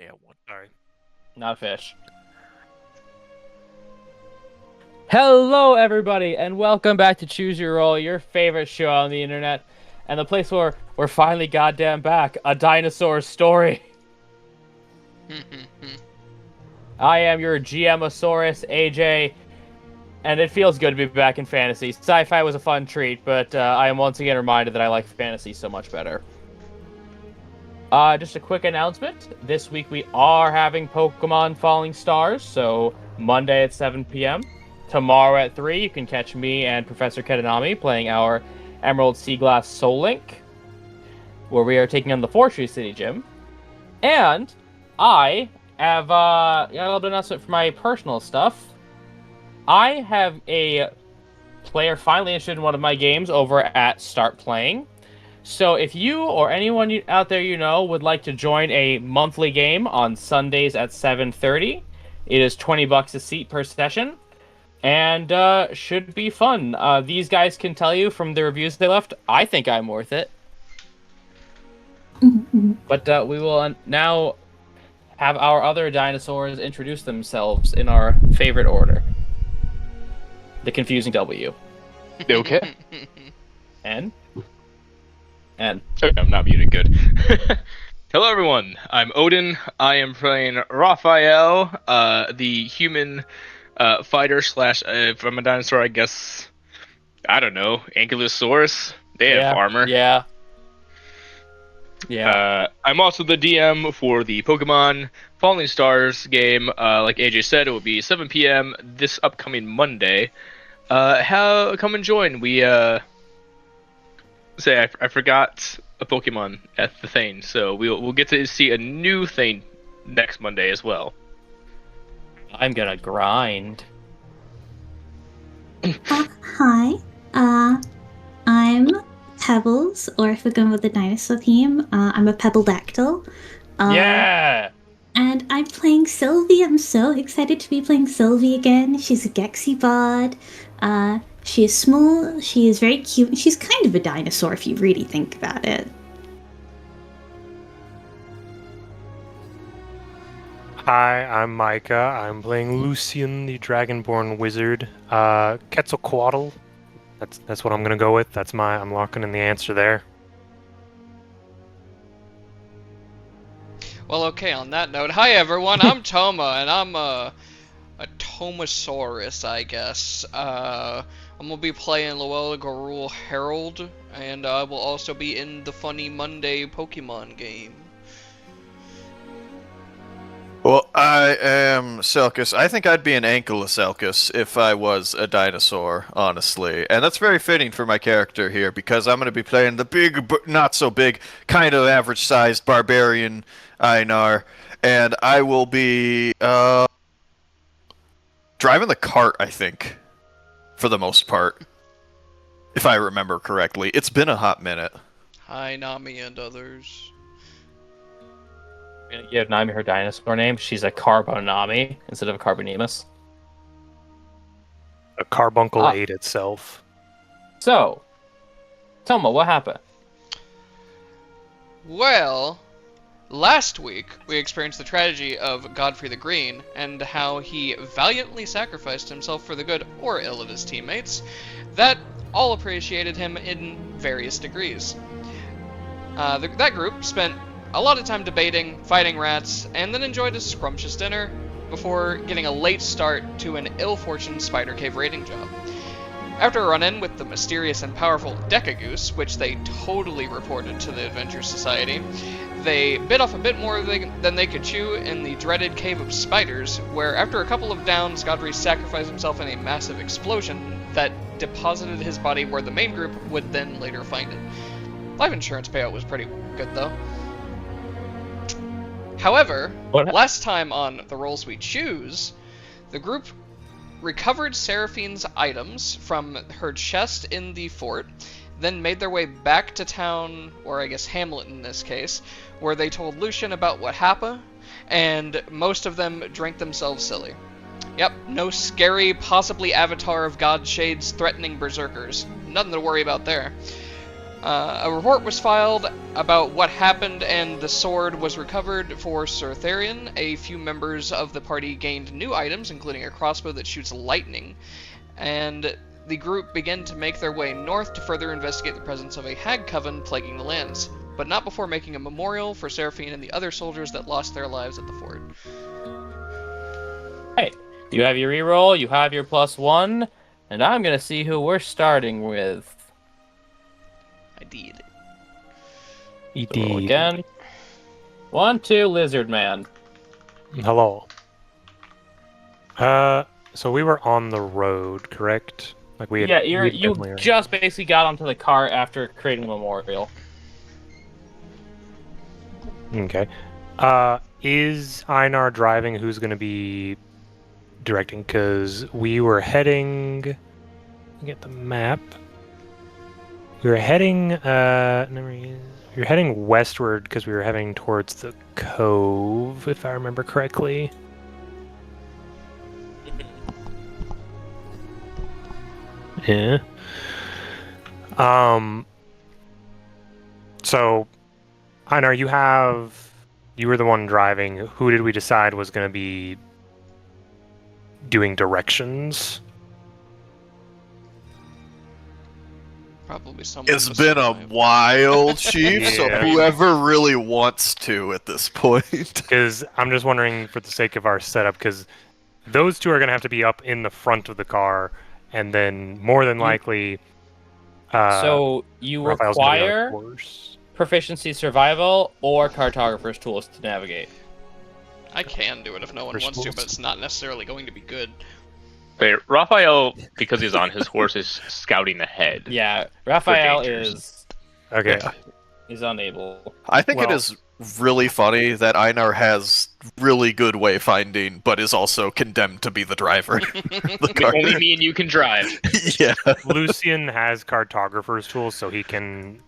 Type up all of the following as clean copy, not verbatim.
Yeah, one. Sorry. Not a fish. Hello, everybody, and welcome back to Choose Your Roll, your favorite show on the internet, and the place where we're finally goddamn back, a dinosaur story. I am your GMosaurus, AJ, and it feels good to be back in fantasy. Sci-fi was a fun treat, but I am once again reminded that I like fantasy so much better. Just a quick announcement. This week we are having Pokemon Falling Stars, so Monday at 7 p.m. Tomorrow at 3, you can catch me and Professor Ketanami playing our Emerald Seaglass Soul Link, where we are taking on the Forestry City Gym. And I have got a little bit of announcement for my personal stuff. I have a player finally interested in one of my games over at Start Playing. So if you or anyone out there you know would like to join a monthly game on Sundays at 7:30, it is $20 a seat per session, and should be fun. These guys can tell you from the reviews they left, I think I'm worth it. But we will now have our other dinosaurs introduce themselves in our favorite order. The confusing W. Okay. N. Okay, I'm not muted. Good. Hello, everyone. I'm Odin. I am playing Raphael, the human fighter slash. If I'm a dinosaur, I guess. I don't know. Ankylosaurus. They have armor. Yeah. I'm also the DM for the Pokemon Falling Stars game. Like AJ said, it will be 7 p.m. this upcoming Monday. Come and join. I forgot a Pokemon at the thing, so we'll get to see a new thing next Monday as I'm gonna grind. Hi, I'm Pebbles, or if we're going with the dinosaur theme, I'm a Pebbledactyl. Yeah! And I'm playing Sylvie. I'm so excited to be playing Sylvie again. She's a Gexy Bod. She is small, she is very cute, and she's kind of a dinosaur if you really think about it. Hi, I'm Micah. I'm playing Lucian, the Dragonborn Wizard. Quetzalcoatl. That's what I'm gonna go with. I'm locking in the answer there. Well, okay, on that note, hi everyone, I'm Toma, and I'm a Tomasaurus, I guess. I'm gonna be playing Luella Garul Herald, and I will also be in the Funny Monday Pokemon game. Well, I am Selkus. I think I'd be an Ankyloselkus if I was a dinosaur, honestly. And that's very fitting for my character here, because I'm going to be playing the big, but not so big, kind of average-sized barbarian Einar. And I will be driving the cart, I think, for the most part. If I remember correctly. It's been a hot minute. Hi, Nami and others. I'm gonna give Nami her dinosaur name. She's a Carbonami instead of a Carbonemus. A carbuncle ate itself. So, Toma, what happened? Well, last week we experienced the tragedy of Godfrey the Green and how he valiantly sacrificed himself for the good or ill of his teammates. That all appreciated him in various degrees. That group spent a lot of time debating, fighting rats, and then enjoyed a scrumptious dinner before getting a late start to an ill-fortuned spider cave raiding job. After a run-in with the mysterious and powerful Decagoose, which they totally reported to the Adventure Society, they bit off a bit more than they could chew in the dreaded Cave of Spiders, where after a couple of downs, Godfrey sacrificed himself in a massive explosion that deposited his body where the main group would then later find it. Life insurance payout was pretty good, though. However, last time on The Rolls We Choose, the group recovered Seraphine's items from her chest in the fort, then made their way back to town, or I guess Hamlet in this case, where they told Lucian about what happened, and most of them drank themselves silly. Yep, no scary, possibly Avatar of God Shades threatening berserkers. Nothing to worry about there. A report was filed about what happened, and the sword was recovered for Sir Therion. A few members of the party gained new items, including a crossbow that shoots lightning, and the group began to make their way north to further investigate the presence of a hag coven plaguing the lands, but not before making a memorial for Seraphine and the other soldiers that lost their lives at the fort. Hey, you have your reroll, you have your +1, and I'm gonna see who we're starting with. I did. So roll again. 1, 2, Lizard Man. Hello. So we were on the road, correct? Like we had, Yeah, we'd you definitely- just basically got onto the cart after creating the memorial. Okay. Is Einar driving? Who's going to be directing? Because we were heading... Get the map. We were heading... we were heading westward because we were heading towards the cove, if I remember correctly. Yeah. So, Einar, you were the one driving. Who did we decide was going to be doing directions? Probably someone. It's been a while, Chief, so Yeah. whoever really wants to at this point. Because I'm just wondering, for the sake of our setup, because those two are going to have to be up in the front of the car, and then more than likely... So you Raphael's gonna be on require course. proficiency survival or cartographer's tools to navigate. I can do it if no one wants to, but it's not necessarily going to be good. Wait, Raphael, because he's on his horse, is scouting ahead. Yeah, Raphael dangers. Okay. is unable. I think it Well- is really funny that Einar has really good wayfinding, but is also condemned to be the driver. The car. Only me and you can drive. Yeah. Lucian has cartographer's tools, so he can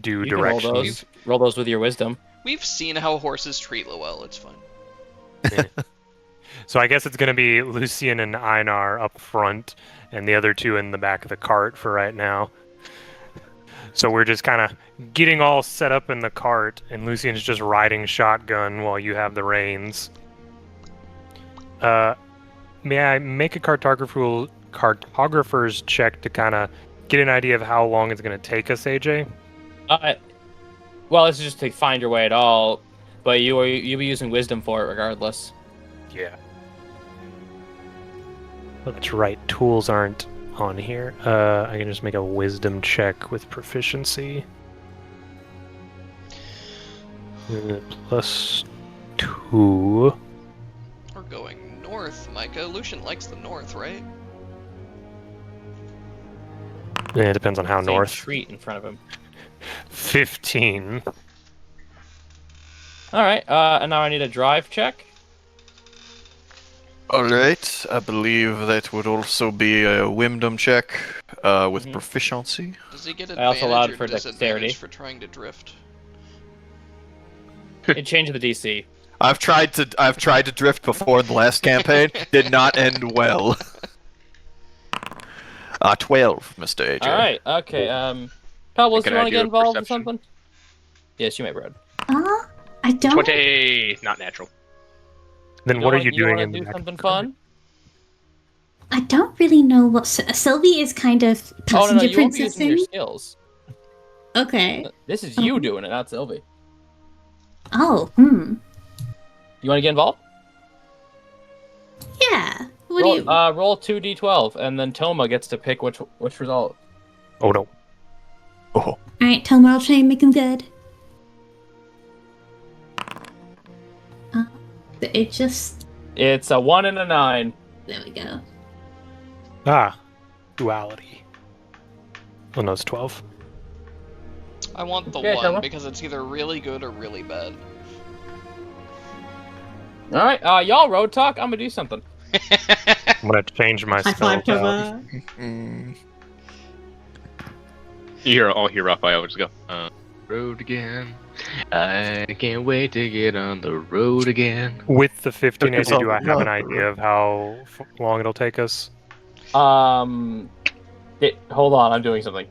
do You can roll directions. those. Roll those with your wisdom. We've seen how horses treat Lowell, it's fine. So I guess it's going to be Lucian and Einar up front, and the other two in the back of the cart for right now. So we're just kind of getting all set up in the cart, and Lucian's just riding shotgun while you have the reins. May I make a cartographer's check to kind of get an idea of how long it's going to take us, AJ? Well, it's just to find your way at all, but you'll be using wisdom for it regardless. Yeah. Oh, that's right. Tools aren't on here. I can just make a wisdom check with proficiency. +2. We're going north, Micah. Lucian likes the north, right? Yeah, it depends on how Same north. treat in front of him. 15. All right, and now I need a drive check. Alright, I believe that would also be a wisdom check with Mhm. proficiency. Does he get I also allowed advantage or for dexterity. disadvantage for trying to drift? It changed the DC. I've tried to drift before in the last campaign. Did not end well. 12, Mr. AJ. All right, okay. Pebbles, Can you I want to do get a involved in perception? something? Yes, you may, Brad. I don't. 20, not natural. Then what are you doing wanna in the do back of something the cart? fun? I don't really know what Sylvie is kind of Oh no, passenger you won't be using your princessing. skills. Okay. This is you doing it, not Sylvie. Oh, You want to get involved? yeah. What roll, do you? roll 2d12, and then Toma gets to pick which result. Oh no. Oh, All right, tell me. I'll try and make him good. It just. It's a 1 and a 9. There we go. Duality. Oh no, it's 12. I want the Okay, one Thelma. because it's either really good or really bad. All right, y'all road talk. I'm gonna do something. I'm gonna change my High spell. five, Tova. I'll hear Raphael just go, road again. I can't wait to get on the road again. With the 15 AC, Okay, do I have an well, idea of how long it'll take us? Hold on, I'm doing something.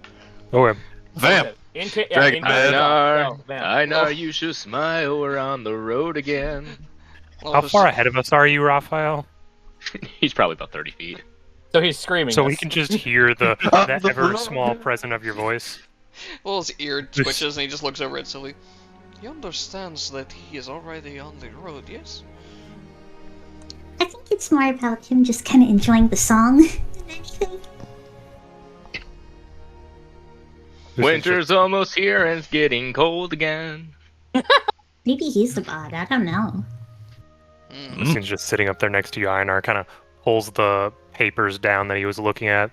Okay. Vamp! Dragon Man. I know you should smile. We're on the road again. How far ahead of us are you, Raphael? He's probably about 30 feet. So he's screaming. So us. we can just hear that ever small presence of your voice. Well, his ear twitches and he just looks over at Sylvie. He understands that he is already on the road, yes? I think it's more about him just kind of enjoying the song than anything. Winter's almost here and it's getting cold again. Maybe he's the bot, I don't know. This thing's just sitting up there next to you, Einar, kind of pulls the papers down that he was looking at.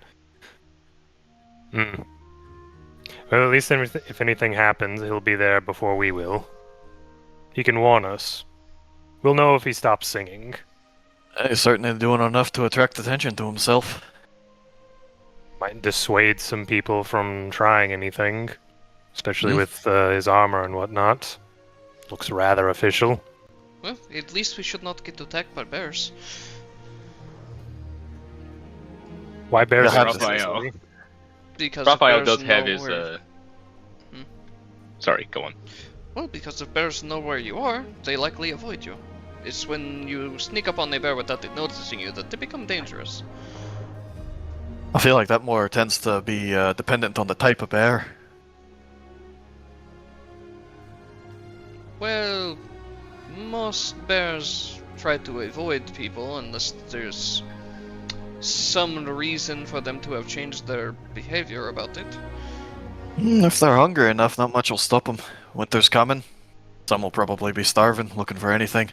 Well, at least if anything happens, he'll be there before we will. He can warn us. We'll know if he stops singing. He's certainly doing enough to attract attention to himself. Might dissuade some people from trying anything, especially with his armor and whatnot. Looks rather official. Well, at least we should not get attacked by bears. Why bears? Raphael. Because Raphael bears does have his. where... Sorry, go on. Well, because if bears know where you are, they likely avoid you. It's when you sneak up on a bear without it noticing you that they become dangerous. I feel like that more tends to be dependent on the type of bear. Well, most bears try to avoid people unless there's some reason for them to have changed their behavior about it. If they're hungry enough, not much will stop them. Winter's coming. Some will probably be starving, looking for anything.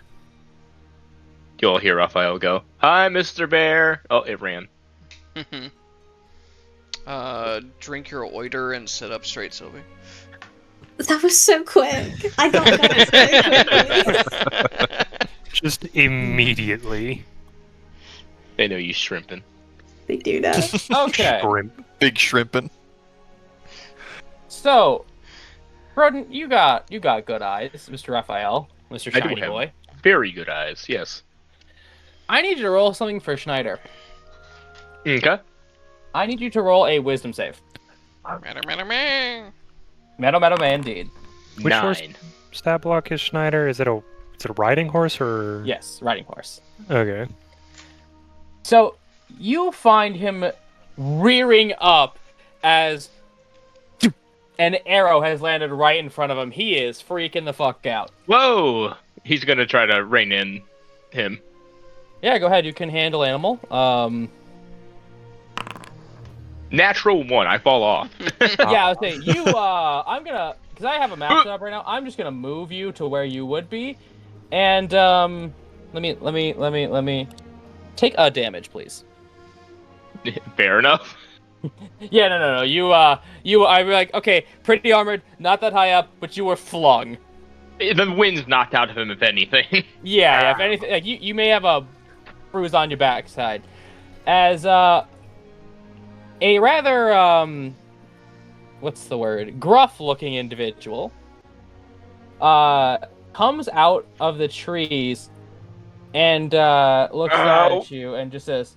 You'll hear Raphael go, "Hi, Mr. Bear." Oh, it ran. Drink your oiter and sit up straight, Sylvie. That was so quick. I got that so quickly. Just immediately. They know you shrimping. They do know. Okay. Shrimp. Big shrimping. So, Broden, you got good eyes, Mr. Raphael, Mr. I do Shiny have Boy. very good eyes, yes. I need you to roll something for Schneider. Okay. I need you to roll a wisdom save. Meadow, indeed. Which 9. horse stat block is Schneider? Is it a riding horse or? Yes, riding horse. Okay. So, you find him rearing up as an arrow has landed right in front of him. He is freaking the fuck out. Whoa! He's gonna try to rein in him. Yeah, go ahead. You can handle animal. Natural 1, I fall off. Yeah, I was saying you. I'm gonna, because I have a map set up right now. I'm just gonna move you to where you would be, and let me take a damage, please. Fair enough. Yeah, no. You, I was like, okay, pretty armored, not that high up, but you were flung. The wind's knocked out of him, if anything. Yeah, if anything, like you may have a bruise on your backside, as a rather what's the word? Gruff-looking individual comes out of the trees and looks at you and just says,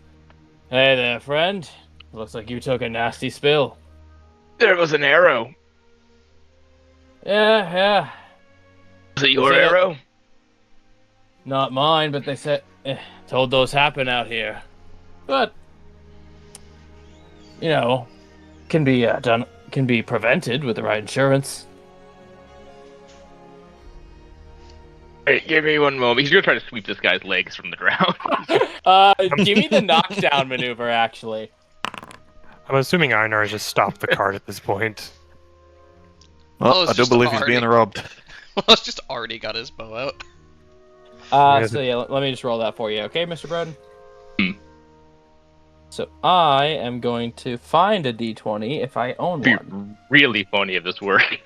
"Hey there, friend. Looks like you took a nasty spill." There was an arrow. Yeah. Was it your arrow? Not mine, but they said, told those happen out here. But, you know, can be prevented with the right insurance. Hey, give me one moment. He's gonna try to sweep this guy's legs from the ground. Give me the knockdown maneuver, actually. I'm assuming Einar has just stopped the cart at this point. Well, I do believe he's being robbed. Well, it's just already got his bow out. So yeah, let me just roll that for you, okay, Mr. Broden? So I am going to find a D20 if I own one. Really funny if this worked.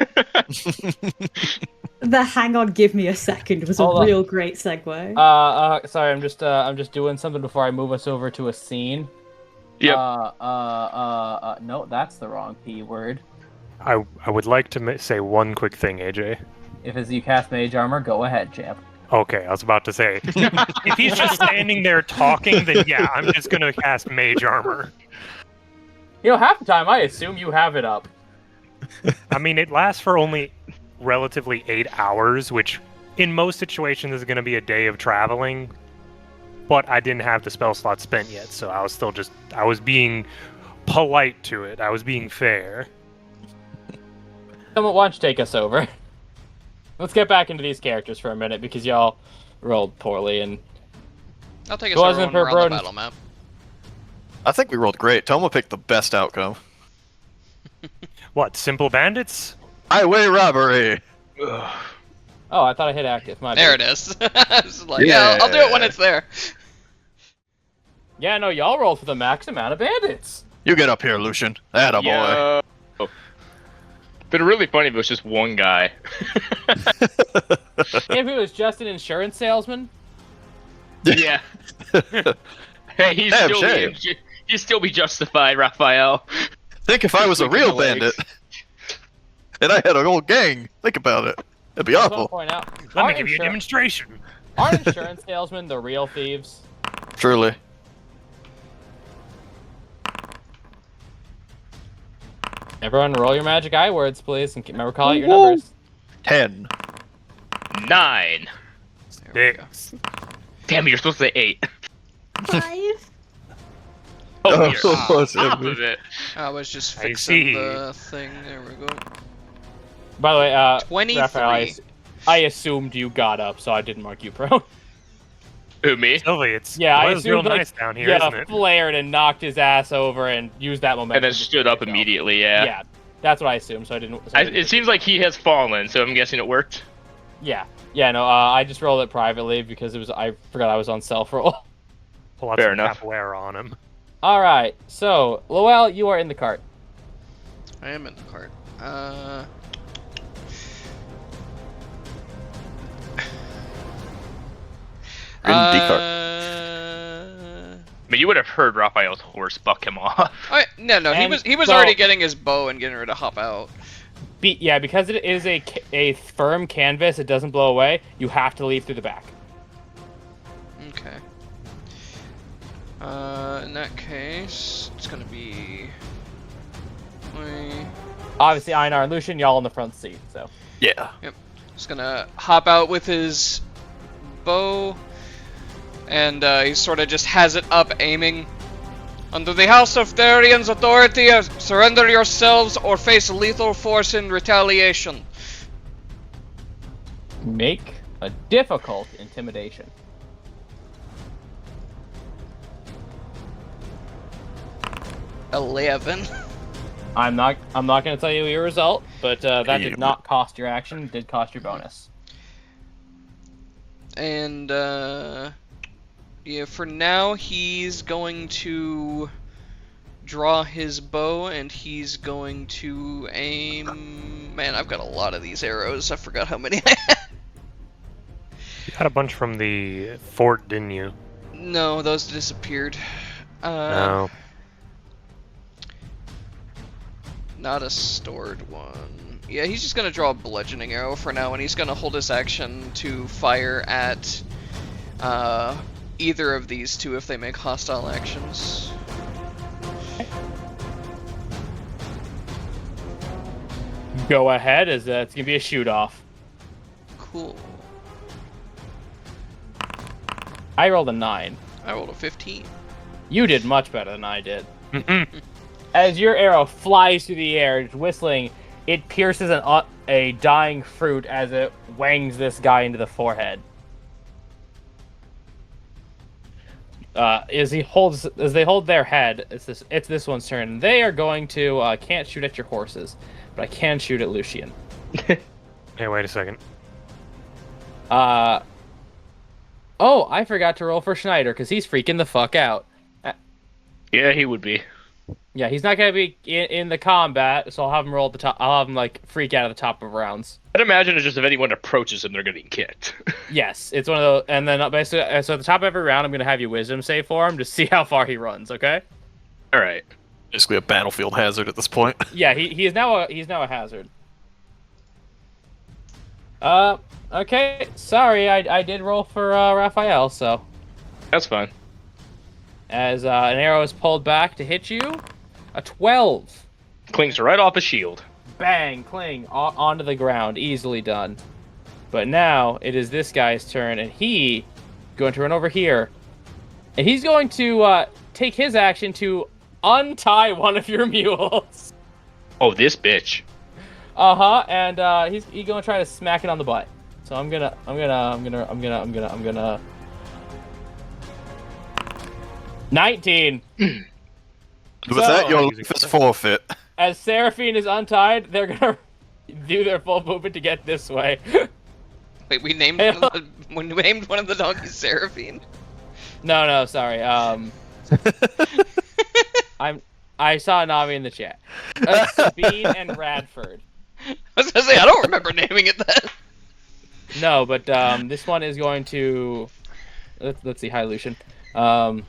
The hang on, give me a second was a real great segue. Sorry, I'm just doing something before I move us over to a scene. Yep. No, that's the wrong P word. I would like to say one quick thing, AJ. If you cast Mage Armor, go ahead, champ. Okay, I was about to say, if he's just standing there talking, then yeah, I'm just gonna cast Mage Armor. You know, half the time I assume you have it up. I mean, it lasts for only relatively 8 hours, which in most situations is going to be a day of traveling. But I didn't have the spell slot spent yet, so I was still I was being polite to it. I was being fair. Someone, why don't you take us over? Let's get back into these characters for a minute, because y'all rolled poorly, and I'll take us over when we're on the battle map. I think we rolled great. Toma picked the best outcome. What, simple bandits? Highway robbery! Oh, I thought I hit active. There it is. I was like, yeah, I'll do it when it's there. Yeah, no, y'all rolled for the max amount of bandits. You get up here, Lucian. Atta boy. Been really funny if it was just one guy. If it was just an insurance salesman? Yeah. Hey, he'd still be justified, Raphael. Think if I was a real bandit, and I had a whole gang. Think about it. It'd be awful. Point out, Let me give you a demonstration. Aren't insurance salesmen the real thieves? Truly. Everyone, roll your magic eye words, please, and remember call out your numbers. 10. 9. 6. Damn it, you're supposed to say 8. 5. Oh, Oh, you're what's top it? of it. I was just I fixing see. the thing. There we go. By the way, 23. Raphael, I assumed you got up, so I didn't mark you prone. Who, me? Sylvie, it's Yeah, I real assumed, nice down here, yeah, isn't it? flared and knocked his ass over and used that momentum. And then to stood up yourself. immediately, yeah. Yeah, that's what I assumed, so I didn't... So I didn't It seems like he has fallen, so I'm guessing it worked. Yeah, no, I just rolled it privately because I forgot I was on self-roll. Pull out Fair some enough. capoeira on him. Alright, so, Lowell, you are in the cart. I am in the cart. In the cart. I mean, you would have heard Raphael's horse buck him off. No, And he was so- already getting his bow and getting ready to hop out. Yeah, because it is a firm canvas, it doesn't blow away, you have to leave through the back. Okay. In that case, it's gonna be... Obviously, Einar and Lucian, y'all in the front seat, so. Yeah. He's gonna hop out with his bow, and he sort of just has it up, aiming. Under the House of Therian's authority, surrender yourselves or face lethal force in retaliation. Make a difficult intimidation. $11. I'm not going to tell you your result, but that Yeah. did not cost your action. It did cost your bonus. And yeah, for now he's going to draw his bow and he's going to aim. Man, I've got a lot of these arrows. I forgot how many I had. You had a bunch from the fort, didn't you? No, those disappeared. No. Not a stored one. Yeah, he's just gonna draw a bludgeoning arrow for now, and he's gonna hold his action to fire at either of these two if they make hostile actions. Go ahead, as it's going to be a shoot-off. Cool. I rolled a 9. I rolled a 15. You did much better than I did. Mm-mm. As your arrow flies through the air, whistling, it pierces a dying fruit as it wangs this guy into the forehead. As they hold their head, it's this one's turn. They are going to can't shoot at your horses, but I can shoot at Lucian. Hey, wait a second. Oh, I forgot to roll for Schneider because he's freaking the fuck out. Yeah, he would be. Yeah, he's not gonna be in the combat, so I'll have him roll at the top. I'll have him like freak out at the top of rounds. I'd imagine it's just if anyone approaches him, they're getting kicked. Yes, it's one of those. And then basically, so at the top of every round, I'm gonna have you wisdom save for him to see how far he runs. Okay? All right. Basically a battlefield hazard at this point. Yeah, he is now a hazard. Okay. Sorry, I did roll for Raphael, so That's fine. as an arrow is pulled back to hit you, a 12. Clings right off his shield. bang, cling, onto the ground. Easily done. But now it is this guy's turn, and he going to run over here. And he's going to take his action to untie one of your mules. Oh, this bitch. And he's gonna try to smack it on the butt. So I'm gonna. 19. With that, your life is forfeit. As Seraphine is untied, they're gonna do their full movement to get this way. Wait, we named one of the donkeys Seraphine? No, sorry. I saw Navi in the chat. Sabine and Radford. I was gonna say, I don't remember naming it that. No, but this one is going to. Let's see. Hi, Lucian. I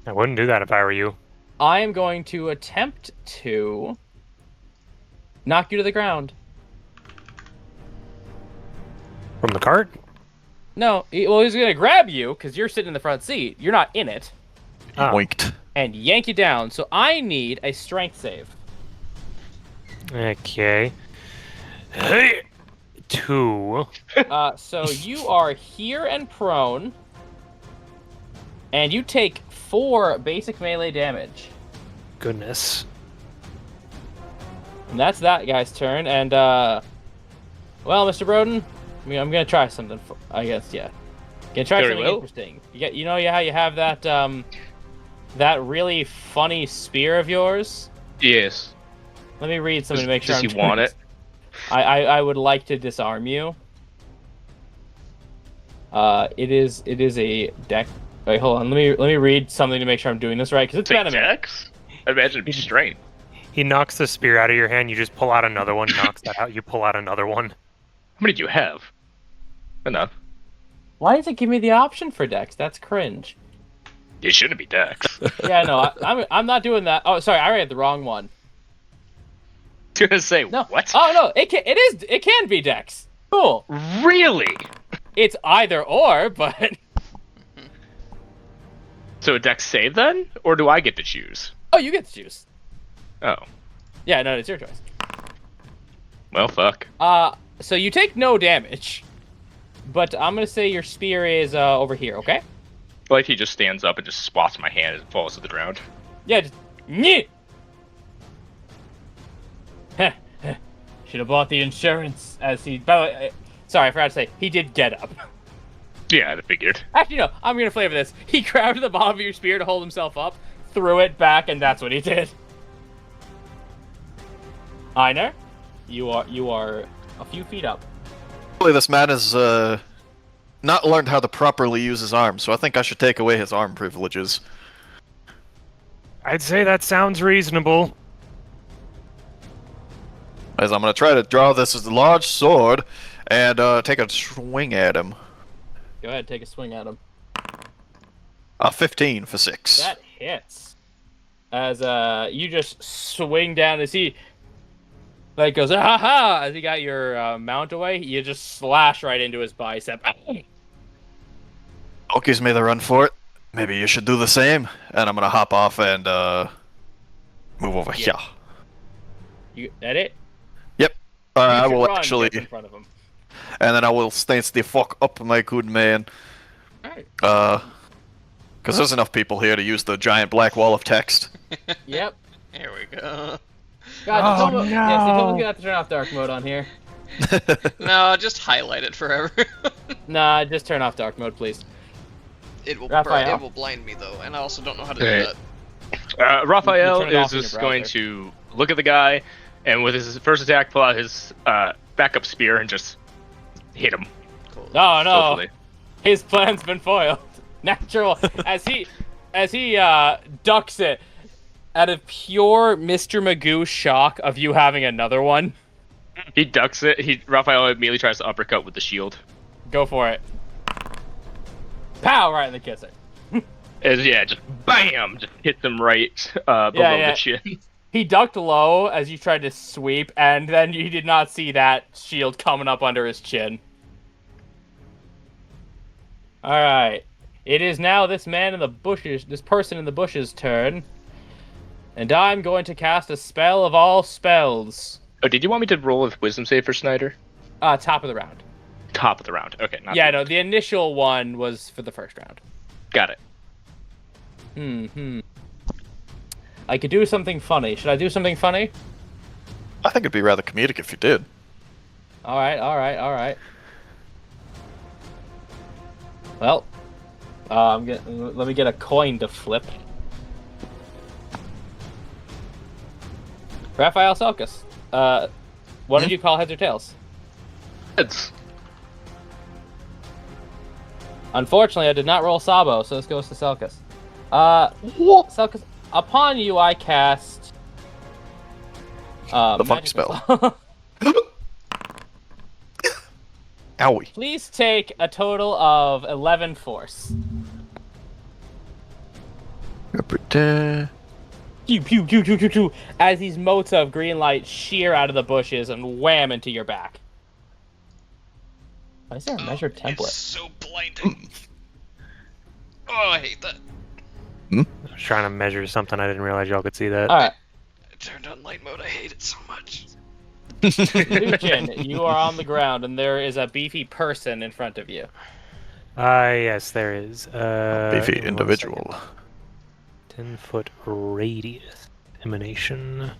wouldn't do that if I were you. I am going to attempt to knock you to the ground. From the cart? No, he's going to grab you because you're sitting in the front seat. You're not in it. Oh. Winked. And yank you down. So I need a strength save. Okay. Hey, 2. So you are here and prone. And you take 4 basic melee damage. Goodness. And that's that guy's turn. And, well, Mr. Broden, I'm going to try something, I guess, yeah. Gonna try Very something well. interesting. You know how you have that, that really funny spear of yours? Yes. Let me read something to make sure Does I'm he want it? I would like to disarm you. It is a deck. Wait, hold on. Let me read something to make sure I'm doing this right, because it's been a minute. Dex? I'd imagine it'd be strength. He knocks the spear out of your hand, you just pull out another one, knocks that out, you pull out another one. How many do you have? Enough. Why does it give me the option for Dex? That's cringe. It shouldn't be Dex. Yeah, no, I'm not doing that. Oh, sorry, I read the wrong one. I was gonna say, No. what? Oh no, it can be Dex. Cool. Really? It's either or, but So a Dex save then? Or do I get to choose? oh, you get to choose. Oh. Yeah, no, it's your choice. Well, fuck. So you take no damage, but I'm gonna say your spear is over here, okay? Like he just stands up and just swats my hand and falls to the ground. Yeah, just nyeh. Should have bought the insurance. As he, by the way, sorry, I forgot to say he did get up. Yeah, I figured. Actually, no, I'm gonna flavor this. He grabbed the bottom of your spear to hold himself up, threw it back, and that's what he did. Einar, you are a few feet up. Really, this man has not learned how to properly use his arms, so I think I should take away his arm privileges. I'd say that sounds reasonable. As I'm going to try to draw this large sword and take a swing at him. Go ahead, take a swing at him. 15 for 6. That hits. As you just swing down as he like goes ha, as he got your mount away, you just slash right into his bicep. Oki's made the run for it. Maybe you should do the same. And I'm going to hop off and move over here. You that it? Yep. You I should will run actually... just in front of him. And then I will stance the fuck up, my good man. Alright. Because there's enough people here to use the giant black wall of text. Yep. Here we go. God, Oh, yeah, so no. someone's gonna have to turn off dark mode on here. No, just highlight it forever. Nah, just turn off dark mode, please. It will Raphael? it will blind me though, and I also don't know how to do Right. that. Raphael turn it off is in your just going browser. to look at the guy, and with his first attack, pull out his backup spear and just hit him. Cool. Oh no, Hopefully. his plan's been foiled. Natural as he ducks it out of pure Mr. Magoo shock of you having another one. He ducks it. Raphael immediately tries to uppercut with the shield. Go for it. Pow! Right in the kisser. As yeah, just bam, just hits him right below yeah. the chin. He ducked low as you tried to sweep, and then you did not see that shield coming up under his chin. Alright. It is now this man in the bushes, this person in the bushes' turn. And I'm going to cast a spell of all spells. Oh, did you want me to roll a wisdom save for Snyder? Top of the round. Top of the round. Okay. Not Yeah, no, the initial one was for the first round. Got it. I could do something funny. Should I do something funny? I think it'd be rather comedic if you did. All right. Well, let me get a coin to flip. Raphael Selkus. What did you call heads or tails? Heads. Unfortunately, I did not roll Sabo, so this goes to Selkus. Selkus, upon you, I cast... The funk magic spell. missile. Owie. Please take a total of 11 force. Pew, pew, pew, pew, pew, pew, as these motes of green light shear out of the bushes and wham into your back. Why is there a measured template? It's so blinding. Oh, I hate that. I was trying to measure something. I didn't realize y'all could see that. Alright. I turned on light mode. I hate it so much. Lucian, you are on the ground, and there is a beefy person in front of you. Yes, there is. Beefy give me 1 individual. second. 10-foot radius emanation.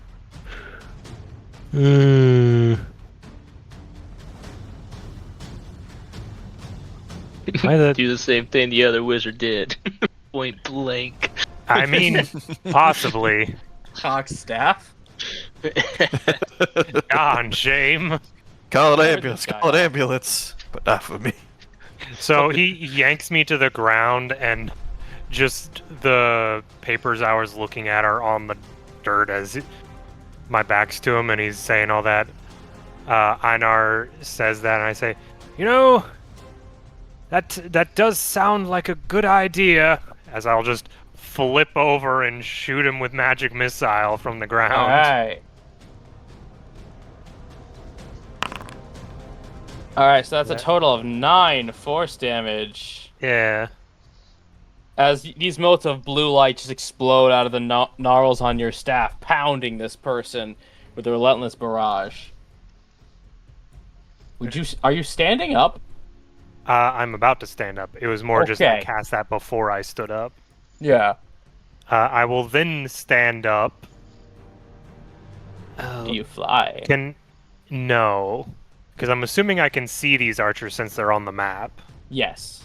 Why the... Do the same thing the other wizard did. Point blank. I mean, possibly. Cock staff? On shame. Call it Where's ambulance. this guy Call it at? ambulance. But not for me. So he yanks me to the ground, and just the papers I was looking at are on the dirt as my back's to him, and he's saying all that. Einar says that, and I say, you know, that does sound like a good idea, as I'll just flip over and shoot him with magic missile from the ground. Alright. Alright, so that's a total of 9 force damage. Yeah. As these motes of blue light just explode out of the gnarls on your staff, pounding this person with a relentless barrage. Are you standing up? I'm about to stand up. It was more just I cast that before I stood up. Yeah. I will then stand up. Do you fly? No. Because I'm assuming I can see these archers since they're on the map. Yes.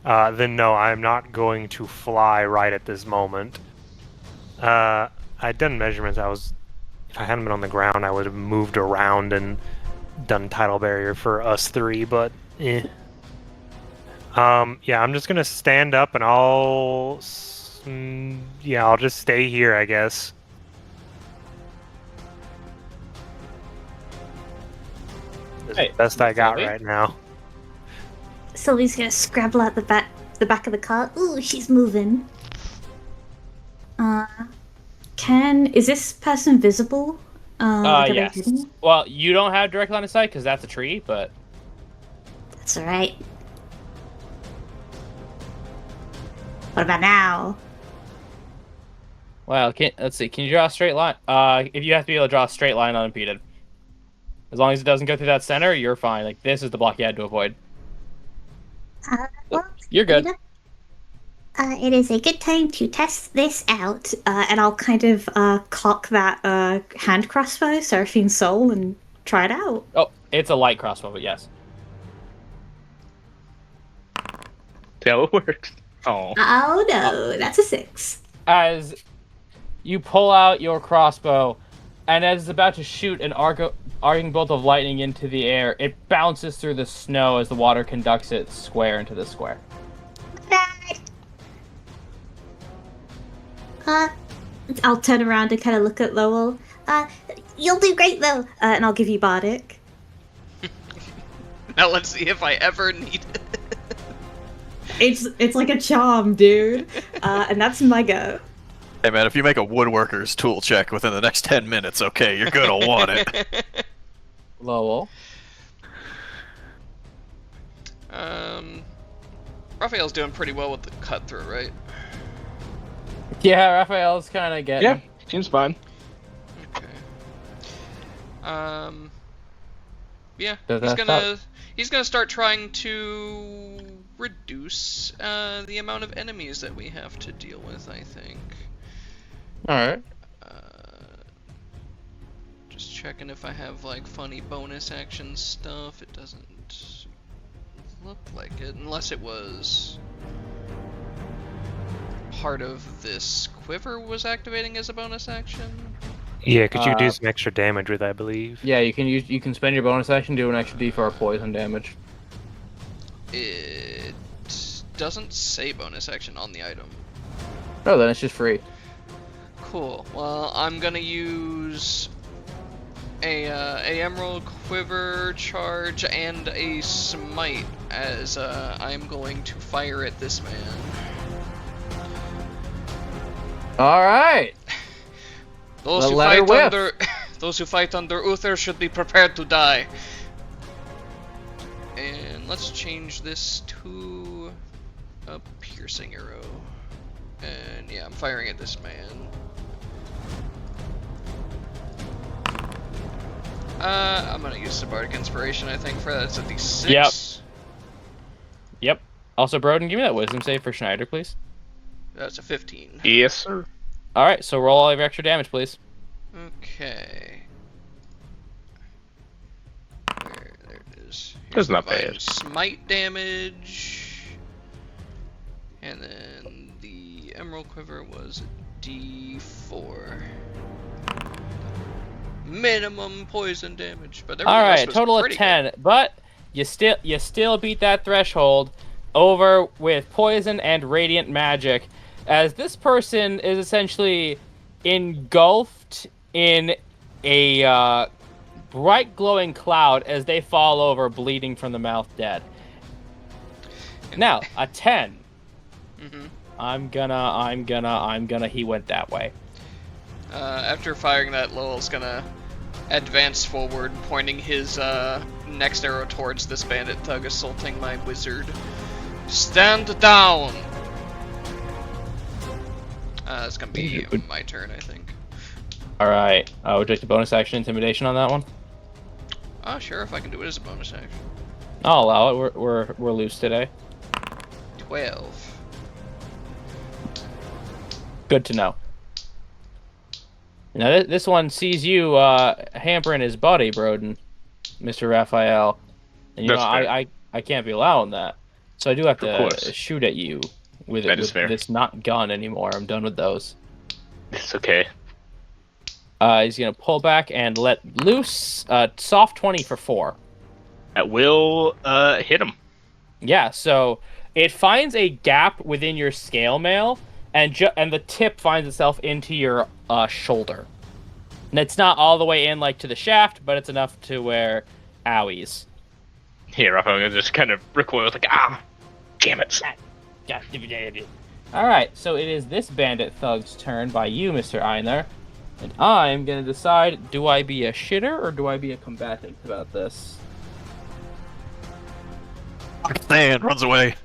Then no, I'm not going to fly right at this moment. I'd done measurements. If I hadn't been on the ground, I would have moved around and done tidal barrier for us three, but yeah, I'm just gonna stand up and I'll just stay here, I guess. This is the best I got right now. Sylvie's gonna scrabble out the back of the car. Ooh, she's moving. Is this person visible? Yes. Well, you don't have direct line of sight because that's a tree, but that's alright. What about now? well, let's see. Can you draw a straight line? If you have to be able to draw a straight line unimpeded, as long as it doesn't go through that center, you're fine. Like this is the block you had to avoid. Well, You're good. It is a good time to test this out, and I'll kind of cock that hand crossbow, Seraphine Soul, and try it out. Oh, it's a light crossbow, but yes. See how it works. Oh. Oh no, that's a 6. As you pull out your crossbow, and as it's about to shoot an arcing bolt of lightning into the air, it bounces through the snow as the water conducts it square into the square. I'll turn around and kind of look at Lowell. You'll do great though, and I'll give you Bardic. Now let's see if I ever need it. It's like a charm, dude. And that's my go. Hey man, if you make a woodworker's tool check within the next 10 minutes, okay, you're gonna want it. Lowell. Raphael's doing pretty well with the cut through, right? Yeah, Raphael's kind of getting. Yeah, seems fine. Okay. Yeah, Does he's gonna start trying to reduce the amount of enemies that we have to deal with, I think. Alright. Just checking if I have like funny bonus action stuff. It doesn't look like it, unless it was part of this quiver was activating as a bonus action. Yeah, because you do some extra damage with, I believe. Yeah, you can spend your bonus action, do an extra D4 poison damage. It doesn't say bonus action on the item. Oh, then it's just free. Cool. Well, I'm gonna use a Emerald Quiver charge and a Smite as I'm going to fire at this man. Alright! Those who fight under Uther should be prepared to die. And let's change this to a piercing arrow. And yeah, I'm firing at this man. I'm gonna use the Bardic Inspiration, I think, for that. It's a D6. Yep. Also, Broden, give me that wisdom save for Schneider, please. That's a 15. Yes, sir. Alright, so roll all of your extra damage, please. Okay. There it is. That's not Divine bad. Smite damage. And then the Emerald Quiver was a D4. Minimum poison damage, but everything else Alright, was total of pretty 10, good. but you still beat that threshold over with poison and radiant magic, as this person is essentially engulfed in a bright glowing cloud as they fall over, bleeding from the mouth, dead. Now, a 10. Mhm. I'm gonna. He went that way. After firing that, Lowell's gonna advance forward, pointing his next arrow towards this bandit thug assaulting my wizard. Stand down! It's gonna be my turn, I think. Alright, would you like the bonus action intimidation on that one? Sure, if I can do it as a bonus action. I'll allow it. We're loose today. 12. Good to know. Now this one sees you hampering his buddy, Broden, Mr. Raphael. And you know, I can't be allowing that. So I do have to shoot at you with this not gun anymore. I'm done with those. It's okay. He's gonna pull back and let loose soft 20 for 4. That will hit him. Yeah, so it finds a gap within your scale mail, and the tip finds itself into your shoulder. And it's not all the way in, like, to the shaft, but it's enough to where owies. Here, I'm gonna just kind of recoil, like, damn it. Alright, so it is this bandit thug's turn by you, Mr. Einar. And I'm gonna decide, do I be a shitter or do I be a combatant about this? Stan runs away.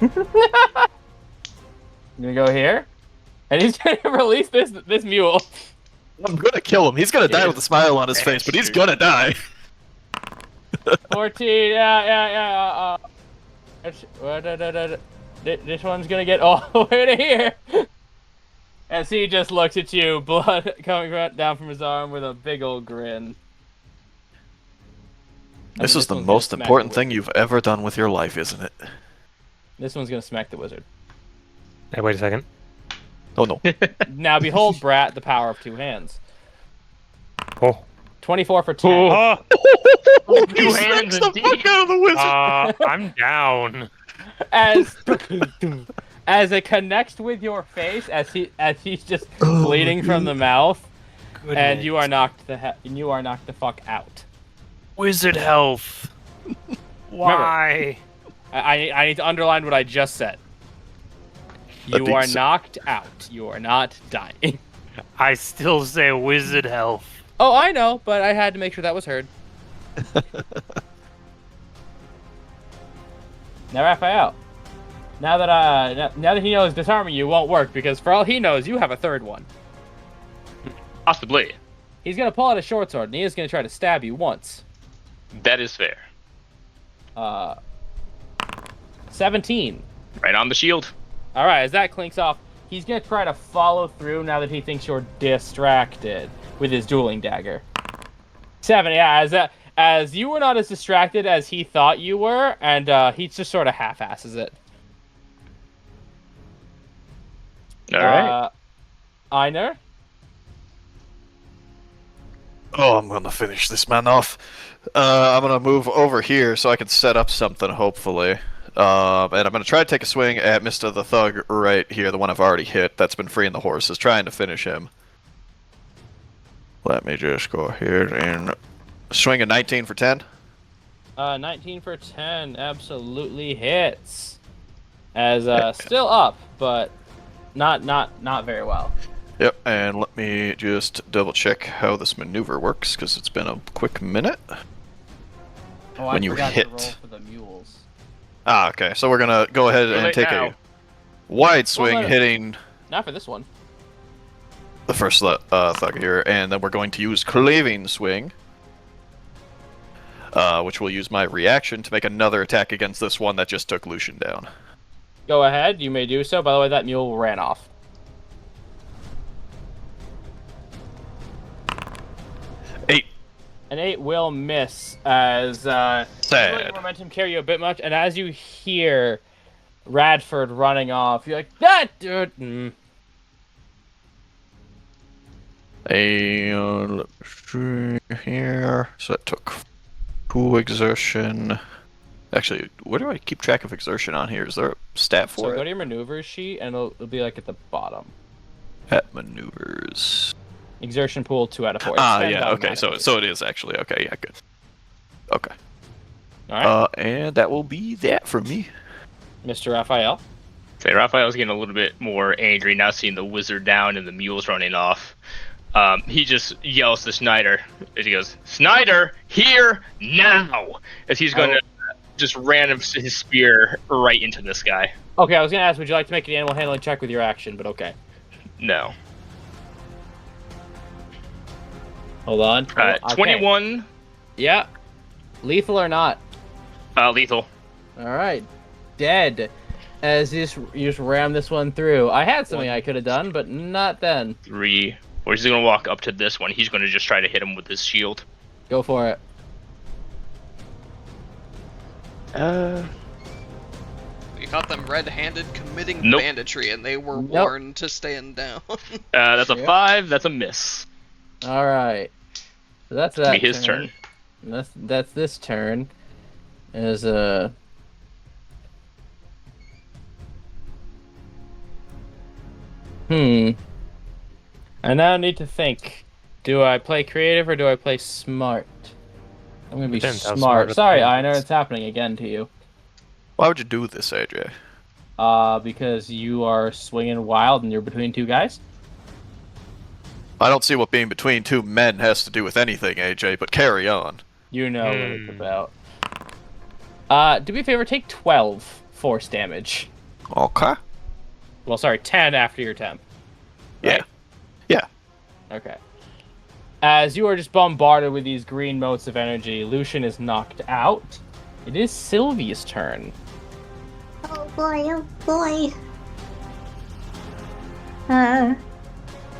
I'm gonna go here, and he's gonna release this mule. I'm gonna kill him. He's gonna die with a smile on his face, but he's gonna die. 14, yeah. This one's gonna get all the way to here. As he just looks at you, blood coming down from his arm with a big old grin. This is the most important thing you've ever done with your life, isn't it? This one's gonna smack the wizard. Hey, wait a second. Oh no. Now behold, Brat, the power of 2 hands. Oh. 24 for 10. Oh, He smacks the fuck out of the wizard. I'm down. As it connects with your face, as he's just bleeding from the mouth, Goodness. and you are knocked the fuck out. Wizard health. Why? I need to underline what I just said. You are knocked out. You are not dying. I still say wizard health. Oh, I know, but I had to make sure that was heard. Now, Raphael. Now that he knows disarming you won't work, because for all he knows, you have a third one. Possibly. He's gonna pull out a short sword, and he is gonna try to stab you once. That is fair. 17. Right on the shield. All right, as that clinks off, he's gonna try to follow through now that he thinks you're distracted with his dueling dagger. 7. Yeah, as you were not as distracted as he thought you were, and he just sort of half-asses it. All right. Einar? Oh, I'm gonna finish this man off. I'm gonna move over here so I can set up something, hopefully. And I'm gonna try to take a swing at Mr. the Thug right here, the one I've already hit. That's been freeing the horses, trying to finish him. Let me just go ahead and swing a 19 for 10. 19 for 10 absolutely hits. As still up, but not very well. Yep, and let me just double check how this maneuver works, because it's been a quick minute. Oh, When I you forgot hit. to roll for the mules. Ah, okay, so we're gonna go ahead Too and late take now. a wide swing, no. hitting Not for this one. the first thug here, and then we're going to use cleaving swing, which will use my reaction to make another attack against this one that just took Lucian down. Go ahead, you may do so. By the way, that mule ran off. 8. An 8 will miss as Sad. momentum carry you a bit much, and as you hear Radford running off, you're like, that dude. And let's see here. So that took 2 exertion. Actually, where do I keep track of exertion on here? Is there a stat So for go to it? your maneuvers sheet, and it'll be like at the bottom. At maneuvers. Exertion pool 2 out of 4. Ah, It's 10 yeah. Okay, so automatically. it is actually okay. Yeah, good. Okay. All right, And that will be that for me. Mr. Raphael. Say Raphael's getting a little bit more angry now, seeing the wizard down and the mules running off. He just yells to Snyder as he goes, "Snyder, here now!" As he's going to just ram his spear right into this guy. Okay, I was gonna ask, would you like to make an animal handling check with your action? But okay. No. Hold on. Okay. 21. Yeah. Lethal or not? Lethal. All right. Dead. As you just ram this one through. I had something I could have done, but not then. 3. Or he's going to walk up to this one. He's going to just try to hit him with his shield. Go for it. We caught them red-handed committing Nope. banditry, and they were warned to stand down. That's a Yep. 5. That's a miss. All right. So that's It's gonna that. be his turn. And that's this turn. Is I now need to think. Do I play creative or do I play smart? I'm gonna be Depends how smart. smart it Sorry, is. Einar, it's happening again to you. Why would you do this, AJ? Because you are swinging wild and you're between two guys. I don't see what being between 2 men has to do with anything, AJ, but carry on. You know what it's about. Do me a favor, take 12 force damage. Okay. Well, sorry, 10 after your temp. Yeah. Yeah. Okay. As you are just bombarded with these green motes of energy, Lucian is knocked out. It is Sylvie's turn. Oh boy, oh boy.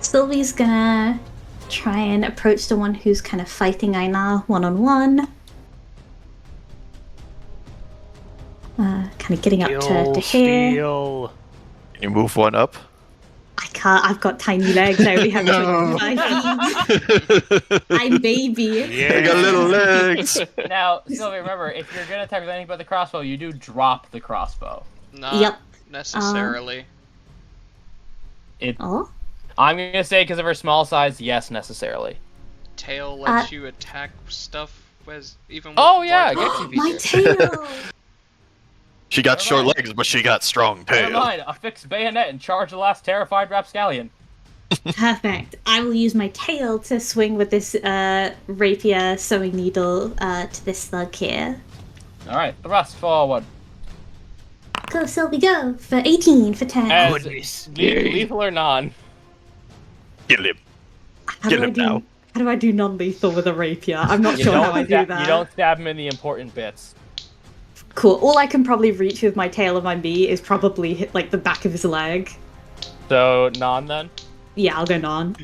Sylvie's gonna try and approach the one who's kind of fighting Einar one-on-one. Kind of getting up to here. Steal. Can you move one up? I can't, I've got tiny legs, I only have 25 feet. I'm baby. I got little legs. Now, Sylvie, remember, if you're gonna attack with anything but the crossbow, you do drop the crossbow. Not Yep. necessarily. Oh? I'm gonna say because of her small size, yes, necessarily. Tail lets you attack stuff as even with Oh yeah, large- Gexy My feature. tail! She got Never short mind. legs, but she got strong Never tail. mind, affix bayonet and charge the last terrified rapscallion. Perfect. I will use my tail to swing with this rapier sewing needle to this slug here. Alright, thrust forward. Go, Sylvie, go! For 18, for 10. As Goodness. lethal or non? Kill him. How Kill do I him do? now. How do I do non-lethal with a rapier? I'm not sure how I do that. You don't stab him in the important bits. Cool. All I can probably reach with my tail of my bee is probably hit like the back of his leg. So non then. Yeah, I'll go non.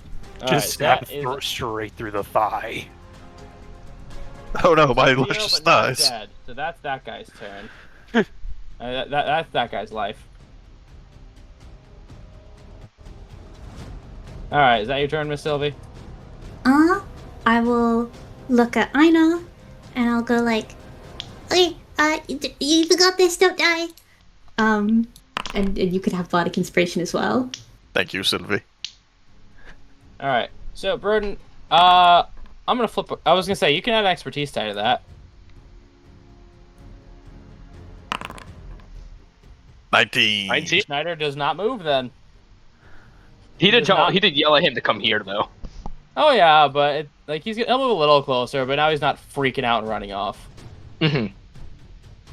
Just Alright, stab straight through the thigh. Oh no, my Zero, luscious but not thighs. dead. So that's that guy's turn. That's that guy's life. Alright, is that your turn, Miss Sylvie? I will look at Aina, and I'll go like, okay, you forgot this, don't die. And you could have bardic inspiration as well. Thank you, Sylvie. Alright, so Broden, I'm gonna flip. I was gonna say, you can add expertise tie to that. 19. 19. Schneider does not move then. He did Does not- he did yell at him to come here though. Oh yeah, but he'll move a little closer, but now he's not freaking out and running off. Mm-hmm.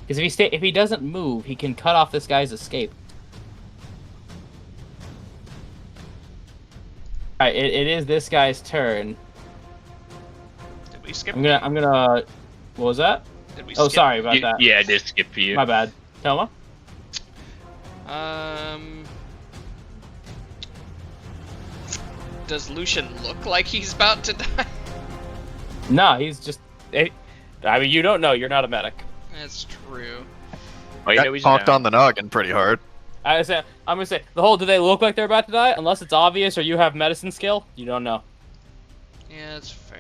Because if he doesn't move, he can cut off this guy's escape. Alright, it is this guy's turn. Did we skip? I'm gonna. What was that? Did we Oh, skip? sorry about that. Yeah, I did skip for you. My bad. Thelma? Does Lucian look like he's about to die? No, he's just. I mean, you don't know. You're not a medic. That's true. Oh, you know he's Honked down. on the noggin pretty hard. I'm gonna say the whole. Do they look like they're about to die? Unless it's obvious or you have medicine skill, you don't know. Yeah, that's fair.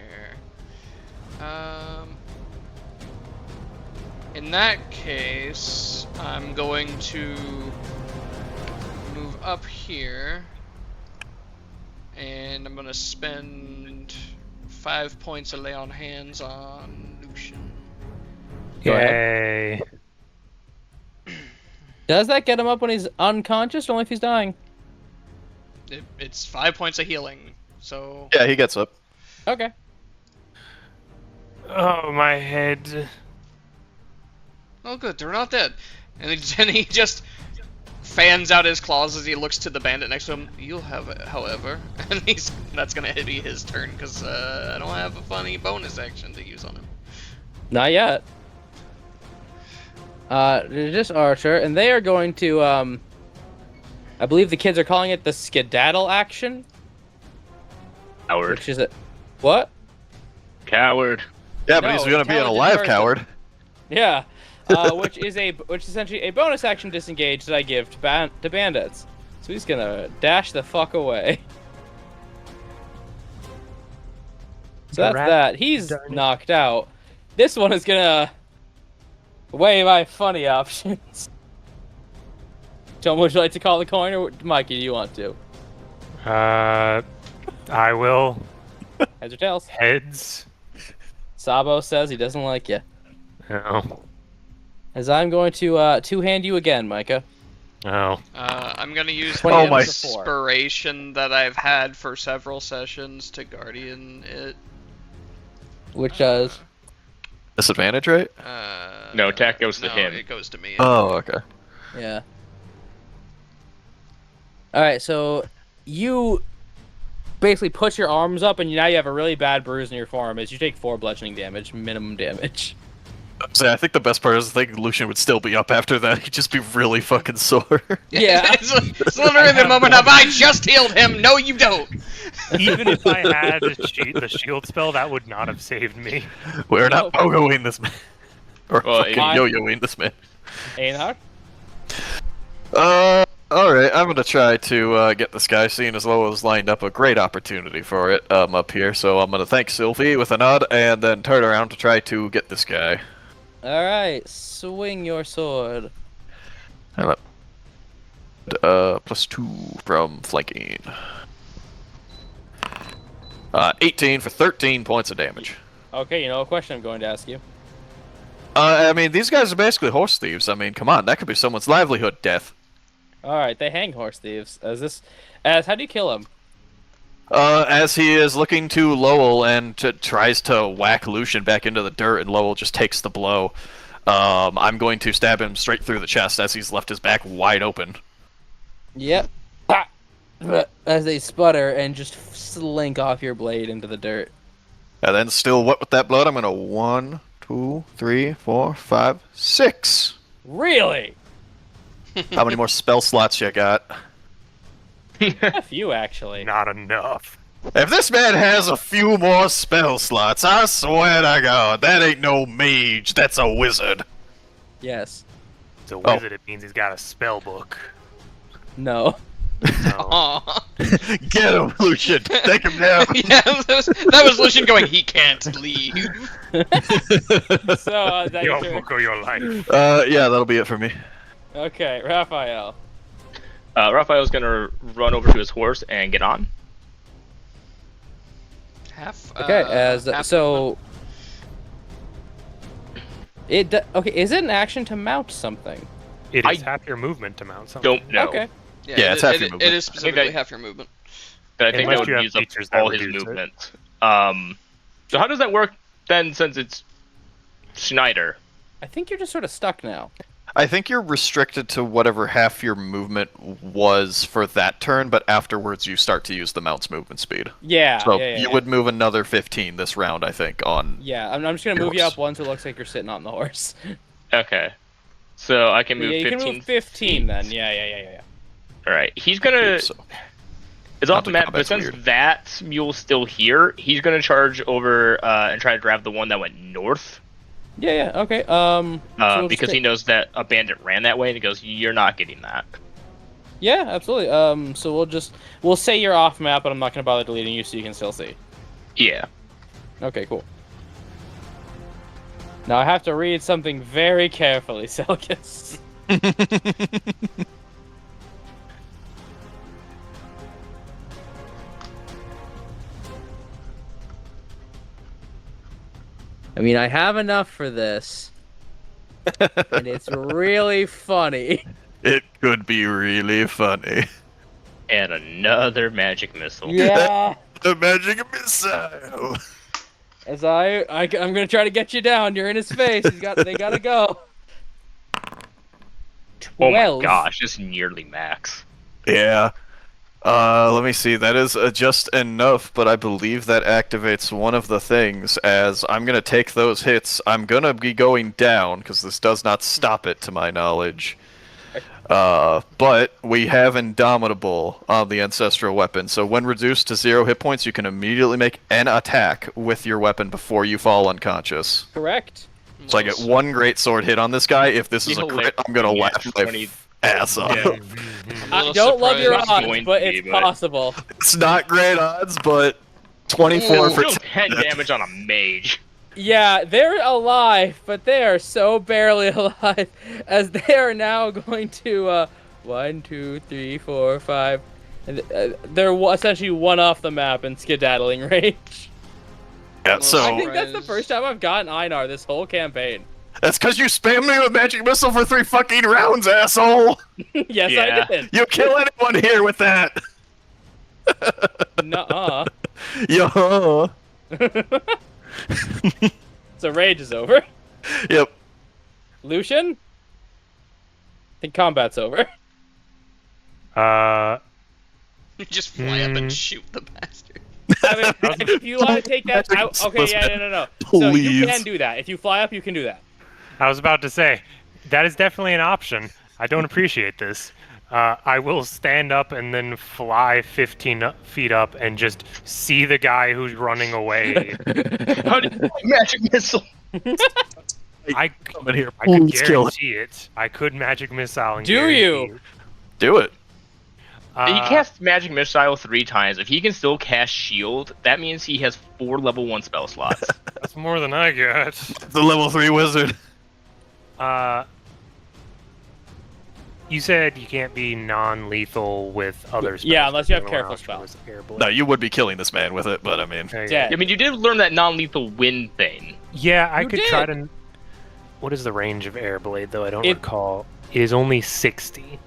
In that case, I'm going to move up here, and I'm gonna spend 5 points of lay on hands on Lucian. Go ahead. Yay. Does that get him up when he's unconscious, or only if he's dying? It's 5 points of healing, so Yeah, he gets up. Okay. Oh, my head. oh good, they're not dead. And then he just fans out his claws as he looks to the bandit next to him. You'll have it, however, and that's gonna be his turn because I don't have a funny bonus action to use on him. Not yet. They're just Archer, and they are going to, I believe the kids are calling it the skedaddle action. Coward. Which is a... What? Coward. Yeah, but No, he's gonna be an intelligent alive person. coward. Yeah. Which is essentially a bonus action disengage that I give to bandits. So he's gonna dash the fuck away. So that's Rat that. He's darn it. knocked out. This one is gonna weigh my funny options. Tom, would you like to call the coin, or Mikey, do you want to? I will. Heads or tails? Heads. Sabo says he doesn't like you. Oh. As I'm going to two-hand you again, Micah. Oh. I'm gonna use 20 the my- inspiration that I've had for several sessions to guardian it. Which does... Disadvantage, right? No, attack goes to no, him. it goes to me. Oh, okay. Yeah. Alright, so you basically put your arms up and now you have a really bad bruise in your forearm as you take 4 bludgeoning damage, minimum damage. So I think the best part is I think Lucian would still be up after that. He'd just be really fucking sore. Yeah. it's literally the moment of I just healed him. No, you don't. Even if I had the shield spell, that would not have saved me. We're not pogoing this man. Or Well, fucking I- yo-yoing this man. Einar? Alright, I'm gonna try to get this guy, seeing as low as lined up a great opportunity for it up here. So I'm gonna thank Sylvie with a nod and then turn around to try to get this guy. Alright, swing your sword. +2 from flanking. 18 for 13 points of damage. Okay, you know a question I'm going to ask you. I mean, these guys are basically horse thieves. I mean, come on, that could be someone's livelihood death. Alright, they hang horse thieves. How do you kill them? As he is looking to Lowell and tries to whack Lucian back into the dirt, and Lowell just takes the blow, I'm going to stab him straight through the chest as he's left his back wide open. Yep. As they sputter and just slink off your blade into the dirt. And then still what with that blood, I'm going to 1, 2, 3, 4, 5, 6. Really? How many more spell slots you got? A few, actually. Not enough. If this man has a few more spell slots, I swear to God, that ain't no mage, that's a wizard. Yes. It's a wizard, it means he's got a spell book. No. So, Aw. Get him, Lucian. Take him down. Yeah, that was Lucian going, he can't leave. So, that your your turn? book or your life. Yeah, that'll be it for me. Okay, Raphael. Raphael's gonna run over to his horse and get on. Okay, so okay, is it an action to mount something? It is half your movement to mount something. Don't know. Okay. Yeah, it's half your movement. It is specifically half your movement. But I think that Unless you would have use up features that all his reduce it. movement. So how does that work then, since it's Schneider? I think you're just sort of stuck now. I think you're restricted to whatever half your movement was for that turn, but afterwards you start to use the mount's movement speed. Yeah. So yeah. you would move another 15 this round, I think, on... Yeah, I'm just gonna move you up one so it looks like you're sitting on the horse. Okay. So I can move yeah, you 15. can move 15 then. Yeah. Alright, he's gonna... So. It's off Not the the map, but combat's since weird. that mule's still here, he's gonna charge over and try to grab the one that went north. Yeah, okay. So we'll Because just he knows that a bandit ran that way, and he goes, "You're not getting that." Yeah, absolutely. So we'll say you're off map, but I'm not gonna bother deleting you so you can still see. Yeah. Okay, cool. Now I have to read something very carefully, Selkis. I mean, I have enough for this, and it's really funny. It could be really funny. And another magic missile. Yeah. The magic missile. As I'm gonna try to get you down. You're in his face. They gotta go. 12. Oh my gosh, it's nearly max. Yeah. Let me see. That is just enough, but I believe that activates one of the things. As I'm gonna take those hits, I'm gonna be going down because this does not stop it, to my knowledge. But we have Indomitable on the ancestral weapon, so when reduced to 0 hit points, you can immediately make an attack with your weapon before you fall unconscious. Correct. So I get one great sword hit on this guy. If this is a crit, I'm gonna Yeah, laugh my 20 ass off. Yeah. I don't love your surprised. odds, but it's possible. It's not great odds, but 24 for Still 10 damage on a mage. Yeah, they're alive, but they are so barely alive, as they are now going to 1, 2, 3, 4, 5, and they're essentially one off the map in skedaddling range. Yeah, so I think that's the first time I've gotten Einar this whole campaign. that's because you spammed me with magic missile for 3 fucking rounds, asshole. Yes, Yeah. I did. You kill anyone here with that? Nuh-uh. Yo. So rage is over. Yep. Lucian? I think combat's over. You just fly up and shoot the bastard. I mean, if you want to take that out, okay, yeah, no. So you Please. can do that. If you fly up, you can do that. I was about to say, that is definitely an option. I don't appreciate this. I will stand up and then fly 15 feet up and just see the guy who's running away. How did magic missile? I Come in here. could Please kill him. guarantee it. I could magic missile. And Do guarantee you? it. Do it. He cast magic missile 3 times. If he can still cast shield, that means he has 4 level 1 spell slots. That's more than I got. The level 3 wizard. You said you can't be non-lethal with other spells. Yeah, unless you have Don't careful allow spells. with airblade. No, you would be killing this man with it, but I mean... Okay. Dead. I mean, you did learn that non-lethal wind thing. Yeah, I You could try did. to. What is the range of airblade though? I don't It- recall. It is only 60.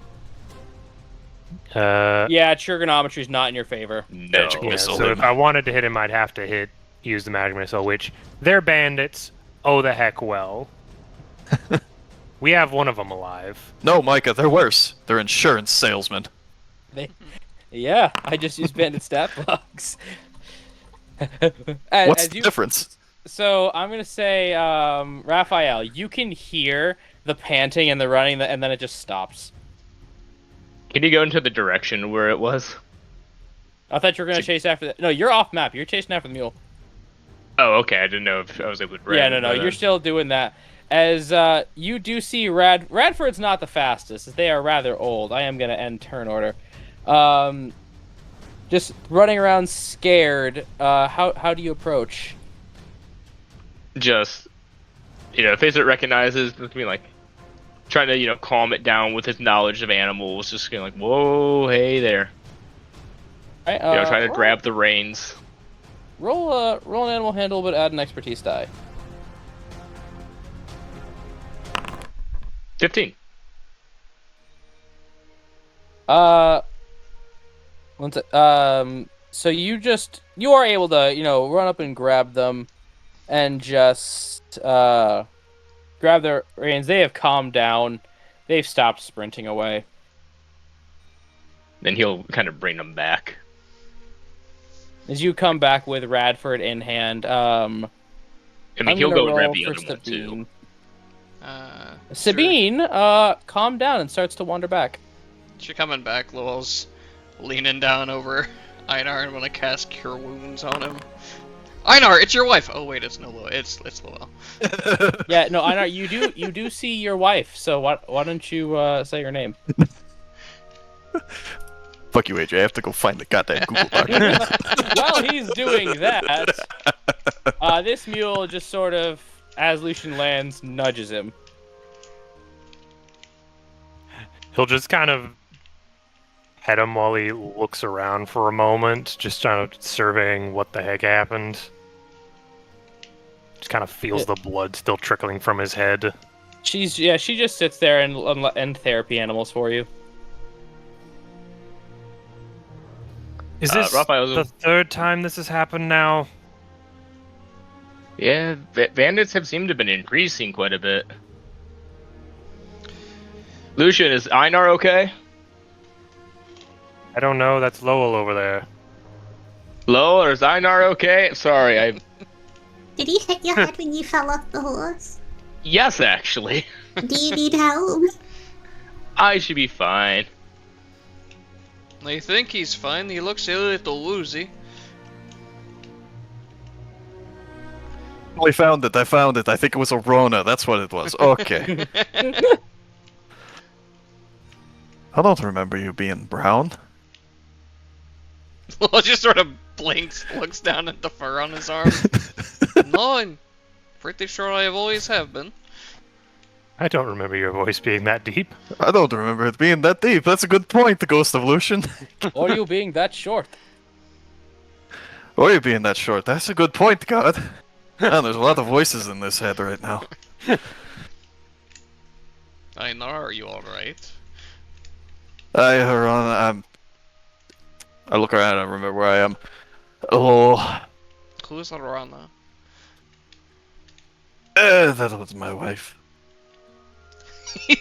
Yeah, trigonometry's not in your favor. Magic Yeah, missile. so if I wanted to hit him, I'd have to use the magic missile, which they're bandits. Oh, the heck well. We have one of them alive. No, Micah, they're worse. They're insurance salesmen. Yeah, I just used bandit stat blocks. What's the difference? So I'm gonna say, Raphael, you can hear the panting and the running, and then it just stops. Can you go into the direction where it was? I thought you were gonna chase after that. No, you're off map. You're chasing after the mule. Oh, okay. I didn't know if I was able to grab Yeah, it, no, but, you're still doing that. As you do see Radford's not the fastest, as they are rather old. I am gonna end turn order. Just running around scared. How do you approach? just, face it recognizes, like, trying to, calm it down with his knowledge of animals, just going like, whoa, hey there. All right, Trying to grab the reins. Roll an animal handle, but add an expertise die. 15. So you are able to, run up and grab them, and just grab their reins. They have calmed down. They've stopped sprinting away. Then he'll kind of bring them back. As you come back with Radford in hand, I mean, he'll go grab the for other one too. Sabine, calm down and starts to wander back. She's coming back. Lowell's leaning down over Einar and want to cast Cure Wounds on him. Einar, it's your wife. Oh wait, it's no Lowell. It's Lowell. Yeah, no, Einar, you do see your wife. So why don't you say your name? Fuck you, AJ. I have to go find the goddamn Google doc. While he's doing that, this mule just sort of, as Lucian lands, nudges him. He'll just kind of pet him while he looks around for a moment, just kind of surveying what the heck happened. Just kind of feels the blood still trickling from his head. She just sits there and therapy animals for you. Is this the third time this has happened now? Yeah, bandits have seemed to have been increasing quite a bit. Lucian, is Einar okay? I don't know, that's Lowell over there. Lowell, or is Einar okay? Sorry, Did he hit your head when you fell off the horse? Yes, actually. Do you need help? I should be fine. I think he's fine. He looks a little woozy. I found it. I think it was a Rona. That's what it was. Okay. I don't remember you being brown. Well, just sort of blinks, looks down at the fur on his arm. No, I'm pretty sure I always have been. I don't remember your voice being that deep. I don't remember it being that deep. That's a good point, the Ghost of Lucian. Or you being that short. Or you being that short. That's a good point, God. Man, there's a lot of voices in this head right now. Einar, are you alright? I look around and remember where I am. Oh. Who's Arana? That was my wife. He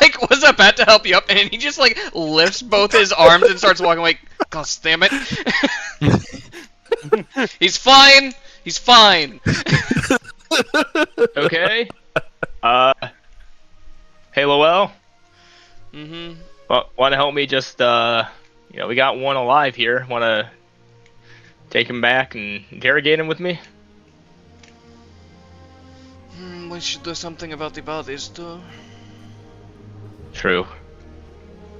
like was about to help you up, and he just like lifts both his arms and starts walking away. God damn it! He's fine. He's fine. Okay. Hey, Lowell. Mm-hmm. Well, want to help me? Just we got one alive here. Want to take him back and interrogate him with me? We should do something about the bodies too, True.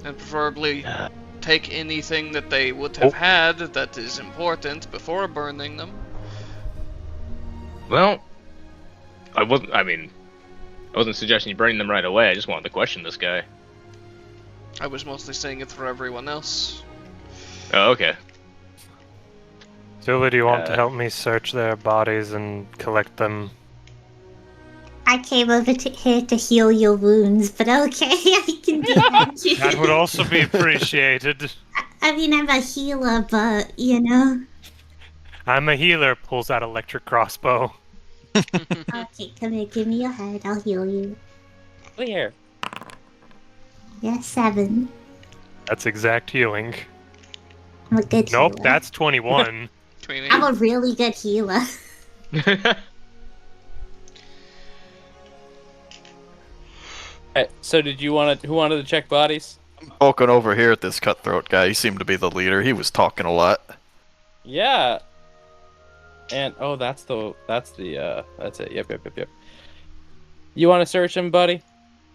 and preferably take anything that they would have had that is important before burning them. Well, I wasn't suggesting you burning them right away. I just wanted to question this guy. I was mostly saying it for everyone else. Oh, okay. Sylvie, do you want to help me search their bodies and collect them? I came over here to heal your wounds, but okay, I can do that too. That would also be appreciated. I mean, I'm a healer, but, you know. I'm a healer, pulls out electric crossbow. Okay, come here, give me your head, I'll heal you. Here. Yeah, 7. That's exact healing. I'm a good healer. Nope, that's 21. I'm a really good healer. Alright, so who wanted to check bodies? Poking over here at this cutthroat guy. He seemed to be the leader. He was talking a lot. Yeah. And that's it. Yep. You want to search him, buddy?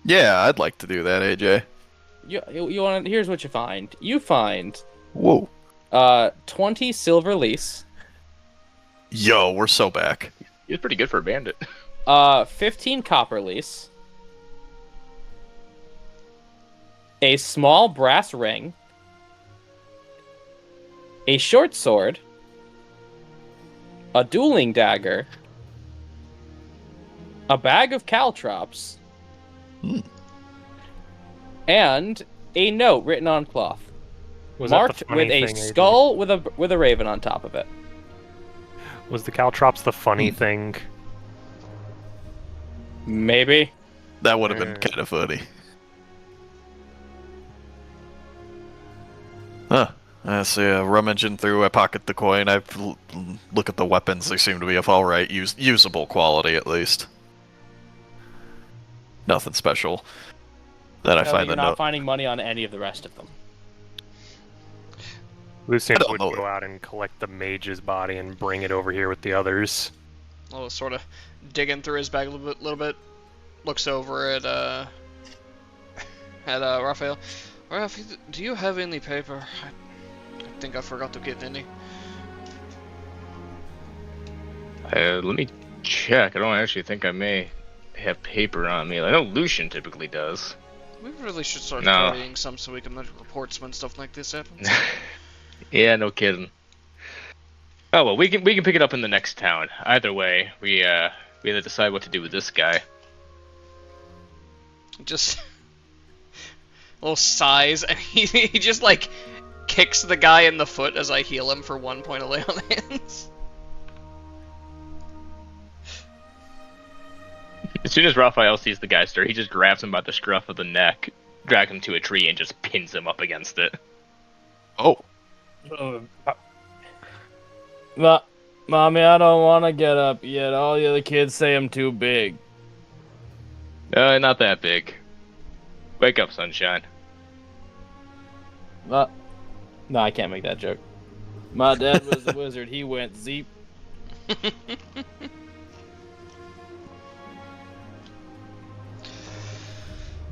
Yeah, I'd like to do that, AJ. You want to? Here's what you find. You find Whoa. 20 silver lease. Yo, we're so back. He's pretty good for a bandit. 15 copper lease. A small brass ring. A short sword. A dueling dagger. A bag of caltrops. And a note written on cloth. Marked with a skull with a raven on top of it. Was the caltrops the funny thing? Maybe. That would have been kind of funny. Huh. I see, rummaging through, I pocket the coin, I look at the weapons, they seem to be of alright, usable quality at least. Nothing special. Then I find the note. You're not finding money on any of the rest of them. Lucian would go out and collect the mage's body and bring it over here with the others. Oh, sort of digging through his bag a little bit. Looks over at Raphael. Raph, do you have any paper? I think I forgot to get any. Let me check. I don't actually think I may have paper on me. I know Lucian typically does. We really should start carrying some so we can make reports when stuff like this happens. Yeah, no kidding. Oh well, we can pick it up in the next town. Either way, we either decide what to do with this guy. Just little sighs, and he just like kicks the guy in the foot as I heal him for 1 point of lay on hands. As soon as Raphael sees the guy stir, he just grabs him by the scruff of the neck, drags him to a tree, and just pins him up against it. Oh. Mommy, I don't want to get up yet. All the other kids say I'm too big. Not that big. Wake up, sunshine. No, I can't make that joke. My dad was a wizard. He went zeep.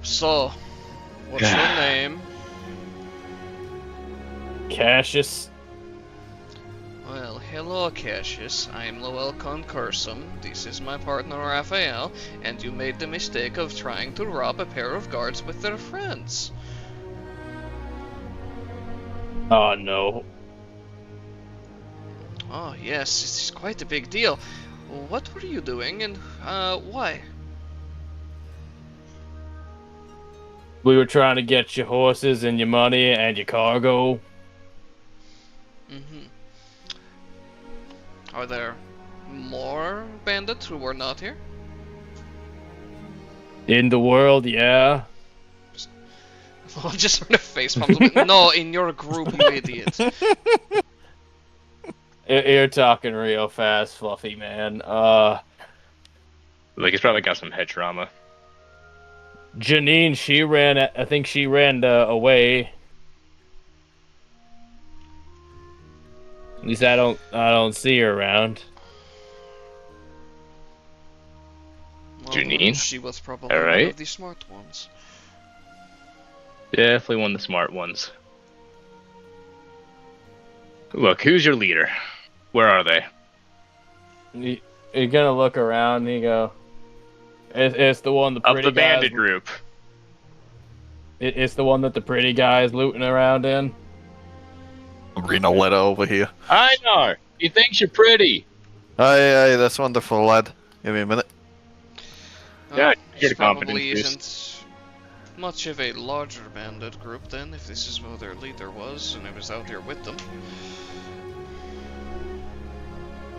So, what's your name? Cassius. Well, hello Cassius, I am Lowell Concursum, this is my partner Raphael, and you made the mistake of trying to rob a pair of guards with their friends. Oh no. Oh yes, this is quite a big deal. What were you doing, and why? We were trying to get your horses and your money and your cargo. Mm-hmm. Are there more bandits who were not here? In the world, yeah. I'll just sort of face palms a bit. No, in your group, you idiot. You're talking real fast, Fluffy man. Like, he's probably got some head trauma. Janine, I think she ran away. At least I don't see her around. Well, Janine? She was probably All right. one of the smart ones. Definitely one of the smart ones. Look, who's your leader? Where are they? You're gonna look around and you go, it's the one the pretty Of the bandit guys, group. It's the one that the pretty guy's looting around in. Renoletta over here. I know! He thinks you're pretty! Aye, that's wonderful, lad. Give me a minute. Yeah, This you're the probably confidence isn't much of a larger bandit group then, if this is who their leader was, and I was out here with them.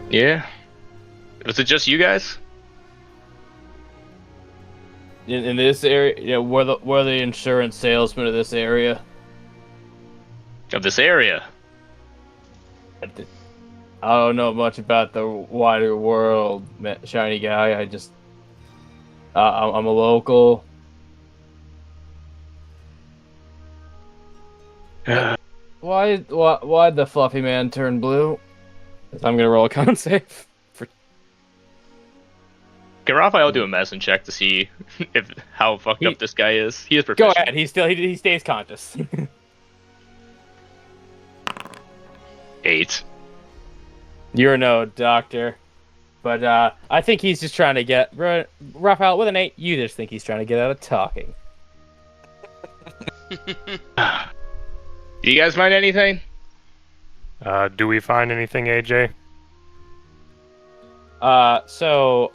Yeah. Was it just you guys? In this area, yeah, we're the insurance salesman of this area. Of this area? I don't know much about the wider world, shiny guy. I just, I'm a local. Why'd the fluffy man turn blue? I'm gonna roll a con save. Can Raphael do a medicine check to see how fucked up this guy is? He is Go proficient. ahead. He stays conscious. 8. You're no doctor, but I think he's just trying to get Raphael with an 8. You just think he's trying to get out of talking. Do you guys find anything? Do we find anything, AJ? So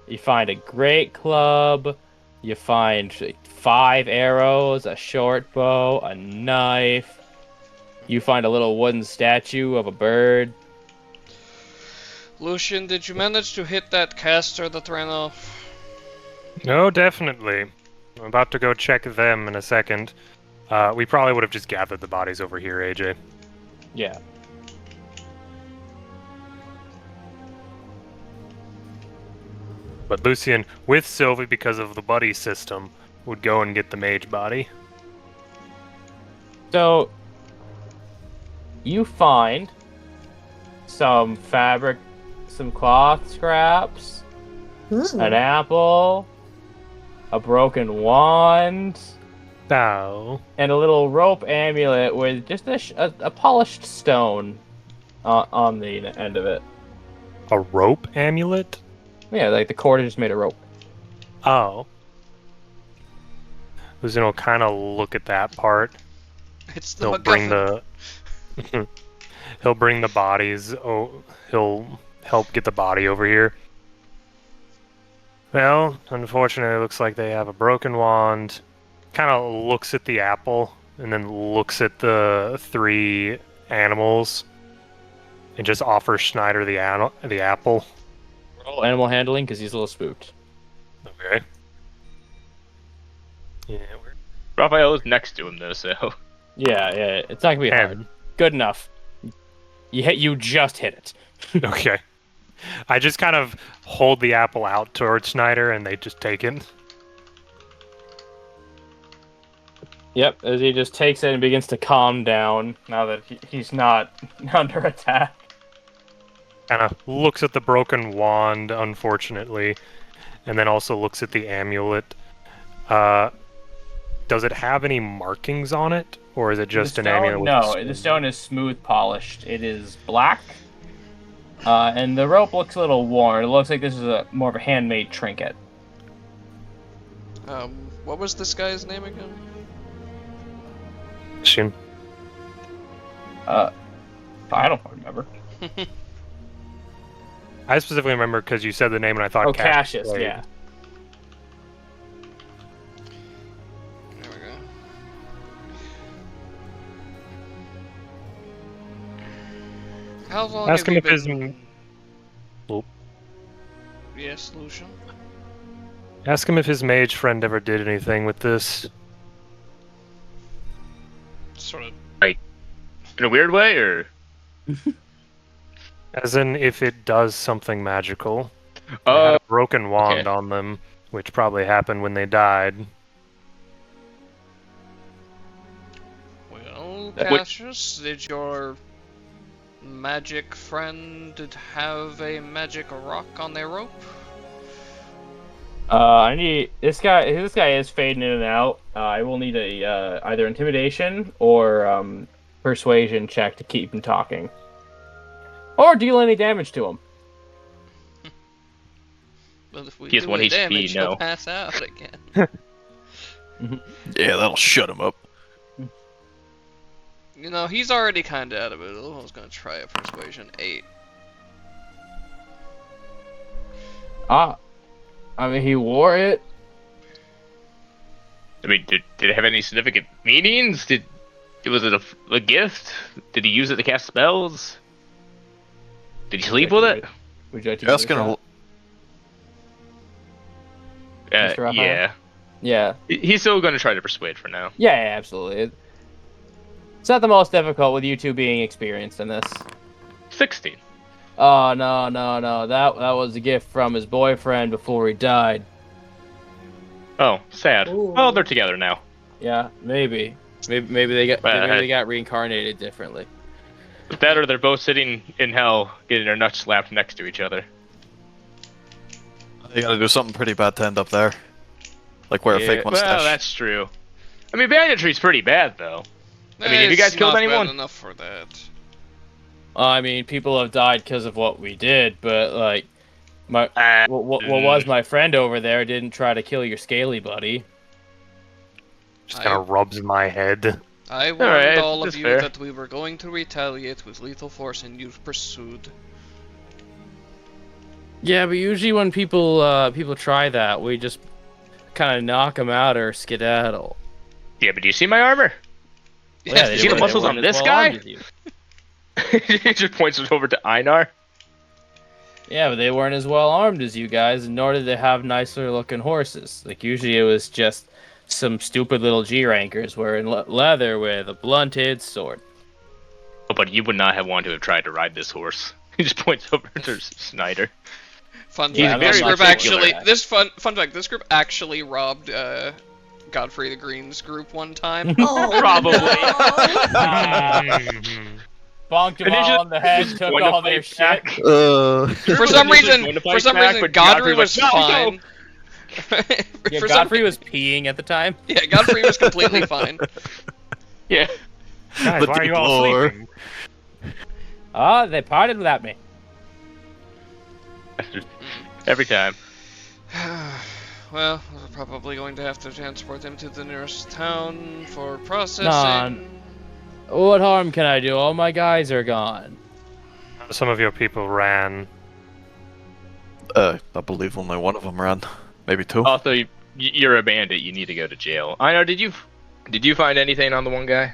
you find a great club. You find 5 arrows, a short bow, a knife. You find a little wooden statue of a bird. Lucian, did you manage to hit that caster that ran off? No, definitely. I'm about to go check them in a second. We probably would have just gathered the bodies over here, AJ. Yeah. But Lucian, with Sylvie, because of the buddy system, would go and get the mage body. So you find some fabric, some cloth scraps, an apple, a broken wand, Oh. and a little rope amulet with just a polished stone on the end of it. A rope amulet? Yeah, like the cord is just made of rope. Oh. Lucian will kind of look at that part. It's the He'll bring MacGuffin. the... he'll bring the bodies. Oh, he'll help get the body over here. Well, unfortunately, it looks like they have a broken wand. Kind of looks at the apple, and then looks at the 3 animals, and just offers Schneider the apple. Roll animal handling because he's a little spooked. Okay. Yeah, Raphael is next to him though, so. Yeah, it's not gonna be 10. hard. Good enough. You just hit it. Okay. I just kind of hold the apple out towards Schneider, and they just take it. Yep, as he just takes it and begins to calm down now that he's not under attack. Kind of looks at the broken wand, unfortunately, and then also looks at the amulet. Does it have any markings on it, or is it just an amulet? No, the stone is smooth polished. It is black, and the rope looks a little worn. It looks like this is more of a handmade trinket. What was this guy's name again? Shin. I don't remember. I specifically remember because you said the name, and I thought Cassius, played. yeah. There we go. How long Ask have him you if his... been... Oh. Yes, Lucian? Ask him if his mage friend ever did anything with this. Sort of. In a weird way, or? As in, if it does something magical. They had Oh, a broken wand okay. on them, which probably happened when they died. Well, Wait. Cassius, did your magic friend have a magic rock on their rope? I need this guy. This guy is fading in and out. I will need a either intimidation or persuasion check to keep him talking, or deal any damage to him. Well, if we He has do 1 any HP, damage, no. he'll pass out again. Yeah, that'll shut him up. You know, he's already kind of out of it. I was gonna try a persuasion 8. I mean, he wore it. I mean, did it have any significant meanings? Was it a gift? Did he use it to cast spells? Did he sleep with it? Would you like to Just give it a gonna. shot? Mr. Raphael? Yeah. Yeah. He's still gonna try to persuade for now. Yeah, absolutely. It's not the most difficult with you two being experienced in this. 16. Oh, no. That was a gift from his boyfriend before he died. Oh, sad. Ooh. Well, they're together now. Yeah, maybe they got reincarnated differently. That or they're both sitting in hell getting their nuts slapped next to each other. You gotta do something pretty bad to end up there. Like wear a fake mustache. Well, that's true. I mean, banditry's pretty bad, though. I mean, have you guys killed anyone? Bad enough for that. I mean, people have died because of what we did, but like, what was my friend over there didn't try to kill your scaly buddy. Just kind of rubs my head. I warned all that's of you fair. that we were going to retaliate with lethal force, and you pursued. Yeah, but usually when people try that, we just kind of knock them out or skedaddle. Yeah, but do you see my armor? Yeah, you see the muscles on this guy? You. He just points it over to Einar. Yeah, but they weren't as well armed as you guys, nor did they have nicer looking horses. Like, usually it was just some stupid little G-rankers wearing leather with a blunted sword. Oh, but you would not have wanted to have tried to ride this horse. He just points over to Snyder. Fun He's fact: very this group particular. actually, fun fact: this group actually robbed Godfrey the Green's group one time. Oh, Probably. Bonked them And they all just- on the head, just took won the all their fight shit. back. For some reason, but Godfrey was was like, "No, fine. Yeah, For Godfrey some, was peeing at the time. yeah, Godfrey was completely fine. Yeah. Guys, The why are you all deep lore. sleeping? They partied without me. Every time. Well, we're probably going to have to transport them to the nearest town for processing. What harm can I do? All my guys are gone. Some of your people ran. I believe only one of them ran. Maybe two. Also, you're a bandit. You need to go to jail. Einar, did you find anything on the one guy?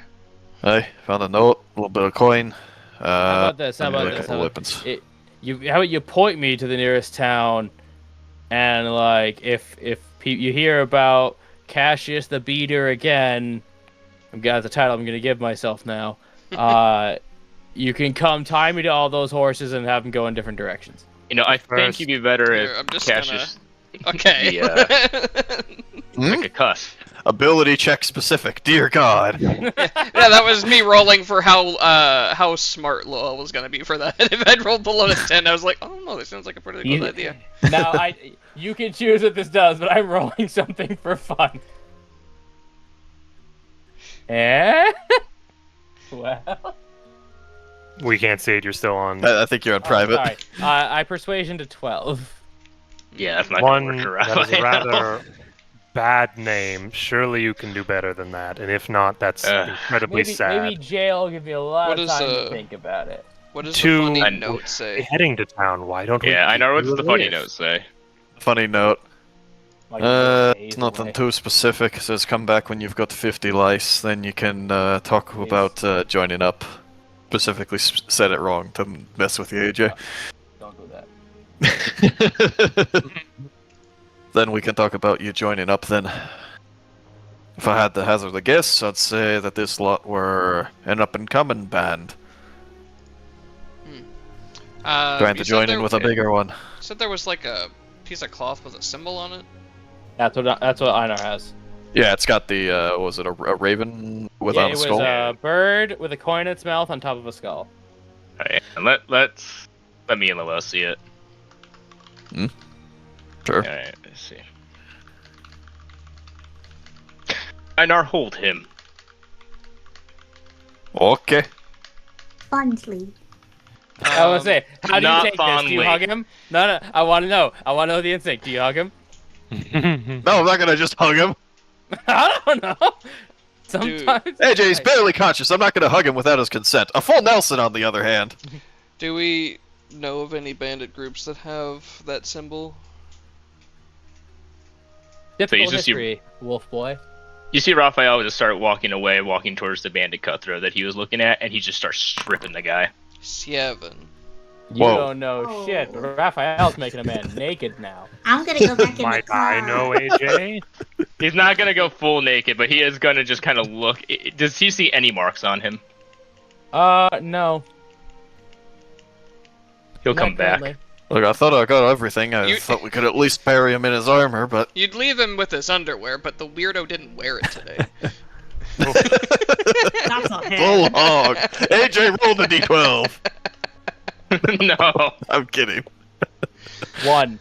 I found a note, a little bit of coin. How about this? How and about a this? couple weapons. How about you point me to the nearest town, and like if you hear about Cassius the Beater again, that's the title I'm gonna give myself now. You can come tie me to all those horses and have them go in different directions. You know, I think First- you'd be better Here, if I'm just Cassius Okay. like a cuss. Ability check specific. Dear God. Yeah, that was me rolling for how smart Loa was gonna be for that. If I'd rolled below a 10, I was like, oh no, this sounds like a pretty good idea. Now you can choose what this does, but I'm rolling something for fun. Eh? Well. We can't see it. You're still on. I think you're on private. Sorry. I persuasion to 12. Yeah, that's not One gonna work, that is a Raphael. rather bad name. Surely you can do better than that. And if not, that's incredibly sad. Maybe jail will give you a lot What of is, time to think about it. What does Two- the funny I- note say? Heading to town. Why don't we? Yeah, I know. What's do the funny this? note say? Funny note. Like, It's nothing too specific. It says come back when you've got 50 lice, then you can talk about joining up. Specifically said it wrong to mess with you, AJ. Don't do that. Then we can talk about you joining up then. If I had to hazard a guess, I'd say that this lot were an up-and-coming band. Trying to you said join there- in with a bigger one. You said there was like a piece of cloth with a symbol on it? That's what Einar has. Yeah, it's got the, was it a raven with on it a skull? was a bird with a coin in its mouth on top of a skull. Alright, and let me and Lowell see it. Sure. Alright, let's see. Einar, hold him. Okay. fondly. I was say, how do you not take this? Do you fondly. hug him? No, I want to know. I want to know the instinct. Do you hug him? No, I'm not gonna just hug him. I don't know. Sometimes. AJ's barely conscious. I'm not gonna hug him without his consent. A full Nelson, on the other hand. Do we know of any bandit groups that have that symbol? Difficult just history, Wolf Boy. You see Raphael just start walking away, walking towards the bandit cutthroat that he was looking at, and he just starts stripping the guy. 7. You Whoa. don't know shit, but Raphael's making a man naked now. I'm gonna go back in the Might car. I know, AJ? He's not gonna go full naked, but he is gonna just kind of look. Does he see any marks on him? No. He'll Not come back. currently. Look, I thought I got everything. I You- thought we could at least bury him in his armor, but... You'd leave him with his underwear, but the weirdo didn't wear it today. That's on him. Full hog. AJ, roll the d12. No. I'm kidding. 1.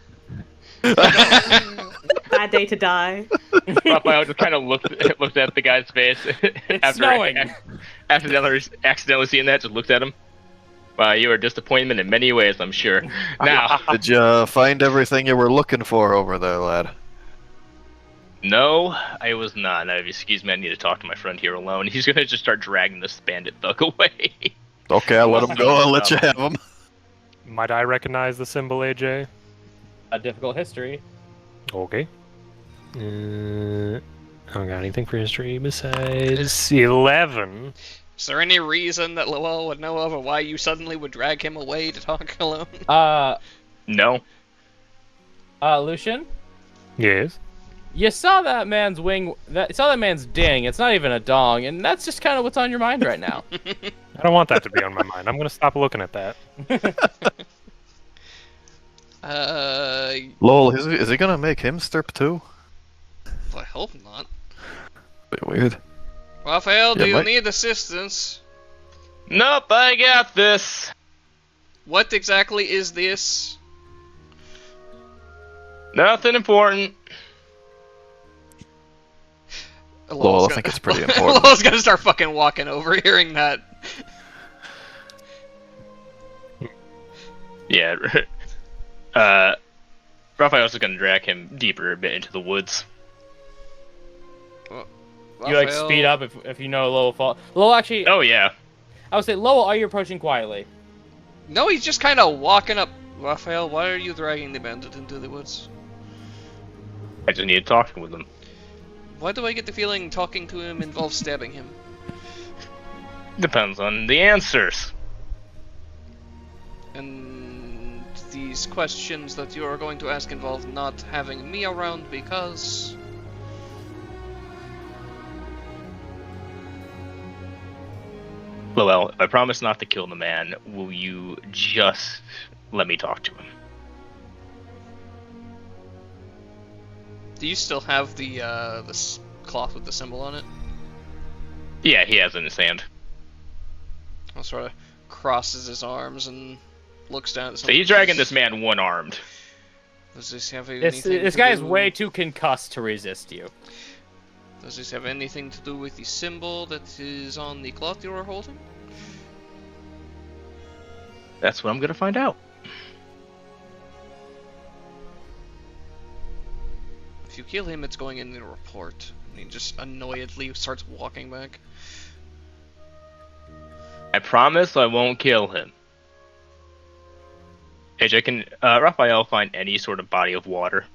Bad day to die. Raphael just kind of looked at the guy's face It's snowing. accidentally seeing that. Just looked at him. Wow, you are a disappointment in many ways, I'm sure. Now, Did you find everything you were looking for over there, lad? no, I was not. Now, if you excuse me, I need to talk to my friend here alone. He's gonna just start dragging this bandit thug away. Okay, I'll let him go. I'll let you have him. Might I recognize the symbol, AJ? A difficult history. Okay. I don't got anything for history besides 11. Is there any reason that Lowell would know of, or why you suddenly would drag him away to talk alone? No. Lucian, Yes. you saw that man's wing. Saw that man's ding. It's not even a dong, and that's just kind of what's on your mind right now. I don't want that to be on my mind. I'm gonna stop looking at that. Lol, is he gonna make him strip too? I hope not. Bit weird. Raphael, do Yeah, you Mike? need assistance? Nope, I got this. What exactly is this? Nothing important. Lowell, I think it's pretty important. Lowell's gonna start fucking walking over, hearing that. Yeah. Raphael's gonna drag him deeper a bit into the woods. You like Raphael- speed up if you know Lowell fall. Lowell actually, Oh yeah. I would say Lowell, are you approaching quietly? No, he's just kind of walking up. Raphael, why are you dragging the bandit into the woods? I just need to talk with him. Why do I get the feeling talking to him involves stabbing him? Depends on the answers. And these questions that you are going to ask involve not having me around because... Lowell, if I promise not to kill the man, will you just let me talk to him? Do you still have the cloth with the symbol on it? Yeah, he has it in his hand. I'll sort of crosses his arms and looks down at So he's dragging this man one-armed. Does this have This anything this to guy is do- way too concussed to resist you. Does this have anything to do with the symbol that is on the cloth you are holding? That's what I'm gonna find out. If you kill him, it's going in the report. And he just annoyedly starts walking back. I promise I won't kill him. AJ, can Raphael find any sort of body of water?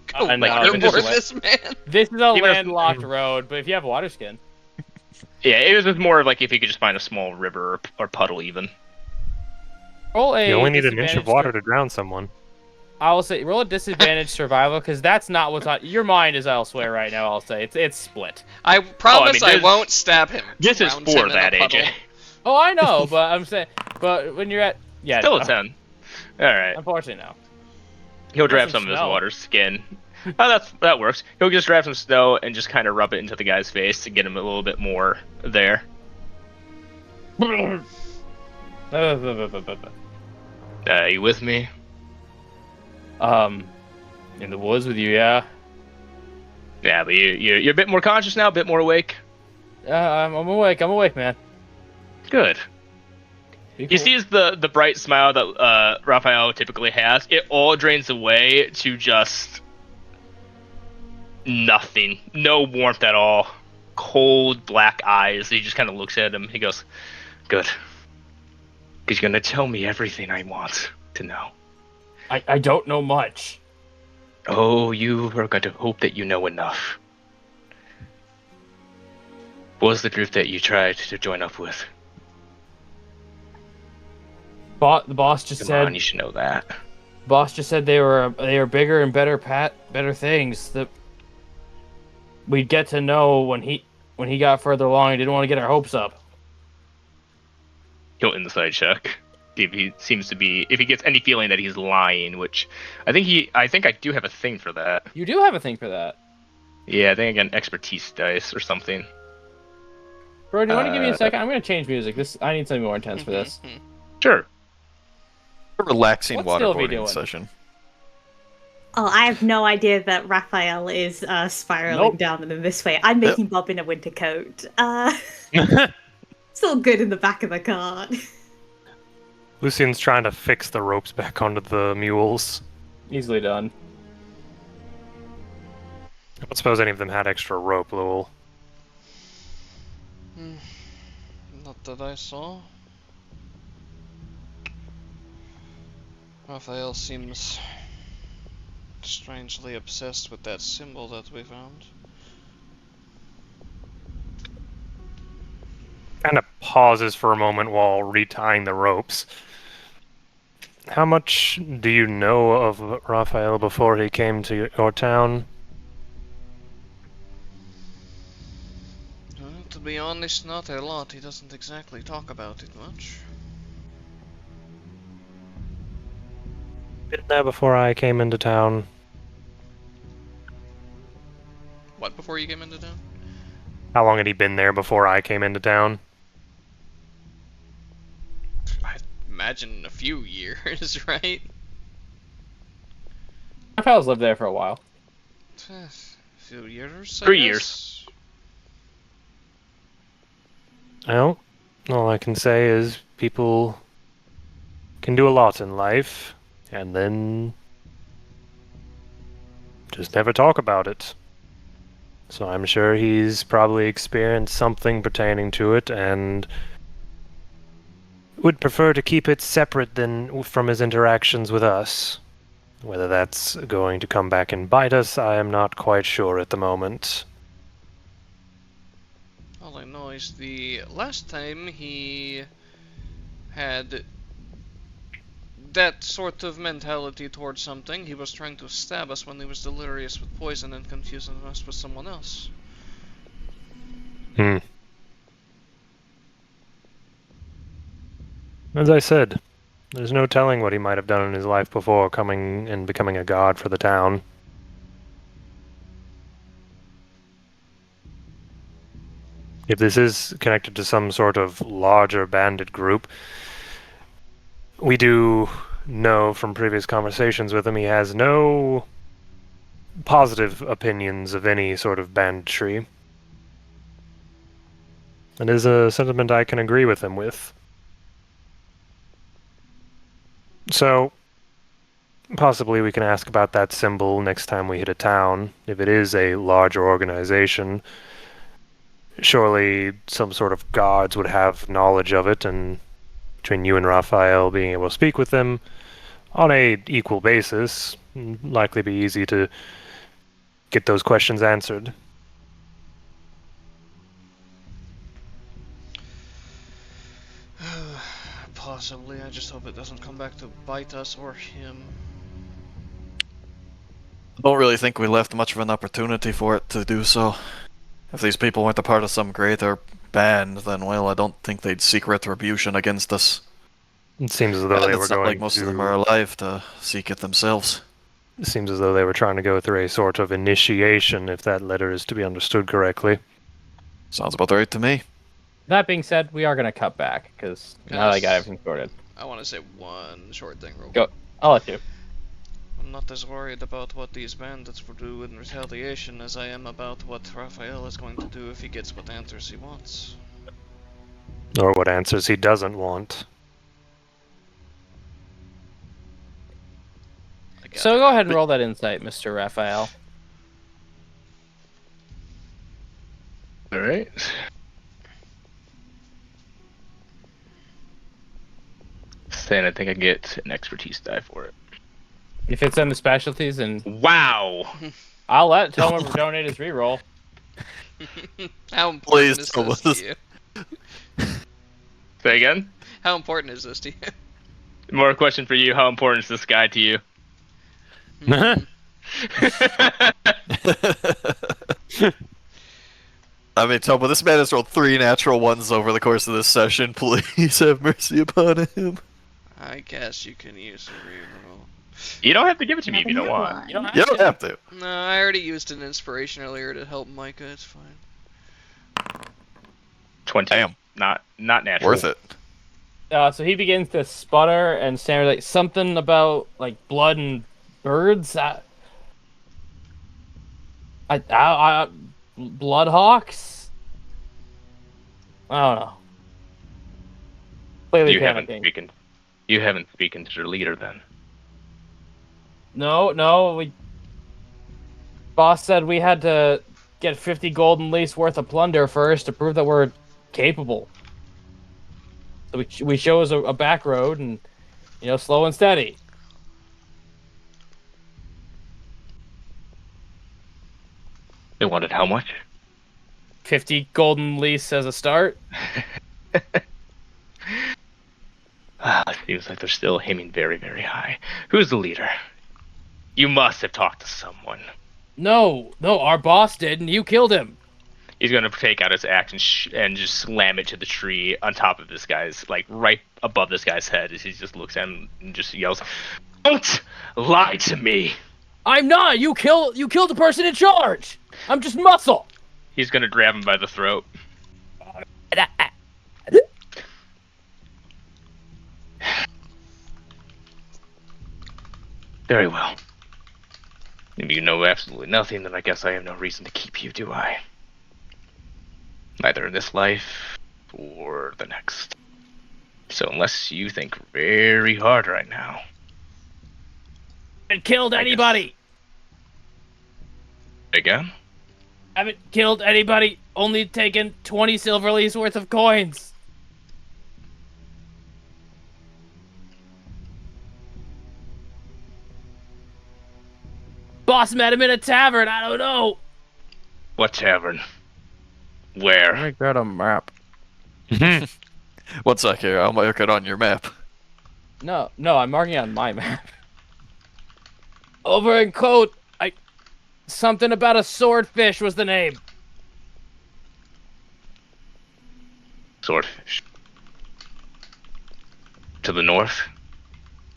Go no, like even just remorse let- this man. This is a Even if- landlocked road, but if you have water skin, Yeah, it was just more of like if you could just find a small river or puddle even. roll a. You only need an inch disadvantage of water to drown someone. I will say roll a disadvantage survival because that's not what's on your mind is elsewhere right now. I'll say it's split. I promise I this- won't stab him. This is Drowns for him in a that, puddle. AJ. Oh, I know, but I'm saying, but when you're at Still no. a 10. Alright. Unfortunately, no. He'll grab some some of his snow. water skin. Oh, that works. He'll just grab some snow and just kind of rub it into the guy's face to get him a little bit more there. You with me? In the woods with you, yeah. Yeah, but you're a bit more conscious now, a bit more awake. I'm awake. I'm awake, man. Good. Be He cool. sees the bright smile that Raphael typically has. It all drains away to just nothing. No warmth at all. Cold black eyes. He just kind of looks at him. He goes, "Good. He's gonna tell me everything I want to know." I don't know much. Oh, you are going to hope that you know enough. What was the group that you tried to join up with? The boss just Come said. on, you should know that. Boss just said they were bigger and better things that we'd get to know when he got further along. He didn't want to get our hopes up. He'll inside check. If he gets any feeling that he's lying, which I think I do have a thing for that. You do have a thing for that. Yeah, I think I get an expertise dice or something. Bro, do you want to give me a second? I'm gonna change music. I need something more intense for this. Sure. A relaxing What's Sylvie waterboarding doing? session. Oh, I have no idea that Raphael is spiraling Nope. down in this way. I'm making Bob in a winter coat. It's all good in the back of the cart. Lucian's trying to fix the ropes back onto the mules. Easily done. I don't suppose any of them had extra rope, Lowell. Not that I saw. Raphael seems strangely obsessed with that symbol that we found. Kind of pauses for a moment while retying the ropes. How much do you know of Raphael before he came to your town? To be honest, not a lot. He doesn't exactly talk about it much. Been there before I came into town. What, before you came into town? How long had he been there before I came into town? I imagine a few years, right? Raphael's lived there for a while. A few years, 3 guess. years. Well, all I can say is people can do a lot in life, and then just never talk about it. So I'm sure he's probably experienced something pertaining to it, and would prefer to keep it separate than from his interactions with us. Whether that's going to come back and bite us, I am not quite sure at the moment. All I know is the last time he had that sort of mentality towards something, he was trying to stab us when he was delirious with poison and confusing us with someone else. As I said, there's no telling what he might have done in his life before coming and becoming a god for the town. If this is connected to some sort of larger bandit group, we do know from previous conversations with him he has no positive opinions of any sort of banditry. It is a sentiment I can agree with him with. So, possibly we can ask about that symbol next time we hit a town. If it is a larger organization, surely some sort of guards would have knowledge of it, and between you and Raphael being able to speak with them on a equal basis, likely be easy to get those questions answered. Possibly. I just hope it doesn't come back to bite us or him. I don't really think we left much of an opportunity for it to do so. If these people weren't a part of some greater band, then, well, I don't think they'd seek retribution against us. It seems as though And they were it's not going like most to... of them are alive to seek it themselves. It seems as though they were trying to go through a sort of initiation, if that letter is to be understood correctly. Sounds about right to me. That being said, we are gonna cut back because now I got everything sorted. I want to say one short thing real Go. quick. I'll let you. I'm not as worried about what these bandits will do in retaliation as I am about what Raphael is going to do if he gets what answers he wants. Or what answers he doesn't want. So go ahead and roll that insight, Mr. Raphael. Alright. Then I think I get an expertise die for it. If it's in the specialties, and Wow. I'll tell him to donate his reroll. How important Please, is Thomas. this to you? Say again? How important is this to you? More question for you. How important is this guy to you? Hmm. I mean, Tomo, this man has rolled 3 natural ones over the course of this session. Please have mercy upon him. I guess you can use a reroll. You don't have to give it to me if you don't want. You don't have You don't to. have to. No, I already used an inspiration earlier to help Micah. It's fine. 20. Damn. Not natural. Worth it. So he begins to sputter and stammer like something about like blood and birds. Bloodhawks. I don't know. Clearly You haven't panicking. spoken to your leader then. No. Boss said we had to get 50 golden lease worth of plunder first to prove that we're capable. So we chose a back road and, slow and steady. They wanted how much? 50 golden lease as a start. Seems like they're still aiming very, very high. Who's the leader? You must have talked to someone. No, our boss did, and you killed him. He's gonna take out his axe and just slam it to the tree on top of this guy's, like right above this guy's head, as he just looks at him and just yells, "Don't lie to me!" I'm not. You killed the person in charge. I'm just muscle. He's gonna grab him by the throat. Very well. If you know absolutely nothing, then I guess I have no reason to keep you, do I? Neither in this life or the next. So unless you think very hard right now. Haven't killed anybody. Again? Haven't killed anybody. Only taken 20 silver leaves worth of coins. Boss met him in a tavern. I don't know. What tavern? Where? Make that a map. One sec here, I'll mark it on your map. No, I'm marking it on my map. Over in Coat, something about a swordfish was the name. Swordfish. To the north?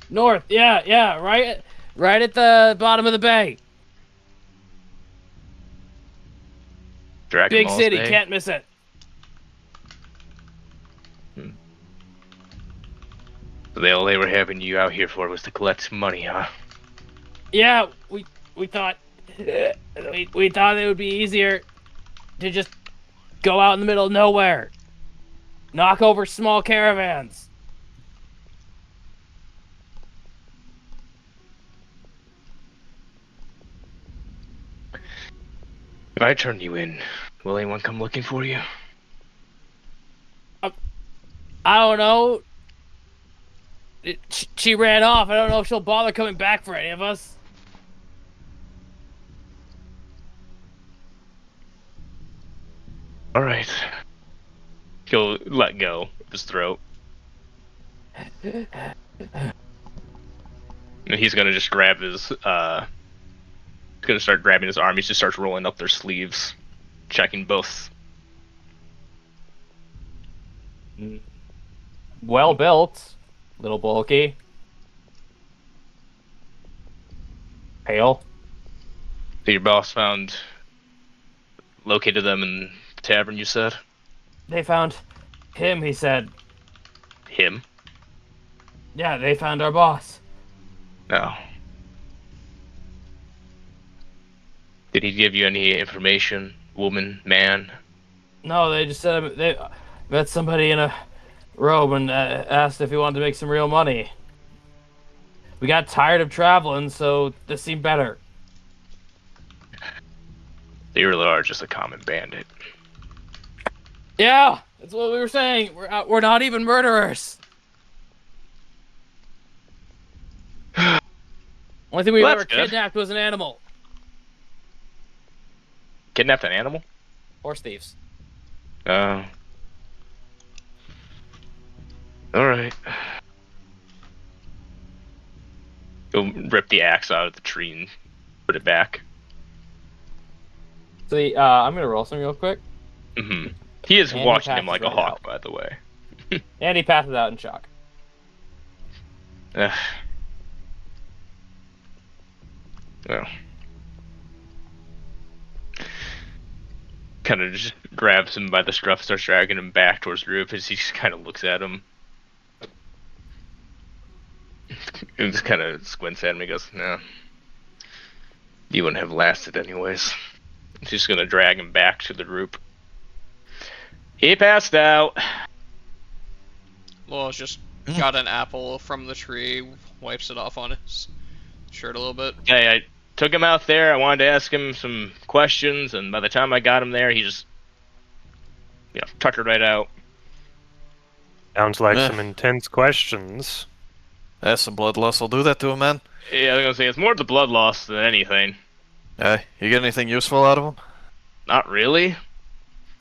North, yeah, right at the bottom of the bay. Dragon Big Ball's city, Bay? can't miss it. So all they were having you out here for was to collect money, huh? Yeah, we thought we thought it would be easier to just go out in the middle of nowhere, knock over small caravans. If I turn you in, will anyone come looking for you? I don't know. She ran off. I don't know if she'll bother coming back for any of us. Alright. He'll let go of his throat. And he's gonna just grab his, he's gonna start grabbing his arm. He just starts rolling up their sleeves, checking both. Well built, little bulky, pale. So your boss located them in the tavern, you said? They found him, he said. Him? Yeah, they found our boss. No. Did he give you any information? Woman? Man? No, they just said they met somebody in a robe and asked if he wanted to make some real money. We got tired of traveling, so this seemed better. They really are just a common bandit. Yeah, that's what we were saying. We're not even murderers. Only thing we've Well, ever that's good. kidnapped was an animal. Kidnapped an animal? Horse thieves. Oh. Alright. Go rip the axe out of the tree and put it back. So I'm gonna roll some real quick. Mm-hmm. He is And he watching him passes like a right hawk, out. by the way. And he passes out in shock. Ugh. Well. Kind of just grabs him by the scruff, starts dragging him back towards the roof as he just kind of looks at him. And just kind of squints at him and goes, no. You wouldn't have lasted anyways. She's just gonna drag him back to the group. He passed out. Lois just got an apple from the tree, wipes it off on his shirt a little bit. Hey, I took him out there. I wanted to ask him some questions, and by the time I got him there, he just, tuckered right out. Sounds like Eh. some intense questions. That's some blood loss will do that to him, man. Yeah, I was gonna say it's more the blood loss than anything. Hey, you get anything useful out of him? Not really.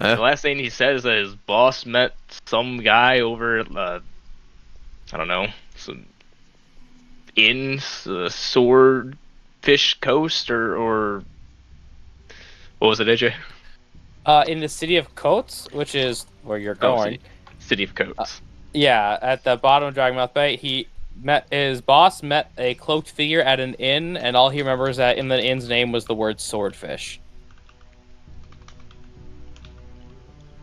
Eh? The last thing he said is that his boss met some guy over, I don't know, some Swordfish Coast or what was it, AJ? In the city of Coates, which is where you're Oh, going. City of Coates. Yeah, at the bottom of Dragonmouth Bay, his boss met a cloaked figure at an inn, and all he remembers that in the inn's name was the word swordfish.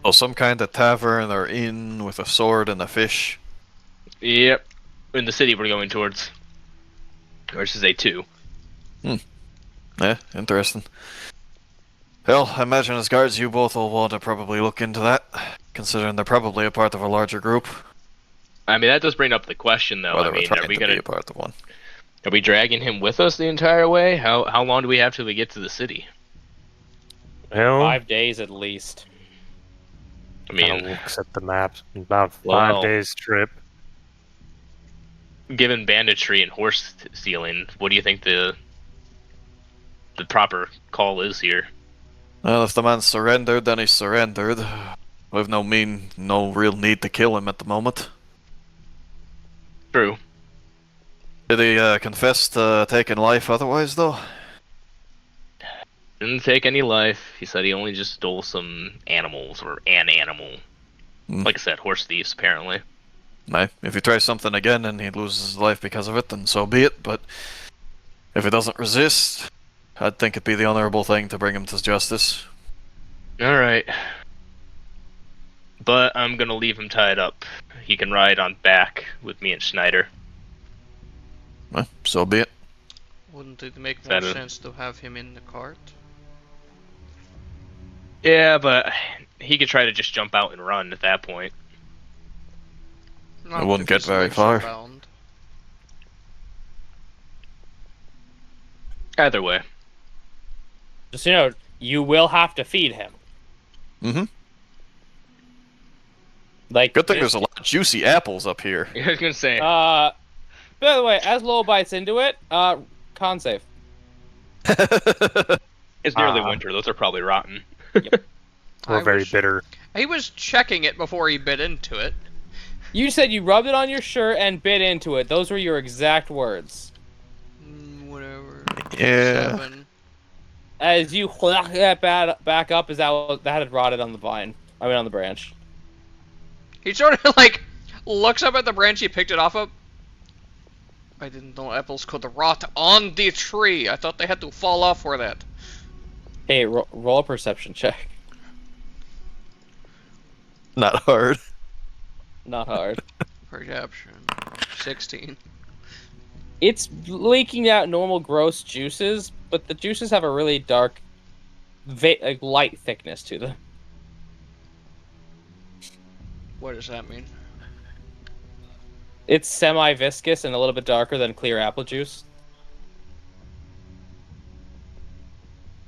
Oh, some kind of tavern or inn with a sword and a fish. Yep. In the city we're going towards. Versus A2. Yeah, interesting. Hell, I imagine as guards you both will want to probably look into that, considering they're probably a part of a larger group. I mean, that does bring up the question, though. Or I they were mean, trying are we to gonna be a part of one. are we dragging him with us the entire way? How long do we have till we get to the city? Well, 5 days at least. I kind mean, of looks at the map. About Well- 5 days trip. given banditry and horse stealing, what do you think the proper call is here? Well, if the man surrendered, then he's surrendered. We've no real need to kill him at the moment. True. Did he confess to taking life otherwise, though? Didn't take any life. He said he only just stole some animals, or an animal. Like I said, horse thieves, apparently. Nah, if he tries something again and he loses his life because of it, then so be it, but if he doesn't resist, I'd think it'd be the honorable thing to bring him to justice. Alright. But I'm gonna leave him tied up. He can ride on back with me and Schneider. Well, so be it. Wouldn't it make more Better. sense to have him in the cart? Yeah, but he could try to just jump out and run at that point. Not wouldn't if get his very legs far. are bound. Either way. Just so you know, you will have to feed him. Mm-hmm. Like, Good thing there's a lot of juicy apples up here. I was gonna say, by the way, as Lowell bites into it, con save. it's nearly winter. Those are probably rotten. We're I very was- bitter. He was checking it before he bit into it. You said you rubbed it on your shirt and bit into it. Those were your exact words. Whatever. Yeah. 7. As you whack that back up, that had rotted on the vine. I mean, on the branch. He sort of like looks up at the branch he picked it off of. I didn't know apples could rot on the tree. I thought they had to fall off for that. Hey, roll a perception check. Not hard. Not hard. Perception. 16. It's leaking out normal gross juices, but the juices have a really dark, light thickness to them. What does that mean? It's semi-viscous and a little bit darker than clear apple juice.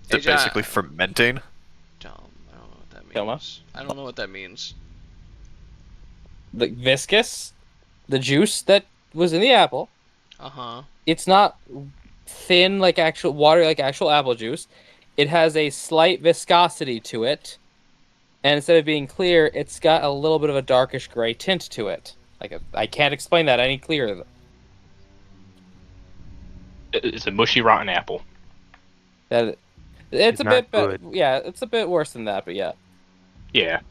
Is it basically fermenting? Dumb. I don't know what that means. Thomas? I don't know what that means. The viscous, the juice that was in the apple, Uh-huh. it's not thin, like actual water, like actual apple juice. It has a slight viscosity to it, and instead of being clear, it's got a little bit of a darkish gray tint to it. I can't explain that any clearer. It's a mushy, rotten apple. That it's a not bit better. good. Yeah, it's a bit worse than that, but yeah. Yeah.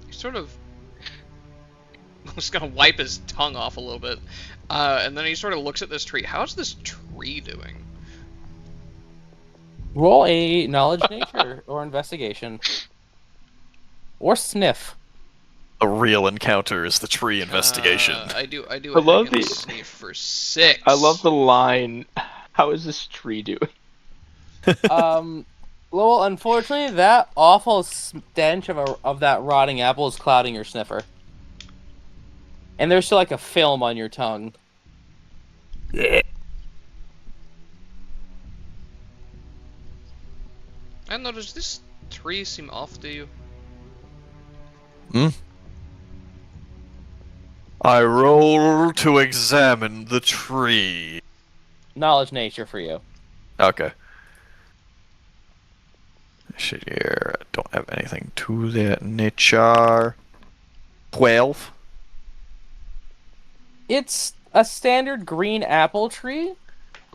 He's sort of just gonna wipe his tongue off a little bit, and then he sort of looks at this tree. How's this tree doing? Roll a knowledge, nature, or investigation, or sniff. A real encounter is the tree investigation. I do. I love it it. sniff for 6. I love the line. How is this tree doing? Well, unfortunately, that awful stench of that rotting apple is clouding your sniffer. And there's still like a film on your tongue. I noticed this tree seem off to you. I roll to examine the tree. Knowledge, nature for you. Okay. Shit here. I don't have anything to that nature. 12. It's a standard green apple tree.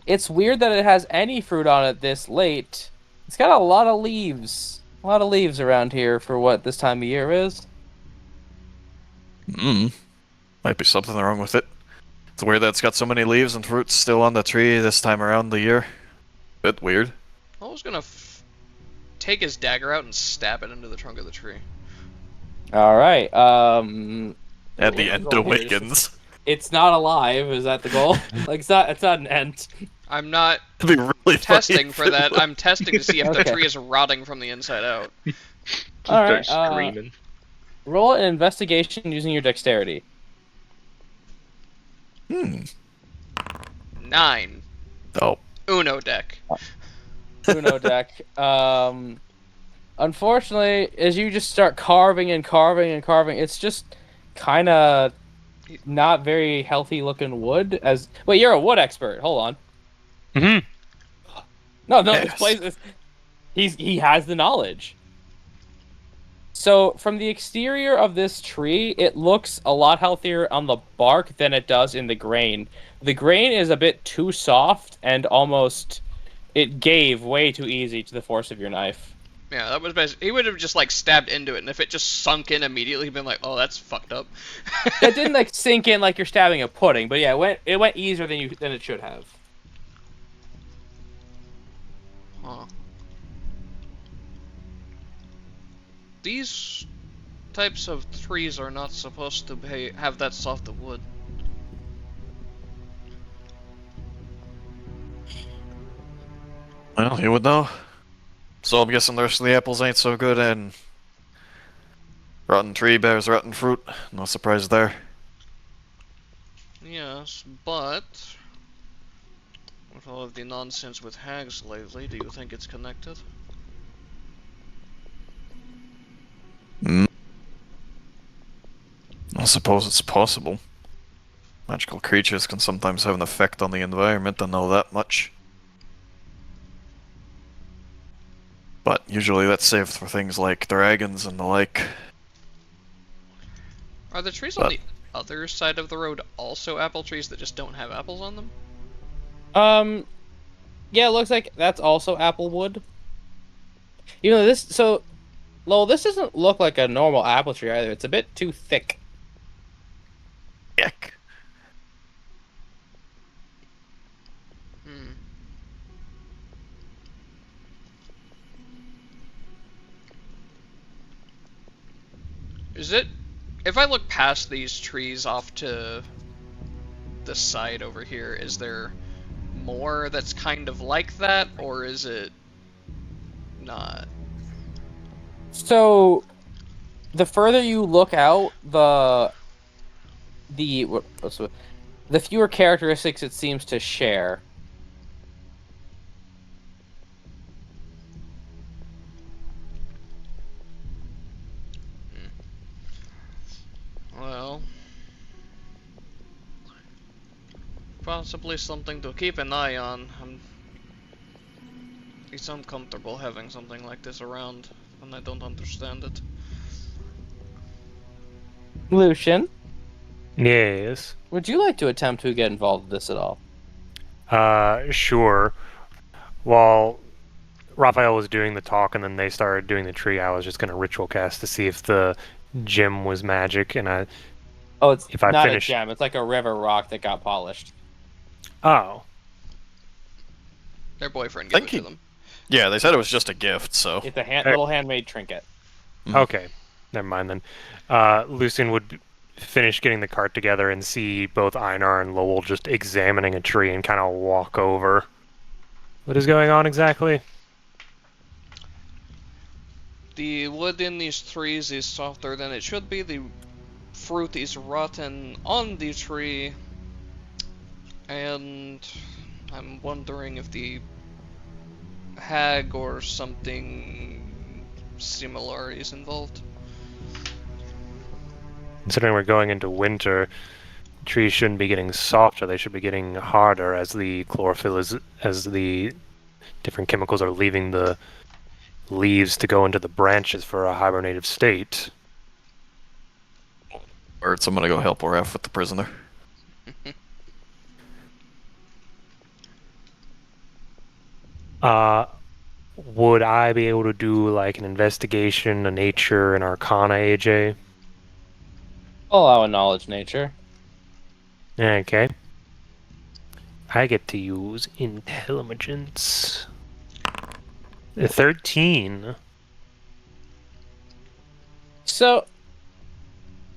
It's weird that it has any fruit on it this late. It's got a lot of leaves. A lot of leaves around here for what this time of year is. Might be something wrong with it. It's weird that it's got so many leaves and fruits still on the tree this time around the year. Bit weird. I was gonna take his dagger out and stab it into the trunk of the tree. Alright, At the end awakens. It's not alive, is that the goal? Like, it's not an ent. I'm not It'd be really testing funny for if it that. was. I'm testing to see if the Okay. tree is rotting from the inside out. Alright, Start screaming. roll an investigation using your dexterity. 9. Oh. Uno deck. Uno deck. Unfortunately, as you just start carving and carving and carving, it's just kind of not very healthy looking wood. Wait, you're a wood expert. Hold on. Mm-hmm. No, Yes. this place is. He has the knowledge. So from the exterior of this tree, it looks a lot healthier on the bark than it does in the grain. The grain is a bit too soft and almost it gave way too easy to the force of your knife. Yeah, that was basically. He would have just like stabbed into it, and if it just sunk in immediately, he'd been like, "Oh, that's fucked up." It didn't like sink in like you're stabbing a pudding, but yeah, it went easier than it should have. Huh. These types of trees are not supposed to have that soft of wood. Well, you would know. So I'm guessing the rest of the apples ain't so good, and rotten tree bears rotten fruit. No surprise there. Yes, but with all of the nonsense with hags lately, do you think it's connected? I suppose it's possible. Magical creatures can sometimes have an effect on the environment, I know that much. But usually that's saved for things like dragons and the like. Are the trees on the other side of the road also apple trees that just don't have apples on them? Yeah, it looks like that's also apple wood. Even though this doesn't look like a normal apple tree either. It's a bit too thick. Heck. Is it... If I look past these trees off to the side over here, is there more that's kind of like that, or is it not? So, the further you look out, the fewer characteristics it seems to share. Well... possibly something to keep an eye on. It's uncomfortable having something like this around when I don't understand it. Lucian, Yes. would you like to attempt to get involved in this at all? Sure. While Raphael was doing the talk and then they started doing the tree, I was just going to ritual cast to see if the gem was magic, and Oh, it's if I not finish... a gem. It's like a river rock that got polished. Oh. Their boyfriend Thank gave it you. to them. Yeah, they said it was just a gift, so. It's a little handmade trinket. Okay. Never mind then. Lucian would finish getting the cart together and see both Einar and Lowell just examining a tree and kind of walk over. What is going on exactly? The wood in these trees is softer than it should be. The fruit is rotten on the tree. And I'm wondering if the hag or something similar is involved. Considering we're going into winter, trees shouldn't be getting softer, they should be getting harder as the chlorophyll as the different chemicals are leaving the leaves to go into the branches for a hibernative state. Words, I'm gonna go help Oref with the prisoner. Would I be able to do like an investigation, a nature, an arcana, AJ? I'll allow a knowledge nature. Okay. I get to use intelligence. 13. So,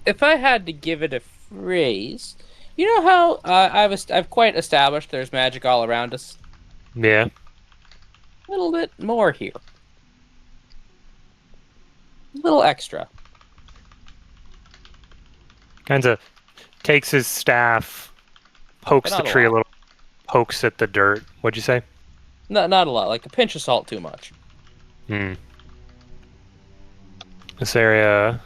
if I had to give it a phrase, you know how I've quite established there's magic all around us? Yeah. A little bit more here. A little extra. Kind of takes his staff, pokes But the not a tree a lot. little, pokes at the dirt. What'd you say? No, not a lot. Like a pinch of salt too much. This area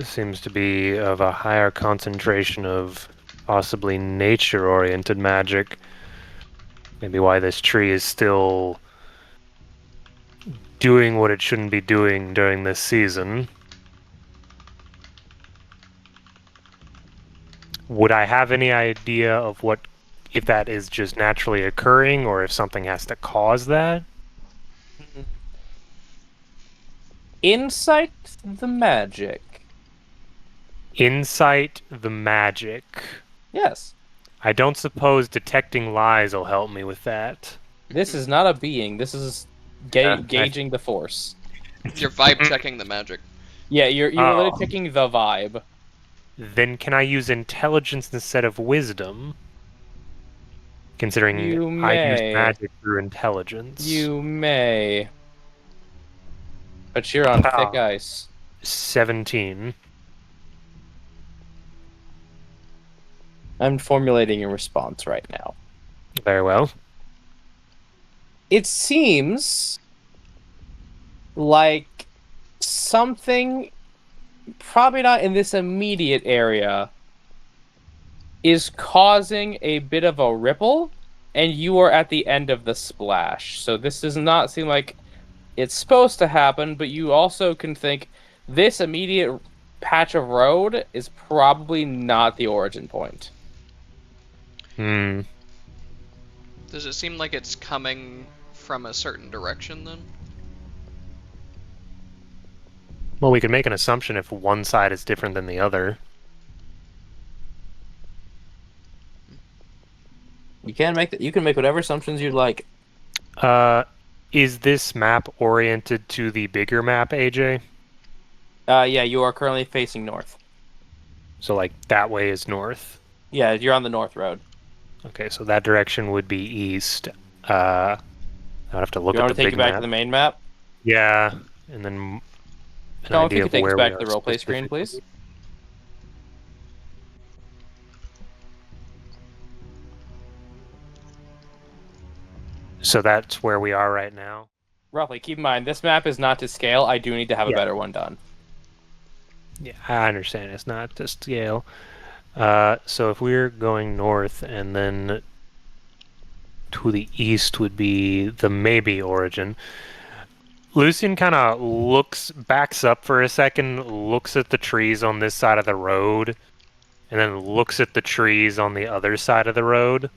seems to be of a higher concentration of possibly nature-oriented magic. Maybe why this tree is still doing what it shouldn't be doing during this season. Would I have any idea of what, if that is just naturally occurring or if something has to cause that? Insight the magic. Insight the magic. Yes. I don't suppose detecting lies will help me with that. This is not a being. This is gauging the force. You're vibe checking the magic. Yeah, you're Oh. literally picking the vibe. Then can I use intelligence instead of wisdom? Considering You I use may. magic through intelligence. You may. But you're on Ah. thick ice. 17. I'm formulating a response right now. Very well. It seems like something, probably not in this immediate area, is causing a bit of a ripple, and you are at the end of the splash. So this does not seem like it's supposed to happen, but you also can think this immediate patch of road is probably not the origin point. Does it seem like it's coming from a certain direction then? Well, we could make an assumption if one side is different than the other. You can make whatever assumptions you'd like. Is this map oriented to the bigger map, AJ? Yeah, you are currently facing north. So, like, that way is north. Yeah, you're on the north road. Okay, so that direction would be east. I'd have to look You at want the to take big you back map. to the main map? Yeah, and then an No, if idea you of could take us where back we to the are roleplay screen, specifically. please. So that's where we are right now. Roughly, keep in mind, this map is not to scale. I do need to have a Yeah. better one done. Yeah, I understand. It's not to scale. So if we're going north and then to the east would be the maybe origin. Lucian kind of backs up for a second, looks at the trees on this side of the road, and then looks at the trees on the other side of the road.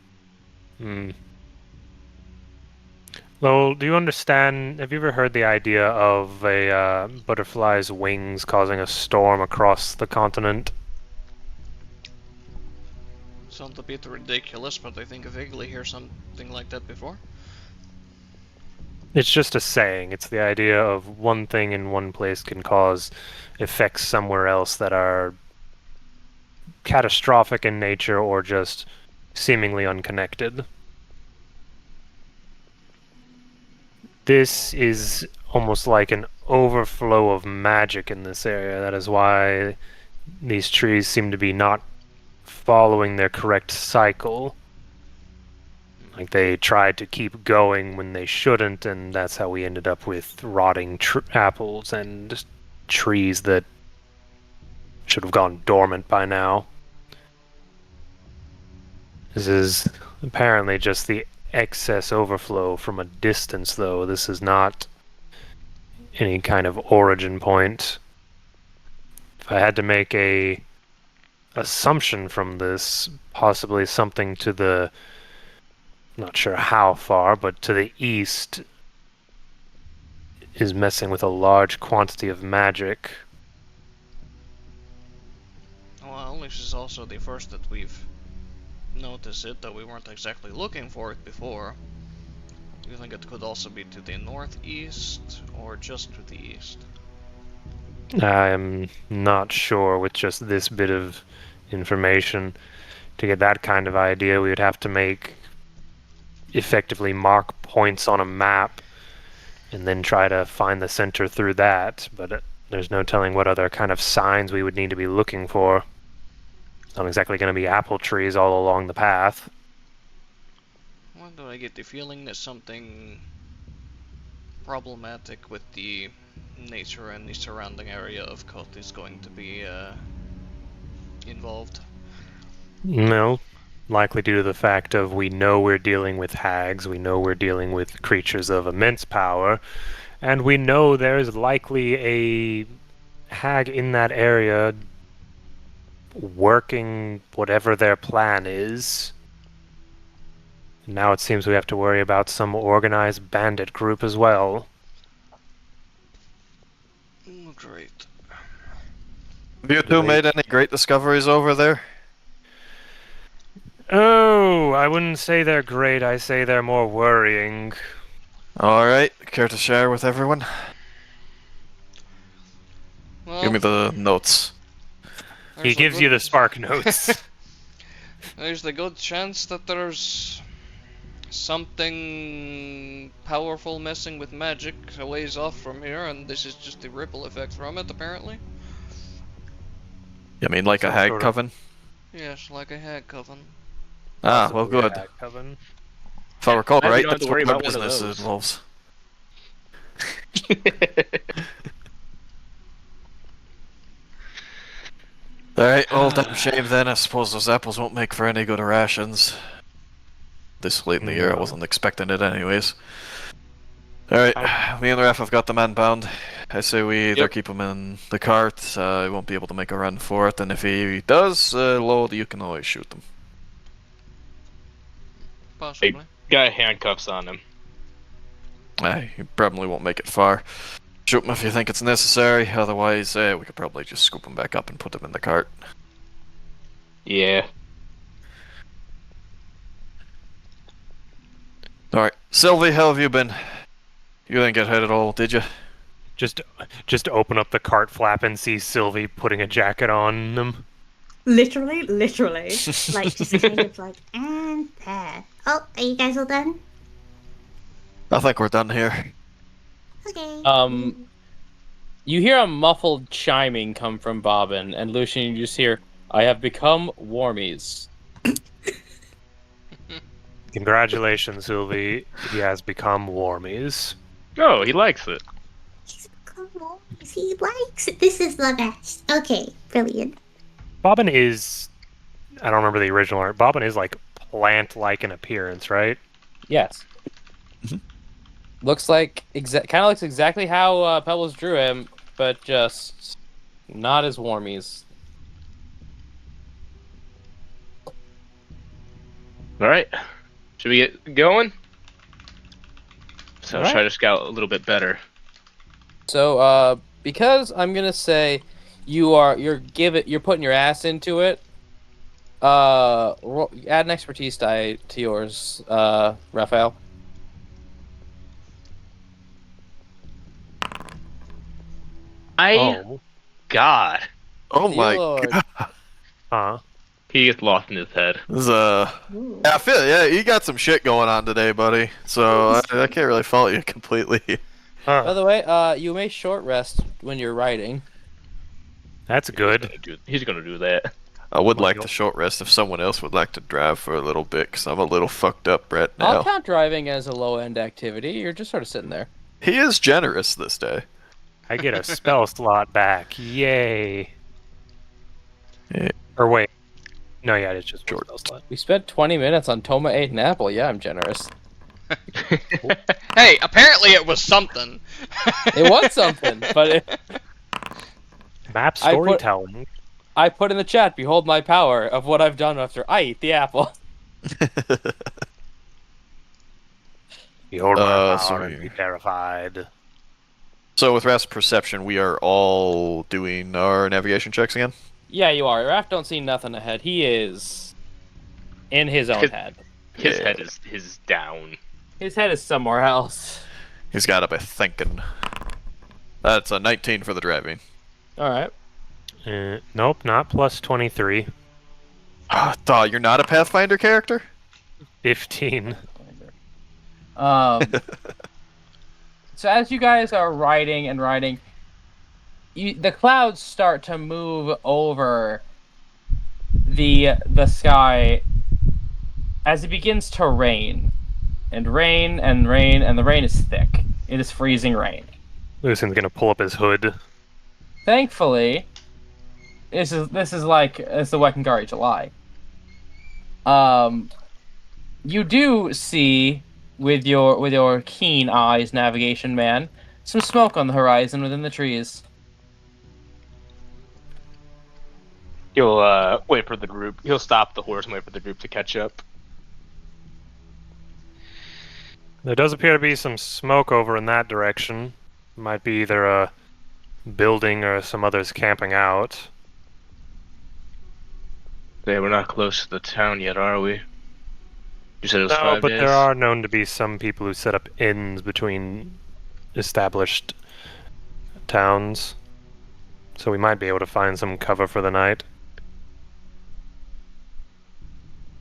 Lowell, do you understand? Have you ever heard the idea of a butterfly's wings causing a storm across the continent? Sounds a bit ridiculous, but I think I vaguely hear something like that before. It's just a saying. It's the idea of one thing in one place can cause effects somewhere else that are catastrophic in nature or just seemingly unconnected. This is almost like an overflow of magic in this area. That is why these trees seem to be not following their correct cycle. Like they tried to keep going when they shouldn't, and that's how we ended up with rotting apples and trees that should have gone dormant by now. This is apparently just the excess overflow from a distance, though. This is not any kind of origin point. If I had to make a assumption from this, possibly something to the, not sure how far, but to the east is messing with a large quantity of magic. Well, this is also the first that we've noticed it, though we weren't exactly looking for it before. Do you think it could also be to the northeast, or just to the east? I am not sure with just this bit of information. To get that kind of idea, we would have to effectively mark points on a map and then try to find the center through that, but there's no telling what other kind of signs we would need to be looking for. It's not exactly going to be apple trees all along the path. Well, do I get the feeling that something problematic with the nature and the surrounding area of Kot is going to be involved? No, likely due to the fact of we know we're dealing with hags, we know we're dealing with creatures of immense power, and we know there's likely a hag in that area working whatever their plan is. Now it seems we have to worry about some organized bandit group as well. Great. Have you two made any great discoveries over there? Oh, I wouldn't say they're great, I say they're more worrying. Alright, care to share with everyone? Well, Give me the notes. He gives you the spark notes. There's the good chance that there's something powerful messing with magic a ways off from here, and this is just the ripple effect from it, apparently. You mean like a hag coven? Yes, like a hag coven. Ah, well good. If I recall right, that's what our business involves. Alright, well, damn shame then. I suppose those apples won't make for any good rations. This late in the year, I wasn't expecting it anyways. Alright, me and Raph have got the man bound. I say we either keep him in the cart, he won't be able to make a run for it, and if he does load, you can always shoot him. Possibly. Hey, got handcuffs on him. He probably won't make it far. Shoot him if you think it's necessary, otherwise we could probably just scoop him back up and put him in the cart. Yeah. Alright, Sylvie, how have you been? You didn't get hit at all, did you? Just open up the cart flap and see Sylvie putting a jacket on them. Literally. Like, just kind of like, and there. Oh, are you guys all done? I think we're done here. Okay. You hear a muffled chiming come from Bobbin, and Lucian, you just hear, "I have become warmies." Congratulations, Sylvie. He has become warmies. Oh, he likes it. He's become warmies. He likes it. This is the best. Okay, brilliant. Bobbin is... I don't remember the original art. Bobbin is like plant-like in appearance, right? Yes. Mhm. Looks like kind of looks exactly how Pebbles drew him, but just not as warmies. All right. Should we get going? So All I'll try right. to scout a little bit better. So, because I'm gonna say you're putting your ass into it. Add an expertise die to yours, Raphael. God. Oh Dear my Lord. god. He gets lost in his head. This is, I feel you got some shit going on today, buddy. So I can't really fault you completely. By the way, you may short rest when you're writing. That's good. He's gonna do that. I would like to short rest if someone else would like to drive for a little bit, because I'm a little fucked up right now. I'll count driving as a low-end activity. You're just sort of sitting there. He is generous this day. I get a spell slot back. Yay. Yeah. Or wait. No, yeah, it's just Short. one spell slot. We spent 20 minutes on Toma 8 and Apple. Yeah, I'm generous. Hey, apparently it was something. It was something, but Map I put- storytelling. I put in the chat, behold my power of what I've done after I eat the apple. Behold my power sorry. and be terrified. So with Raph's perception, we are all doing our navigation checks again? Yeah, you are. Raph don't see nothing ahead. He is in his own head. His Yeah. head is down. His head is somewhere else. He's got to be thinking. That's a 19 for the driving. Alright. Nope, not plus 23. Duh, you're not a Pathfinder character? 15. So as you guys are riding and riding, the clouds start to move over the sky as it begins to rain. And rain and rain, and the rain is thick. It is freezing rain. Lucian's gonna pull up his hood. Thankfully, it's the Wekangari July. You do see with your keen eyes, navigation man, some smoke on the horizon within the trees. He'll wait for the group. He'll stop the horse and wait for the group to catch up. There does appear to be some smoke over in that direction. Might be either a building or some others camping out. Hey, we're not close to the town yet, are we? You said it was No, 5 but days? there are known to be some people who set up inns between established towns. So we might be able to find some cover for the night.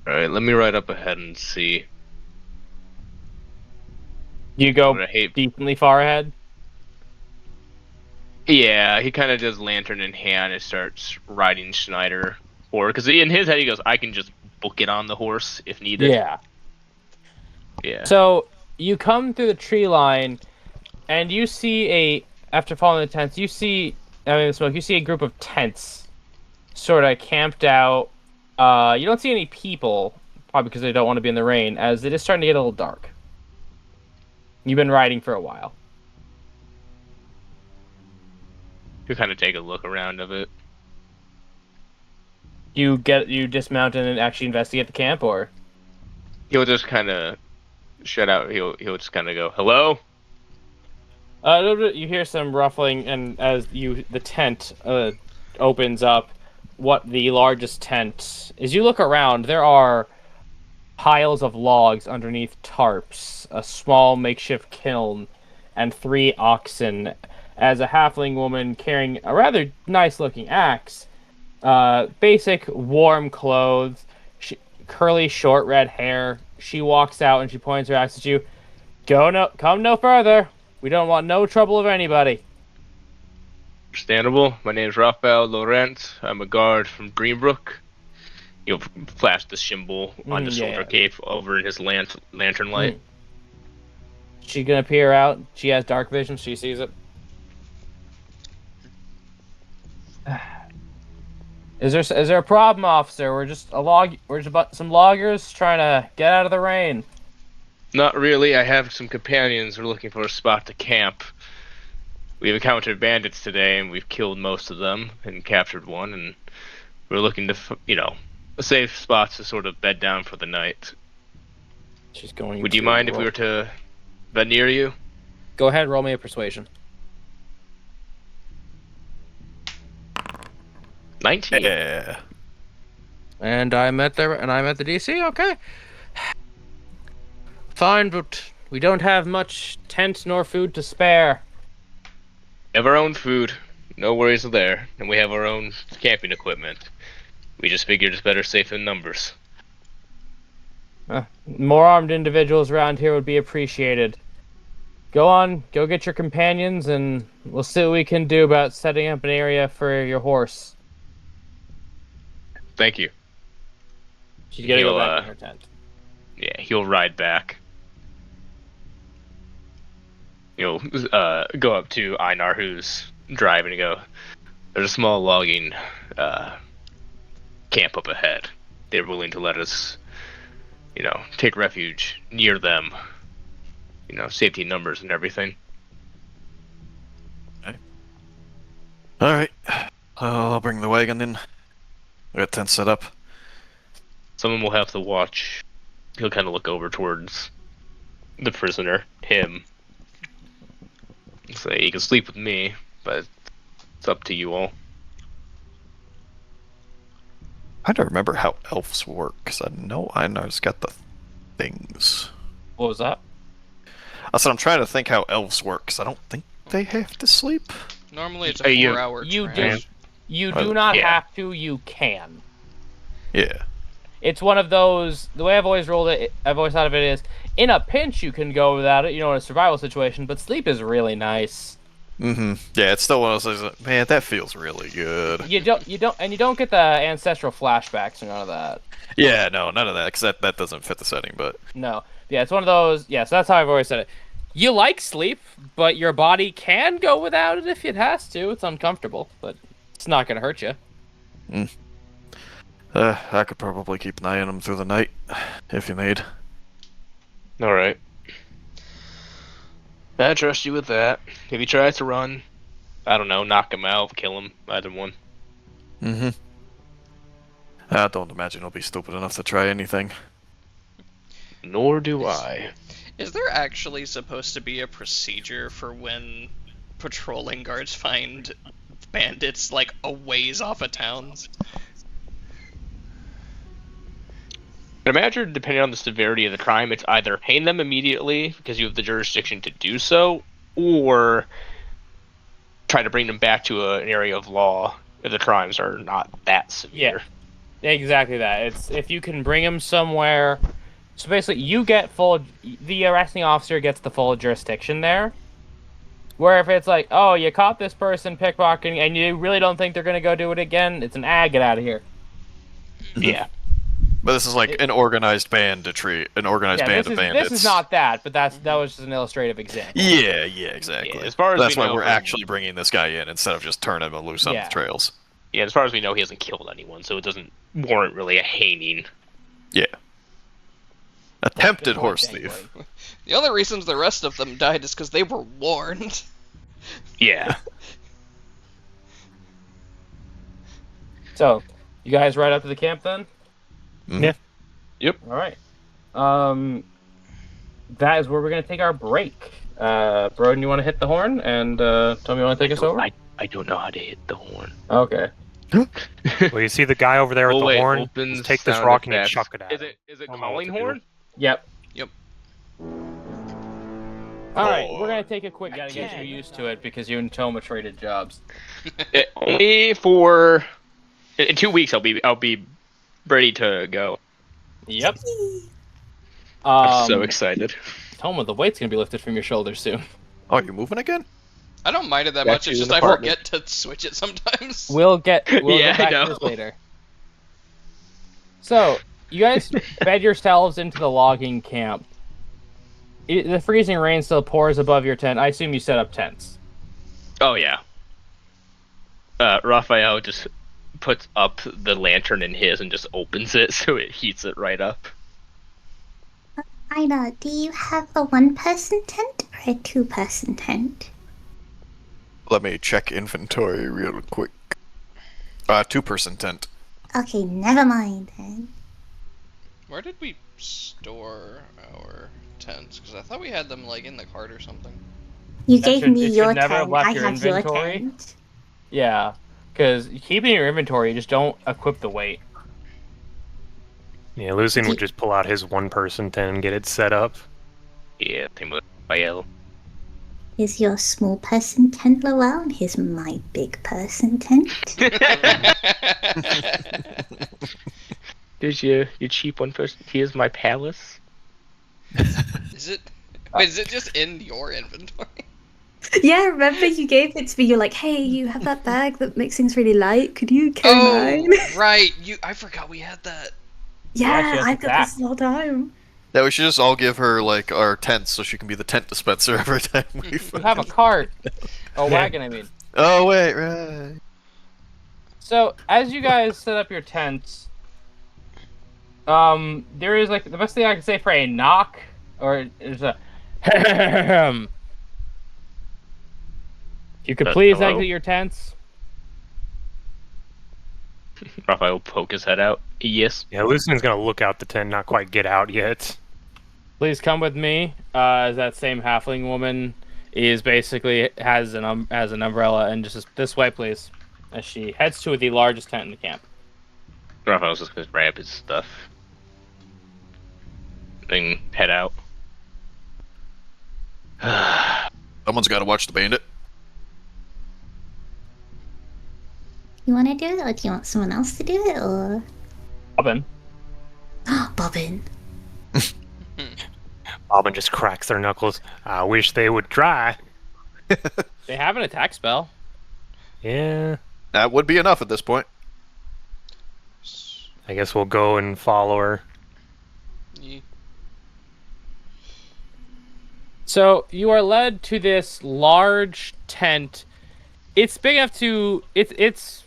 Alright, let me ride up ahead and see. You go I hate... decently far ahead. Yeah, he kind of does lantern in hand and starts riding Schneider forward. Because in his head, he goes, I can just book it on the horse if needed. Yeah. Yeah. So you come through the tree line, and you see after following the tents, you see the smoke. You see a group of tents, sort of camped out. You don't see any people, probably because they don't want to be in the rain, as it is starting to get a little dark. You've been riding for a while. You kind of take a look around of it. You dismount and actually investigate the camp, or He'll just kind of shut out. He'll just kind of go, hello? you hear some ruffling, and as the tent opens up, what the largest tent is. You look around, there are piles of logs underneath tarps, a small makeshift kiln, and 3 oxen, as a halfling woman carrying a rather nice-looking axe, basic warm clothes, curly short red hair. She walks out and she points her axe at you. Come no further. We don't want no trouble of anybody. Understandable. My name's Raphael Laurent. I'm a guard from Greenbrook. He'll flash the symbol on the shoulder cape over in his lantern light. She's gonna peer out. She has dark vision. She sees it. Is there a problem, officer? We're just some loggers trying to get out of the rain. Not really. I have some companions who are looking for a spot to camp. We've encountered bandits today, and we've killed most of them and captured one, and we're looking to, a safe spot to sort of bed down for the night. She's going. Would you mind if we were to bed near you? Go ahead, roll me a persuasion. 19. Yeah. And I'm at the DC. Okay. Fine, but we don't have much tent nor food to spare. We have our own food. No worries there. And we have our own camping equipment. We just figured it's better safe in numbers. More armed individuals around here would be appreciated. Go get your companions, and we'll see what we can do about setting up an area for your horse. Thank you. She's gonna go back in her tent. Yeah, he'll ride back. He'll go up to Einar, who's driving, and go, there's a small logging camp up ahead. They're willing to let us, take refuge near them. Safety numbers and everything. Okay. Alright. I'll bring the wagon in. We got tent set up. Someone will have to watch. He'll kind of look over towards the prisoner, him. Say, he can sleep with me, but it's up to you all. I don't remember how elves work, because I know Einar's got the things. What was that? I said I'm trying to think how elves work, because I don't think they have to sleep. Normally it's a 4-hour trance. You do not have to, you can. Yeah. It's one of those, the way I've always thought of it is, in a pinch you can go without it, in a survival situation, but sleep is really nice. Mm-hmm. Yeah, it's still one of those things that, man, that feels really good. You don't get the ancestral flashbacks or none of that. Yeah, no, none of that, because that doesn't fit the setting, but... No. Yeah, it's one of those, so that's how I've always said it. You like sleep, but your body can go without it if it has to. It's uncomfortable, but it's not going to hurt you. I could probably keep an eye on him through the night, if you need. Alright. I trust you with that. If he tries to run, I don't know, knock him out, kill him, either one. Mm-hmm. I don't imagine he'll be stupid enough to try anything. Nor do I. Is there actually supposed to be a procedure for when patrolling guards find bandits, like, a ways off of towns? I imagine, depending on the severity of the crime, it's either paying them immediately, because you have the jurisdiction to do so, or try to bring them back to an area of law if the crimes are not that severe. Yeah, exactly that. It's if you can bring them somewhere. So basically, the arresting officer gets the full jurisdiction there. Where if it's like, oh, you caught this person pickpocketing, and you really don't think they're going to go do it again, it's an get out of here. Yeah. But this is like an organized banditry, band of bandits. This is not that, but that was just an illustrative example. Yeah, exactly. Yeah, as far as that's we why know we're actually bringing this guy in instead of just turning him loose on the trails. Yeah, as far as we know, he hasn't killed anyone, so it doesn't warrant really a hanging. Yeah. Attempted horse thief. The only reasons the rest of them died is because they were warned. Yeah. So, you guys ride up to the camp then? Mm-hmm. Yeah. Yep. All right. That is where we're going to take our break. Broden, you want to hit the horn? And Tommy, you want to take us over? I don't know how to hit the horn. Okay. Well, you see the guy over there with the horn? Opens, Just take this sound rock and effects. chuck it at Is him. it I don't know calling what to do. horn? Yep. Yep. All right, we're going to take a quick... Gotta get you used to it because you and Toma traded jobs. Only for... In 2 weeks, I'll be ready to go. Yep. I'm so excited. Toma, the weight's going to be lifted from your shoulders soon. Oh, you're moving again? I don't mind it that Back much, to it's the just I apartment. forget to switch it sometimes. We'll get Yeah, back I to know. this later. So, you guys bed yourselves into the logging camp. The freezing rain still pours above your tent. I assume you set up tents. Oh, yeah. Raphael just puts up the lantern in his and just opens it so it heats it right up. Ida, do you have a 1-person tent or a 2-person tent? Let me check inventory real quick. 2-person tent. Okay, never mind then. Where did we store our tents? Because I thought we had them like in the cart or something. You That gave should- me it should your never have tent, left I your have your inventory. tent. Yeah, because keeping your inventory, just don't equip the weight. Yeah, Lucian would just pull out his 1-person tent and get it set up. Yeah, same with Raphael. Here's your small person tent, Lowell, and here's my big person tent. There's your cheap 1-person. Here's my palace. Is it just in your inventory? Yeah, remember you gave it to me. You're like, hey, you have that bag that makes things really light. Could you carry mine? Right. I forgot we had that. Yeah, she has I've the got this the whole time. Yeah, we should just all give her, like, our tents so she can be the tent dispenser every time we You have a cart. A wagon, I mean. Oh, wait, right. So, as you guys set up your tents, there is, like, the best thing I can say for a knock, or is a you could please hello? exit your tents. Raphael will poke his head out. Yes. Yeah, Lucian's gonna look out the tent, not quite get out yet. Please come with me. As that same halfling woman is basically has an umbrella, and just this way, please. As she heads to the largest tent in the camp. Raphael's just gonna grab his stuff. Then head out. Someone's got to watch the bandit. You want to do it, or do you want someone else to do it, or Robin. Bobbin? Bobbin just cracks their knuckles. I wish they would try. They have an attack spell. Yeah, That would be enough at this point. I guess we'll go and follow her. Yeah. So you are led to this large tent. It's big enough to it's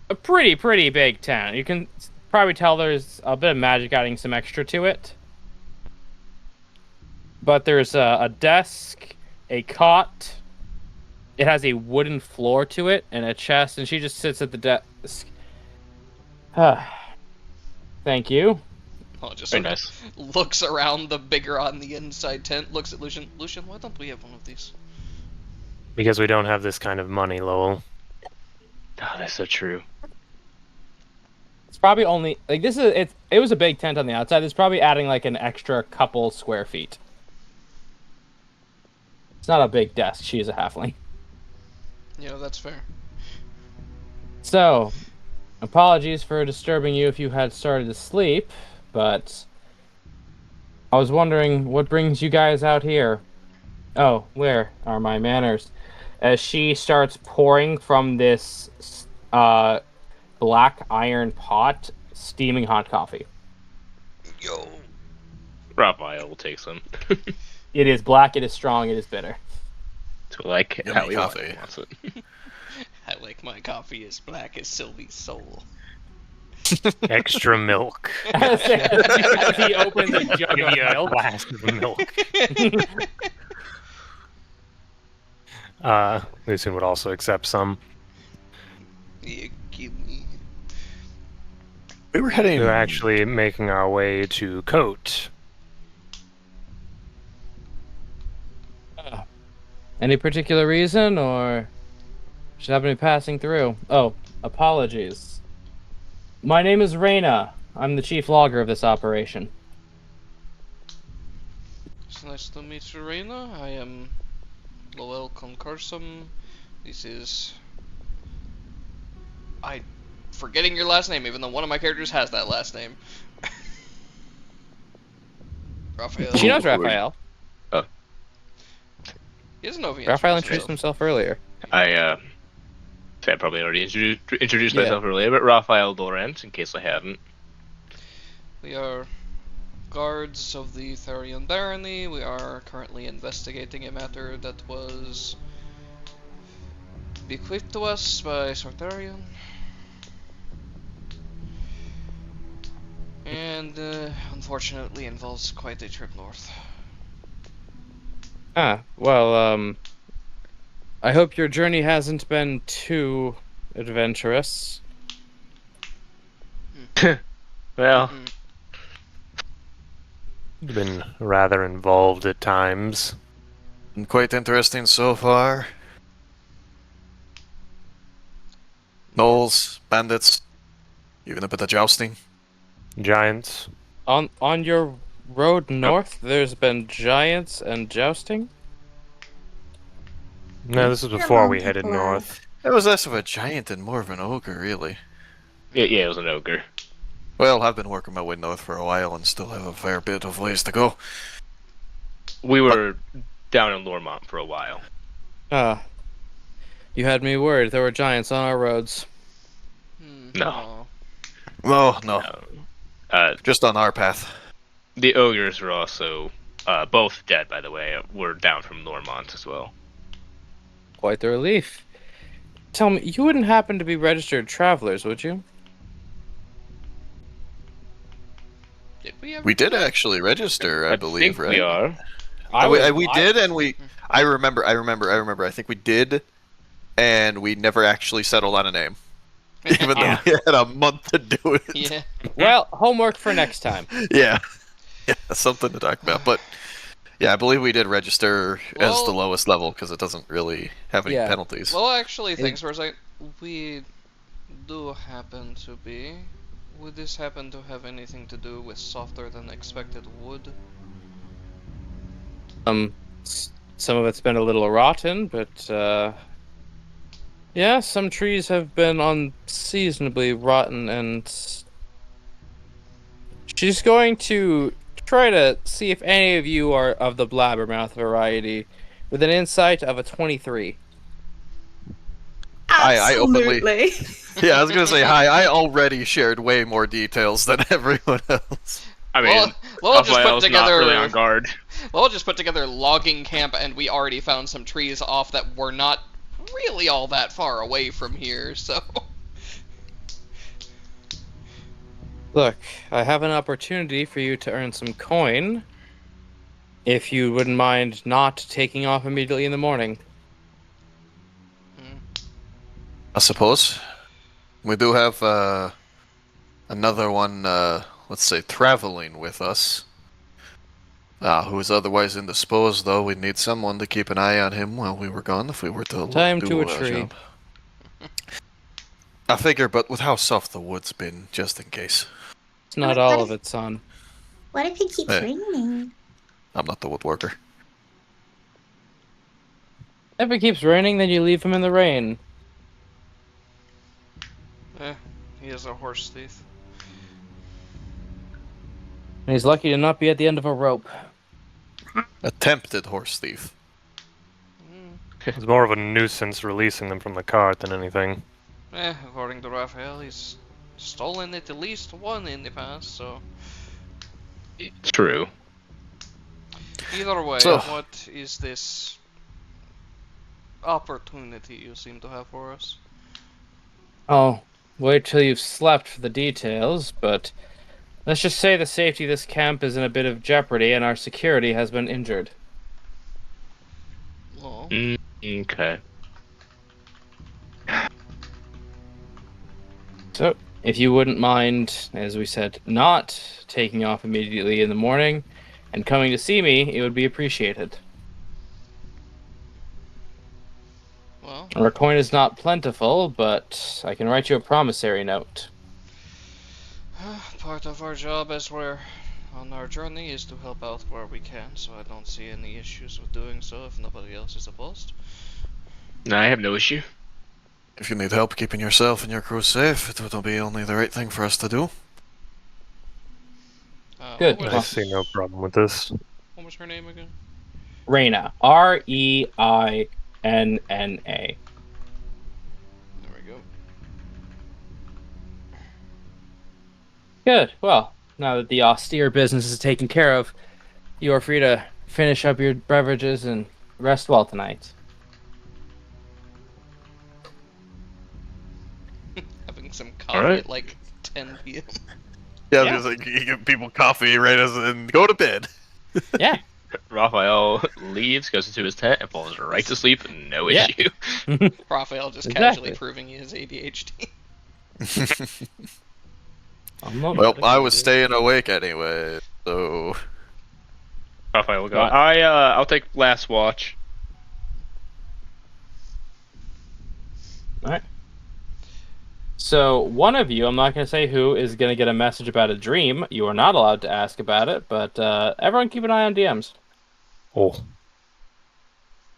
a pretty big tent. You can probably tell there's a bit of magic adding some extra to it. But there's a desk, a cot. It has a wooden floor to it and a chest, and she just sits at the desk. Thank you. Oh, just Very sort nice. of looks around the bigger on the inside tent, looks at Lucian. Lucian, why don't we have one of these? Because we don't have this kind of money, Lowell. Oh, that's so true. It's probably only like this is it was a big tent on the outside. It's probably adding like an extra couple square feet. It's not a big desk. She is a halfling. Yeah, that's fair. So, apologies for disturbing you if you had started to sleep, but I was wondering what brings you guys out here. Oh, where are my manners? As she starts pouring from this black iron pot, steaming hot coffee. Yo. Raphael will take some. It is black, it is strong, it is bitter. To like Yummy how he coffee. wants it. I like my coffee as black as Sylvie's soul. Extra milk. As he opens a jug Give of you a milk. glass of milk. Lucian would also accept some. Yeah, give me. We were heading. We're actually making our way to Coat. Any particular reason, or just happen to be passing through? Oh, apologies. My name is Reyna. I'm the chief logger of this operation. It's nice to meet you, Reyna. I am Lowell Concursum. This is... I'm forgetting your last name, even though one of my characters has that last name. Raphael. She knows Raphael. He doesn't know if he Raphael knows introduced himself earlier. I probably already introduced Yeah. myself earlier, but Raphael Laurent, in case I hadn't. We are guards of the Therian Barony. We are currently investigating a matter that was bequeathed to us by Sartarian. And unfortunately involves quite a trip north. Well, I hope your journey hasn't been too adventurous. Well, Mm. It's been rather involved at times. Been quite interesting so far. Gnolls, bandits, even a bit of jousting. Giants. On your road north, there's been giants and jousting? No, this is They're before long we headed couple of- north. It was less of a giant and more of an ogre, really. yeah, it was an ogre. Well, I've been working my way north for a while and still have a fair bit of ways to go. We were down in Lormont for a while. You had me worried. There were giants on our roads. No. Oh, no. No. Just on our path. The ogres were also both dead, by the way. We're down from Lormont as well. Quite the relief. Tell me, you wouldn't happen to be registered travelers, would you? Did we ever? We did actually register, I believe, think right? we are. We did, and we. I remember. I think we did, and we never actually settled on a name, even though we had a month to do it. Yeah. Well, homework for next time. Yeah, something to talk about. But yeah, I believe we did register as the Well- lowest level because it doesn't really have any Yeah. penalties. Well, actually, thanks for a second. We do happen to be. Would this happen to have anything to do with softer than expected wood? Some of it's been a little rotten, but yeah, some trees have been unseasonably rotten, and she's going to try to see if any of you are of the blabbermouth variety, with an insight of a 23. I openly- Absolutely. Yeah, I was gonna say hi. I already shared way more details than everyone else. I mean, We'll just put Raphael's together. not really on guard. We'll just put together logging camp, and we already found some trees off that were not really all that far away from here. So. Look, I have an opportunity for you to earn some coin, if you wouldn't mind not taking off immediately in the morning. I suppose. We do have another one, let's say, traveling with us. Who is otherwise indisposed, though. We'd need someone to keep an eye on him while we were gone if we were to Tie him do to a tree. job. I figure, but with how soft the wood's been, just in case. It's not all of it, son. What if it keeps Hey. raining? I'm not the woodworker. If it keeps raining, then you leave him in the rain. He is a horse thief. And he's lucky to not be at the end of a rope. Attempted horse thief. It's more of a nuisance releasing them from the cart than anything. According to Raphael, he's stolen it at least one in the past, so. It's true. Either way, So- what is this opportunity you seem to have for us? Oh, wait till you've slept for the details, but let's just say the safety of this camp is in a bit of jeopardy and our security has been injured. Well, Okay. So, if you wouldn't mind, as we said, not taking off immediately in the morning and coming to see me, it would be appreciated. well, Our coin is not plentiful, but I can write you a promissory note. part of our job as we're on our journey is to help out where we can, so I don't see any issues with doing so if nobody else is opposed. No, I have no issue. If you need help keeping yourself and your crew safe, it will be only the right thing for us to do. Good. What I was, see no problem with this. what was her name again? Reina. Reinna. There we go. Good. Well, now that the austere business is taken care of, you are free to finish up your beverages and rest well tonight. Having some coffee Alright. at like 10 p.m. Yeah, Yeah. because like, you give people coffee right as and go to bed. Yeah. Raphael leaves, goes into his tent, and falls right to sleep. No Yeah. issue. Raphael just Exactly. casually proving he has ADHD. I'm not Well, I was medicated. staying awake anyway, so Raphael will go. Right. I'll take last watch. Alright. So, one of you, I'm not going to say who, is going to get a message about a dream. You are not allowed to ask about it, but everyone keep an eye on DMs. Oh.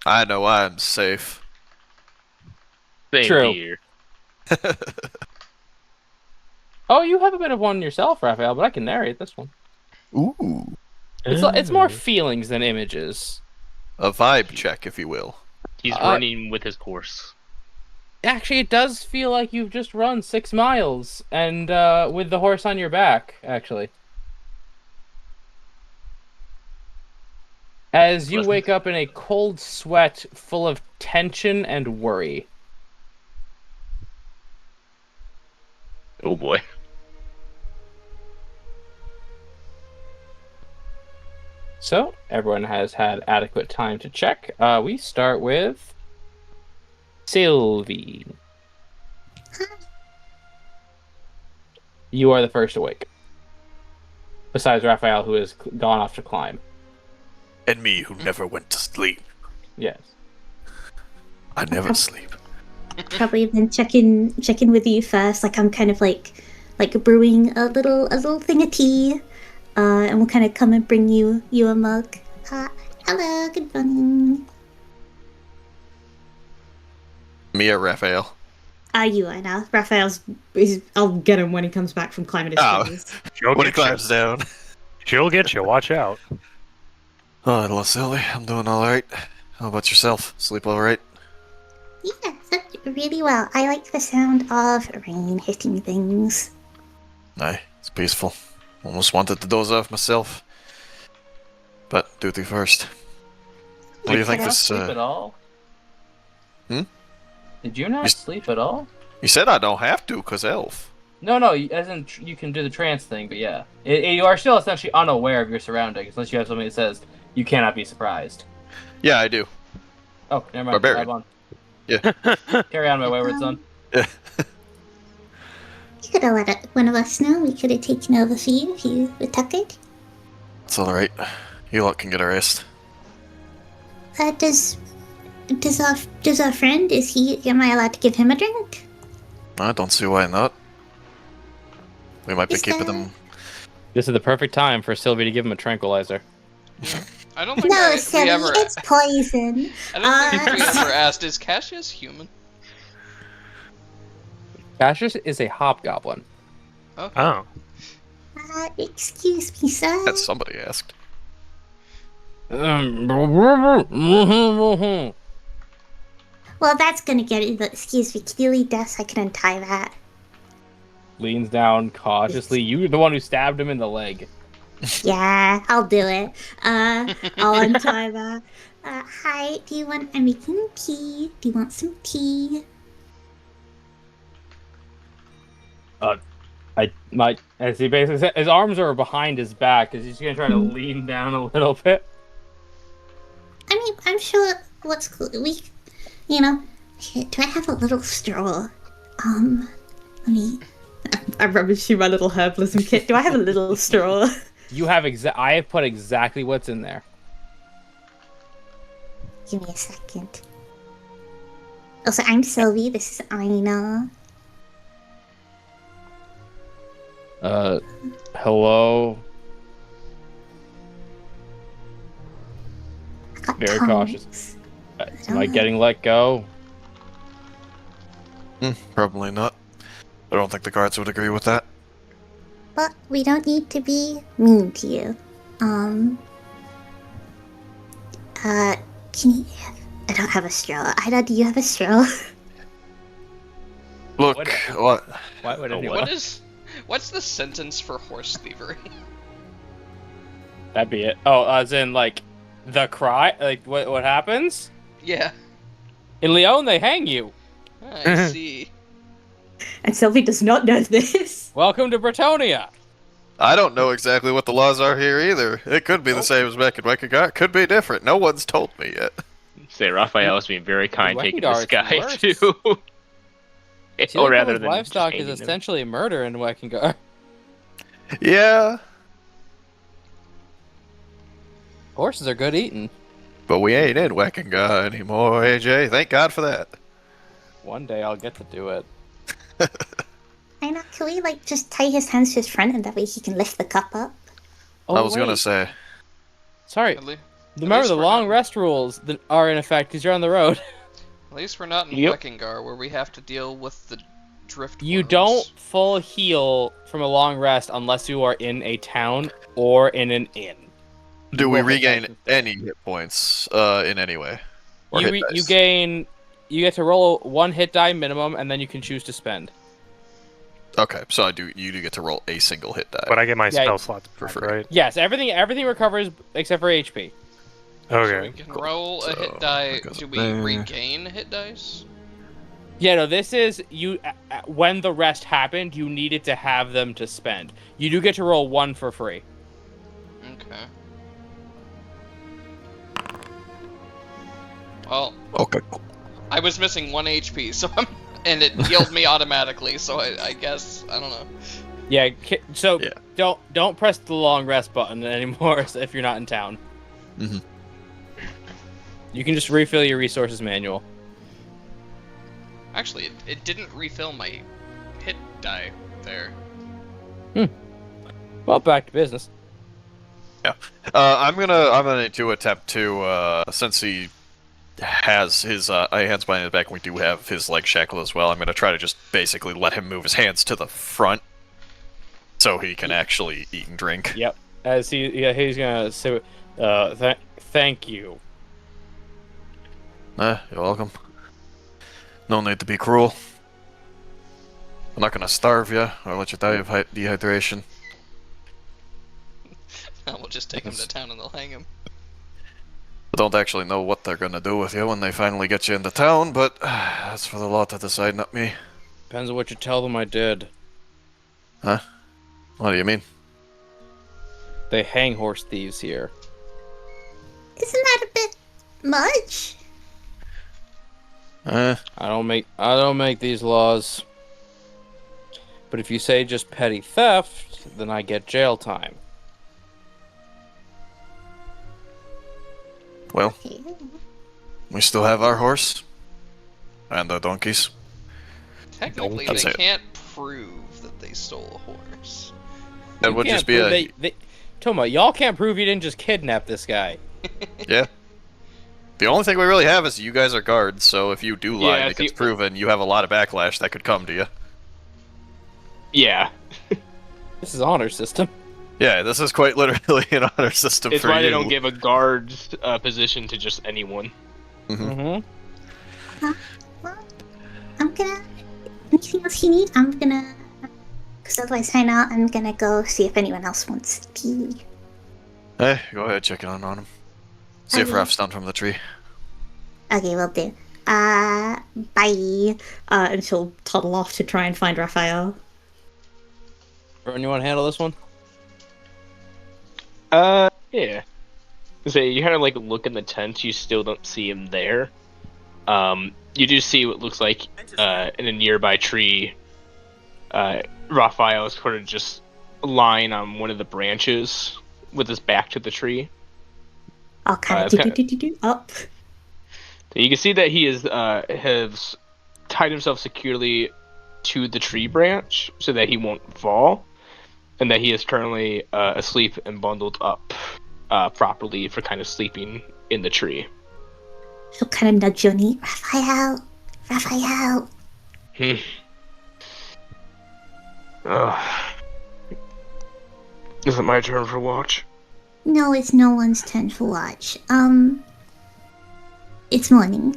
I know I'm safe. Same True. here. Oh, you have a bit of one yourself, Raphael, but I can narrate this one. Ooh. It's more feelings than images. A vibe check, if you will. He's running with his course. Actually, it does feel like you've just run 6 miles, and with the horse on your back, actually. As you wake up in a cold sweat full of tension and worry. Oh boy. So, everyone has had adequate time to check. We start with Sylvie. You are the first awake. Besides Raphael, who has gone off to climb. And me, who never went to sleep. Yes. I never sleep. Probably been checking with you first. Like I'm kind of like brewing a little thing of tea, and we'll kind of come and bring you a mug. Hello, good morning. Me or Raphael? You are now. Raphael's. I'll get him when he comes back from climbing his trees. She'll When he get you. climbs down. She'll get you. Watch out. Oh, hello, Sylvie. I'm doing alright. How about yourself? Sleep alright? Yeah, that's really well. I like the sound of rain hitting things. Aye, it's peaceful. Almost wanted to doze off myself. But duty first. What do you think this, sleep at all? Hmm? Did you not You- sleep at all? You said I don't have to, 'cause elf. No, as in you can do the trance thing, but yeah. You are still essentially unaware of your surroundings, unless you have something that says you cannot be surprised. Yeah, I do. Oh, never mind. Barbarian. Grab on. Yeah. Carry on, my wayward son. Yeah. You could have let one of us know. We could have taken over for you if you were tuckered. It's alright. You lot can get a rest. Does our friend, am I allowed to give him a drink? I don't see why not. We might be Is keeping that- them. This is the perfect time for Sylvie to give him a tranquilizer. I don't think No, we silly, ever. it's poison. I don't think we ever asked. Is Cassius human? Cassius is a hobgoblin. Okay. Oh. Excuse me, sir. That somebody asked. Well, that's gonna get it. But excuse me, can you lead us? I can untie that. Leans down cautiously. You're the one who stabbed him in the leg. Yeah, I'll do it. I'll untie that. Hi, I'm making tea. Do you want some tea? As he basically said, his arms are behind his back, because he's gonna try to lean down a little bit. I mean, I'm sure what's cool. Here, do I have a little straw? Let me. I rubbish you my little herbalism kit. Do I have a little straw? You have I have put exactly what's in there. Give me a second. Also, I'm Sylvie. This is Aina. Hello. I got Very tongs. cautious. Am I getting let go? Probably not. I don't think the guards would agree with that. But we don't need to be mean to you. Can you... I don't have a straw. Ida, do you have a straw? Look, what? Why would anyone- What's the sentence for horse thievery? That'd be it. Oh, as in like the cry? Like what happens? Yeah, In Leon, they hang you. I see. And Sylvie does not know this. Welcome to Bretonia. I don't know exactly what the laws are here either. It could be the same as back in Wekagar. It could be different. No one's told me yet. Say, Raphael is being very kind, taking this Wekindar, guy it's too. Or rather than livestock is detaining him. essentially murder in Wekindar. Yeah, Horses are good eating. but we ain't in Wekagar anymore, AJ. Thank God for that. One day I'll get to do it. I know. Can we like just tie his hands to his front and that way he can lift the cup up? Oh, I was gonna wait. say. Sorry. At least Remember the we're long not- rest rules that are in effect because you're on the road. At least we're not in Yep. Wekindar where we have to deal with the drift. You don't full heal from a long rest unless you are in a town or in an inn. Do we Roll hit regain dice instead. any hit points in any way? Or hit You dice? gain. You get to roll 1 hit die minimum, and then you can choose to spend. Okay, so you do get to roll a single hit die. But I get my Yeah, spell slots for back, free. right? Yes, everything recovers except for HP. So Okay. we can cool. roll a So, hit die. that goes Do up we there. regain hit dice? Yeah, no, this is you. When the rest happened, you needed to have them to spend. You do get to roll 1 for free. Okay. Well, Okay, cool. I was missing 1 HP, so and it healed me automatically. So I guess I don't know. Yeah. So Yeah. don't press the long rest button anymore if you're not in town. Mhm. You can just refill your resources manual. Actually, it didn't refill my hit die there. Well, back to business. I'm gonna do attempt to since he has his hands behind his back, and we do have his leg shackled as well. I'm gonna try to just basically let him move his hands to the front, so he can actually eat and drink. Yep. As he's gonna say, thank you. You're welcome. No need to be cruel. I'm not gonna starve you or let you die of dehydration. We'll just take him to town and they'll hang him. I don't actually know what they're gonna do with you when they finally get you into town, but that's for the law to decide, not me. Depends on what you tell them I did. Huh? What do you mean? They hang horse thieves here. Isn't that a bit much? I don't make these laws. But if you say just petty theft, then I get jail time. Well, we still have our horse. And our donkeys. Technically, That's they it. can't prove that they stole a horse. That You would can't just be prove a... Toma, y'all can't prove you didn't just kidnap this guy. Yeah. The only thing we really have is you guys are guards, so if you do lie Yeah, and it gets see- proven, you have a lot of backlash that could come to you. Yeah. This is honor system. Yeah, this is quite literally an honor system It's for why you. they don't give a guard's position to just anyone. Mm-hmm. Well, I'm gonna. Anything else you need? I'm gonna. Because otherwise, I know I'm gonna go see if anyone else wants tea. Hey, go ahead, check in on him. See if Okay. Raph's down from the tree. Okay, will do. Bye. And she'll toddle off to try and find Raphael. Vern, you want to handle this one? Yeah. So you kind of like look in the tent, you still don't see him there. You do see what looks like in a nearby tree. Raphael is sort of just lying on one of the branches with his back to the tree. I'll kind it's of kinda- up. So you can see that he has tied himself securely to the tree branch so that he won't fall, and that he is currently asleep and bundled up properly for kind of sleeping in the tree. She'll kind of nudge your knee. Raphael. Is it my turn for watch? No, it's no one's turn for watch. It's morning.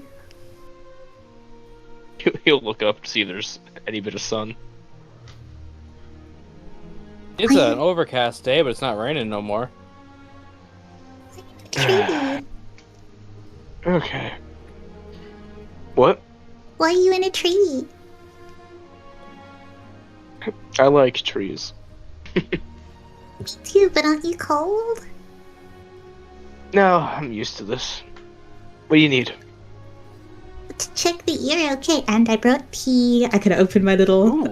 He'll look up to see if there's any bit of sun. It's an overcast day, but it's not raining no more. Tree. Okay. What? Why are you in a tree? I like trees. Too, but aren't you cold? No, I'm used to this. What do you need? To check that you're okay, and I brought tea. I could open my little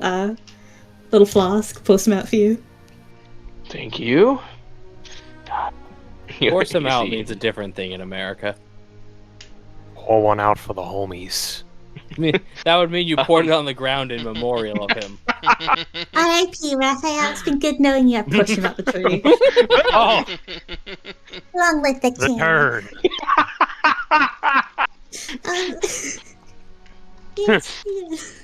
little flask, pour some out for you. Thank you. Pour some You out see- means a different thing in America. Pour one out for the homies. I mean, that would mean you poured it on the ground in memorial of him. R.I.P. Raphael, it's been good knowing you. I push him up the tree. Oh, Along with the the king. turn. Yes, yes.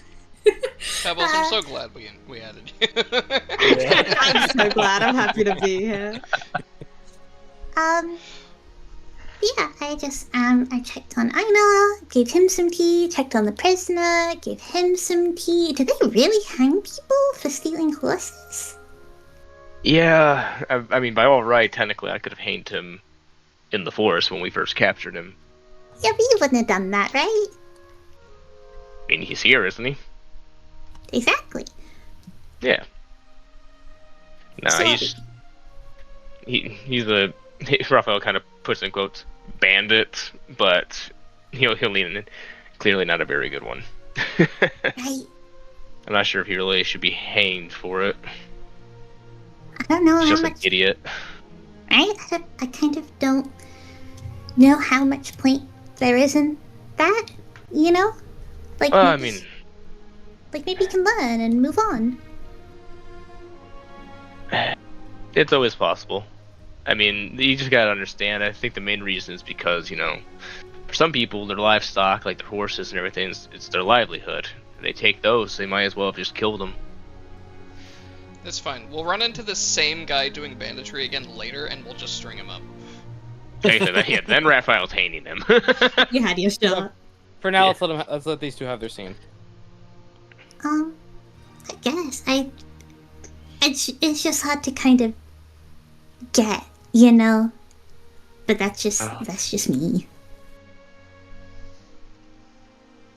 Pebbles, I'm so glad we added you. I'm so glad. I'm happy to be here. Yeah, I just I checked on Einar, gave him some tea, checked on the prisoner, gave him some tea. Do they really hang people for stealing horses? Yeah, I mean, by all right, technically, I could have hanged him in the forest when we first captured him. Yeah, but you wouldn't have done that, right? I mean, he's here, isn't he? Exactly. Yeah. Nah, So- he's a Raphael kind of puts in quotes bandit, but he'll lean in. Clearly not a very good one. Right. I'm not sure if he really should be hanged for it. I don't know He's how just much. an idiot. Right? I kind of don't know how much point there is in that. You know, like Well, I maybe- mean, like maybe you can learn and move on. it's always possible. I mean, you just gotta understand. I think the main reason is because, for some people, their livestock, like their horses and everything, it's their livelihood. If they take those, they might as well have just killed them. It's fine. We'll run into this same guy doing banditry again later, and we'll just string him up. Okay, so then Raphael's hanging him. You had your shot. For now, Yeah. let's let these two have their scene. I guess it's just hard to kind of get, you know. But that's just me.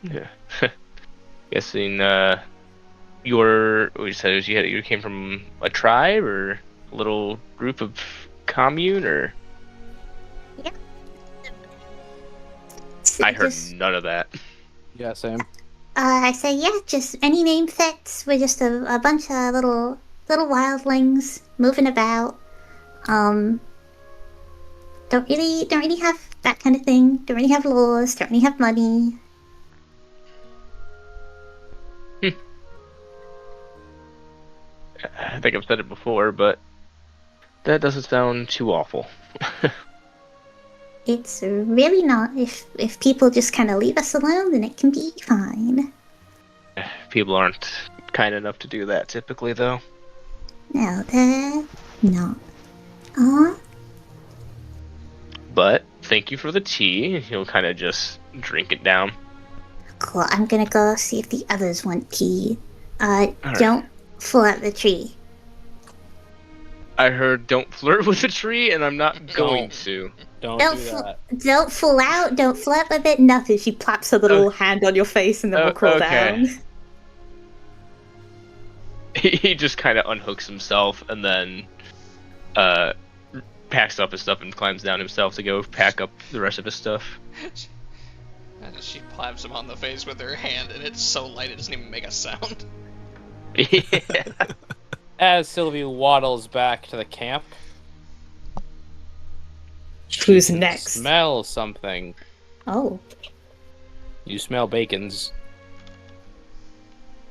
Yeah. Guessing, you came from a tribe or a little group of commune, or I heard none of that. Yeah, same. I say yeah, just any name fits. We're just a bunch of little wildlings moving about. Don't really have that kind of thing. Don't really have laws. Don't really have money. I think I've said it before, but that doesn't sound too awful. It's really not. If people just kind of leave us alone, then it can be fine. People aren't kind enough to do that typically, though. No, they're not. But thank you for the tea. He'll kind of just drink it down. Cool. I'm gonna go see if the others want tea. right. Don't fall out the tree. I heard don't flirt with the tree, and I'm not going to. Don't Don't do that. don't fall out. Don't flirt with it. Nothing. She claps her little hand on your face, and then we'll crawl okay. down. He just kind of unhooks himself, and then packs up his stuff and climbs down himself to go pack up the rest of his stuff. And she claps him on the face with her hand, and it's so light it doesn't even make a sound. Yeah. As Sylvie waddles back to the camp, Who's next? smell something. Oh. You smell bacons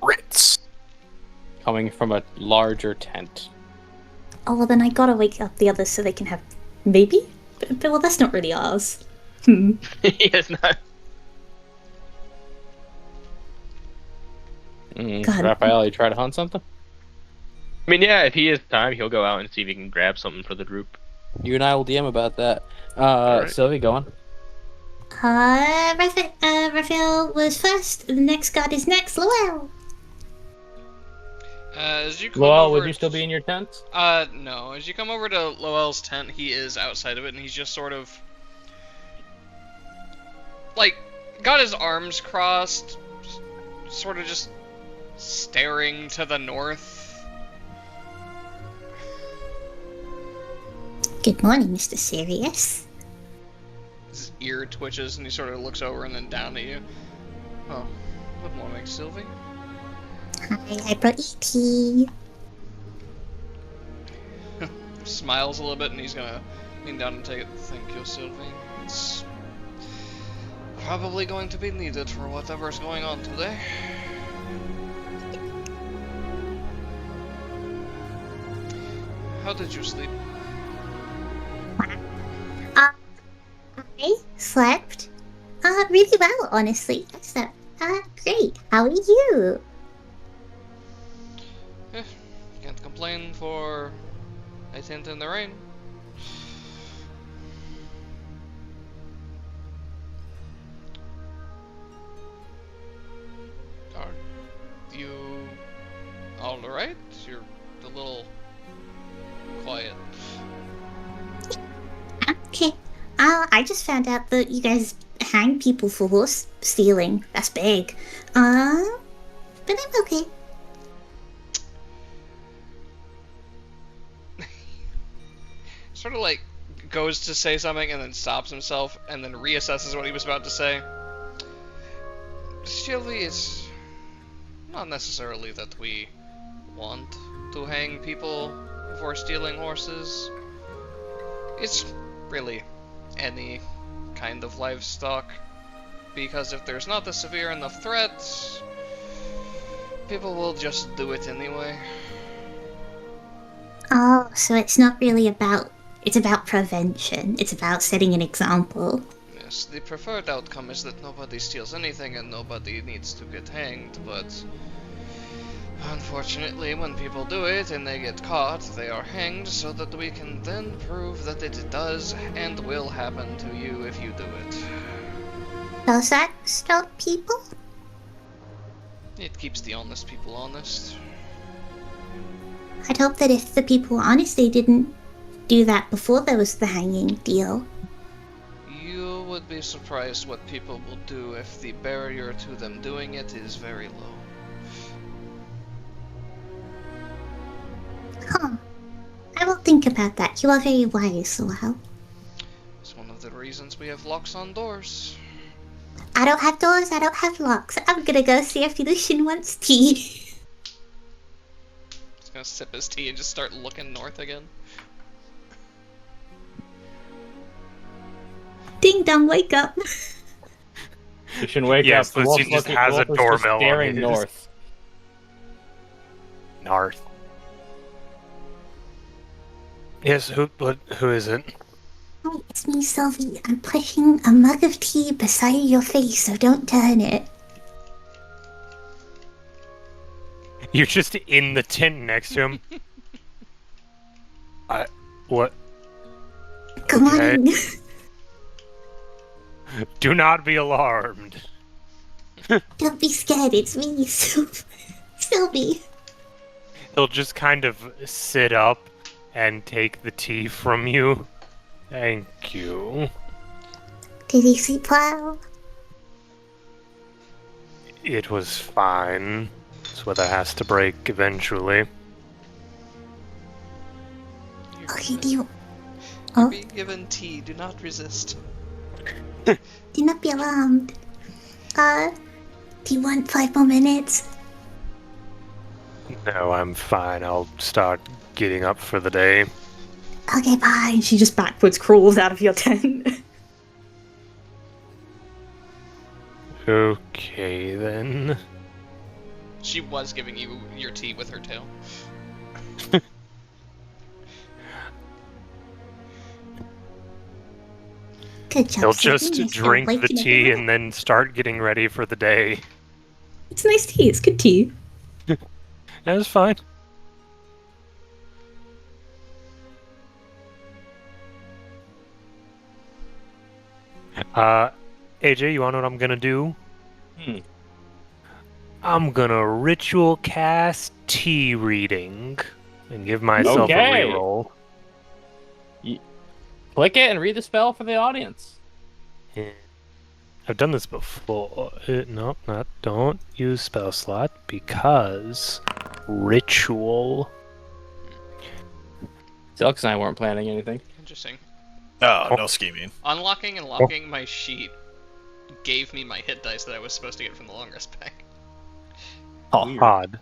Ritz. coming from a larger tent. Oh, well, then I gotta wake up the others so they can have... Maybe? But well, that's not really ours. Hmm. It's not. God. Raphael, you try to hunt something? I mean, yeah, if he has time, he'll go out and see if he can grab something for the group. You and I will DM about that. Alright. Sylvie, go on. Raphael was first. The next god is next. Lowell. As you come Lowell, over, would you still be in your tent? No. As you come over to Lowell's tent, he is outside of it, and he's just sort of... like, got his arms crossed, sort of just staring to the north. Good morning, Mr. Sirius. His ear twitches and he sort of looks over and then down at you. Oh, good morning, Sylvie. Hi, I brought you tea. Smiles a little bit and he's gonna lean down and take it. Thank you, Sylvie. It's probably going to be needed for whatever's going on today. How did you sleep? I slept really well, honestly. I slept great. How are you? Can't complain for a tent in the rain. Are you alright? You're a little quiet. Okay. I just found out that you guys hang people for horse stealing. That's big. But I'm okay. Sort of like goes to say something and then stops himself and then reassesses what he was about to say. Sylvie, it's not necessarily that we want to hang people for stealing horses. It's really any kind of livestock. Because if there's not a severe enough threat, people will just do it anyway. Oh, so it's not really about... It's about prevention. It's about setting an example. Yes, the preferred outcome is that nobody steals anything and nobody needs to get hanged, but unfortunately when people do it and they get caught, they are hanged so that we can then prove that it does and will happen to you if you do it. Does that stop people? It keeps the honest people honest. I'd hope that if the people were honest, they didn't do that before there was the hanging deal. You would be surprised what people will do if the barrier to them doing it is very low. Huh. I will think about that. You are very wise, Lowell. It's one of the reasons we have locks on doors. I don't have doors, I don't have locks. I'm gonna go see if Lucian wants tea. He's gonna sip his tea and just start looking north again. Ding dong, wake up. You should wake Yes, up. The Lucian wolf's just has a wolf is just doorbell on staring his- north. North. Yes, who is it? Oh, it's me, Sylvie. I'm pushing a mug of tea beside your face, so don't turn it. You're just in the tent next to him. What? Come Okay. on. Do not be alarmed. Don't be scared, it's me, Sylvie. He'll just kind of sit up and take the tea from you. Thank you. Did he sleep well? It was fine. This weather has to break eventually. Okay, do you... You're Oh, being given tea, do not resist. do not be alarmed. Do you want 5 more minutes? No, I'm fine. I'll start getting up for the day. Okay, bye. And she just backwards crawls out of your tent. Okay, then. She was giving you your tea with her tail. Good job, He'll Sylvie. just Nice job drink the waking tea everyone and then start getting ready for the day. up. It's nice tea. It's good tea. That was fine. AJ, you wanna know what I'm gonna do? I'm gonna ritual cast tea reading and give myself Okay. a reroll. Click it and read the spell for the audience. I've done this before. Nope, don't use spell slot because ritual. Silks and I weren't planning anything. Interesting. Oh, no scheming. Unlocking and locking my sheet gave me my hit dice that I was supposed to get from the long rest pack. Odd.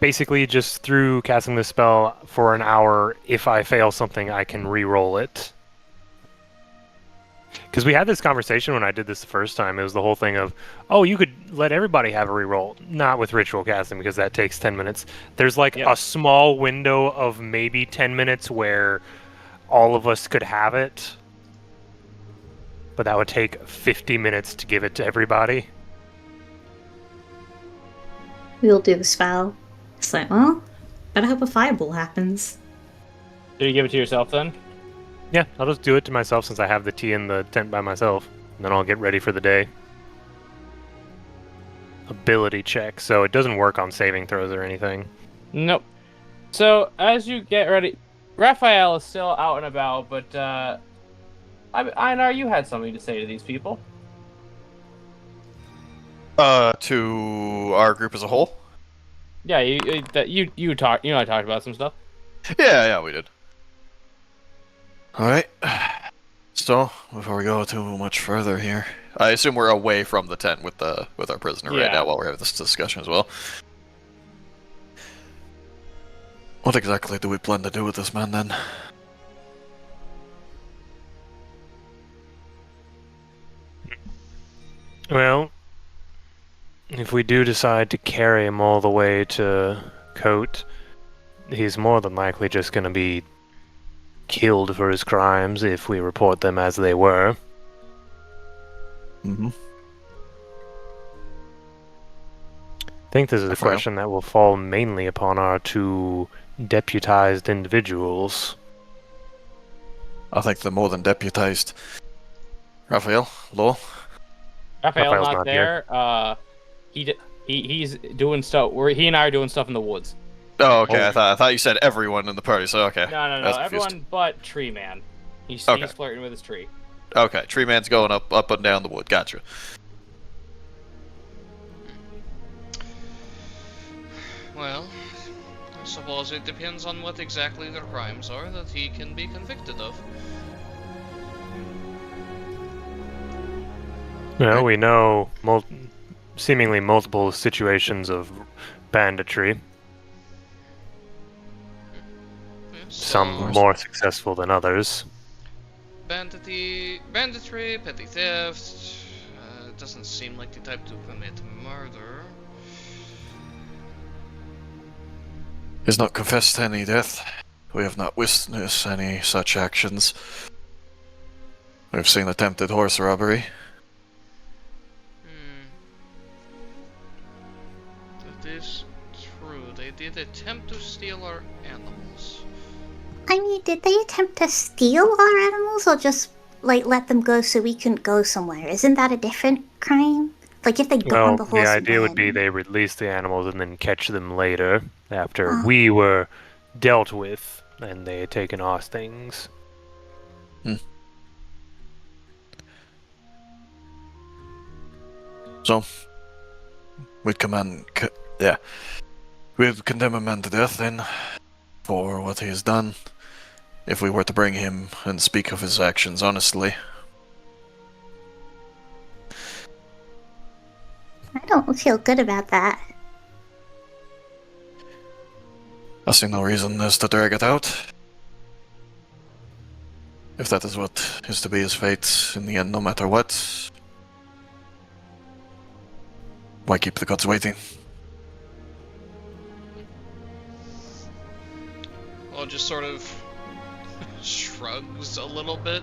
Basically, just through casting this spell for an hour, if I fail something, I can re-roll it. Because we had this conversation when I did this the first time. It was the whole thing of, oh, you could let everybody have a re-roll. Not with ritual casting, because that takes 10 minutes. There's like a small window of maybe 10 minutes where all of us could have it. But that would take 50 minutes to give it to everybody. We'll do the spell. It's like, well, better hope a fireball happens. Do you give it to yourself then? Yeah, I'll just do it to myself since I have the tea in the tent by myself. And then I'll get ready for the day. Ability check, so it doesn't work on saving throws or anything. Nope. So, as you get ready... Raphael is still out and about, but, Einar, you had something to say to these people. To our group as a whole? Yeah, you and I talked about some stuff. Yeah, we did. Alright. So, before we go too much further here, I assume we're away from the tent with our prisoner right now while we're having this discussion as well. What exactly do we plan to do with this man then? Well, if we do decide to carry him all the way to Coat, he's more than likely just going to be killed for his crimes if we report them as they were. Mm-hmm. I think this is a question that will fall mainly upon our two deputized individuals. I think they're more than deputized. Raphael, Lowell? Raphael's not there. He's doing stuff. He and I are doing stuff in the woods. Oh, okay. I thought you said everyone in the party. So okay. No. Everyone but Tree Man. He's flirting with his tree. Okay, Tree Man's going up and down the wood. Gotcha. Well, I suppose it depends on what exactly their crimes are that he can be convicted of. Well, we know seemingly multiple situations of banditry. Some more successful than others. Banditry, petty theft. Doesn't seem like the type to commit murder. He's not confessed to any death. We have not witnessed any such actions. We've seen attempted horse robbery. That is true. They did attempt to steal our animals. I mean, did they attempt to steal our animals or just, like, let them go so we couldn't go somewhere? Isn't that a different crime? Like, if they got on the horse... the idea would be they release the animals and then catch them later, after we were dealt with and they had taken our things. So, we'd we'd condemn a man to death then, for what he has done, if we were to bring him and speak of his actions honestly. I don't feel good about that. I see no reason as to drag it out. If that is what is to be his fate in the end, no matter what, why keep the gods waiting? Well, just sort of shrugs a little bit.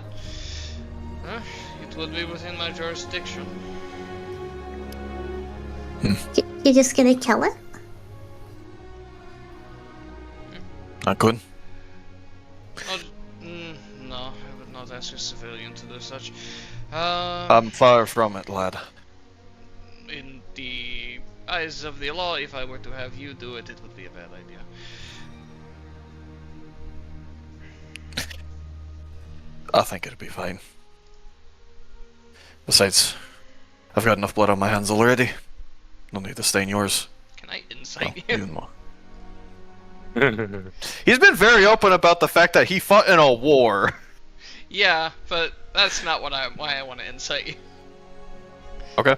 It would be within my jurisdiction. You're just gonna kill it? Not good. No, I would not ask a civilian to do such. I'm far from it, lad. In the eyes of the law, if I were to have you do it, it would be a bad idea. I think it'd be fine. Besides, I've got enough blood on my hands already. No need to stain yours. Can I insight you? Even more. He's been very open about the fact that he fought in a war. Yeah, but that's not why I want to insight you. Okay.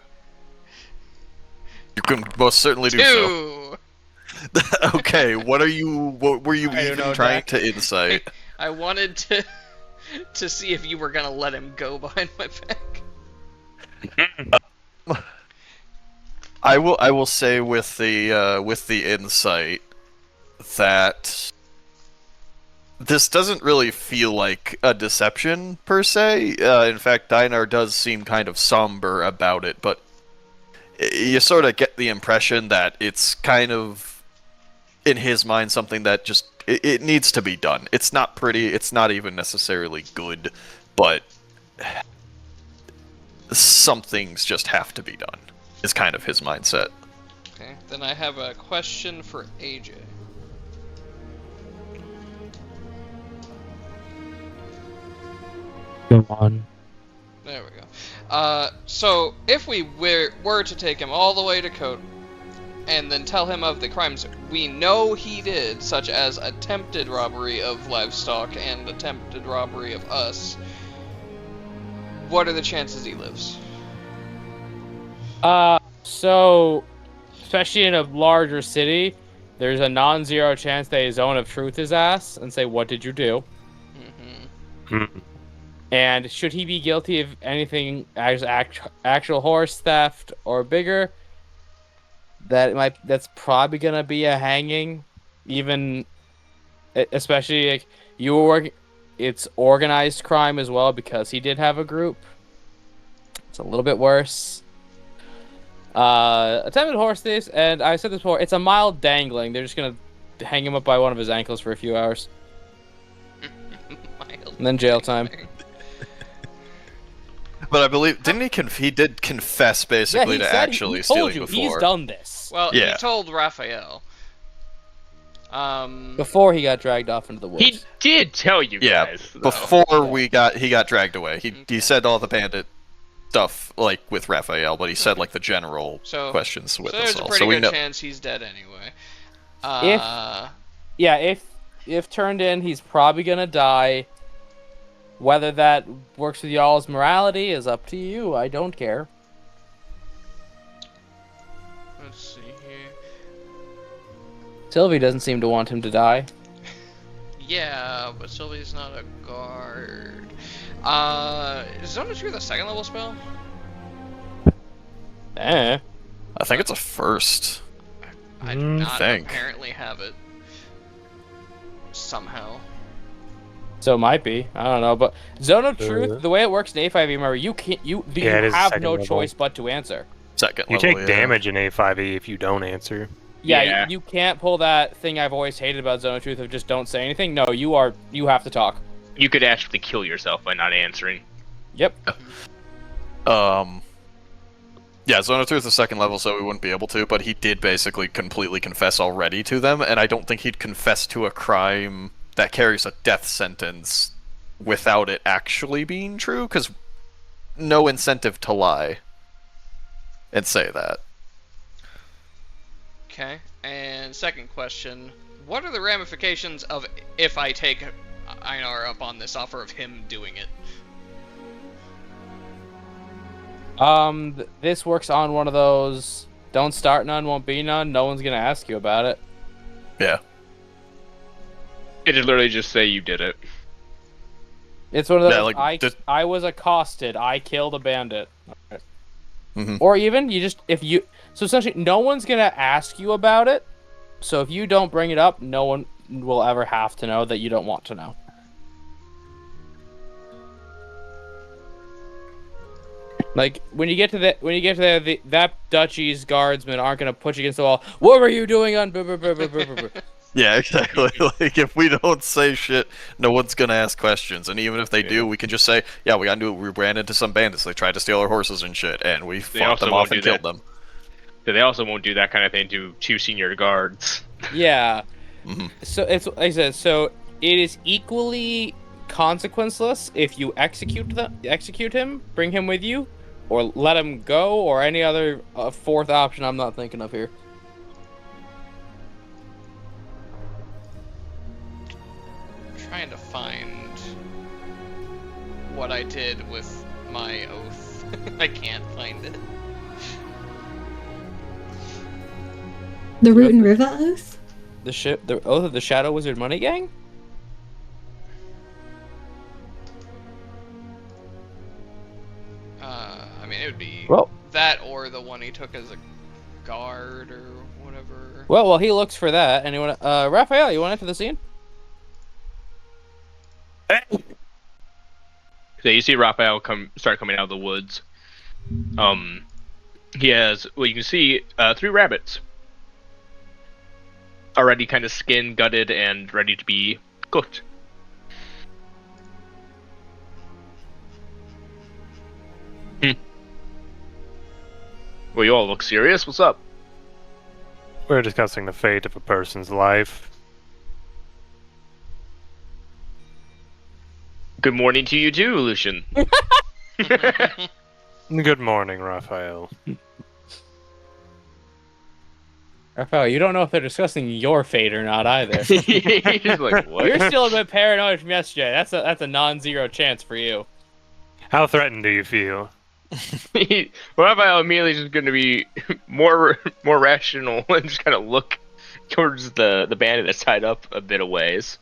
You can most certainly do so. 2! Okay, what were you I don't even know, trying Dak. to insight? I wanted to see if you were gonna let him go behind my back. I will say with the insight that this doesn't really feel like a deception per se. In fact, Dinar does seem kind of somber about it, but you sort of get the impression that it's kind of in his mind something that just it needs to be done. It's not pretty. It's not even necessarily good, but some things just have to be done. Is kind of his mindset. Okay, then I have a question for AJ. Go on. There we go. So if we were to take him all the way to court and then tell him of the crimes we know he did, such as attempted robbery of livestock and attempted robbery of us, what are the chances he lives? So, especially in a larger city, there's a non-zero chance that his Zone of Truth his ass and say, "What did you do?" Mm-hmm. And should he be guilty of anything as actual horse theft or bigger, that's probably gonna be a hanging. Even, especially like you were working, it's organized crime as well because he did have a group. It's a little bit worse. Attempted horse thieves, and I said this before, it's a mild dangling. They're just gonna hang him up by one of his ankles for a few hours. And then jail time. But I believe he did confess basically to actually stealing before. He's done this. Well, Yeah. he told Raphael. Before he got dragged off into the woods. He did tell you Yeah, guys. though. before he got dragged away. He said all the bandit stuff like with Raphael, but he said like the general questions with so us there's all. a pretty So we good know. chance he's dead anyway. If turned in, he's probably gonna die. Whether that works with y'all's morality is up to you. I don't care. Let's see here. Sylvie doesn't seem to want him to die. Yeah, but Sylvie's not a guard. Is Zone of Truth a second level spell? Eh. I think it's a first. I do not think. apparently have it. Somehow. So it might be. I don't know, but Zone of Truth, the way it works in A5e, remember, you it is have second no level. choice but to answer. Second You level, take yeah. damage in A5e if you don't answer. Yeah, Yeah. You can't pull that thing I've always hated about Zone of Truth of just don't say anything. No, you have to talk. You could actually kill yourself by not answering. Yep. Yeah, Zone of Truth is second level, so we wouldn't be able to, but he did basically completely confess already to them, and I don't think he'd confess to a crime that carries a death sentence without it actually being true, because no incentive to lie and say that. Okay, and second question. What are the ramifications of if I take Einar up on this offer of him doing it? This works on one of those don't start none, won't be none. No one's gonna ask you about it. Yeah. It'd literally just say you did it. It's one of those. Yeah, like, I was accosted. I killed a bandit. Alright. Mhm. Or even so essentially no one's gonna ask you about it. So if you don't bring it up, no one will ever have to know that you don't want to know. Like when you get to there, that duchy's guardsmen aren't gonna put you against the wall. What were you doing on? Yeah, exactly. Like, if we don't say shit, no one's gonna ask questions. And even if they do, we can just say, yeah, we ran into some bandits. They tried to steal our horses and shit, and we fought also them off won't and do killed that. them. They also won't do that kind of thing to two senior guards. Yeah. Mhm. So it's like I said. So it is equally consequenceless if you execute him, bring him with you, or let him go, or any other fourth option I'm not thinking of here. trying to find what I did with my oath. I can't find it. The Root and River Oath? The Oath of the Shadow Wizard Money Gang? I mean, it would be Well, that or the one he took as a guard or whatever. well, while he looks for that, anyone, Raphael, you want to enter the scene? So you see Raphael start coming out of the woods. He has, well, you can see 3 rabbits. Already kind of skinned, gutted, and ready to be cooked. Well, you all look serious. What's up? We're discussing the fate of a person's life. Good morning to you too, Lucian. Good morning, Raphael. Raphael, you don't know if they're discussing your fate or not either. He's like, what? You're still a bit paranoid from yesterday. That's a non-zero chance for you. How threatened do you feel? Raphael immediately is going to be more rational and just kind of look towards the bandit that's tied up a bit of ways.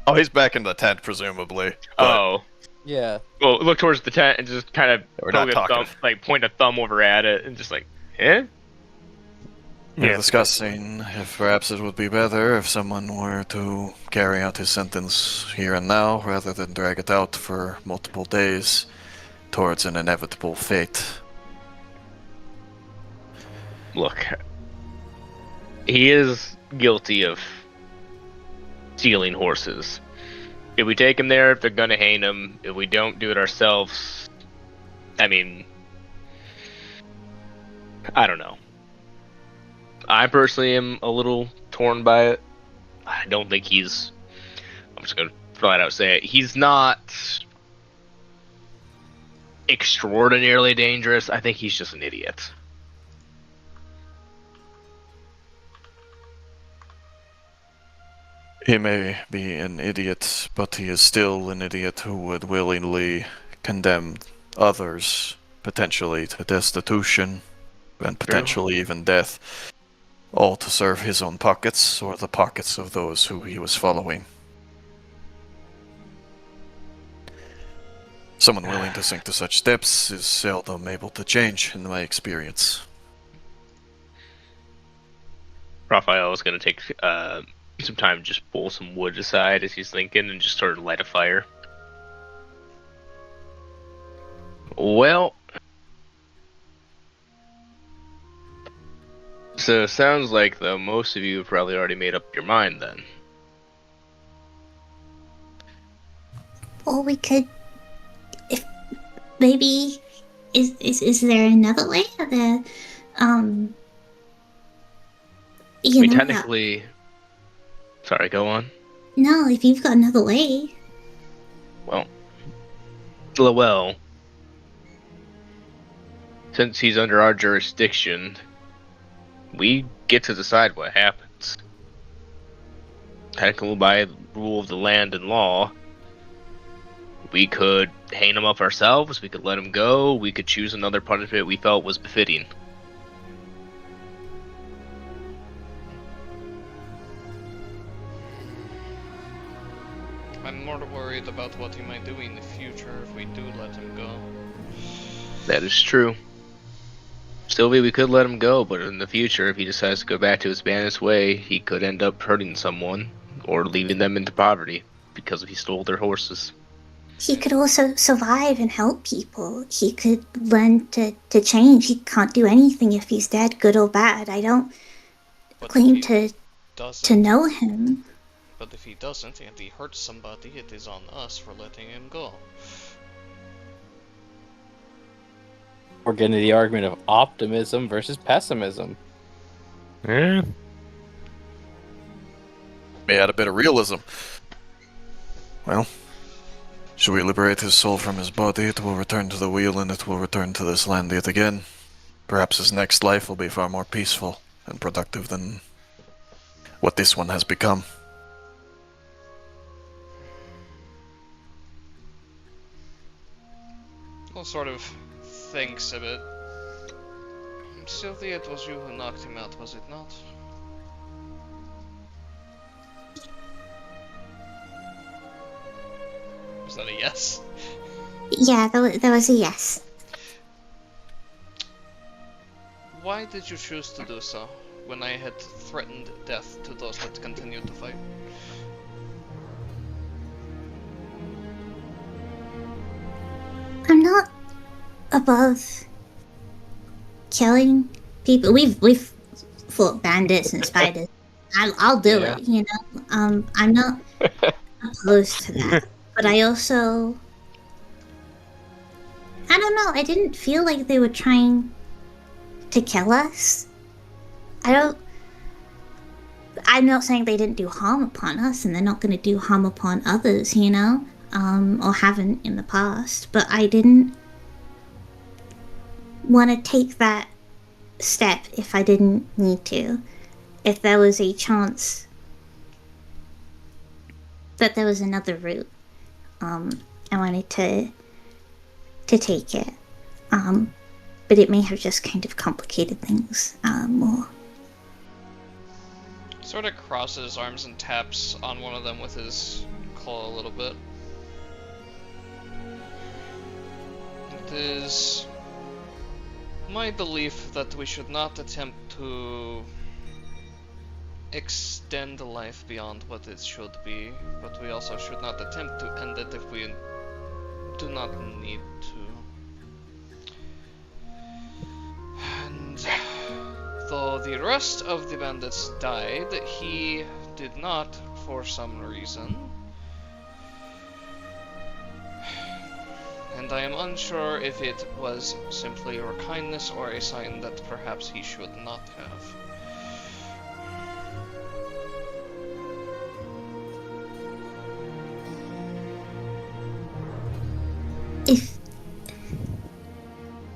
Oh, he's back in the tent, presumably. Oh. Yeah. Well, look towards the tent and just kind of We're not talking. point a thumb over at it and just like, eh? We're discussing if perhaps it would be better if someone were to carry out his sentence here and now, rather than drag it out for multiple days towards an inevitable fate. Look, he is guilty of stealing horses. If we take him there, they're gonna hang him. If we don't do it ourselves, I mean, I don't know. I personally am a little torn by it. I don't think he's, I'm just gonna flat out say it, he's not extraordinarily dangerous. I think he's just an idiot. He may be an idiot, but he is still an idiot who would willingly condemn others, potentially to destitution, and potentially even death, all to serve his own pockets or the pockets of those who he was following. Someone willing to sink to such depths is seldom able to change, in my experience. Raphael is going to take some time to just pull some wood aside as he's thinking and just sort of light a fire. Well, so it sounds like, though, most of you have probably already made up your mind then. Or we could, if maybe, is there another way? Are there, you know, technically... Sorry, go on. no, if you've got another way. Well, since he's under our jurisdiction, we get to decide what happens. Technically, by rule of the land and law, we could hang him up ourselves, we could let him go, we could choose another punishment we felt was befitting. I'm more worried about what he might do in the future if we do let him go. That is true. Sylvie, we could let him go, but in the future, if he decides to go back to his bandit's way, he could end up hurting someone, or leaving them into poverty, because he stole their horses. He could also survive and help people. He could learn to change. He can't do anything if he's dead, good or bad. I don't claim to know him. But if he doesn't and he hurts somebody, it is on us for letting him go. We're getting to the argument of optimism versus pessimism. Yeah. May add a bit of realism. Well, should we liberate his soul from his body, it will return to the wheel and it will return to this land yet again. Perhaps his next life will be far more peaceful and productive than what this one has become. Well, sort of thinks a bit. Sylvia, it was you who knocked him out, was it not? Was that a yes? Yeah, that was a yes. Why did you choose to do so, when I had threatened death to those that continued to fight? I'm not above killing people. We've fought bandits and spiders. I'll do it, you know. I'm not opposed to that, but I also, I don't know. I didn't feel like they were trying to kill us. I'm not saying they didn't do harm upon us, and they're not going to do harm upon others, you know, or haven't in the past. But I didn't want to take that step if I didn't need to. If there was a chance that there was another route, I wanted to take it. But it may have just kind of complicated things more. Sort of crosses his arms and taps on one of them with his claw a little bit. It is my belief that we should not attempt to extend life beyond what it should be, but we also should not attempt to end it if we do not need to. And though the rest of the bandits died, he did not for some reason. And I am unsure if it was simply your kindness or a sign that perhaps he should not have.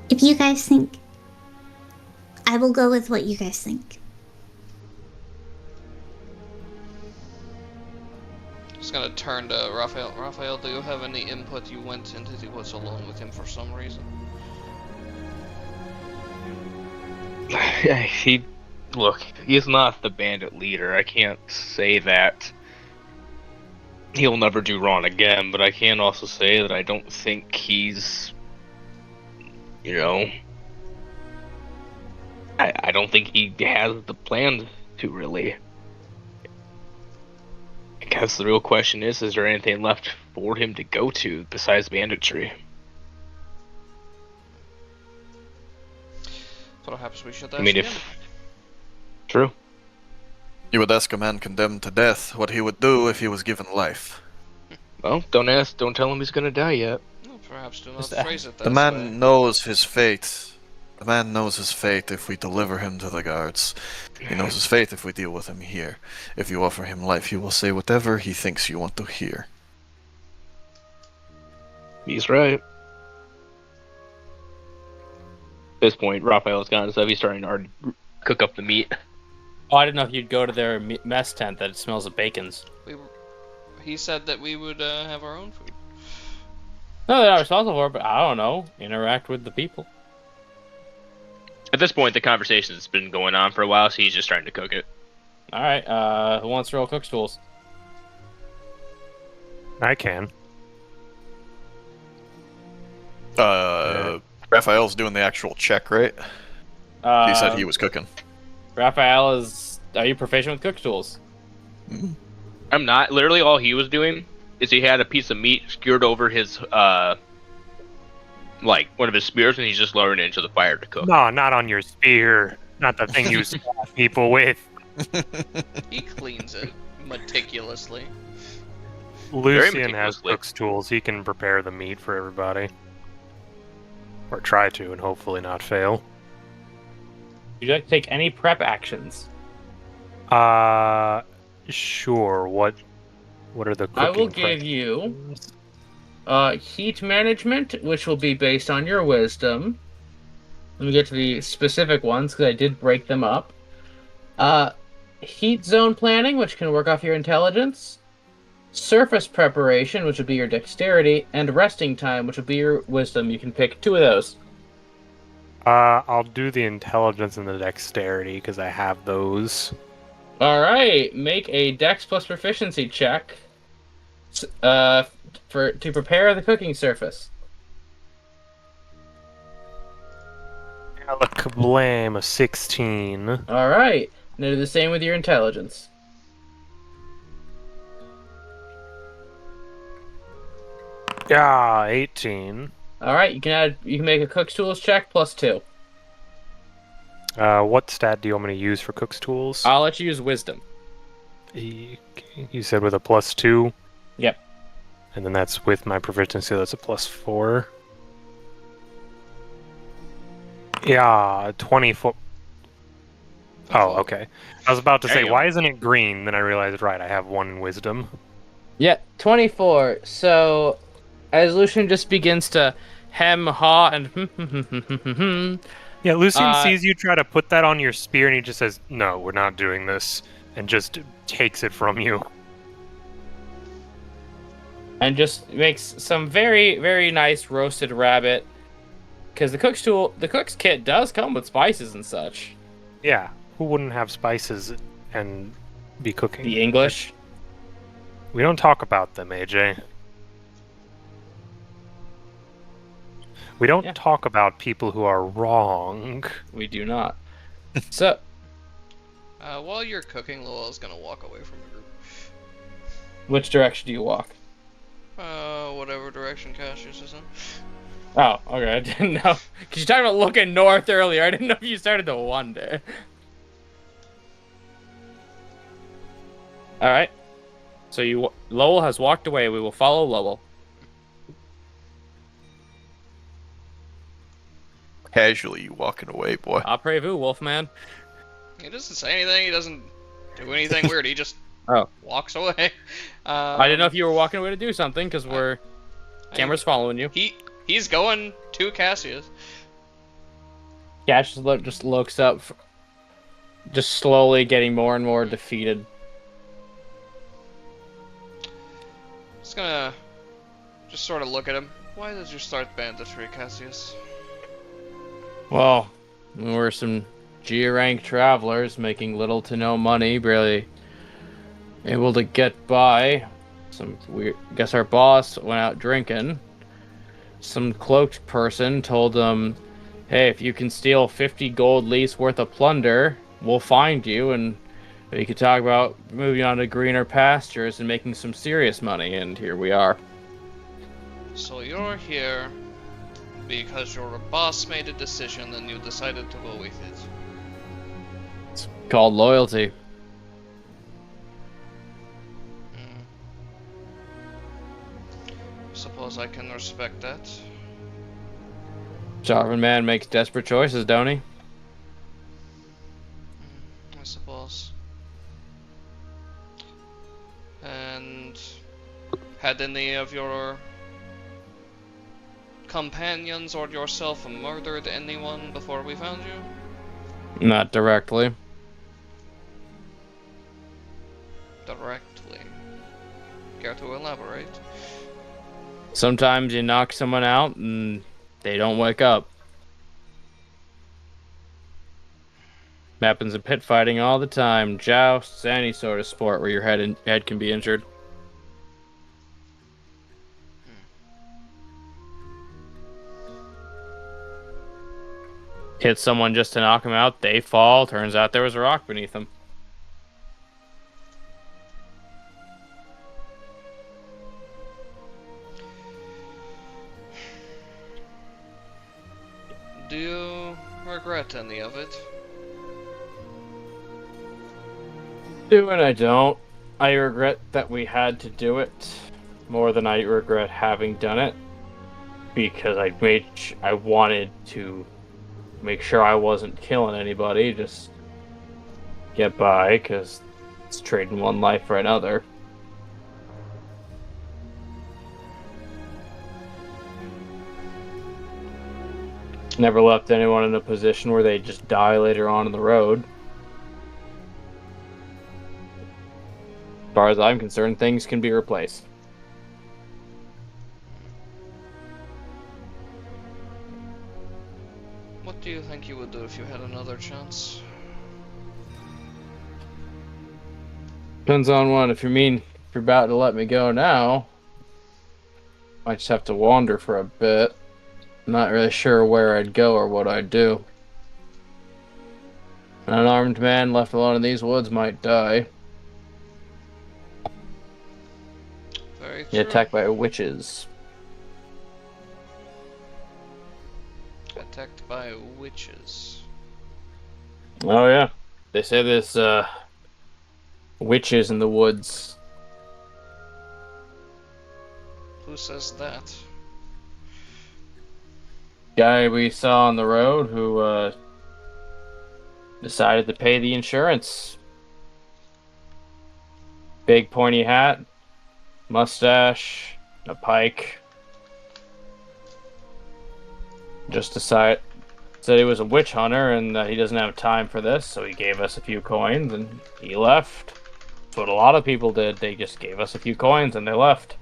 If you guys think, I will go with what you guys think. Just gonna turn to Raphael. Raphael, do you have any input? You went into the woods alone with him for some reason. Look, he's not the bandit leader. I can't say that he'll never do wrong again, but I can also say that I don't think he's, you know, I don't think he has the plans to really. I guess the real question is there anything left for him to go to besides banditry? Perhaps we should ask I mean, him. True. You would ask a man condemned to death what he would do if he was given life. Well, don't tell him he's gonna die yet. No, perhaps do not phrase it that The man way. knows his fate. The man knows his fate if we deliver him to the guards. He knows his fate if we deal with him here. If you offer him life, he will say whatever he thinks you want to hear. He's right. At this point, Raphael's gone and stuff. He's starting to already cook up the meat. Oh, I didn't know if you'd go to their mess tent that smells of bacons. He said that we would have our own food. No, they're not responsible for it, but I don't know. Interact with the people. At this point, the conversation's been going on for a while, so he's just trying to cook it. Alright, who wants to roll cook's tools? I can. Raphael's doing the actual check, right? He said he was cooking. Raphael are you proficient with cook's tools? I'm not. Literally, all he was doing is he had a piece of meat skewered over his, like, one of his spears, and he's just lowering it into the fire to cook. No, not on your spear. Not the thing you stab people with. He cleans it meticulously. Lucian has meticulously. cook's tools. He can prepare the meat for everybody. Or try to, and hopefully not fail. Would you like to take any prep actions? Sure. What are the cooking I will give you heat management, which will be based on your wisdom. Let me get to the specific ones, because I did break them up. Heat zone planning, which can work off your intelligence. surface preparation, which would be your dexterity, and resting time, which would be your wisdom. You can pick 2 of those. I'll do the intelligence and the dexterity because I have those. All right, make a dex plus proficiency check to prepare the cooking surface. Blame a 16. All right, now do the same with your intelligence. Yeah, 18. All right, you can make a cook's tools check plus 2. What stat do you want me to use for Cook's Tools? I'll let you use wisdom. You said with a +2? Yep. And then that's with my proficiency, that's a +4. Yeah, 24. Oh, okay. I was about to There say, you go. why isn't it green? Then I realized, right, I have 1 wisdom. Yeah, 24. So, as Lucian just begins to hem, haw, and Yeah, Lucian sees you try to put that on your spear, and he just says, no, we're not doing this, and just takes it from you. and just makes some very, very nice roasted rabbit. Because the cook's kit does come with spices and such. Yeah, who wouldn't have spices and be cooking? The English. We don't talk about them, AJ. We don't talk about people who are wrong. We do not. So, While you're cooking, Lowell's gonna walk away from the group. which direction do you walk? Whatever direction Cassius is in. Oh, okay, I didn't know. Because you talked about looking north earlier. I didn't know if you started to wonder. Alright. So Lowell has walked away. We will follow Lowell. Casually, you walking away, boy. Après-vous, Wolfman. He doesn't say anything. He doesn't do anything weird. He just walks away. I didn't know if you were walking away to do something, because camera's following you. He's going to Cassius. Cash just looks up, just slowly getting more and more defeated. Just gonna just sort of look at him. Why did you start banditry, Cassius? Well, we were some G-rank travelers making little to no money, barely able to get by. Guess our boss went out drinking. Some cloaked person told them, hey, if you can steal 50 gold lease worth of plunder, we'll find you, and we could talk about moving on to greener pastures and making some serious money, and here we are. So you're here because your boss made a decision and you decided to go with it. It's called loyalty. Suppose I can respect that. Sovereign man makes desperate choices, don't he? I suppose. And had any of your companions or yourself murdered anyone before we found you? Not directly. Directly. Care to elaborate? Sometimes you knock someone out and they don't wake up. Happens in pit fighting all the time. Jousts, any sort of sport where your head can be injured. Hit someone just to knock them out, they fall. Turns out there was a rock beneath them. Do you regret any of it? Do and I don't. I regret that we had to do it more than I regret having done it, because I wanted to make sure I wasn't killing anybody, just get by, because it's trading one life for another. Never left anyone in a position where they just die later on in the road. As far as I'm concerned, things can be replaced. What do you think you would do if you had another chance? Depends on what. If you're about to let me go now, might just have to wander for a bit. I'm not really sure where I'd go or what I'd do. An unarmed man left alone in these woods might die. Very Get true. attacked by witches. Attacked by witches. Oh yeah, they say there's witches in the woods. Who says that? Guy we saw on the road who decided to pay the insurance. Big pointy hat, mustache, a pike. Just said he was a witch hunter and that he doesn't have time for this, so he gave us a few coins and he left. That's what a lot of people did. They just gave us a few coins and they left.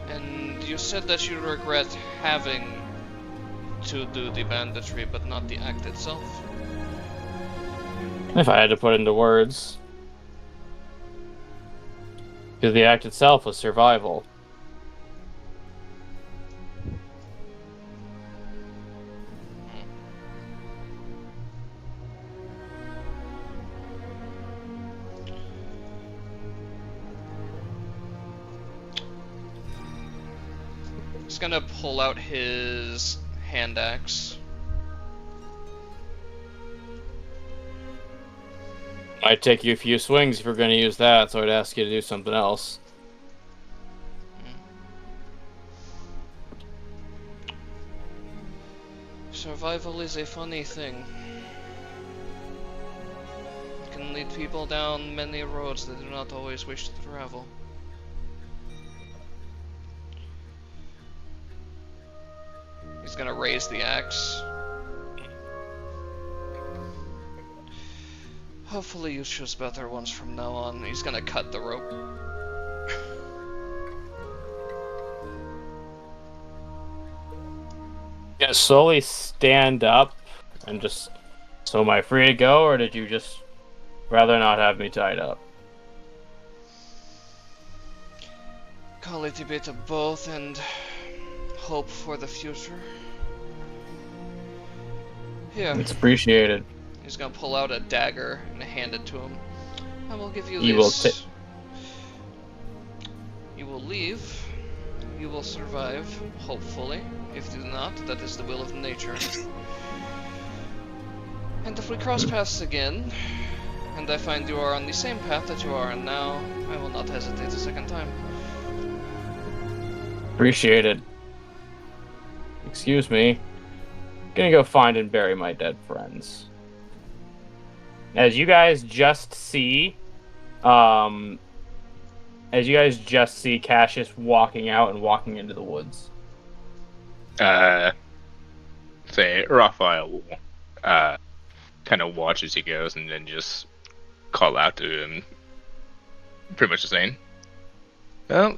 And you said that you regret having to do the banditry, but not the act itself. If I had to put it into words. Because the act itself was survival. He's gonna pull out his hand axe. Might take you a few swings if you're going to use that, so I'd ask you to do something else. Survival is a funny thing. It can lead people down many roads they do not always wish to travel. He's gonna raise the axe. Hopefully you choose better ones from now on. He's gonna cut the rope. Yeah, slowly stand up and just... So am I free to go, or did you just rather not have me tied up? Call it a bit of both and hope for the future. Here. It's appreciated. He's gonna pull out a dagger and hand it to him. I will give you You will this. You will leave. You will survive, hopefully. If you do not, that is the will of nature. And if we cross paths again, and I find you are on the same path that you are on now, I will not hesitate a second time. Appreciated. Excuse me. Gonna go find and bury my dead friends. As you guys just see Cassius walking out and walking into the woods. Say Raphael will kind of watch as he goes and then just call out to him, pretty much the same. Well,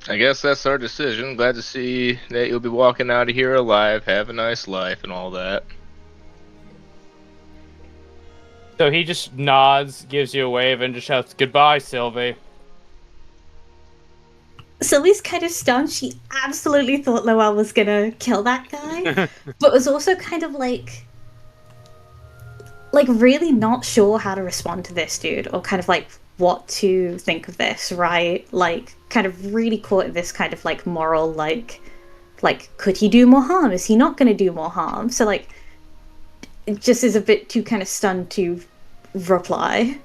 I guess that's our decision. Glad to see that you'll be walking out of here alive, have a nice life and all that. So he just nods, gives you a wave, and just shouts, "Goodbye, Sylvie." Sylvie's kind of stunned. She absolutely thought Lowell was gonna kill that guy, but was also kind of like really not sure how to respond to this dude, or kind of like what to think of this, right? Like, kind of really caught in this kind of like moral, like could he do more harm? Is he not gonna do more harm? So like, it just is a bit too kind of stunned to reply.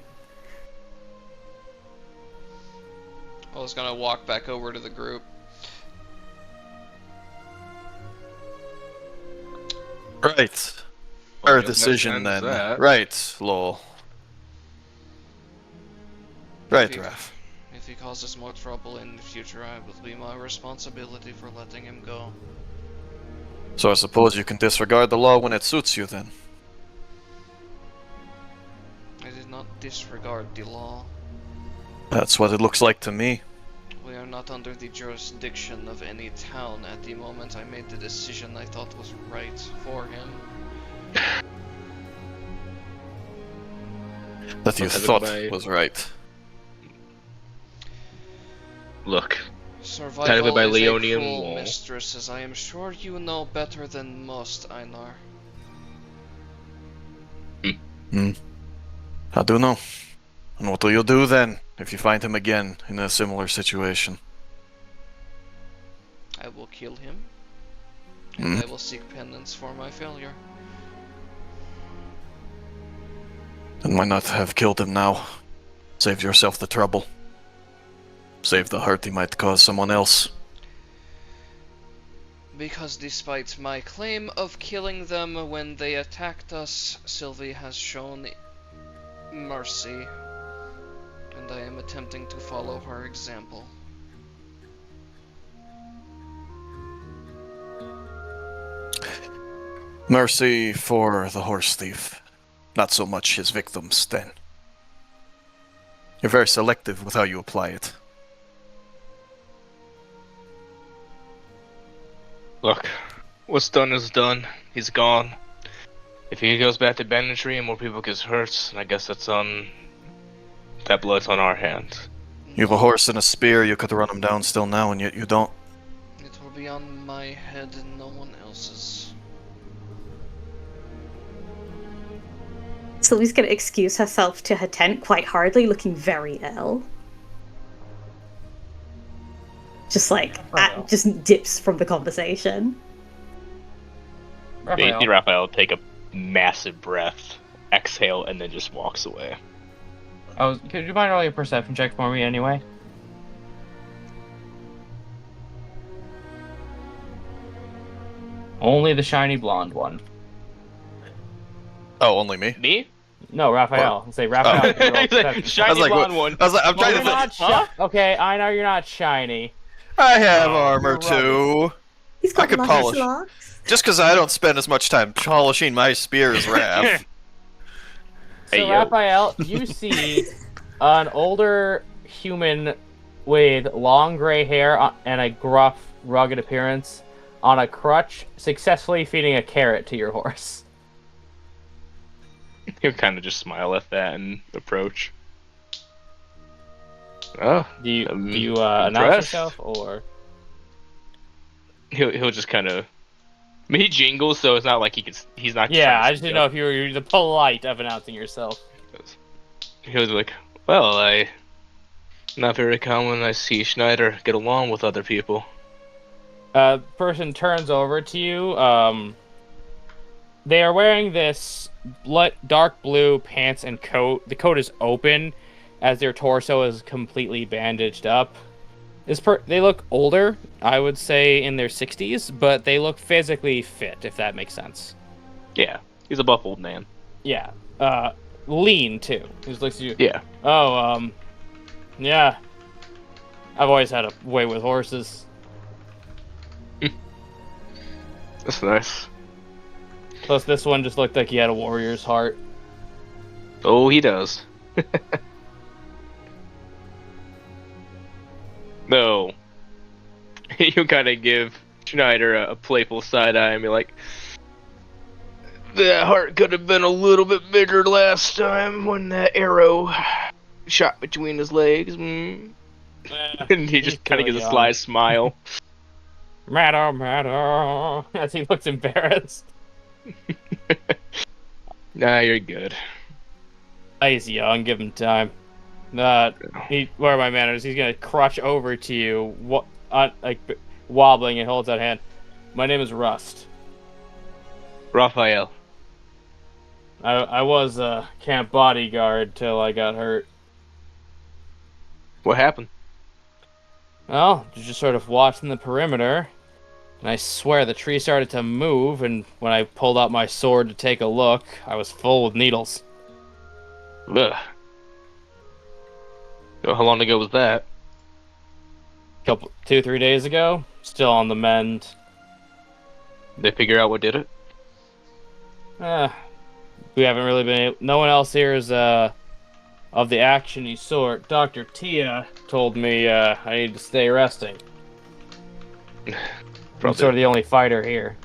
I was gonna walk back over to the group. Right. Well, Our I guess decision that then. ends that. Right, lol. Right, If you- Raph. If he causes more trouble in the future, it will be my responsibility for letting him go. So I suppose you can disregard the law when it suits you, then. I did not disregard the law. That's what it looks like to me. We are not under the jurisdiction of any town at the moment. I made the decision I thought was right for him. That you thought was right. Look, Survival by is a Leonian cruel law. mistress, as I am sure you know better than most, Einar. I do know. And what will you do then, if you find him again in a similar situation? I will kill him, and I will seek penance for my failure. Then why not have killed him now? Save yourself the trouble. Save the hurt he might cause someone else. Because despite my claim of killing them when they attacked us, Sylvie has shown mercy, and I am attempting to follow her example. Mercy for the horse thief. Not so much his victims, then. You're very selective with how you apply it. Look, what's done is done. He's gone. If he goes back to banditry and more people get hurt, I guess that's on... that blood's on our hands. You have a horse and a spear, you could run him down still now, and yet you don't. It will be on my head and no one else's. Sylvie's gonna excuse herself to her tent quite hardly, looking very ill. Just just dips from the conversation. Raphael take a massive breath, exhale, and then just walks away. Could you mind rolling a perception check for me anyway? Only the shiny blonde one. Oh, only me? Me? No, Raphael. Say Raphael. Can roll perception. Shiny blonde one. I was like, I'm Well, trying you're to not think. Okay, Einar, you're not shiny. I have armor too. He's got I could lots polish. of locks. Just because I don't spend as much time polishing my spear as Raph. So Hey, yo. Raphael, you see an older human with long gray hair and a gruff, rugged appearance on a crutch, successfully feeding a carrot to your horse. He'll kind of just smile at that and approach. Oh, Do you impressed. announce yourself or? He'll just kind of. I mean, he jingles, so it's not like he's not. Yeah, trying to I just didn't know if you were the polite of announcing yourself. He was like, "Well, not very common. I see Schneider get along with other people." Person turns over to you. They are wearing this dark blue pants and coat. The coat is open, as their torso is completely bandaged up. They look older, I would say in their 60s, but they look physically fit, if that makes sense. Yeah, he's a buff old man. Yeah. Lean, too. He just looks at you. Yeah. Oh, yeah. I've always had a way with horses. That's nice. Plus, this one just looked like he had a warrior's heart. Oh, he does. No. You kind of give Schneider a playful side eye and be like, "That heart could have been a little bit bigger last time when that arrow shot between his legs." And he just kind of gives a sly smile. Matter, as he looks embarrassed. Nah, you're good. He's young, give him time. Where are my manners? He's gonna crush over to you, wobbling and holds out hand. My name is Rust. Raphael. I was a camp bodyguard till I got hurt. What happened? Well, just sort of watching the perimeter, and I swear the tree started to move, and when I pulled out my sword to take a look, I was full with needles. Ugh. How long ago was that? 2-3 days ago. Still on the mend. They figure out what did it? We haven't really been. No one else here is of the actiony sort. Dr. Tia told me I need to stay resting. I'm sort of the only fighter here.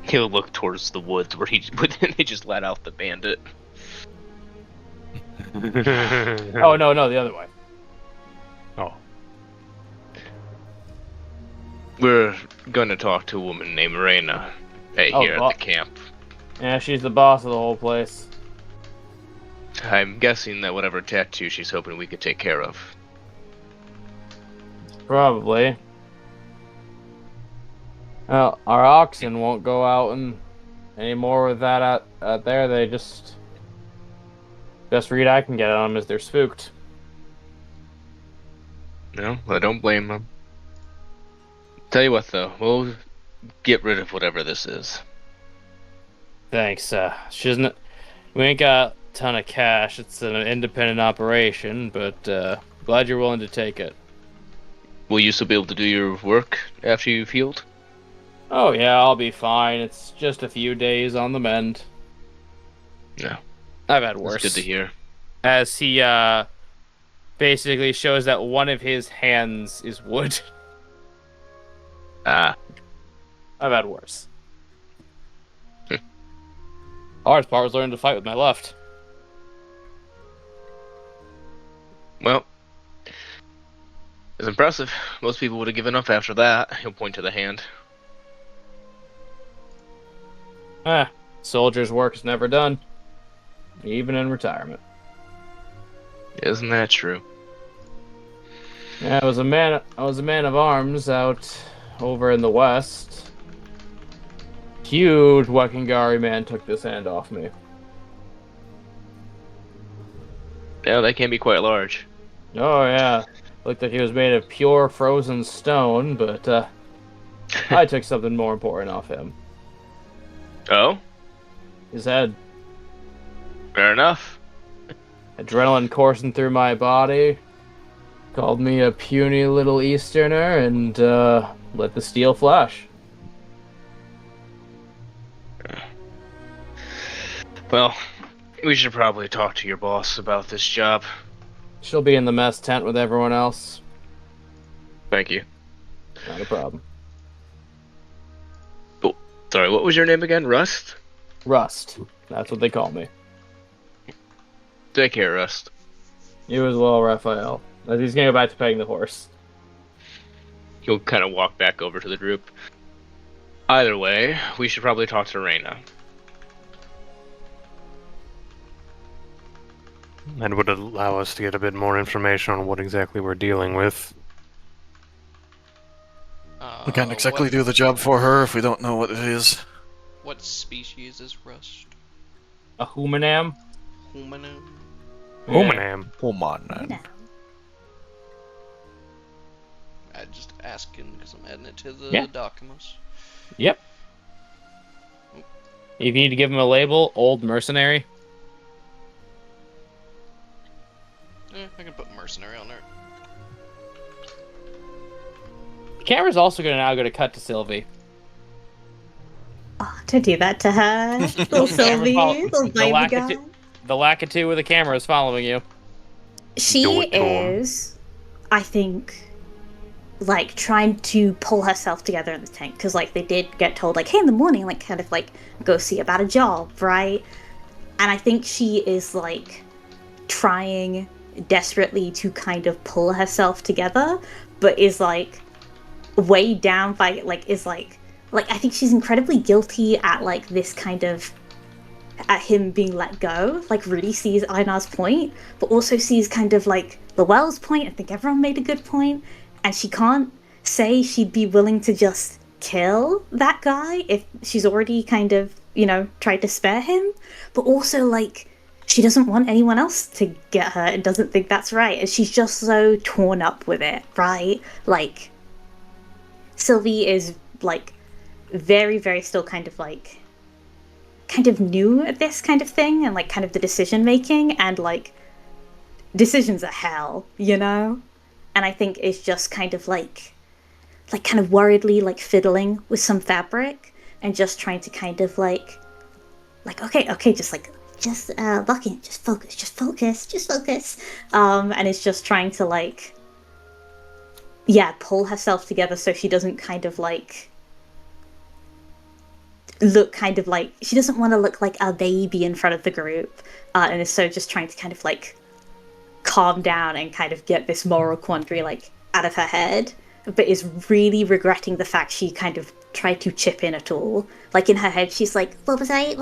He'll look towards the woods where they just let out the bandit. Oh no, the other way. Oh. We're gonna talk to a woman named Reina here at the camp. Yeah, she's the boss of the whole place. I'm guessing that whatever tattoo she's hoping we could take care of. Probably. Well, our oxen won't go out and anymore with that out there. They just best read I can get on them is they're spooked. No, I don't blame them. Tell you what, though, we'll get rid of whatever this is. Thanks. She doesn't. We ain't got a ton of cash. It's an independent operation, but glad you're willing to take it. Will you still be able to do your work after you've healed? Oh yeah, I'll be fine. It's just a few days on the mend. No. I've had worse. That's good to hear. As he basically shows that one of his hands is wood. Ah. I've had worse. Hardest part was learning to fight with my left. Well, it's impressive. Most people would have given up after that. He'll point to the hand. Soldier's work is never done. Even in retirement. Isn't that true? Yeah, I was a man of arms out over in the west. Huge Wakangari man took this hand off me. Yeah, that can be quite large. Oh yeah. Looked like he was made of pure frozen stone, but I took something more important off him. Oh? His head. Fair enough. Adrenaline coursing through my body. Called me a puny little Easterner and let the steel flash. Well, we should probably talk to your boss about this job. She'll be in the mess tent with everyone else. Thank you. Not a problem. Oh, sorry, what was your name again? Rust? Rust. That's what they call me. Take care, Rust. You as well, Raphael. As he's gonna go back to petting the horse. He'll kind of walk back over to the group. Either way, we should probably talk to Reina. And would allow us to get a bit more information on what exactly we're dealing with. We can't exactly do the job for her if we don't know what it is. What species is Rust? A humanam? Humanum? Homanam. Human. I'm just asking because I'm adding it to the documents. Yep. If you need to give him a label, old mercenary. I can put mercenary on there. The camera's also now going to cut to Sylvie. Oh, don't do that to her. Little Sylvie, little baby girl. The Lakitu with the camera is following you. She is, I think, like, trying to pull herself together in the tank. Because, like, they did get told, like, hey, in the morning, like, kind of, like, go see about a job, right? And I think she is, like, trying desperately to kind of pull herself together, but is, like, weighed down by, like, is, like, I think she's incredibly guilty at, like, this kind of, at him being let go, like, really sees Einar's point, but also sees kind of, like, Llewell's point. I think everyone made a good point, and she can't say she'd be willing to just kill that guy if she's already kind of, you know, tried to spare him, but also, like, she doesn't want anyone else to get hurt and doesn't think that's right, and she's just so torn up with it, right? Like, Sylvie is, like, very, very still kind of, like, kind of new at this kind of thing, and, like, kind of the decision making, and, like, decisions are hell, you know? And I think it's just kind of like kind of worriedly like fiddling with some fabric and just trying to kind of like okay, just lock in, just focus. And it's just trying to like, yeah, pull herself together so she doesn't kind of like look kind of like, she doesn't want to look like a baby in front of the group, and is so just trying to kind of like calm down and kind of get this moral quandary like out of her head, but is really regretting the fact she kind of tried to chip in at all. Like in her head she's like, what was I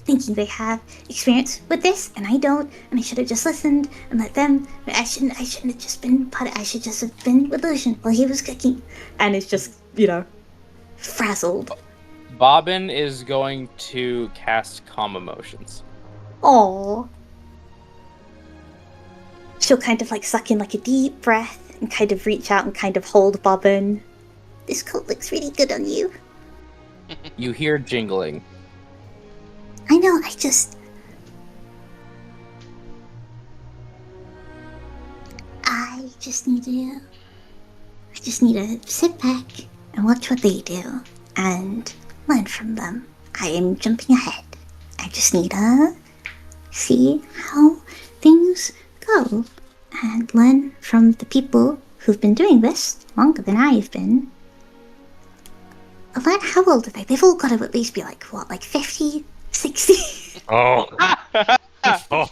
thinking? They have experience with this and I don't, and I should have just listened and let them. I shouldn't have just been part of, I should just have been with Lucian while he was cooking. And it's just, you know, frazzled. Bobbin is going to cast Calm Emotions. Aww. She'll kind of like suck in like a deep breath and kind of reach out and kind of hold Bobbin. This coat looks really good on you. You hear jingling. I know, I just need to sit back and watch what they do and learn from them. I am jumping ahead. I just need to see how things go and learn from the people who've been doing this longer than I've been. How old are they? They've all got to at least be like, what, like 50, 60? Oh. Oh.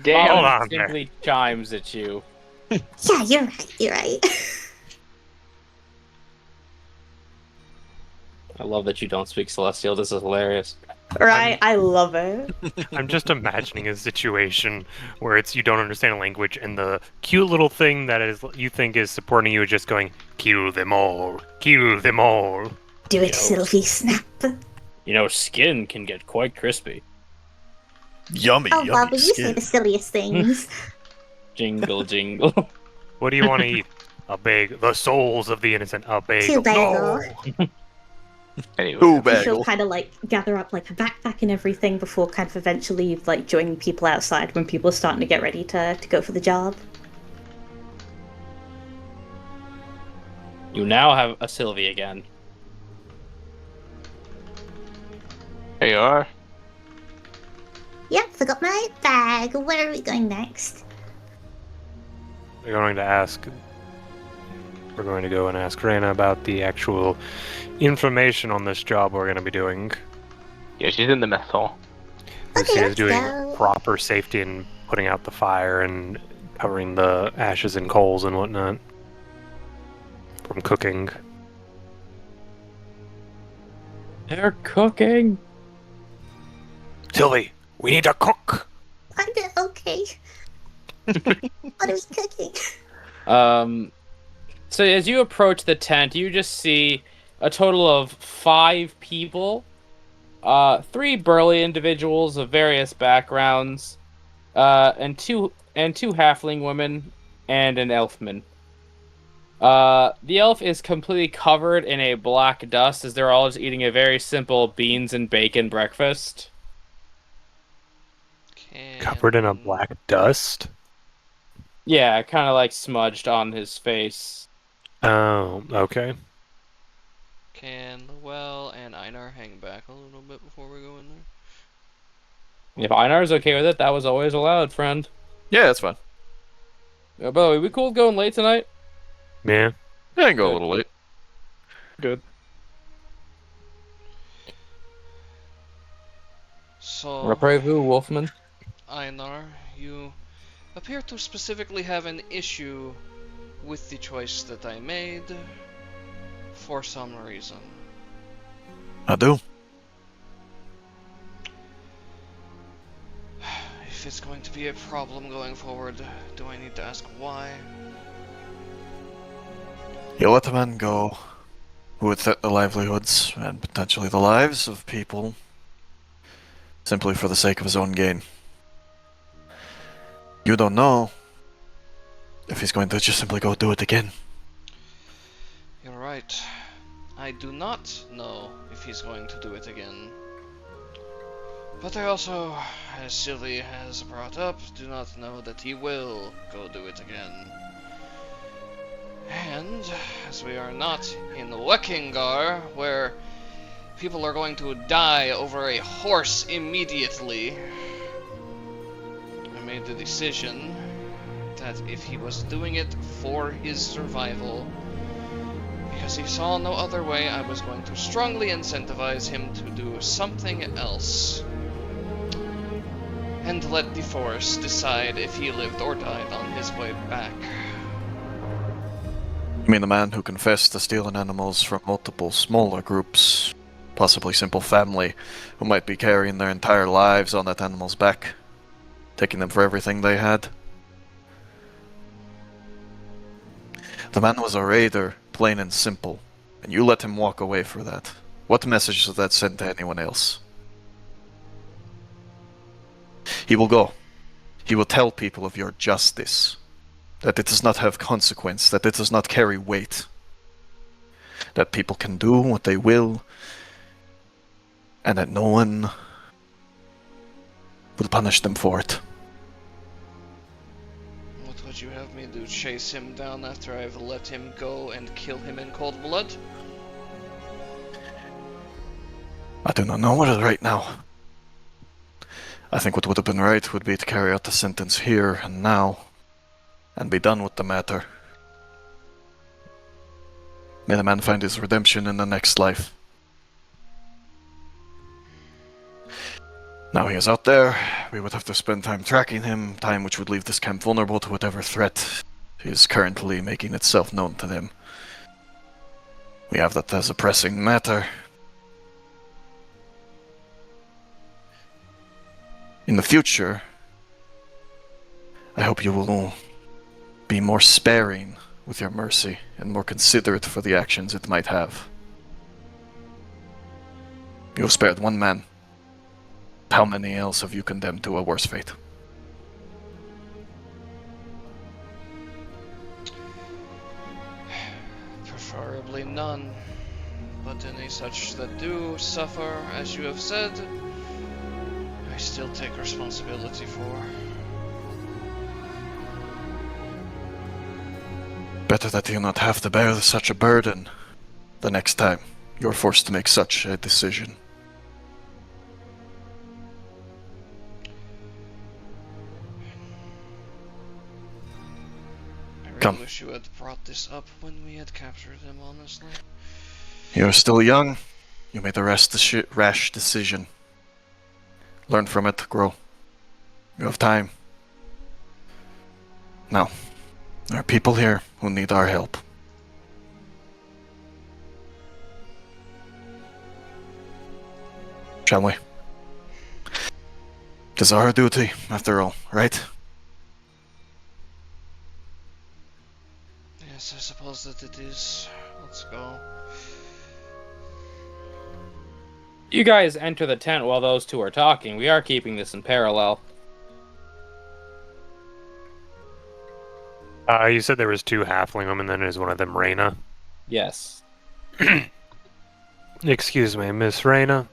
Damn. Hold on there. Simply chimes at you. Yeah, you're right. I love that you don't speak Celestial. This is hilarious. Right, I love it. I'm just imagining a situation where it's you don't understand a language and the cute little thing that is you think is supporting you is just going, kill them all, kill them all. Do it, Sylvie, snap. You know, skin can get quite crispy. Yummy, Oh, yummy Bobby, you say skin. the silliest things. Jingle, jingle. What do you want to eat? The souls of the innocent, a bagel. Two bagel. No! Anyway. Ooh, She'll bagel. kind of like gather up like her backpack and everything before kind of eventually like joining people outside when people are starting to get ready to go for the job. You now have a Sylvie again. Here you are. Yep, forgot my bag. Where are we going next? We're going to go and ask Reyna about the actual information on this job we're going to be doing. Yeah, she's in the mess hall. Lucy Okay, is let's doing go. proper safety and putting out the fire and covering the ashes and coals and whatnot from cooking. They're cooking. Sylvie, we need to cook. Okay. What are we cooking? So as you approach the tent, you just see a total of 5 people. 3 burly individuals of various backgrounds, and two halfling women, and an elfman. The elf is completely covered in a black dust as they're all just eating a very simple beans and bacon breakfast. Covered in a black dust? Yeah, kind of like smudged on his face. Oh, okay. Can Llewell and Einar hang back a little bit before we go in there? If Einar's okay with it, that was always allowed, friend. Yeah, that's fine. By the way, we cool going late tonight? Yeah. Yeah, I can go a little late. Good. So, Reprez-vous, Wolfman. Einar, you appear to specifically have an issue with the choice that I made for some reason. I do. If it's going to be a problem going forward, do I need to ask why? You let the men go who would threaten the livelihoods and potentially the lives of people simply for the sake of his own gain. You don't know if he's going to just simply go do it again. You're right. I do not know if he's going to do it again. But I also, as Sylvie has brought up, do not know that he will go do it again. And, as we are not in Weckingar, where people are going to die over a horse immediately, I made the decision that if he was doing it for his survival, because he saw no other way, I was going to strongly incentivize him to do something else. And let the forest decide if he lived or died on his way back. You mean the man who confessed to stealing animals from multiple smaller groups, possibly simple family, who might be carrying their entire lives on that animal's back, taking them for everything they had? The man was a raider, plain and simple, and you let him walk away for that. What message does that send to anyone else? He will go. He will tell people of your justice. That it does not have consequence, that it does not carry weight. That people can do what they will, and that no one will punish them for it. What would you have me do? Chase him down after I've let him go and kill him in cold blood? I do not know what is right now. I think what would have been right would be to carry out the sentence here and now, and be done with the matter. May the man find his redemption in the next life. Now he is out there, we would have to spend time tracking him, time which would leave this camp vulnerable to whatever threat is currently making itself known to them. We have that as a pressing matter. In the future, I hope you will be more sparing with your mercy and more considerate for the actions it might have. You have spared one man. How many else have you condemned to a worse fate? Preferably none. But any such that do suffer, as you have said, I still take responsibility for. Better that you not have to bear such a burden the next time you're forced to make such a decision. I really Come. wish you had brought this up when we had captured him, honestly. You're still young. You made a rash decision. Learn from it, grow. You have time. Now, there are people here who need our help. Shall we? It is our duty, after all, right? Yes, I suppose that it is. Let's go. You guys enter the tent while those two are talking. We are keeping this in parallel. You said there was two halfling women, then is one of them Reyna? Yes. Excuse me, Miss Reyna?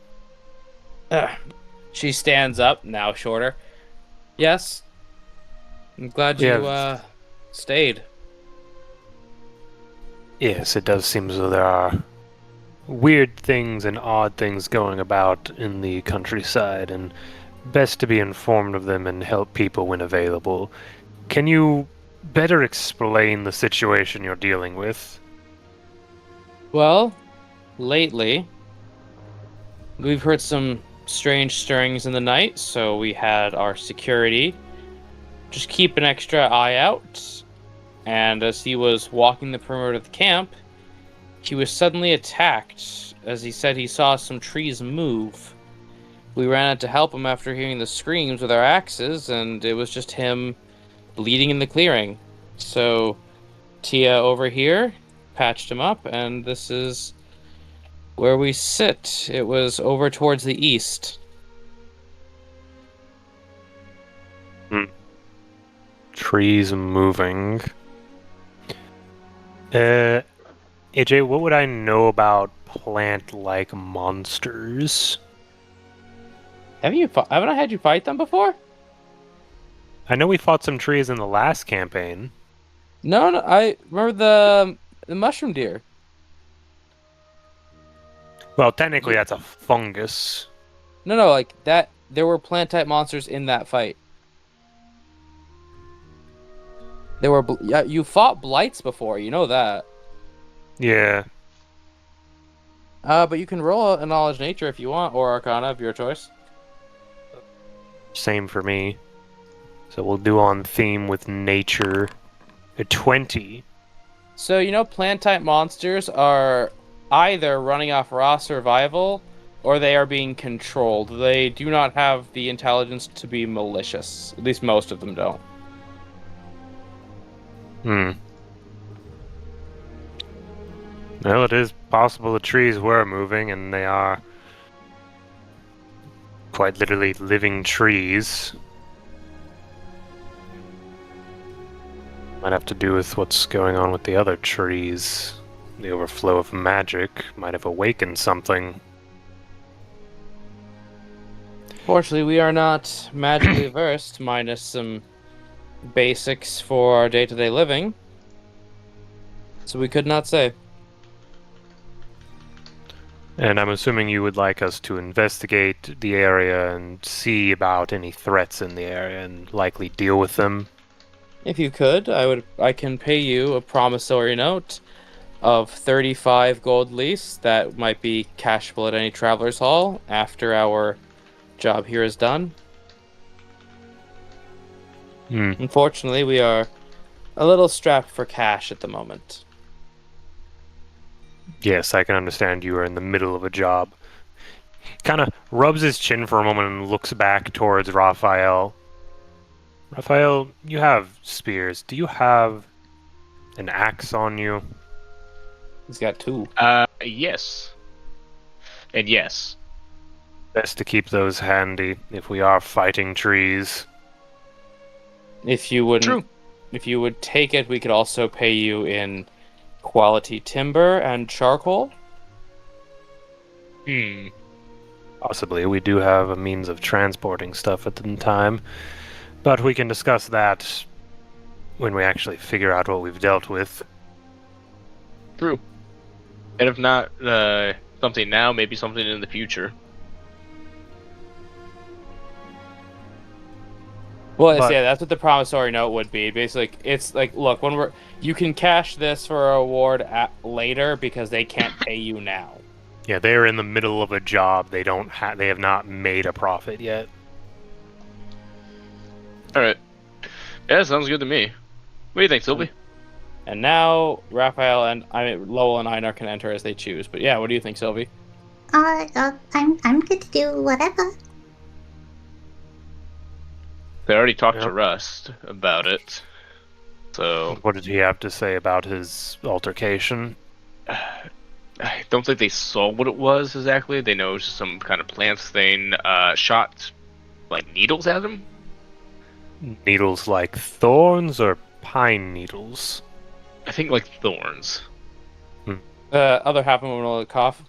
She stands up, now shorter. Yes? I'm glad you, stayed. Yes, it does seem as though there are weird things and odd things going about in the countryside, and best to be informed of them and help people when available. Can you better explain the situation you're dealing with? Well, lately, we've heard some strange stirrings in the night, so we had our security just keep an extra eye out. And as he was walking the perimeter of the camp, he was suddenly attacked. As he said, he saw some trees move. We ran out to help him after hearing the screams with our axes, and it was just him bleeding in the clearing. So Tia over here patched him up, and this is where we sit. It was over towards the east. Trees moving. AJ, what would I know about plant-like monsters? Haven't I had you fight them before? I know we fought some trees in the last campaign. No, I remember the mushroom deer. Well, technically that's a fungus. No, like that. There were plant type monsters in that fight. There were. Yeah, you fought blights before. You know that. Yeah. But you can roll a knowledge nature if you want, or arcana of your choice. Same for me. So we'll do on theme with nature. A 20. So you know, plant type monsters are either running off raw survival, or they are being controlled. They do not have the intelligence to be malicious. At least most of them don't. Well, it is possible the trees were moving, and they are quite literally living trees. Might have to do with what's going on with the other trees. The overflow of magic might have awakened something. Fortunately, we are not magically versed, minus some basics for our day-to-day living. So we could not say. And I'm assuming you would like us to investigate the area and see about any threats in the area and likely deal with them. If you could, I can pay you a promissory note of 35 gold lease that might be cashable at any traveler's hall after our job here is done. Unfortunately, we are a little strapped for cash at the moment. Yes, I can understand you are in the middle of a job. Kind of rubs his chin for a moment and looks back towards Raphael. Raphael, you have spears. Do you have an axe on you? He's got 2. Yes. And yes. Best to keep those handy if we are fighting trees. If you would, True. If you would take it, we could also pay you in quality timber and charcoal. Possibly. We do have a means of transporting stuff at the time. But we can discuss that when we actually figure out what we've dealt with. True. And if not something now, maybe something in the future. Well, But- yeah, that's what the promissory note would be. Basically, it's like, look, you can cash this for a reward later because they can't pay you now. Yeah, they're in the middle of a job. They have not made a profit yet. Alright. Yeah, sounds good to me. What do you think, Sylvie? And now Raphael and Lowell and Einar can enter as they choose. But yeah, what do you think, Sylvie? I'm good to do whatever. They already talked Yep. to Rust about it. So What did he have to say about his altercation? I don't think they saw what it was exactly. They know it's some kind of plants thing shot like needles at him. Needles like thorns or pine needles? I think like thorns. Other half of them will cough.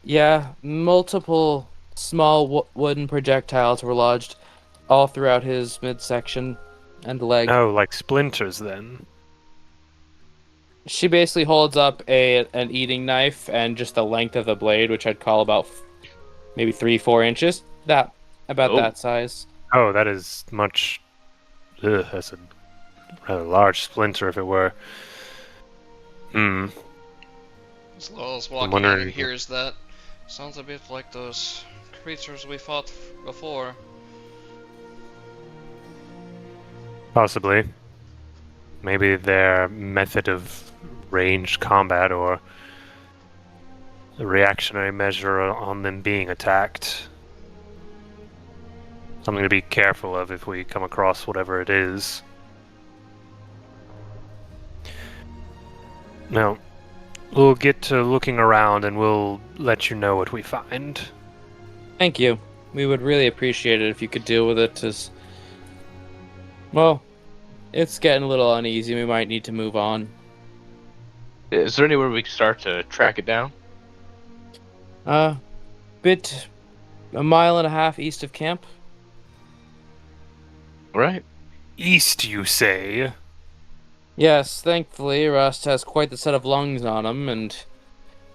Yeah, multiple small wooden projectiles were lodged all throughout his midsection and leg. Oh, like splinters then. She basically holds up an eating knife and just the length of the blade, which I'd call about maybe 3-4 inches. About Oh. that size. Oh, that is much... Ugh, that's a rather large splinter if it were. As Lowell's walking in wondering- and hears that. Sounds a bit like those creatures we fought before. Possibly. Maybe their method of ranged combat or a reactionary measure on them being attacked. Something to be careful of if we come across whatever it is. Now, we'll get to looking around and we'll let you know what we find. Thank you. We would really appreciate it if you could deal with it as... Well, it's getting a little uneasy. We might need to move on. Is there anywhere we can start to track it down? Bit a mile and a half east of camp. Right. East, you say? Yes, thankfully, Rust has quite the set of lungs on him, and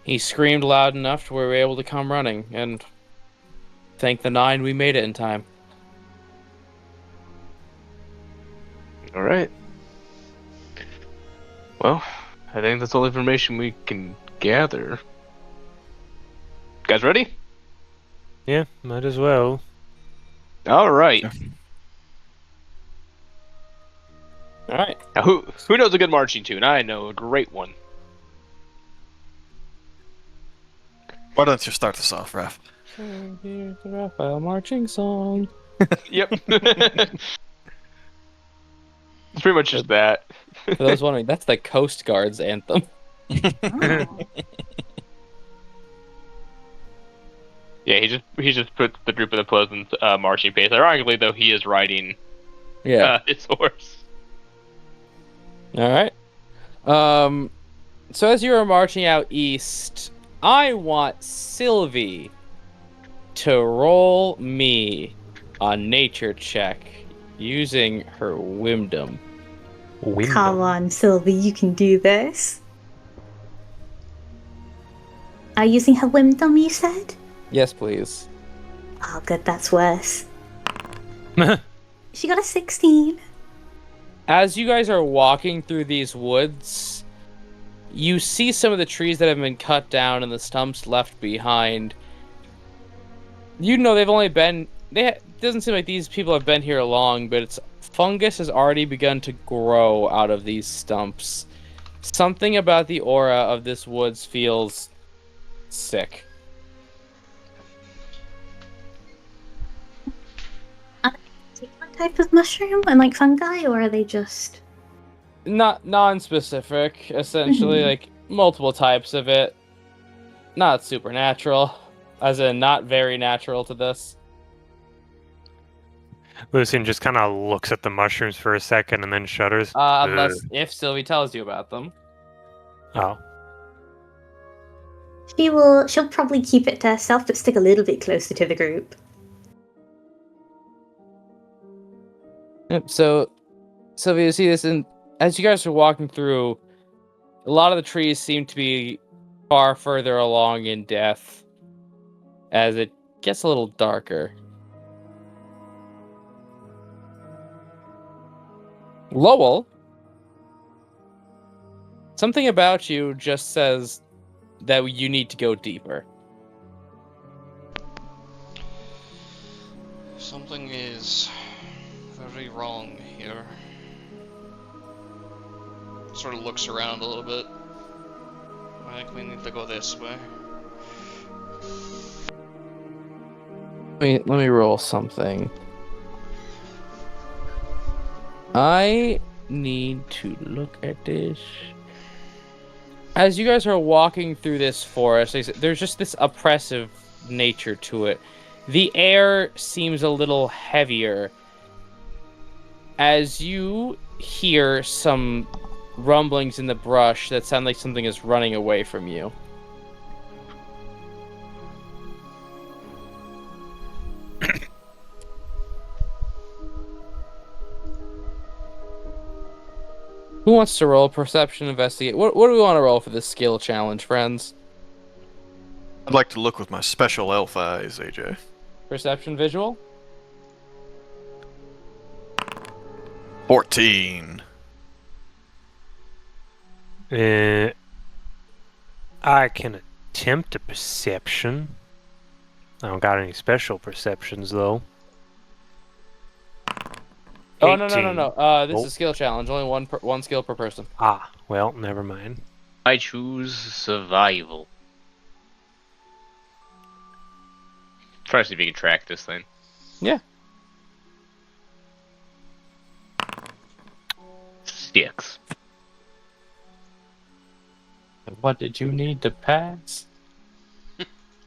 he screamed loud enough to where we were able to come running, and thank the 9 we made it in time. All right. Well, I think that's all the information we can gather. Guys ready? Yeah, might as well. All right. All right. Now, who knows a good marching tune? I know a great one. Why don't you start us off, Raph? Here's the Raphael marching song. Yep. It's pretty much just that. For those wondering, that's the Coast Guard's anthem. Oh. Yeah, he just put the group of the Pleasant marching pace. Ironically, though, he is riding his horse. All right. So as you are marching out east, I want Sylvie to roll me a nature check using her wisdom. Come on, Sylvie, you can do this. Are you using her wisdom, you said? Yes, please. Oh, good, that's worse. She got a 16. As you guys are walking through these woods, you see some of the trees that have been cut down and the stumps left behind. You know they've only been... It doesn't seem like these people have been here long, but fungus has already begun to grow out of these stumps. Something about the aura of this woods feels sick. What type of mushroom? And like fungi, or are they just... Not non-specific, essentially, like multiple types of it. Not supernatural, as in not very natural to this. Lucian just kind of looks at the mushrooms for a second and then shudders. Unless if Sylvie tells you about them. Oh. She'll probably keep it to herself, but stick a little bit closer to the group. Yep, so Sylvie, you see this, and as you guys are walking through, a lot of the trees seem to be far further along in death as it gets a little darker. Lowell, something about you just says that you need to go deeper. Something is very wrong here. Sort of looks around a little bit. I think we need to go this way. Let me roll something. I need to look at this. As you guys are walking through this forest, there's just this oppressive nature to it. The air seems a little heavier as you hear some rumblings in the brush that sound like something is running away from you. Who wants to roll perception investigate? What do we want to roll for this skill challenge, friends? I'd like to look with my special elf eyes, AJ. Perception visual? 14. I can attempt a perception. I don't got any special perceptions, though. Oh, no. 18. This is a skill challenge. Only one skill per person. Ah, well, never mind. I choose survival. Try to see if you can track this thing. Yeah. 6. What did you need to pass?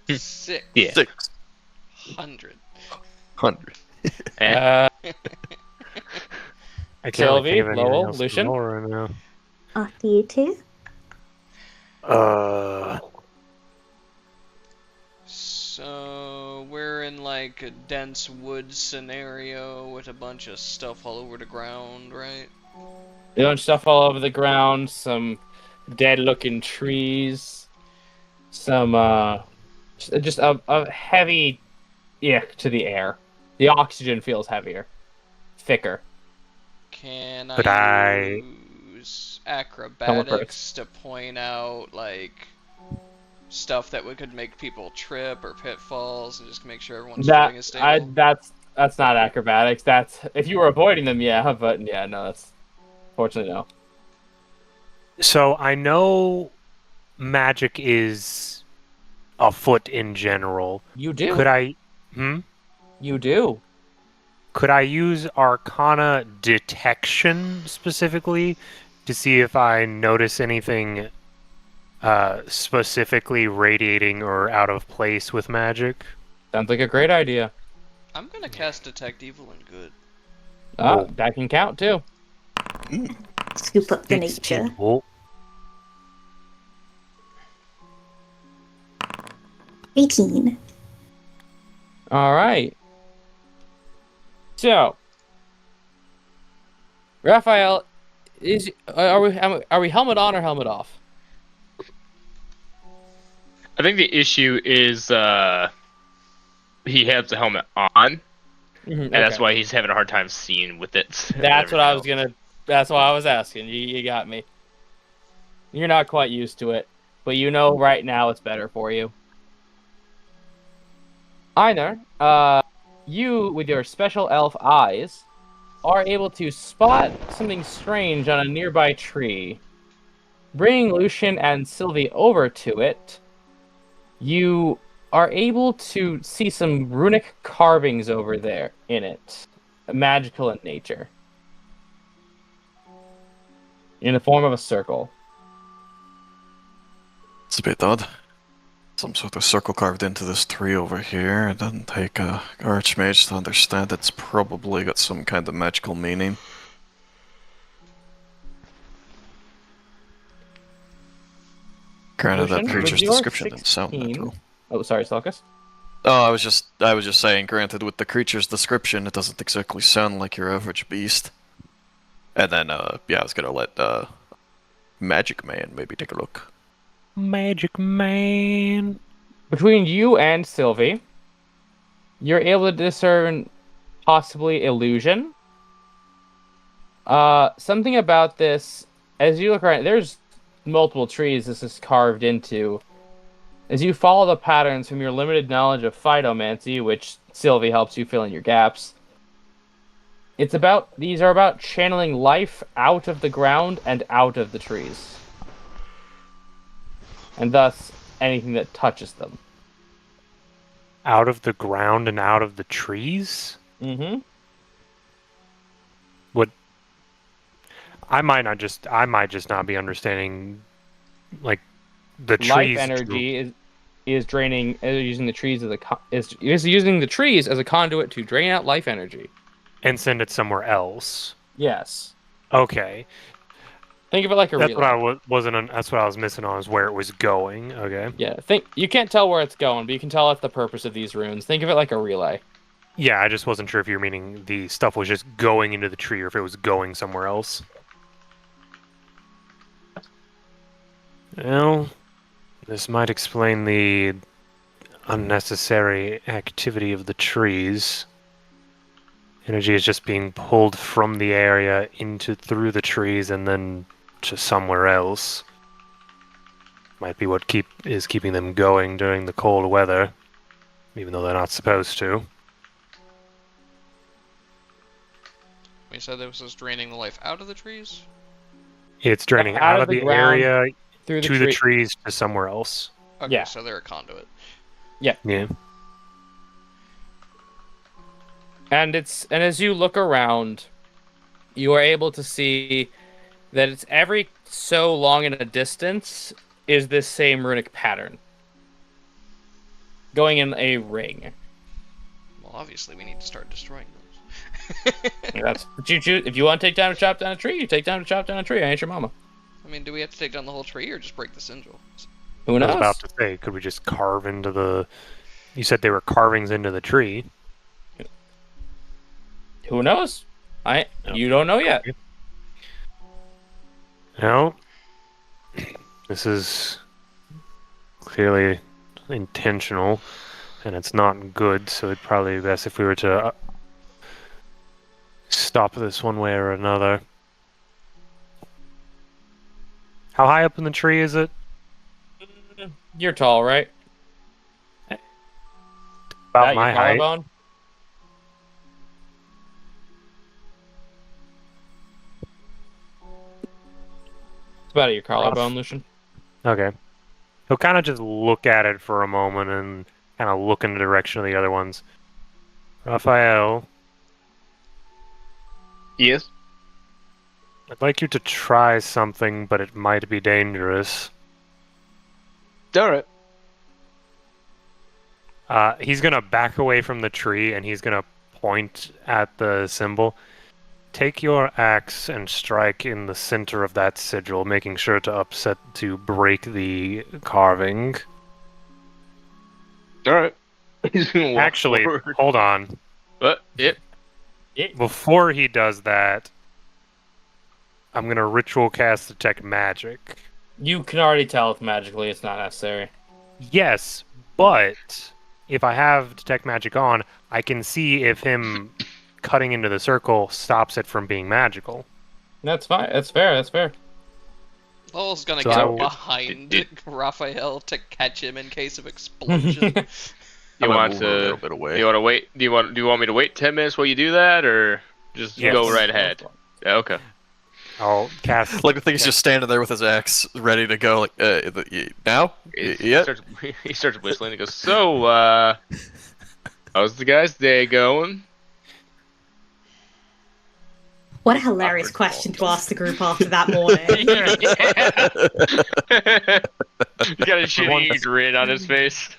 600. Yeah. 600. I can't Sylvie, think of anything Lowell, else to Lucian? roll right now. After you two. So we're in like a dense woods scenario with a bunch of stuff all over the ground, right? You know, stuff all over the ground, some dead-looking trees, some just a heavy ick to the air. The oxygen feels heavier, thicker. Can Could I- use acrobatics to point out like stuff that could make people trip or pitfalls, and just make sure everyone's footing is stable? That's not acrobatics. That's if you were avoiding them, yeah. But yeah, no, that's fortunately no. So I know magic is afoot in general. You do. Could I? You do. Could I use Arcana detection specifically to see if I notice anything specifically radiating or out of place with magic? Sounds like a great idea. I'm gonna cast Detect Evil and Good. Oh, that can count too. Scoop up the nature. 16 volt. 18. All right. So, Raphael, are we helmet on or helmet off? I think the issue is he has the helmet on, and that's why he's having a hard time seeing with it. That's what I was gonna. That's why I was asking. You got me. You're not quite used to it, but you know right now it's better for you. Einar, you with your special elf eyes are able to spot something strange on a nearby tree. Bringing Lucian and Sylvie over to it, you are able to see some runic carvings over there in it, magical in nature, in the form of a circle. It's a bit odd. Some sort of circle carved into this tree over here. It doesn't take a archmage to understand it's probably got some kind of magical meaning. Granted, that Lucian, creature's with your description didn't sound 16 natural. Oh, sorry, Selkus. Oh, I was just saying, granted, with the creature's description, it doesn't exactly sound like your average beast. And then, yeah, I was gonna let, Magic Man maybe take a look. Magic Man. Between you and Sylvie, you're able to discern possibly illusion. Something about this, as you look around, there's multiple trees this is carved into. As you follow the patterns from your limited knowledge of phytomancy, which Sylvie helps you fill in your gaps, these are about channeling life out of the ground and out of the trees. And thus, anything that touches them. Out of the ground and out of the trees? Mm-hmm. What? I might just not be understanding, like, the trees. Life energy is draining, using the trees is using the trees as a conduit to drain out life energy. And send it somewhere else. Yes. Okay. Think of it like a That's relay. what that's what I was missing on, is where it was going. Okay. Yeah, you can't tell where it's going, but you can tell that's the purpose of these runes. Think of it like a relay. Yeah, I just wasn't sure if you were meaning the stuff was just going into the tree or if it was going somewhere else. Well, this might explain the unnecessary activity of the trees. Energy is just being pulled from the area through the trees and then to somewhere else. Might be what is keeping them going during the cold weather, even though they're not supposed to. We said this was draining the life out of the trees? It's draining Out out of of the the ground, area through to the trees to somewhere else. Okay, Yeah. so they're a conduit. Yeah. And as you look around, you are able to see that it's every so long in a distance is this same runic pattern. Going in a ring. Well, obviously we need to start destroying those. That's what you choose. If you want to take time to chop down a tree, you take time to chop down a tree. I ain't your mama. I mean, do we have to take down the whole tree or just break the sigil? Who I knows? was about to say, could we just carve into the You said they were carvings into the tree. Who knows? You don't know yet. No. This is clearly intentional, and it's not good, so it'd probably be best if we were to stop this one way or another. How high up in the tree is it? You're tall, right? About That my your height. collarbone? It's about your collarbone, Lucian. Okay. He'll kind of just look at it for a moment and kind of look in the direction of the other ones. Raphael, Yes. I'd like you to try something, but it might be dangerous. Alright. He's gonna back away from the tree and he's gonna point at the symbol. Take your axe and strike in the center of that sigil, making sure to break the carving. Alright. He's gonna walk Actually, forward. hold on. What? Yep. Before he does that, I'm gonna ritual cast detect magic. You can already tell if magically it's not necessary. Yes, but if I have detect magic on, I can see if him cutting into the circle stops it from being magical. That's fine. That's fair. That's fair. Lowell's gonna So I get will- behind Raphael to catch him in case of explosion. You I'm gonna want move a little to? bit away. You want to wait? Do you want me to wait 10 minutes while you do that, or just Yes. go right ahead? Yeah, okay. I'll cast. Like, I think he's just standing there with his axe, ready to go. Like, now? Yeah. He starts whistling. He goes, "So, how's the guy's day going?" What a hilarious Awkward question to pause. ask the group after that morning. He got a shitty grin on his face.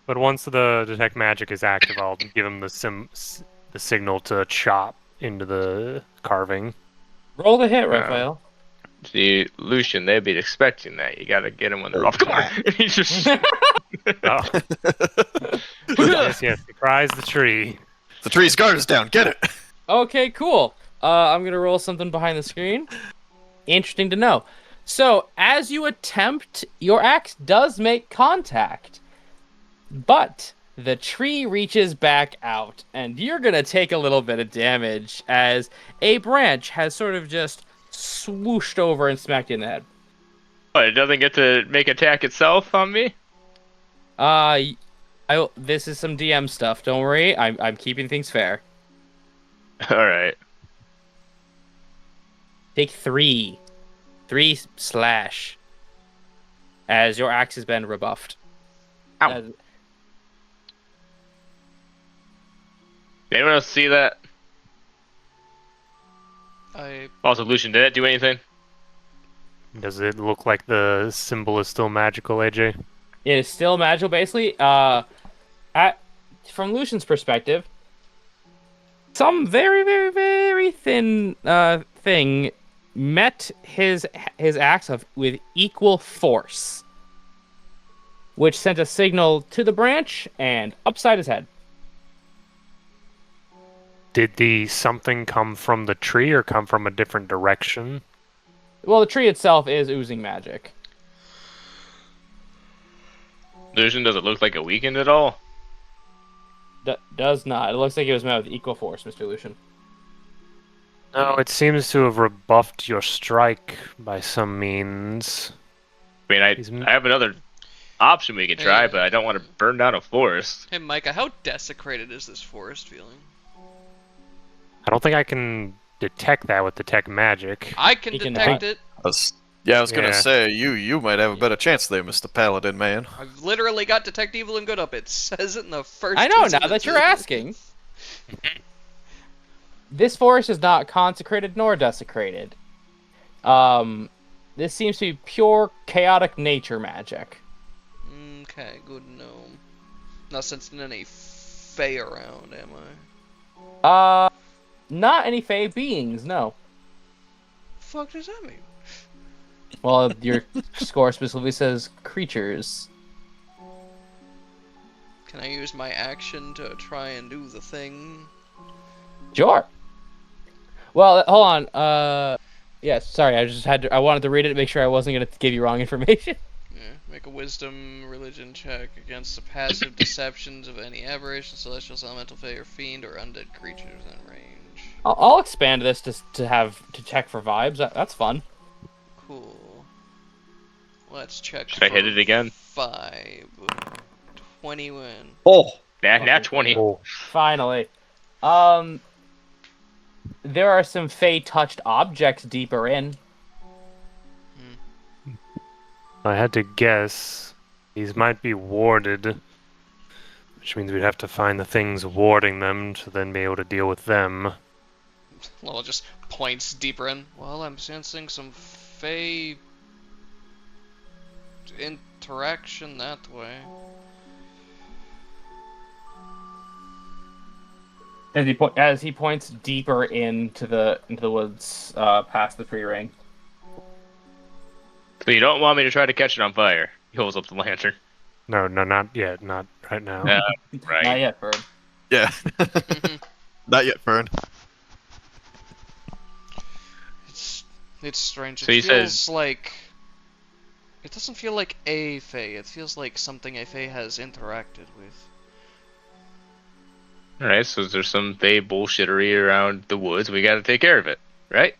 But once the detect magic is active, I'll give him the signal to chop into the carving. Roll the hit, Raphael. See, Lucian, they'd be expecting that. You gotta get him when they're off. Come on! He's just. Oh. yes, surprise the tree. The tree's guard is down. Get it. Okay, cool. I'm gonna roll something behind the screen. Interesting to know. So, as you attempt, your axe does make contact, but the tree reaches back out, and you're gonna take a little bit of damage as a branch has sort of just swooshed over and smacked you in the head. What, it doesn't get to make attack itself on me? This is some DM stuff. Don't worry, I'm keeping things fair. Alright. Take 3 slash, as your axe has been rebuffed. Ow. As- Anyone else see that? I Also, Lucian, did it do anything? Does it look like the symbol is still magical, AJ? It is still magical, basically. From Lucian's perspective, some very, very, very thin thing met his axe with equal force, which sent a signal to the branch and upside his head. Did the something come from the tree or come from a different direction? Well, the tree itself is oozing magic. Lucian, does it look like it weakened at all? Does not. It looks like it was met with equal force, Mr. Lucian. No, it seems to have rebuffed your strike by some means. I mean, He's- I have another option we could try, Hey. but I don't want to burn down a forest. Hey Micah, how desecrated is this forest feeling? I don't think I can detect that with detect magic. I can He can detect hide. it. I was gonna Yeah. say you might have a better chance there, Mr. Paladin man. I've literally got detect evil and good up. It says it in the first. I know, two now that you're sentences. asking. This forest is not consecrated nor desecrated. This seems to be pure chaotic nature magic. Okay, good to know. Not sensing any Fae around, am I? Not any Fey beings, no. Fuck does that mean? Well, your score specifically says creatures. Can I use my action to try and do the thing? Sure. Well, hold on. Yes, sorry. I wanted to read it to make sure I wasn't gonna give you wrong information. Yeah, make a wisdom religion check against the passive deceptions of any aberration, celestial, elemental, fey, or fiend, or undead creatures in range. I'll expand this to check for vibes. That's fun. Cool. Let's check. Should I hit it again? 20 win. Oh, nat 20. Oh, Finally. There are some Fey-touched objects deeper in. I had to guess these might be warded, which means we'd have to find the things warding them to then be able to deal with them. Lowell just points deeper in. Well, I'm sensing some Fey interaction that way. As he points deeper into the woods, past the tree ring. So you don't want me to try to catch it on fire? He holds up the lantern. No, not yet. Not right now. Right. Not yet, Bird. Yeah. Not yet, Fern. It's strange. So It he feels says- like it doesn't feel like a Fey. It feels like something a Fey has interacted with. Alright, so there's some Fey bullshittery around the woods. We gotta take care of it, right?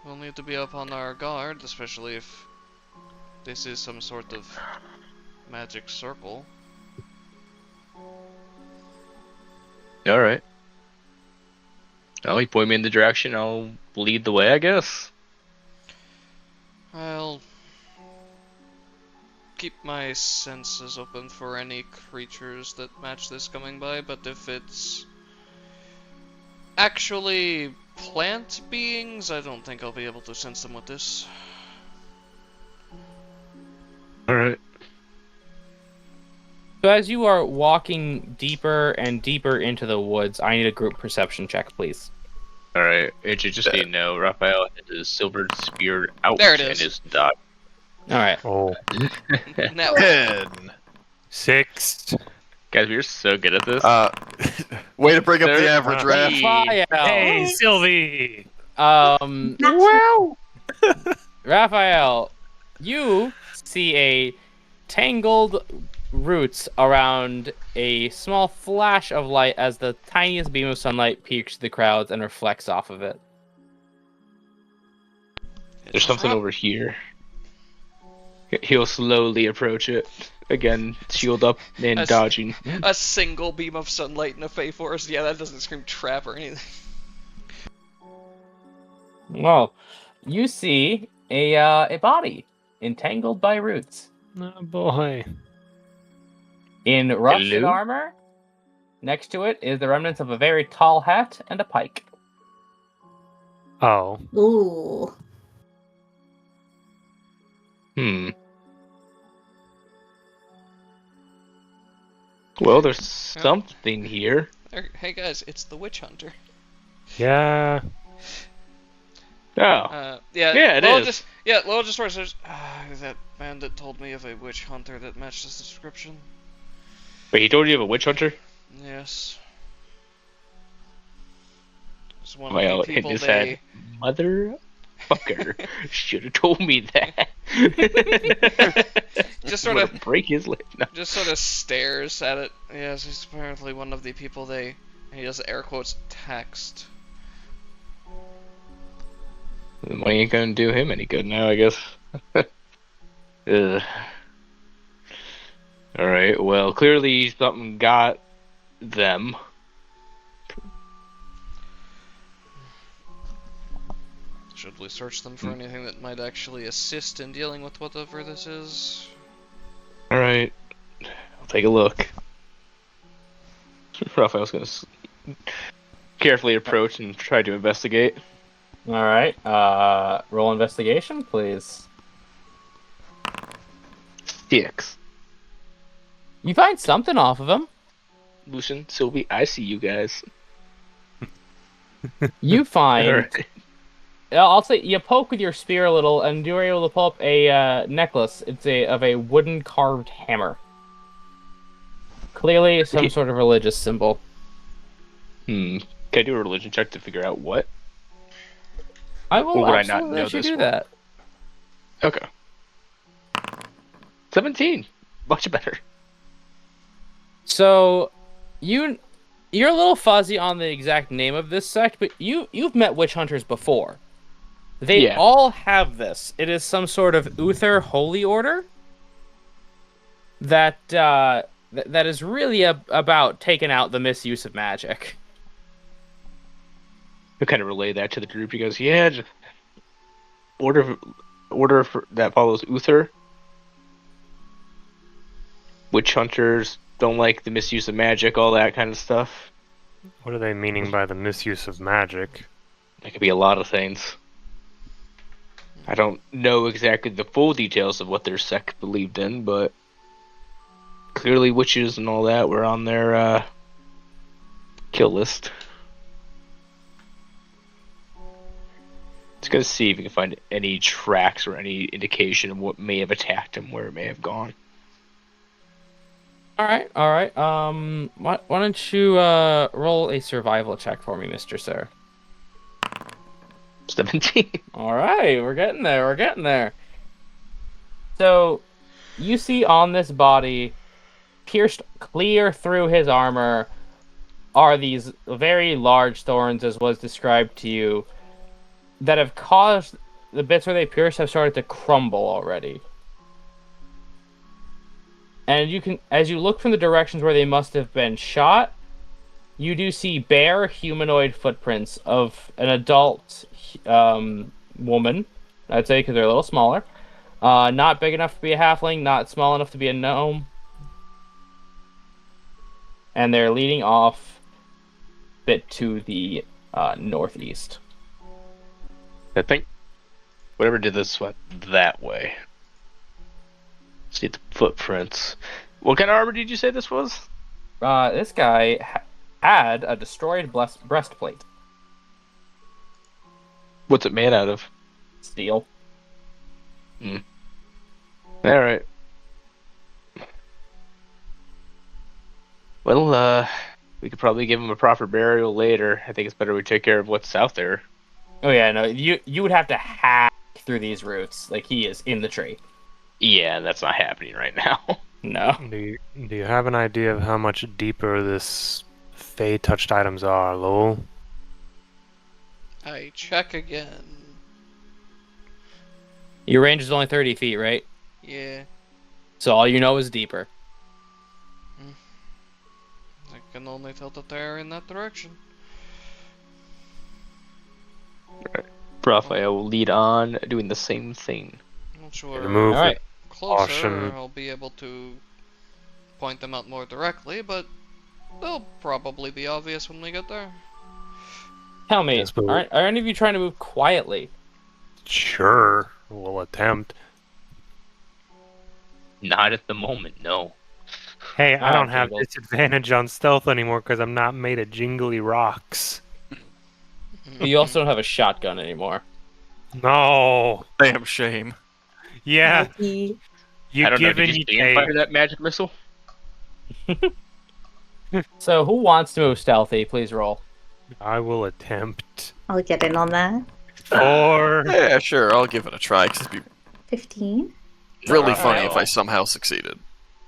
We'll need to be up on our guard, especially if this is some sort of magic circle. Alright. Well, you point me in the direction, I'll lead the way, I guess. I'll keep my senses open for any creatures that match this coming by, but if it's actually plant beings, I don't think I'll be able to sense them with this. Alright. So as you are walking deeper and deeper into the woods, I need a group perception check, please. Alright, it should just be no. Raphael has his silver spear out There it and is. is dodge. All right. Oh, Now, 10. 6. Guys, we're so good at this. Way to bring up the There- average, Raph. Raphael. Hey, Sylvie. Wow. Raphael, you see a tangled roots around a small flash of light as the tiniest beam of sunlight peeks the crowds and reflects off of it. There's something over here. He'll slowly approach it. Again, shield up and As- dodging. a single beam of sunlight in a Fey forest. Yeah, that doesn't scream trap or anything. Well, you see a body entangled by roots. Oh boy. In rusted Hello? armor, next to it is the remnants of a very tall hat and a pike. Oh. Ooh. Well, there's something here. Hey guys, it's the witch hunter. Yeah. Oh. Yeah, it Lowell is. Lowell just says, that bandit told me of a witch hunter that matched this description. Wait, he told you of a witch hunter? Yes. It's one Well, of the in people his they... head. Motherfucker. Should have told me that. Just sort of- break his leg. No. just sort of stares at it. Yes, he's apparently one of the people they... And he does air quotes, taxed. The money ain't gonna do him any good now, I guess. Ugh. Alright, well, clearly something got them. Should we search them for anything that might actually assist in dealing with whatever this is? Alright, I'll take a look. Raphael's gonna carefully approach and try to investigate. All right. Roll investigation, please. 6. You find something off of him. Lucian, Sylvie, I see you guys. You find Alright. I'll say you poke with your spear a little, and you're able to pull up a necklace. It's of a wooden carved hammer. Clearly, some sort of religious symbol. Can I do a religion check to figure out what? I will Or would I absolutely not know let you this do one? that. Okay. 17. Much better. So, you're a little fuzzy on the exact name of this sect, but you've met witch hunters before. They all have this. It is some sort of Uther holy order that that is really about taking out the misuse of magic. We kind of relay that to the group. He goes, "Yeah, just order that follows Uther. Witch hunters don't like the misuse of magic, all that kind of stuff. What are they meaning by the misuse of magic? It could be a lot of things. I don't know exactly the full details of what their sect believed in, but clearly witches and all that were on their kill list. Just gonna see if we can find any tracks or any indication of what may have attacked him, where it may have gone." All right. Why don't you roll a survival check for me, Mr. Sir? 17. All right, we're getting there. So, you see on this body, pierced clear through his armor, are these very large thorns, as was described to you, that have caused the bits where they pierce have started to crumble already. And you can, as you look from the directions where they must have been shot, you do see bare humanoid footprints of an adult woman, I'd say, because they're a little smaller. Not big enough to be a halfling, not small enough to be a gnome. And they're leading off a bit to the northeast. I think whatever did this went that way. See the footprints. What kind of armor did you say this was? This guy had a destroyed breastplate. What's it made out of? Steel. Alright. Well, we could probably give him a proper burial later. I think it's better we take care of what's out there. Oh yeah, no, you would have to hack through these roots. Like, he is in the tree. Yeah, that's not happening right now. No. Do you have an idea of how much deeper this Fey touched items are, Lowell? I check again. Your range is only 30 feet, right? Yeah. So all you know is deeper. I can only tell that they're in that direction. Raphael will lead on, doing the same thing. Not sure. Remove All right. Closer, caution. I'll be able to point them out more directly, but they'll probably be obvious when we get there. Tell me, Yes, but- are any of you trying to move quietly? Sure, we'll attempt. Not at the moment, no. Hey, I don't Ah, have jingles. disadvantage on stealth anymore because I'm not made of jingly rocks. But you also don't have a shotgun anymore. No. Damn shame. Yeah, Lucky. you I don't know, given did you you fire that magic missile? So who wants to move stealthy? Please roll. I will attempt. I'll get in on that. 4. Yeah, sure, I'll give it a try, because it'd be 15. really funny if Raphael. I somehow succeeded.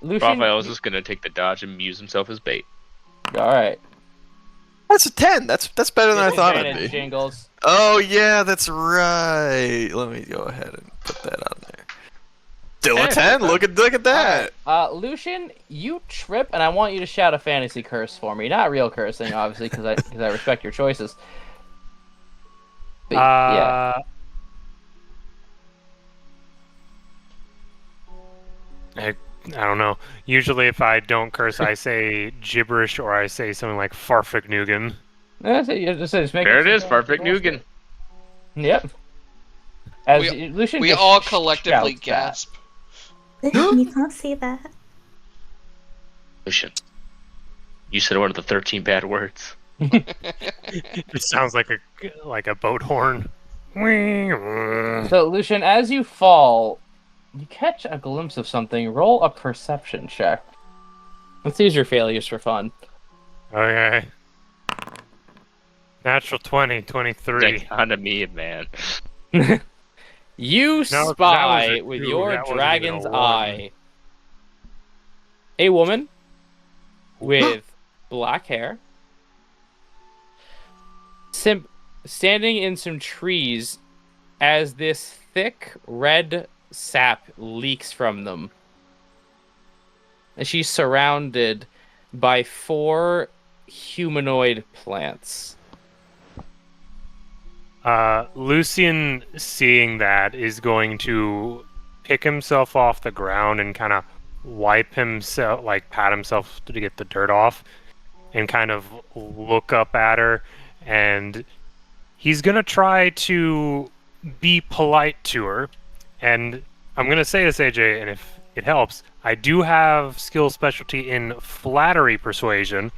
Lucian. Raphael is just gonna take the dodge and use himself as bait. All right. That's a 10. That's better than I thought it'd Disadvantage, be. Jingles. Oh yeah, that's right. Let me go ahead and put that on there. Still a Hey, 10. Look at that. Lucian, you trip, and I want you to shout a fantasy curse for me. Not real cursing, obviously, because I respect your choices. But, yeah. I don't know. Usually, if I don't curse, I say gibberish or I say something like Farfignugan. Just make There it is, Farfik Nugan. Yep. As We- Lucian We just all collectively shouts that. gasp. You can't say that. Lucian, you said one of the 13 bad words. It sounds like a boat horn. So, Lucian, as you fall, you catch a glimpse of something. Roll a perception check. Let's use your failures for fun. Okay. Natural 20, 23. That's kind of me, man. You No, that was spy a with 2. your That wasn't even a dragon's 1. eye a woman with black hair standing in some trees as this thick red sap leaks from them. And she's surrounded by 4 humanoid plants. Lucian, seeing that, is going to pick himself off the ground and kind of wipe himself, like pat himself to get the dirt off, and kind of look up at her, and he's gonna try to be polite to her. And I'm gonna say this, AJ, and if it helps, I do have skill specialty in flattery persuasion,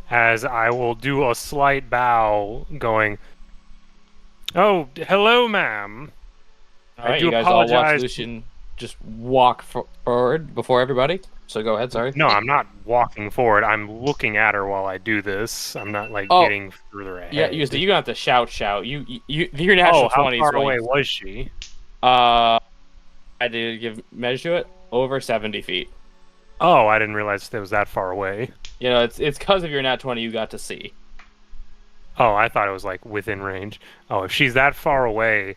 as I will do a slight bow, going, "Oh, hello, ma'am. All right, I do you guys all watch apologize." Lucian just walk forward before everybody. So go ahead, sorry. No, I'm not walking forward. I'm looking at her while I do this. I'm not like Oh. getting further ahead. Yeah, you don't have to shout. You your natural 20 how is far rolling. away was she? I did give measure to it. Over 70 feet. Oh, I didn't realize it was that far away. You know, it's because of your nat 20 you got to see. Oh, I thought it was like within range. Oh, if she's that far away,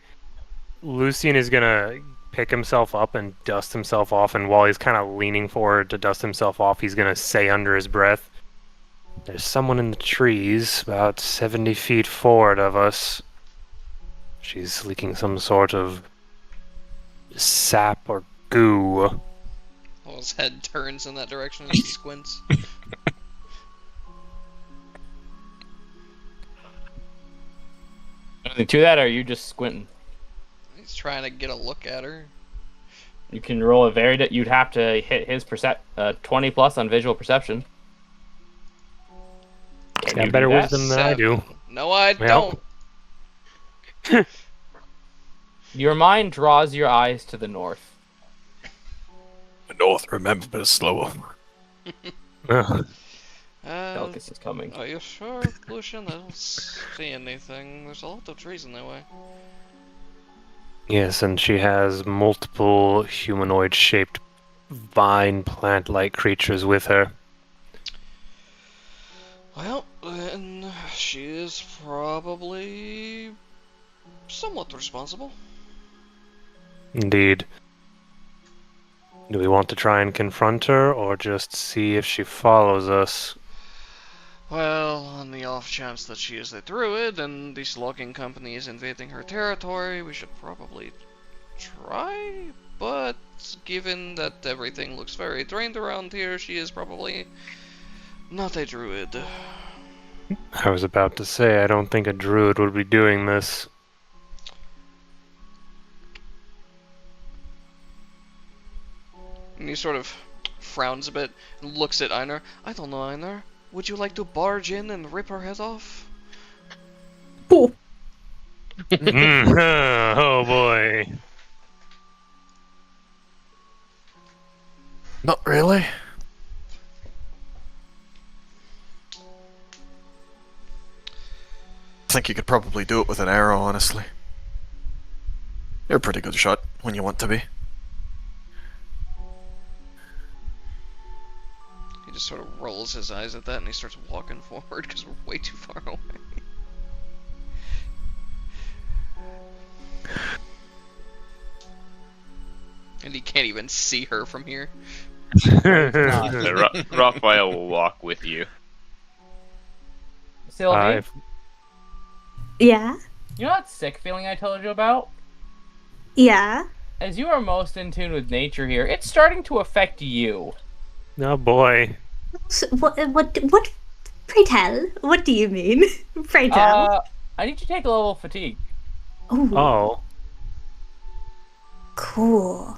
Lucian is gonna pick himself up and dust himself off, and while he's kind of leaning forward to dust himself off, he's gonna say under his breath, "There's someone in the trees about 70 feet forward of us. She's leaking some sort of sap or goo." Well, his head turns in that direction as he squints. Anything to that, or are you just squinting? He's trying to get a look at her. You can roll a very. You'd have to hit his 20 plus on visual perception. Can Got you better do that? wisdom than I do. No, I Well. don't. Your mind draws your eyes to the north. The north, remember, but it's slower. Delcus is coming. Are you sure, Lucian? I don't see anything. There's a lot of trees in that way. Yes, and she has multiple humanoid-shaped vine plant-like creatures with her. Well, then she is probably somewhat responsible. Indeed. Do we want to try and confront her, or just see if she follows us? Well, on the off chance that she is a druid and this logging company is invading her territory, we should probably try. But given that everything looks very drained around here, she is probably not a druid. I was about to say, I don't think a druid would be doing this. And he sort of frowns a bit and looks at Einar. I don't know, Einar. Would you like to barge in and rip her head off? Oh, Oh boy. Not really. I think you could probably do it with an arrow, honestly. You're a pretty good shot when you want to be. He just sort of rolls his eyes at that and he starts walking forward because we're way too far away. And he can't even see her from here. Raphael will walk with you. Sylvie, yeah? you know that sick feeling I told you about? Yeah? As you are most in tune with nature here, it's starting to affect you. Oh boy. So, what, pray tell? What do you mean? Pray tell. I need you to take a level of fatigue. Oh. Cool.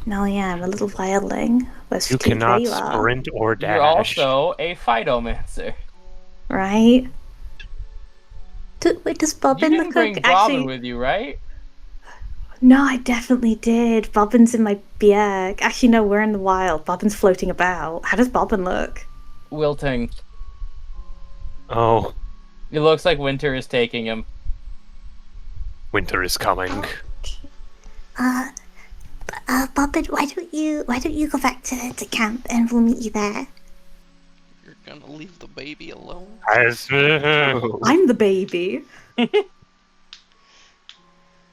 No, yeah, I'm a little wildling. You cannot sprint or dash. You're also a phytomancer. Right? Wait, does You Bobbin didn't look bring like Bobbin actually? with you, right? No, I definitely did. Bobbin's in my bag. Actually, no, we're in the wild. Bobbin's floating about. How does Bobbin look? Wilting. Oh, It looks like winter is taking him. winter is coming. Bobbin, why don't you go back to camp and we'll meet you there? You're gonna leave the baby alone? I'm the baby.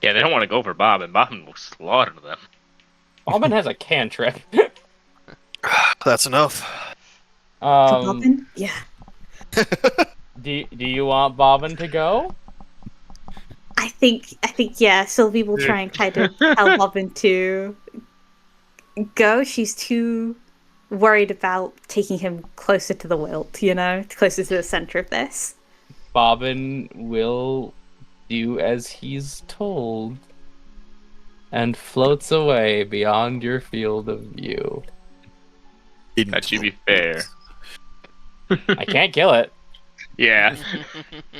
Yeah, they don't want to go for Bob, and Bob will slaughter them. Bobbin has a cantrip. That's enough. For Bobbin? Yeah. Do you want Bobbin to go? I think yeah, Sylvie will try and kind of tell Bobbin to go. She's too worried about taking him closer to the wilt, closer to the center of this. Bobbin will do as he's told and floats away beyond your field of view. That should be fair. I can't kill it. Yeah.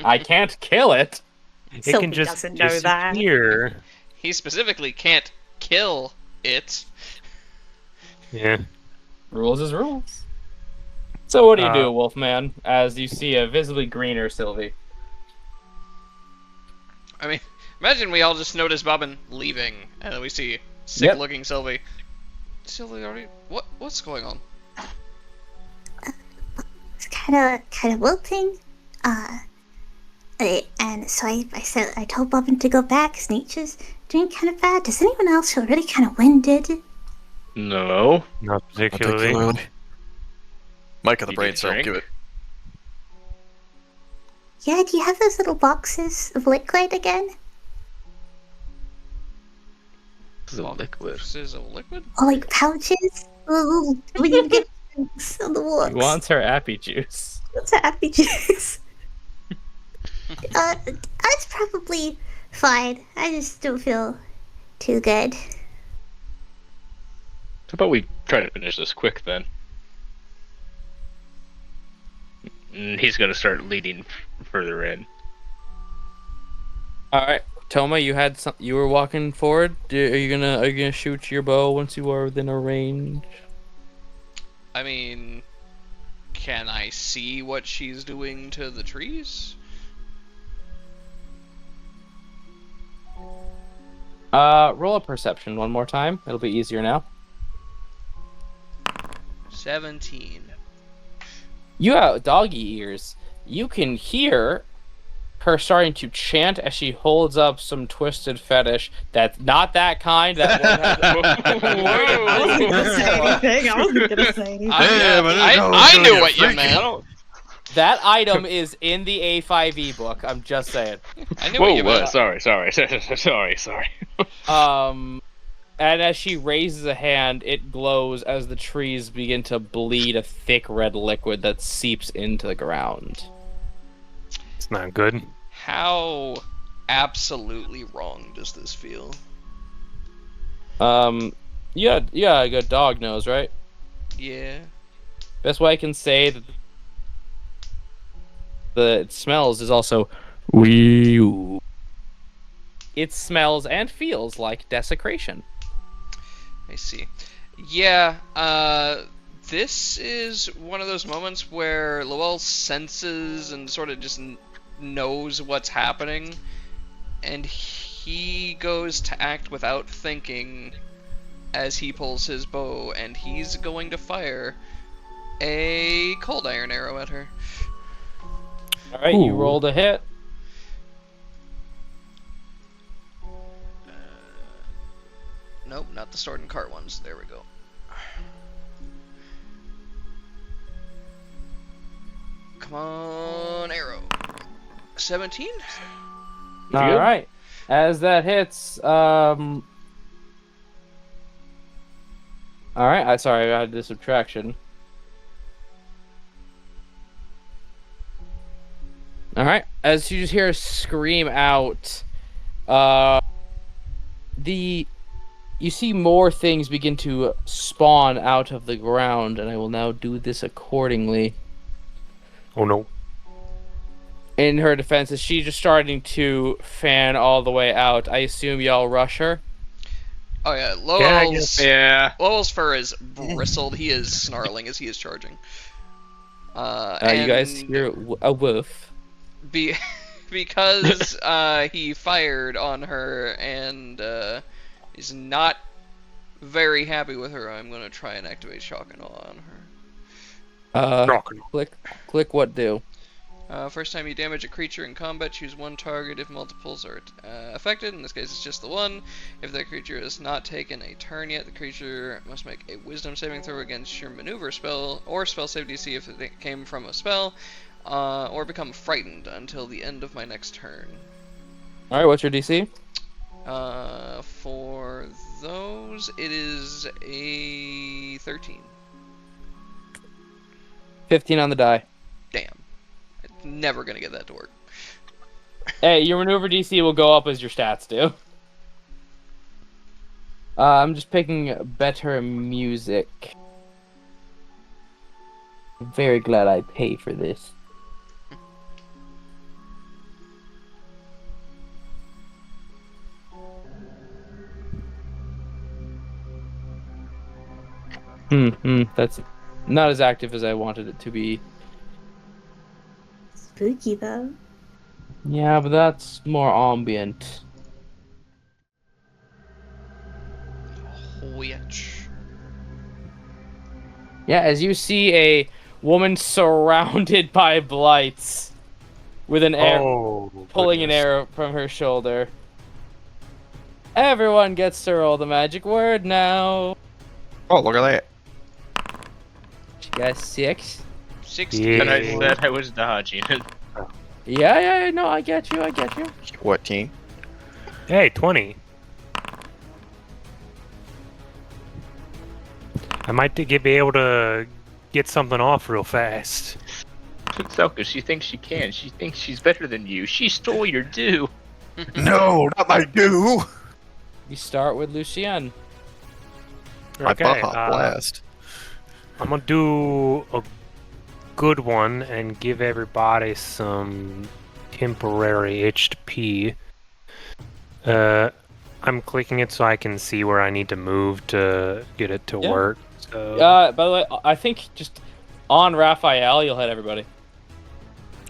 I can't kill it. It Sylvie can just doesn't know that. disappear. He specifically can't kill it. Yeah. Rules is rules. So what do you do, Wolfman, as you see a visibly greener Sylvie? I mean, imagine we all just notice Bobbin leaving, and then we see sick-looking Sylvie. Sylvie already... What's going on? It's kind of wilting. And so I told Bobbin to go back because nature's doing kind of bad. Does anyone else feel really kind of winded? No. Not particularly. Mike of the You brain need a cell, drink? give it. Yeah, do you have those little boxes of liquid again? This is a liquid. This is a liquid? Or like pouches? Ooh, when you get drinks on the walks. He wants her appy juice. What's a happy juice? That's probably fine. I just don't feel too good. How about we try to finish this quick then? And he's gonna start leading further in. All right, Toma, you were walking forward. Are you gonna shoot your bow once you are within a range? I mean, can I see what she's doing to the trees? Roll a perception one more time. It'll be easier now. 17. You have doggy ears. You can hear her starting to chant as she holds up some twisted fetish. That's not that kind. That I wasn't gonna say anything. I wasn't gonna say anything. I knew what you meant. That item is in the A5e book. I'm just saying. I knew what you meant. Sorry. And as she raises a hand, it glows as the trees begin to bleed a thick red liquid that seeps into the ground. It's not good. How absolutely wrong does this feel? Yeah, a good dog nose, right? Yeah. Best way I can say that it smells is also wee. It smells and feels like desecration. I see. Yeah, this is one of those moments where Lowell senses and sort of just knows what's happening, and he goes to act without thinking as he pulls his bow, and he's going to fire a cold iron arrow at her. Alright, you rolled a hit. Nope, not the sword and cart ones. There we go. Come on, arrow. 17? Alright. As that hits, Alright, sorry, I had the subtraction. Alright, as you just hear her scream out, you see more things begin to spawn out of the ground, and I will now do this accordingly. Oh no. in her defense, is she just starting to fan all the way out? I assume y'all rush her? Oh yeah, Yeah, I guess. Yeah. Lowell's fur is bristled. He is snarling as he is charging. You guys hear a woof. Because he fired on her and is not very happy with her, I'm gonna try and activate Shock and Awe on her. Click what do? First time you damage a creature in combat, choose one target if multiples are affected. In this case, it's just the one. If that creature has not taken a turn yet, the creature must make a Wisdom saving throw against your maneuver spell or spell save DC if it came from a spell, or become frightened until the end of my next turn. All right, what's your DC? For those, it is a 13. 15 on the die. Damn. Never gonna get that to work. Hey, your maneuver DC will go up as your stats do. I'm just picking better music. I'm very glad I pay for this. That's not as active as I wanted it to be. Spooky though. Yeah, but that's more ambient. Which? Yeah, as you see a woman surrounded by blights with an arrow, pulling an arrow from her shoulder. Everyone gets to roll the magic word now. Oh, look at that. She got 6. 16. And I said I was dodging it. Yeah, no, I get you. 14. Hey, 20. I might be able to get something off real fast. Selka, she thinks she can. She thinks she's better than you. She stole your due. No, not my due. You start with Lucienne. My Okay, Baja Blast. I'm gonna do a good one and give everybody some temporary HP. I'm clicking it so I can see where I need to move to get it to work. So By the way, I think just on Raphael, you'll hit everybody.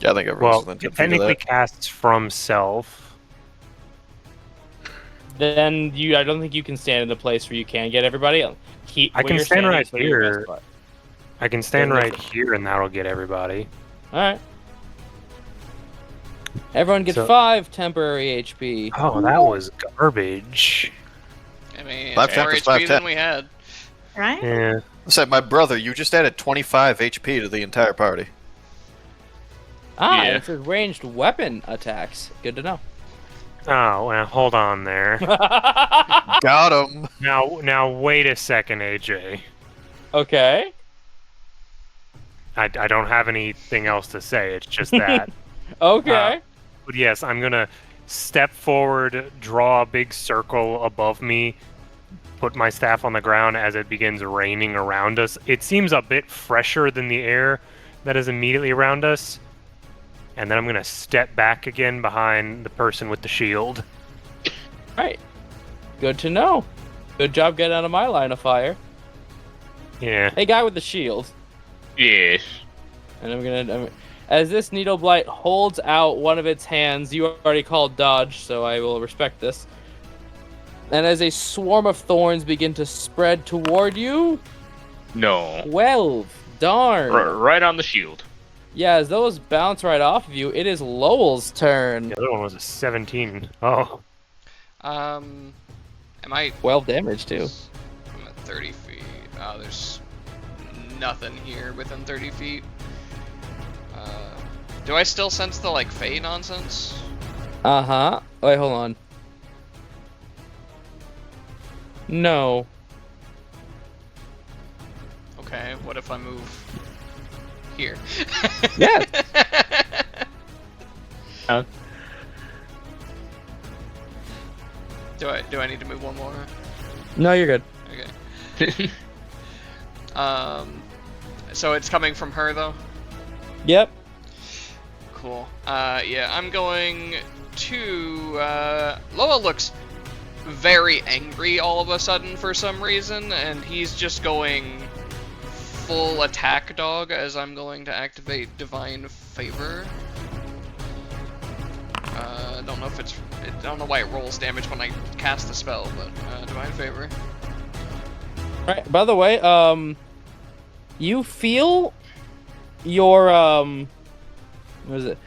Yeah, I think everyone's it technically casts from self. Then I don't think you can stand in the place where you can get everybody. I can stand right here. I can stand right here, and that'll get everybody. All right. Everyone gets 5 temporary HP. Oh, that was garbage. I mean, 5 more temp is HP 5 than temp. we had. Right? Yeah. I said, my brother, you just added 25 HP to the entire party. It says ranged weapon attacks. Good to know. Oh, well, hold on there. Got him. Now, wait a second, AJ. Okay. I don't have anything else to say. It's just that. Okay. But yes, I'm gonna step forward, draw a big circle above me, put my staff on the ground as it begins raining around us. It seems a bit fresher than the air that is immediately around us. And then I'm gonna step back again behind the person with the shield. Right. Good to know. Good job getting out of my line of fire. Yeah. Hey, guy with the shield. Yes. And as this needle blight holds out one of its hands, you already called dodge, so I will respect this. And as a swarm of thorns begin to spread toward you, No. 12. Darn. Right on the shield. Yeah, as those bounce right off of you, it is Lowell's turn. The other one was a 17. Oh. Am I 12 damage, too. I'm at 30 feet. Oh, there's nothing here within 30 feet. Do I still sense the, like, Fey nonsense? Uh-huh. Wait, hold on. No. Okay, what if I move here? Yeah. Do I need to move one more? No, you're good. Okay. So it's coming from her though? Yep. cool. Yeah, I'm going to... Loa looks very angry all of a sudden for some reason, and he's just going full attack dog as I'm going to activate Divine Favor. I don't know if I don't know why it rolls damage when I cast the spell, but Divine Favor. Right. By the way, you feel your what is it?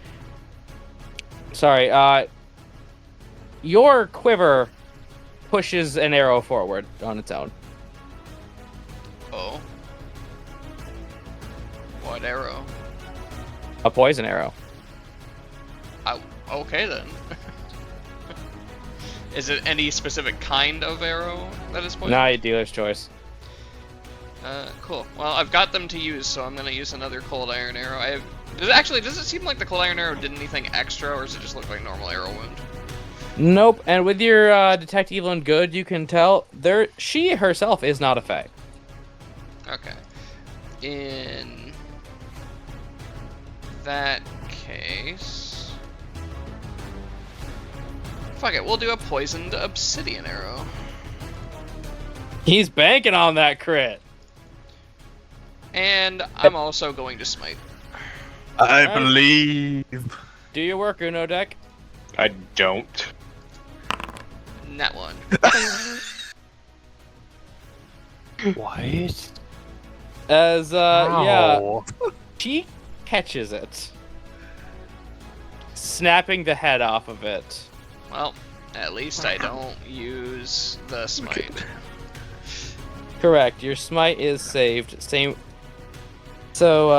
Sorry, your quiver pushes an arrow forward on its own. Oh. What arrow? A poison arrow. Oh, okay then. Is it any specific kind of arrow that is poison? Nah, dealer's choice. Cool. Well, I've got them to use, so I'm gonna use another cold iron arrow. Does it seem like the cold iron arrow did anything extra, or does it just look like normal arrow wound? Nope. And with your detect evil and good, you can tell she herself is not a fae. Okay. In that case, fuck it. We'll do a poisoned obsidian arrow. He's banking on that crit. And I'm also going to smite. I Alright. believe. Do your work, Uno deck. I don't. Net one. What? As yeah, Ow. she catches it, snapping the head off of it. Well, at least I don't use the smite. Correct. Your smite is saved. Same. So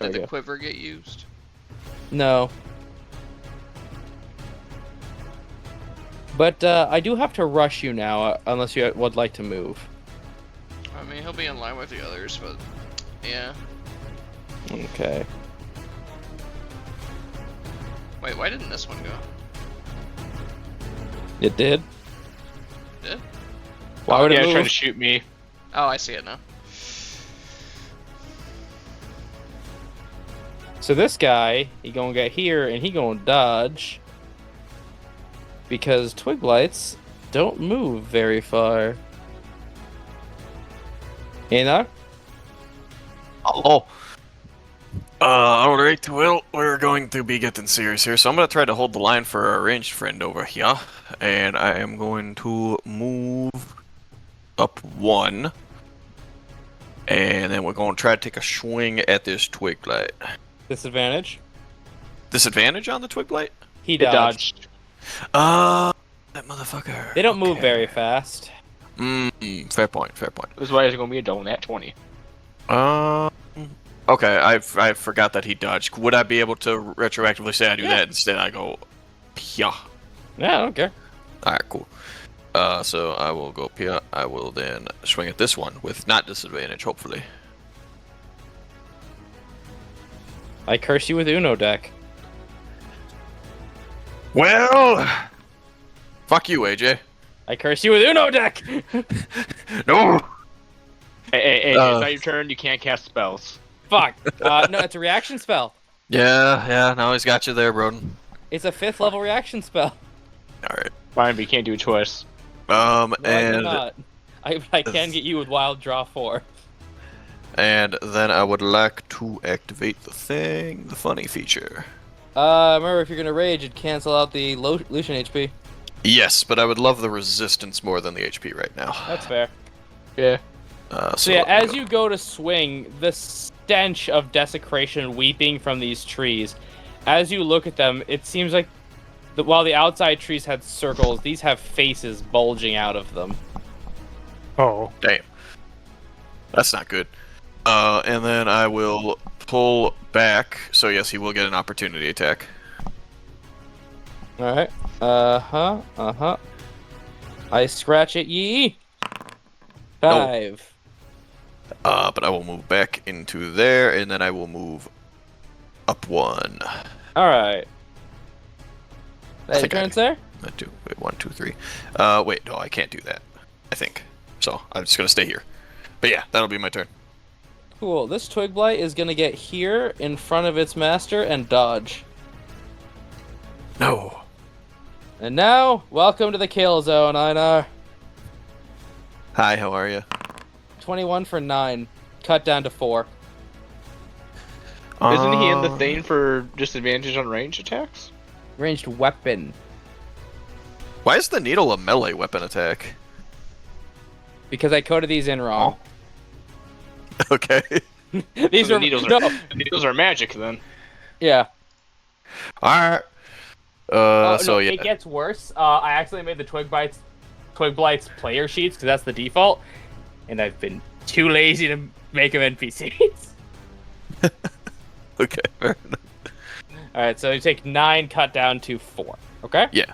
Did the go. quiver get used? No. But I do have to rush you now, unless you would like to move. I mean, he'll be in line with the others, but yeah. Okay. Wait, why didn't this one go? It did. Did? Why would Yeah, it trying move? to shoot me. Oh, I see it now. So this guy, he gonna get here and he gonna dodge. Because twig blights don't move very far. Enoch? Hello. Alright, well, we're going to be getting serious here, so I'm going to try to hold the line for our ranged friend over here. And I am going to move up one. And then we're going to try to take a swing at this twig blight. Disadvantage? Disadvantage on the twig blight? He It dodged. dodged. That motherfucker. They don't move Okay. very fast. Fair point, fair point. That's why it's gonna be a double nat 20. Okay, I forgot that he dodged. Would I be able to retroactively say I do Yeah. that instead? I go, yeah. Yeah, I don't care. Alright, cool. So I will go Pia. I will then swing at this one with not disadvantage, hopefully. I curse you with Uno deck. Well, fuck you, AJ. I curse you with Uno deck! No. Hey, it's not your turn. You can't cast spells. Fuck. No, it's a reaction spell. Yeah. Now he's got you there, Broden. It's a 5th level reaction spell. All right. Fine, but you can't do it twice. No, I And cannot. I can get you with Wild Draw 4. and then I would like to activate the funny feature. Remember, if you're gonna rage, it'd cancel out the Lucian HP. Yes, but I would love the resistance more than the HP right now. That's fair. Yeah. So yeah, as you go to swing, the stench of desecration weeping from these trees, as you look at them, it seems like while the outside trees had circles, these have faces bulging out of them. Oh. Damn. That's not good. And then I will pull back. So yes, he will get an opportunity attack. Alright. I scratch at ye. 5. But I will move back into there, and then I will move up one. Alright. I That think your turn, sir? Wait, 1, 2, 3. Wait, no, I can't do that. I think. So I'm just gonna stay here. But yeah, that'll be my turn. Cool. This Twig Blight is gonna get here in front of its master and dodge. No. And now, welcome to the kill zone, Einar. Hi, how are you? 21 for 9. Cut down to 4. Isn't he in the thing for disadvantage on range attacks? Ranged weapon. Why is the needle a melee weapon attack? Because I coded these in wrong. Okay. These So are... the needles are magic then. Yeah. Alright. It gets worse. I actually made the Twig Blights player sheets because that's the default, and I've been too lazy to make them NPCs. Okay, fair enough. All right, so you take 9, cut down to 4. Okay. Yeah.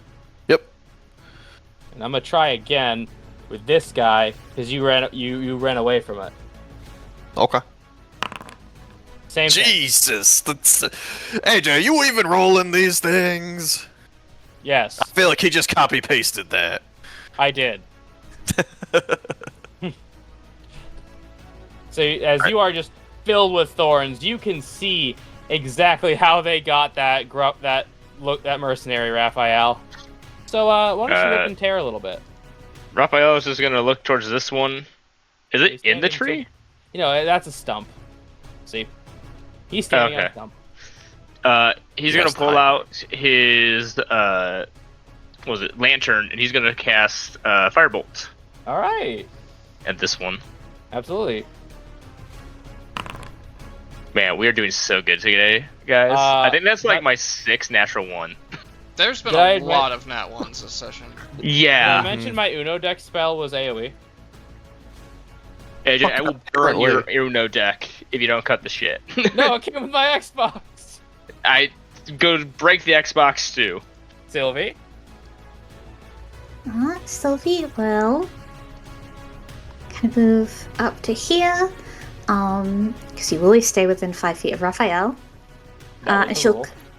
Yep. And I'm gonna try again with this guy because you ran away from it. Okay. Same thing. Jesus! That's... AJ, are you even rolling these things? Yes, I feel like he just copy-pasted that. I did. So as you are just filled with thorns, you can see exactly how they got that mercenary, Raphael. So why don't you look and tear a little bit? Raphael is just gonna look towards this one. Is it in the tree? You know, that's a stump. See? He's standing on a stump. He's gonna pull out his lantern, and he's gonna cast firebolt All right. at this one. Absolutely. Man, we are doing so good today, guys. I think that's like my 6th natural 1. There's been a lot of nat ones this session. Yeah. I mentioned my Uno deck spell was AoE. AJ, I will burn your Uno deck if you don't cut the shit. No, it came with my Xbox. I go break the Xbox too. Sylvie? Sylvie will kind of move up to here, because you always stay within 5 feet of Raphael. And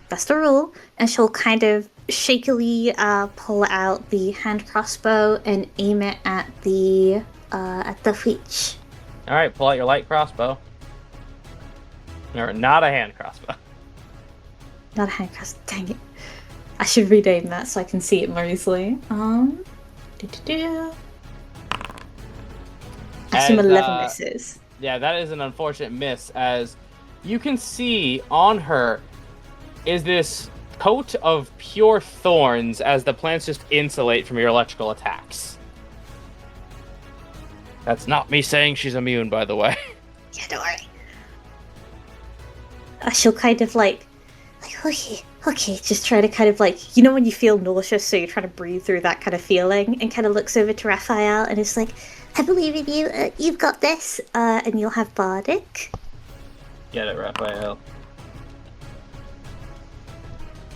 that's the rule, and she'll kind of shakily pull out the hand crossbow and aim it at the Fleech. All right, pull out your light crossbow. Or not a hand crossbow. Not a hand crossbow. Dang it! I should rename that so I can see it more easily. I assume 11 misses. Yeah, that is an unfortunate miss, as you can see on her is this coat of pure thorns as the plants just insulate from your electrical attacks. That's not me saying she's immune, by the way. Yeah, don't worry. She'll kind of like, okay, just try to kind of like, you know when you feel nauseous, so you're trying to breathe through that kind of feeling, and kind of looks over to Raphael and is like, I believe in you, you've got this, and you'll have Bardic. Get it, Raphael.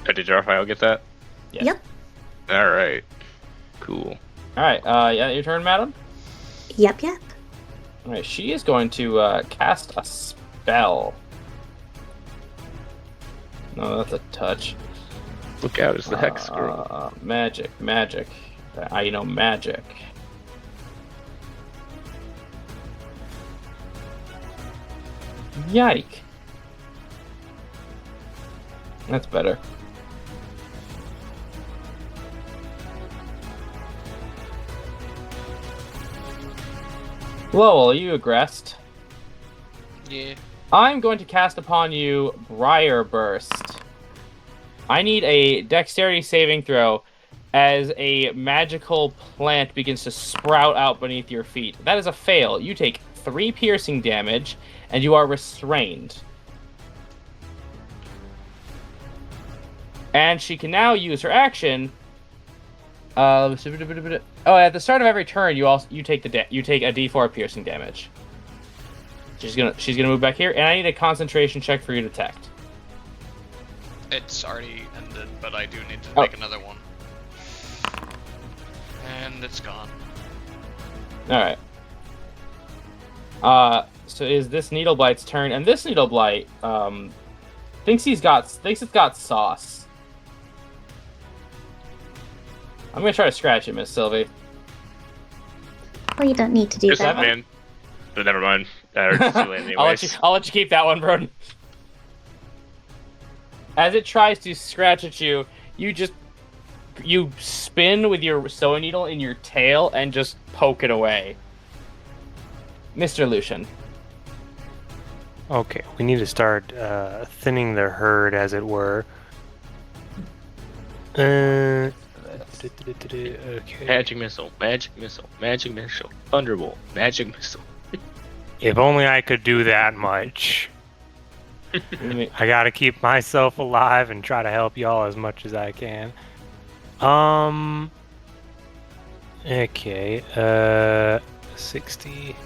Did Raphael get that? Yes. Yep. Alright. Cool. Alright, yeah, your turn, madam? Yep. Alright, she is going to cast a spell. No, that's a touch. Look out, it's the Hex Girl. Magic. Magic. Yike. That's better. Lowell, are you aggressed? Yeah. I'm going to cast upon you Briar Burst. I need a dexterity saving throw as a magical plant begins to sprout out beneath your feet. That is a fail. You take 3 piercing damage, and you are restrained. And she can now use her action. At the start of every turn, you take a D4 piercing damage. She's gonna move back here, and I need a concentration check for you to detect. It's already ended, but I do need to make another one. And it's gone. Alright. So is this Needle Blight's turn, and this Needle Blight thinks it's got sauce. I'm gonna try to scratch it, Miss Sylvie. Well, you don't need to do There's that. that man. But never mind. Or just too late anyways. I'll let you keep that one, Broden. As it tries to scratch at you, you spin with your sewing needle in your tail and just poke it away. Mr. Lucian. Okay, we need to start thinning the herd, as it were. Okay. Magic missile, magic missile, magic missile, thunderbolt, magic missile. If only I could do that much. I gotta keep myself alive and try to help y'all as much as I can. Okay, 60.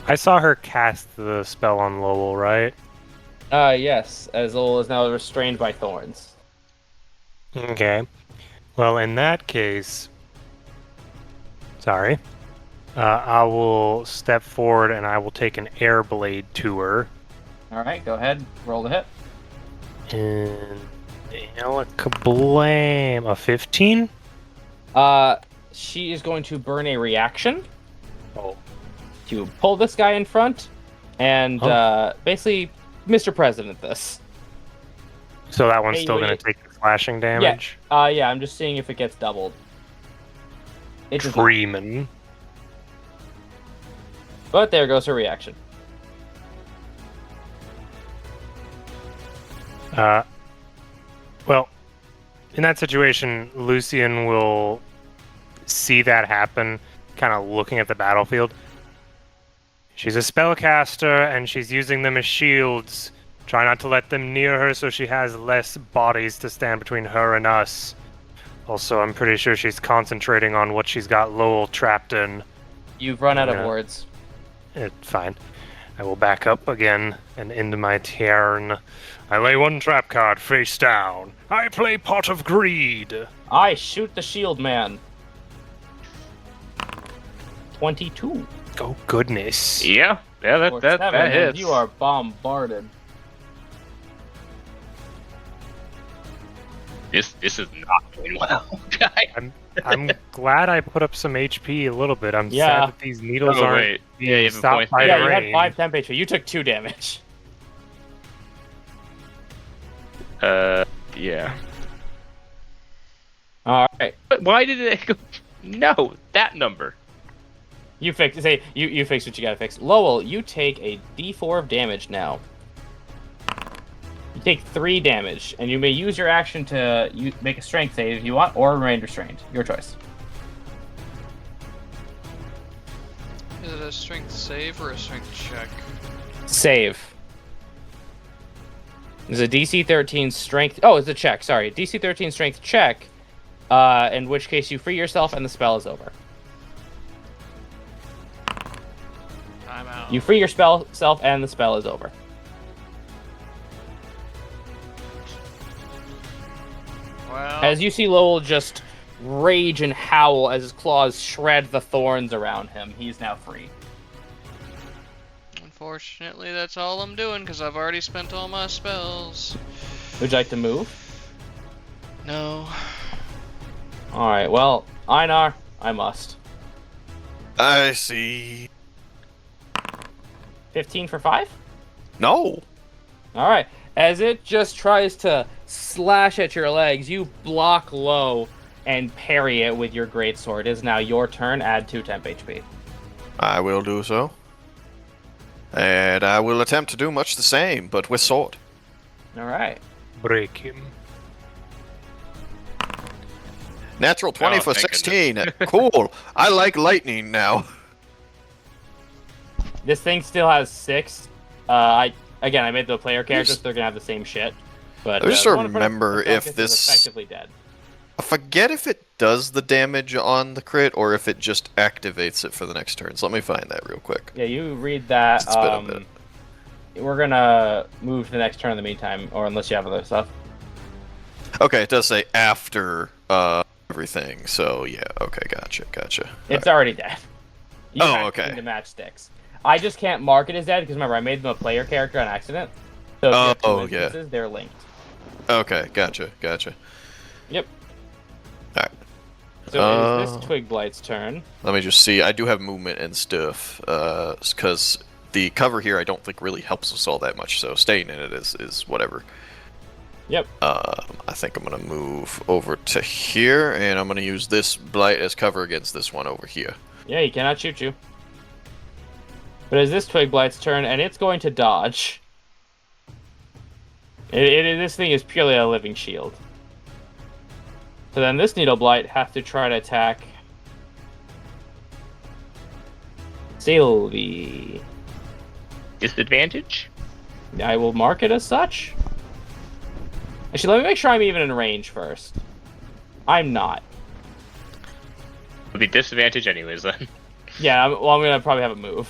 I saw her cast the spell on Lowell, right? Yes, as Lowell is now restrained by thorns. Okay. Well, in that case... Sorry. I will step forward and I will take an air blade to her. Alright, go ahead. Roll the hit. And... kablam! A 15? She is going to burn a reaction. Oh. To pull this guy in front, and basically Mr. President this. So that one's Hey, still going to take the slashing damage? Yeah, I'm just seeing if it gets doubled. It does not. Freeman. But there goes her reaction. Well, in that situation, Lucian will see that happen, kind of looking at the battlefield. She's a spellcaster, and she's using them as shields. Try not to let them near her so she has less bodies to stand between her and us. Also, I'm pretty sure she's concentrating on what she's got Lowell trapped in. You've run out of words. It's fine. I will back up again and into my turn. I lay one trap card face down. I play Pot of Greed. I shoot the shield man. 22. Oh, goodness. Yeah, that hits. You are bombarded. This is not going well. I'm glad I put up some HP a little bit. I'm sad that these needles Oh, aren't wait. Yeah, you have a stopped point. by Yeah, the you had rain. 5 temp HP. You took 2 damage. Yeah. Alright. But why did it go? No, that number. You fix you fix what you gotta fix. Lowell, you take a D4 of damage now. You take 3 damage, and you may use your action to make a strength save if you want, or remain restrained. Your choice. Is it a strength save or a strength check? Save. There's a DC 13 strength. Oh, it's a check. Sorry, DC 13 strength check. In which case you free yourself and the spell is over. I'm out. You free yourself and the spell is over. Well, As you see Lowell just rage and howl as his claws shred the thorns around him, he's now free. unfortunately, that's all I'm doing because I've already spent all my spells. Would you like to move? No. Alright, well, Einar, I must. I see. 15 for 5? No. Alright, as it just tries to slash at your legs, you block low and parry it with your greatsword. It is now your turn. Add 2 temp HP. I will do so. And I will attempt to do much the same, but with sword. Alright. Break him. Natural 20 Oh, for thank 16. Cool. I like lightning now. This thing still has 6. I made the player characters, so they're gonna have the same shit. But I just the one in front of remember the if focus is this- effectively dead. I forget if it does the damage on the crit or if it just activates it for the next turn. So let me find that real quick. Yeah, you read that. It's been a bit. We're gonna move to the next turn in the meantime, or unless you have other stuff. Okay, it does say after everything. So yeah, okay, gotcha. It's already dead. You Oh, have okay. nothing to match sticks. I just can't mark it as dead because remember I made them a player character on accident. So if you Oh, have 2 yeah. instances, they're linked. Okay, gotcha. Yep. Alright. So is this Twig Blight's turn? Let me just see. I do have movement and stuff, because the cover here I don't think really helps us all that much. So staying in it is whatever. Yep. I think I'm gonna move over to here, and I'm gonna use this blight as cover against this one over here. Yeah, he cannot shoot you. But it is this Twig Blight's turn, and it's going to dodge. This thing is purely a living shield. So then this Needle Blight has to try to attack Sylvie. Disadvantage? I will mark it as such. Actually, let me make sure I'm even in range first. I'm not. It'll be disadvantage anyways then. Yeah, I'm gonna probably have a move.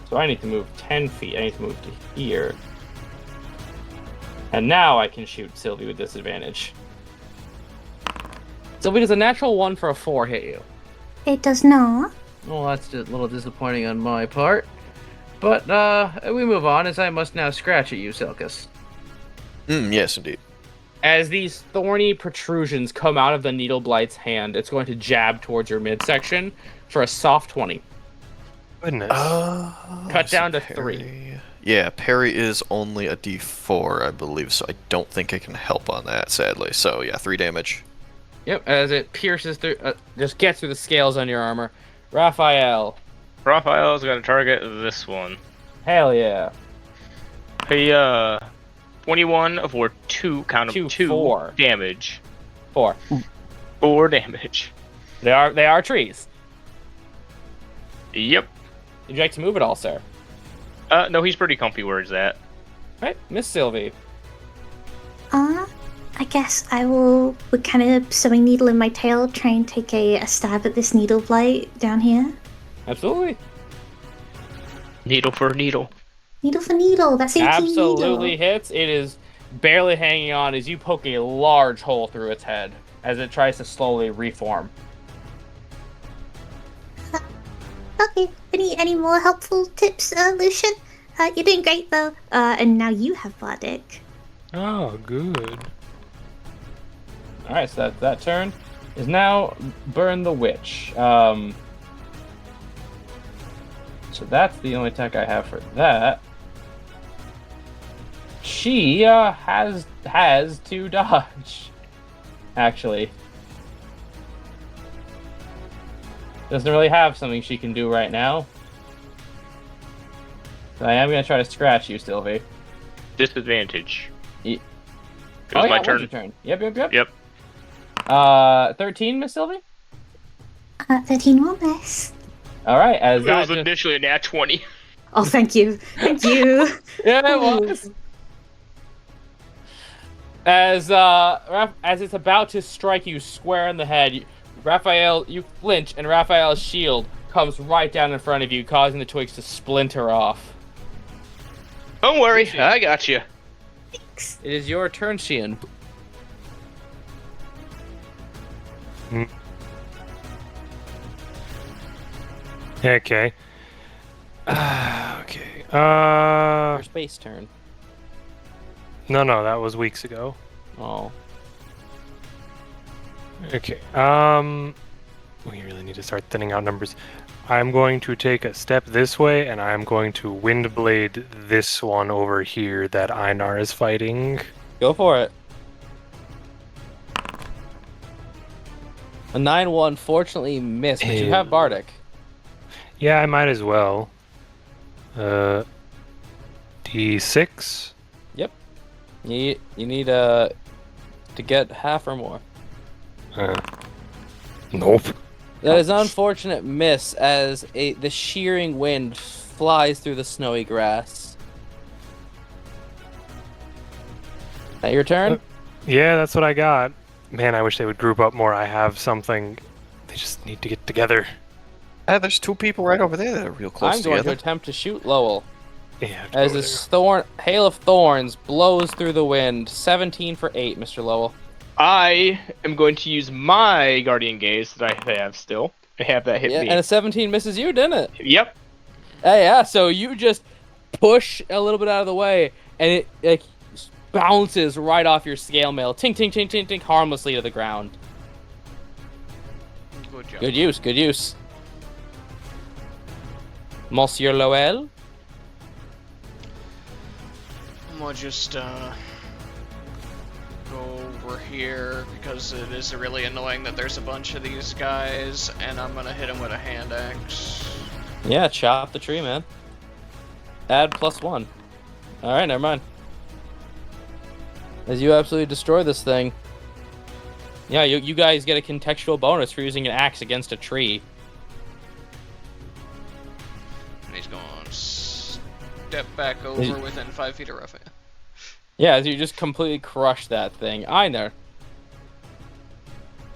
So I need to move 10 feet. I need to move to here. And now I can shoot Sylvie with disadvantage. Sylvie, does a natural 1 for a 4 hit you? It does not. Well, that's a little disappointing on my part. But, we move on, as I must now scratch at you, Selkus. Yes, indeed. As these thorny protrusions come out of the Needle Blight's hand, it's going to jab towards your midsection for a soft 20. Goodness. Cut down to parry. 3. Yeah, parry is only a d4, I believe, so I don't think I can help on that, sadly. So, yeah, 3 damage. Yep, as it pierces through, just gets through the scales on your armor. Raphael. Raphael's gonna target this one. Hell yeah. Hey, 21 for 2, count of 2 4 damage. 4. 4 damage. They are trees. Yep. Would you like to move at all, sir? No, he's pretty comfy where he's at. Right, Miss Sylvie. I guess I will, with kind of sewing needle in my tail, try and take a stab at this Needle Blight down here. Absolutely. Needle for needle. Needle for needle, that's 18 Absolutely needle. hits. It is barely hanging on as you poke a large hole through its head as it tries to slowly reform. Okay, any more helpful tips, Lucian? You're doing great, though. And now you have Bardic. Oh, good. Alright, so that turn is now Burn the Witch. So that's the only attack I have for that. She has to dodge. Actually. Doesn't really have something she can do right now. So I am going to try to scratch you, Sylvie. Disadvantage. Ye- It was my when's turn. your turn. Yep. Yep. 13, Miss Sylvie? 13 will miss. Alright, as It that was just... initially a nat 20. Oh, thank you. Thank you. Yeah, it was. As it's about to strike you square in the head, Raphael, you flinch, and Raphael's shield comes right down in front of you, causing the twigs to splinter off. Don't worry, I got you. Thanks. It is your turn, Sheehan. Okay. Okay. Your space turn. No, that was weeks ago. Oh. Okay. We really need to start thinning out numbers. I'm going to take a step this way, and I'm going to Windblade this one over here that Einar is fighting. Go for it. A 9-1 fortunately missed, but you have Bardic. Yeah, I might as well. D6. Yep. You need to get half or more. Nope. That is an unfortunate miss as the shearing wind flies through the snowy grass. That your turn? Yeah, that's what I got. Man, I wish they would group up more. I have something. They just need to get together. There's 2 people right over there that are real close I'm going to together. attempt to shoot Lowell. Yeah. As this hail of thorns blows through the wind. 17 for 8, Mr. Lowell. I am going to use my Guardian Gaze that I have still. I have that hit Yeah, me. and a 17 misses you, didn't it? Yep. Yeah, so you just push a little bit out of the way, and it bounces right off your scale mail, tink, tink, tink, tink, tink, harmlessly to the ground. Good job. Good use, good use. Monsieur Loel? We'll just go over here because it is really annoying that there's a bunch of these guys, and I'm gonna hit him with a hand axe. Yeah, chop the tree, man. Add +1. Alright, never mind. As you absolutely destroy this thing. Yeah, you guys get a contextual bonus for using an axe against a tree. And he's going to step back over within 5 feet of Raphael. Yeah, as you just completely crush that thing. Einar.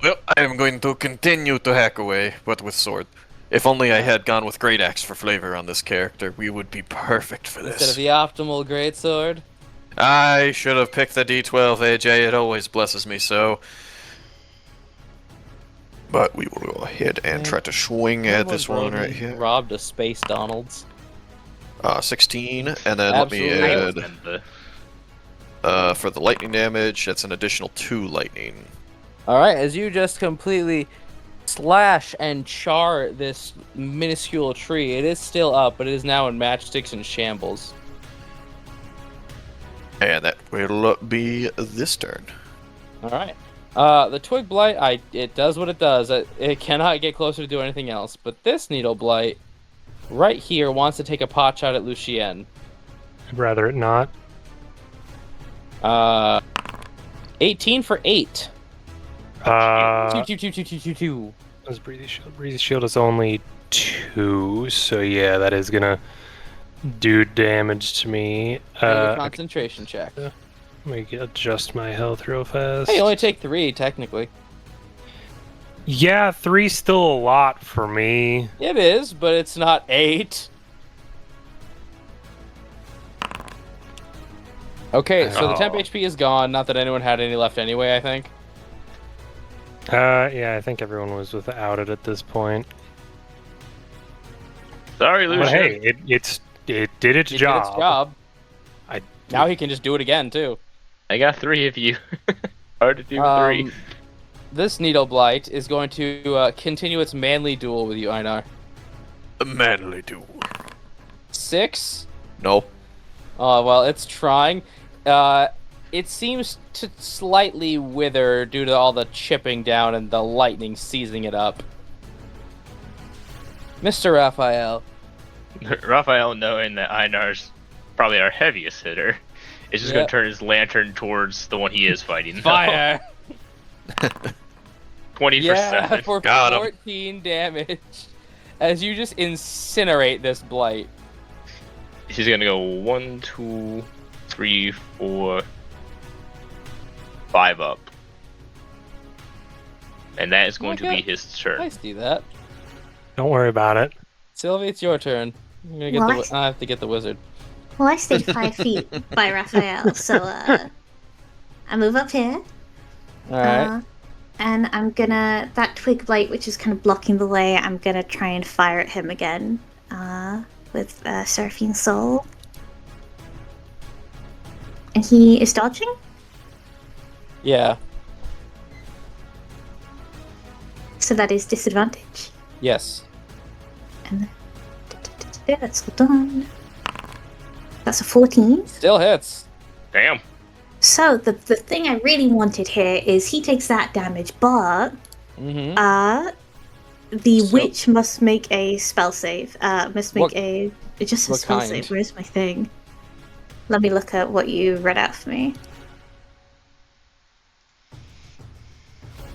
Well, I am going to continue to hack away, but with sword. If only I had gone with Great Axe for flavor on this character, we would be perfect for Instead this. of the optimal greatsword. I should have picked the D12, AJ. It always blesses me so. But we will go ahead and try to swing at this one right here. Robbed a Space Donald's. 16, and then Absolutely. let me add... for the lightning damage, that's an additional 2 lightning. Alright, as you just completely slash and char this minuscule tree, it is still up, but it is now in matchsticks and shambles. And that will be this turn. Alright. The Twig Blight, it does what it does. It cannot get closer to do anything else. But this Needle Blight, right here, wants to take a pot shot at Lucien. I'd rather it not. 18 for 8. Two. That's Breezy Shield. Breezy Shield is only 2, so yeah, that is gonna do damage to me. Make a concentration check. Let me adjust my health real fast. Hey, you only take 3, technically. Yeah, 3's still a lot for me. It is, but it's not 8. Okay, so the temp HP is gone. Not that anyone had any left anyway, I think. Yeah, I think everyone was without it at this point. Sorry, Lucian. But hey, it did its It did its job. I Now he can just do it again, too. I got 3 of you. Hard to do 3. This Needle Blight is going to continue its manly duel with you, Einar. A manly duel. 6? Nope. Oh, well, it's trying. It seems to slightly wither due to all the chipping down and the lightning seizing it up. Mr. Raphael. Raphael, knowing that Einar's probably our heaviest hitter, is just going to turn his lantern towards the one he is fighting. Fire! 20%. Yeah, for Got him. 14 damage. As you just incinerate this blight. He's going to go 1, 2, 3, 4, 5 up. And that is going to be his turn. I see that. Don't worry about it. Sylvie, it's your turn. I'm gonna get What? I have to get the wizard. Well, I stay 5 feet by Raphael, so I move up here. Alright. And I'm gonna, that Twig Blight, which is kind of blocking the way, I'm gonna try and fire at him again with Seraphine Soul. And he is dodging? Yeah. So that is disadvantage. Yes. And that's all done. That's a 14. Still hits. Damn. So the thing I really wanted here is he takes that damage, but Mm-hmm. the witch must make a spell save. Must make What- it just a what spell kind? save. Where's my thing? Let me look at what you read out for me.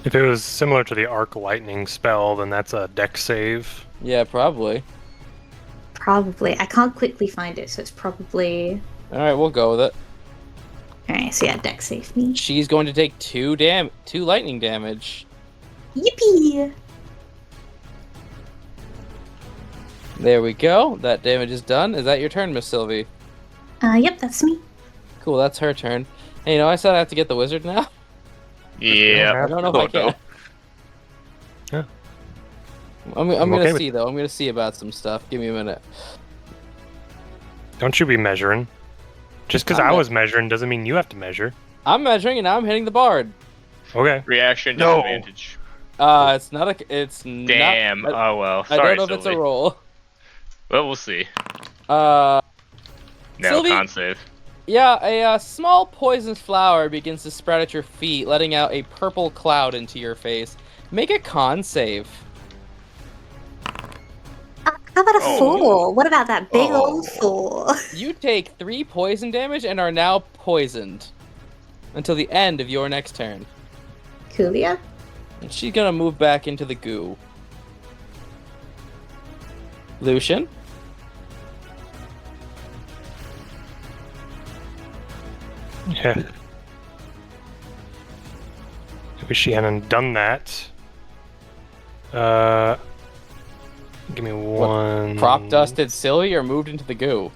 If it was similar to the Arc Lightning spell, then that's a dex save. Yeah, probably. Probably. I can't quickly find it, so it's probably. Alright, we'll go with it. Alright, so yeah, dex save me. She's going to take 2 lightning damage. Yippee! There we go. That damage is done. Is that your turn, Miss Sylvie? Yep, that's me. Cool, that's her turn. Hey, you know, I said I have to get the wizard now. Yeah. I don't know if I can. Yeah. I'm okay gonna with- see though. I'm gonna see about some stuff. Give me a minute. Don't you be measuring. Just because I was measuring doesn't mean you have to measure. I'm measuring and I'm hitting the bard. Okay. Reaction No. disadvantage. It's not a. It's Damn. Not, Oh well. I Sorry, don't know if it's a Sylvie. roll. Well, we'll see. Uh, No, Sylvie- con save. yeah, a small poisonous flower begins to spread at your feet, letting out a purple cloud into your face. Make a con save. How about a Oh. 4? What about that big Oh. old 4? You take 3 poison damage and are now poisoned until the end of your next turn. Coolio? And she's gonna move back into the goo. Lucian? Yeah. I wish she hadn't done that. Give me one. Prop dusted Silly or moved into the goo?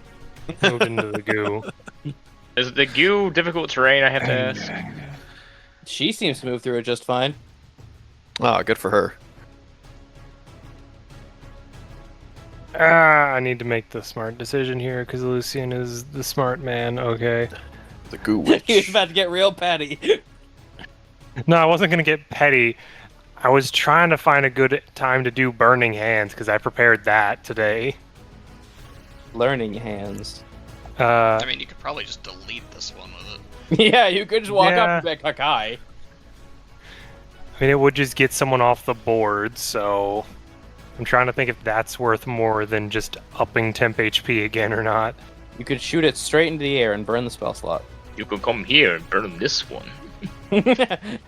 Moved into the goo. Is the goo difficult terrain? I have to ask. She seems to move through it just fine. Oh, good for her. I need to make the smart decision here because Lucian is the smart man. Okay. The goo He was witch. about to get real petty. No, I wasn't gonna get petty. I was trying to find a good time to do burning hands because I prepared that today. Learning hands. I mean, you could probably just delete this one with it. Yeah, you could just walk Yeah. up and be like, Hakai. I mean, it would just get someone off the board, so I'm trying to think if that's worth more than just upping temp HP again or not. You could shoot it straight into the air and burn the spell slot. You could come here and burn this one.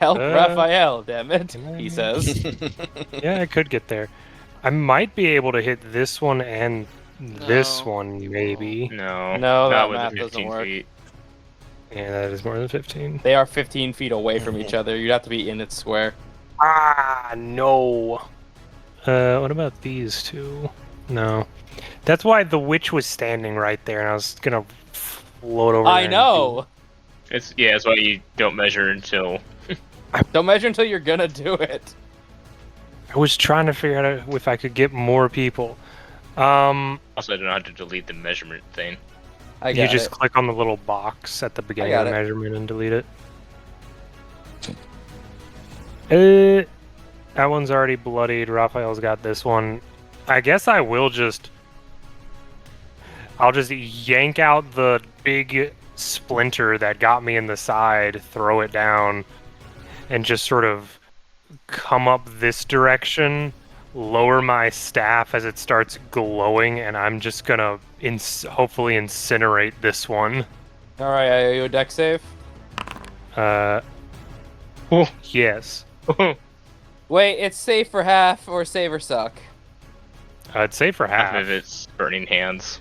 Help Raphael, damn it, he says. Yeah, I could get there. I might be able to hit this one and this No. one, maybe. No. No, that not with math the doesn't 15 work. feet. Yeah, that is more than 15. They are 15 feet away from each other. You'd have to be in its square. Ah, no. What about these two? No. That's why the witch was standing right there, and I was gonna float over. I there and know. It's that's why you don't measure until. Don't measure until you're gonna do it. I was trying to figure out if I could get more people. Also, I don't know how to delete the measurement thing. I You got just it. click on the little box at the beginning got of the it. measurement and delete it. That one's already bloodied. Raphael's got this one. I guess I will just... I'll just yank out the big splinter that got me in the side, throw it down, and just sort of come up this direction, lower my staff as it starts glowing, and I'm just gonna hopefully incinerate this one. Alright, are you a deck save? Yes. Wait, it's save for half or save or suck. I'd say for half. Half of it's burning hands.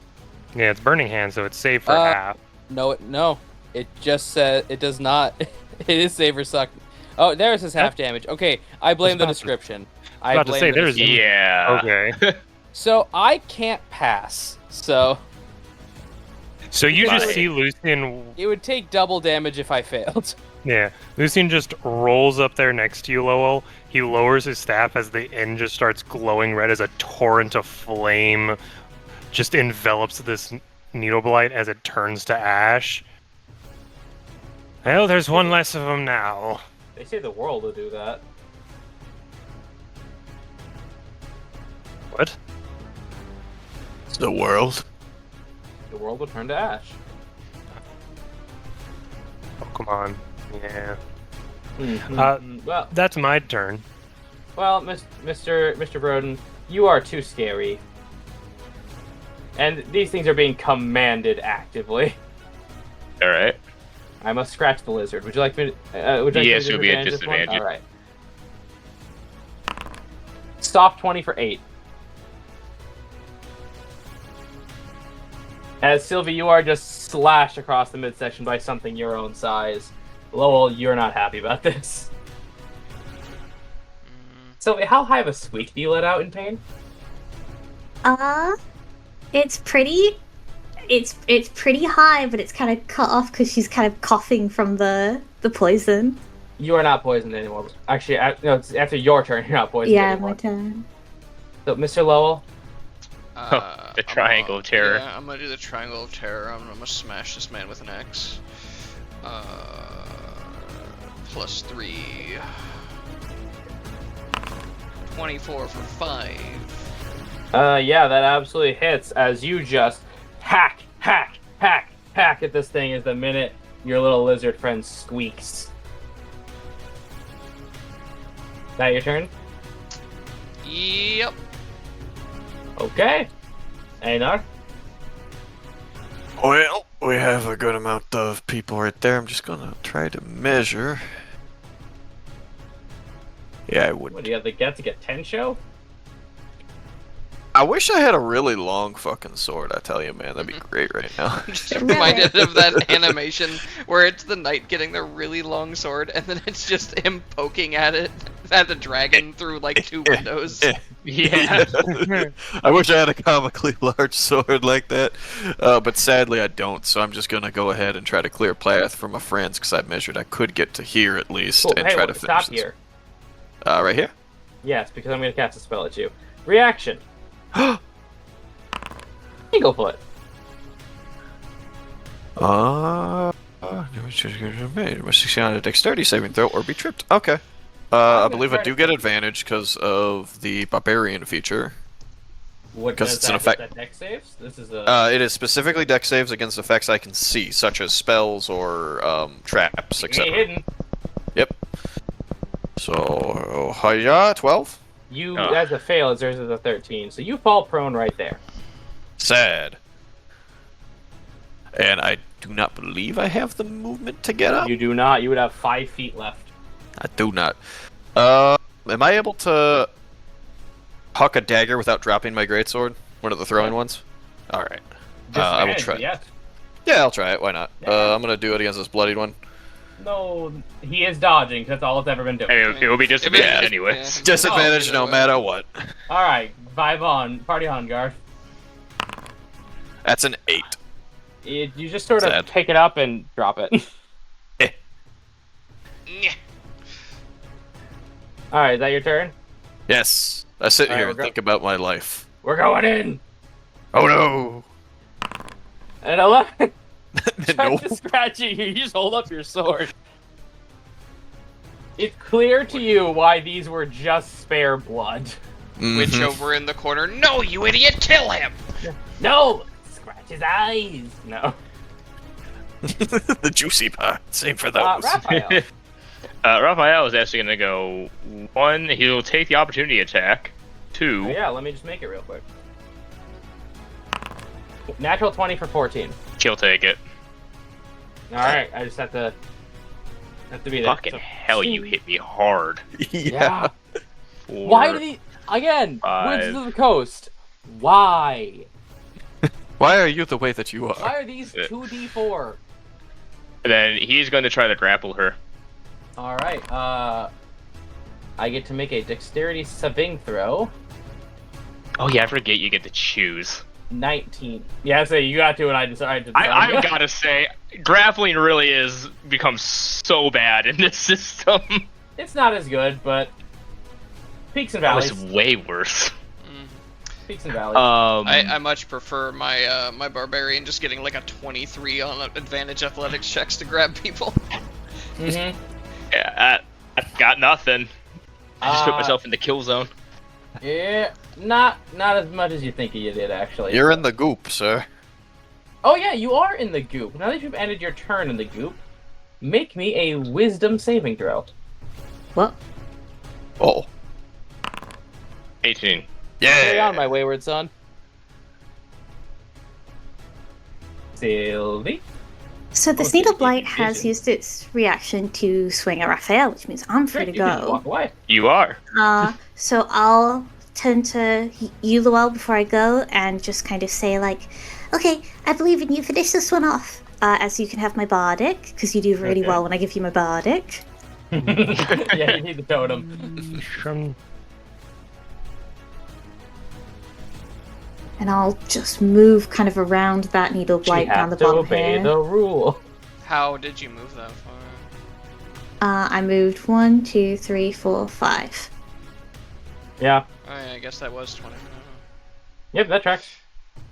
Yeah, it's burning hand, so it's safe for Uh, half. No. It just said it does not. It is save or suck. Oh, there it says half damage. Okay, I blame the about to- description. I was about to say, there's- Yeah. Okay. So I can't pass. So So you just Right. see Lucian. it would take double damage if I failed. Yeah, Lucian just rolls up there next to you, Lowell. He lowers his staff as the end just starts glowing red as a torrent of flame just envelops this needle blight as it turns to ash. Well, there's one less of them now. They say the world will do that. What? It's the world. The world will turn to ash. Oh, come on. Yeah. Mm-hmm. Well, That's my turn. Mr. Broden, you are too scary. And these things are being commanded actively. All right. I must scratch the lizard. Would you like me to? Would you like Yes, me to you'll be at disadvantage this one? disadvantage. All right. Stop 20 for 8. As Sylvie, you are just slashed across the midsection by something your own size. Lowell, you're not happy about this. So, how high of a squeak do you let out in pain? It's pretty. It's pretty high, but it's kind of cut off because she's kind of coughing from the poison. You are not poisoned anymore. Actually, no, it's after your turn, you're not poisoned Yeah, anymore. my turn. So, Mr. Lowell, The triangle of terror. Yeah, I'm gonna do the triangle of terror. I'm gonna smash this man with an axe. Plus 3. 24 for 5. Yeah, that absolutely hits as you just hack at this thing as the minute your little lizard friend squeaks. Is that your turn? Yep. Okay. Einar? Well, we have a good amount of people right there. I'm just gonna try to measure. Yeah, I would. What, do you have the get to get 10 show? I wish I had a really long fucking sword, I tell you, man. That'd be great right now. Just reminded of that animation where it's the knight getting the really long sword, and then it's just him poking at it, at the dragon through like 2 windows. Yeah. I wish I had a comically large sword like that, but sadly I don't. So I'm just gonna go ahead and try to clear path for my friends because I measured I could get to here at least Cool. and Hey, try to finish stop this. here. Right here. Yes, because I'm going to cast a spell at you. Reaction. Eaglefoot. Must succeed on a dexterity saving throw or be tripped. Okay. I believe I do get advantage because of the barbarian feature. What 'Cause does it's an that, effect- is that dex saves? This is a... It is specifically dex saves against effects I can see, such as spells or traps, etc. hidden. Yep. So, hiya, 12? You, as a fail, yours is a 13. So you fall prone right there. Sad. And I do not believe I have the movement to get up. You do not. You would have 5 feet left. I do not. Am I able to huck a dagger without dropping my greatsword? One of the throwing ones? Alright. I will try. Yes. Yeah, I'll try it. Why not? Yeah. I'm gonna do it against this bloodied one. No, he is dodging, 'cause that's all it's ever been doing. It will be disadvantage anyway. Yeah. Disadvantage Oh, no matter what. Alright, vibe on. Party on, Garth. That's an 8. You just sort of Sad. pick it up and drop it. Nyeh. Alright, is that your turn? Yes. I sit Alright, here we're and go- think about my life. We're going in! Oh no! And 11. Try No. to scratch you. You just hold up your sword. It's clear to you why these were just spare blood. Witch Mhm. over in the corner. No, you idiot! Kill him! No! Scratch his eyes! No. The juicy part. Same for those. Raphael. Raphael is actually going to go 1. He'll take the opportunity attack. 2. Yeah, let me just make it real quick. Natural 20 for 14. He'll take it. Alright, I just have to be there. Fucking So- hell, you hit me hard. Yeah. 4, Why do these... Again, 5. Wizards of the Coast. Why? Why are you the way that you Why are? are these 2d4? And then he's going to try to grapple her. Alright, I get to make a dexterity saving throw. Oh yeah, I forget you get to choose. 19. Yeah, so you got to, and I decided to. I gotta say, grappling really is becomes so bad in this system. It's not as good, but peaks and That valleys. was way worse. Peaks and valleys. I much prefer my my barbarian just getting like a 23 on advantage athletics checks to grab people. Mm-hmm. Yeah, I got nothing. I just put Uh, myself in the kill zone. Yeah, not as much as you think you did, actually. You're in the goop, sir. Oh yeah, you are in the goop. Now that you've ended your turn in the goop, make me a wisdom saving throw. What? Oh. 18. Carry on, Yeah. my wayward son. Sylvie? So this Oh, needle you- blight you has should- used its reaction to swing at Raphael, which means I'm free Great, to you can just go. walk away. You are. So I'll turn to Euluel before I go and just kind of say like, okay, I believe in you. Finish this one off. As you can have my bardic, because you do really Okay. well when I give you my bardic. Yeah, you need the totem. And I'll just move kind of around that needle You blight down have the to bottom obey here. the rule. How did you move that far? I moved 1, 2, 3, 4, 5. Yeah. Oh yeah, I guess that was 20. Yep, that tracks.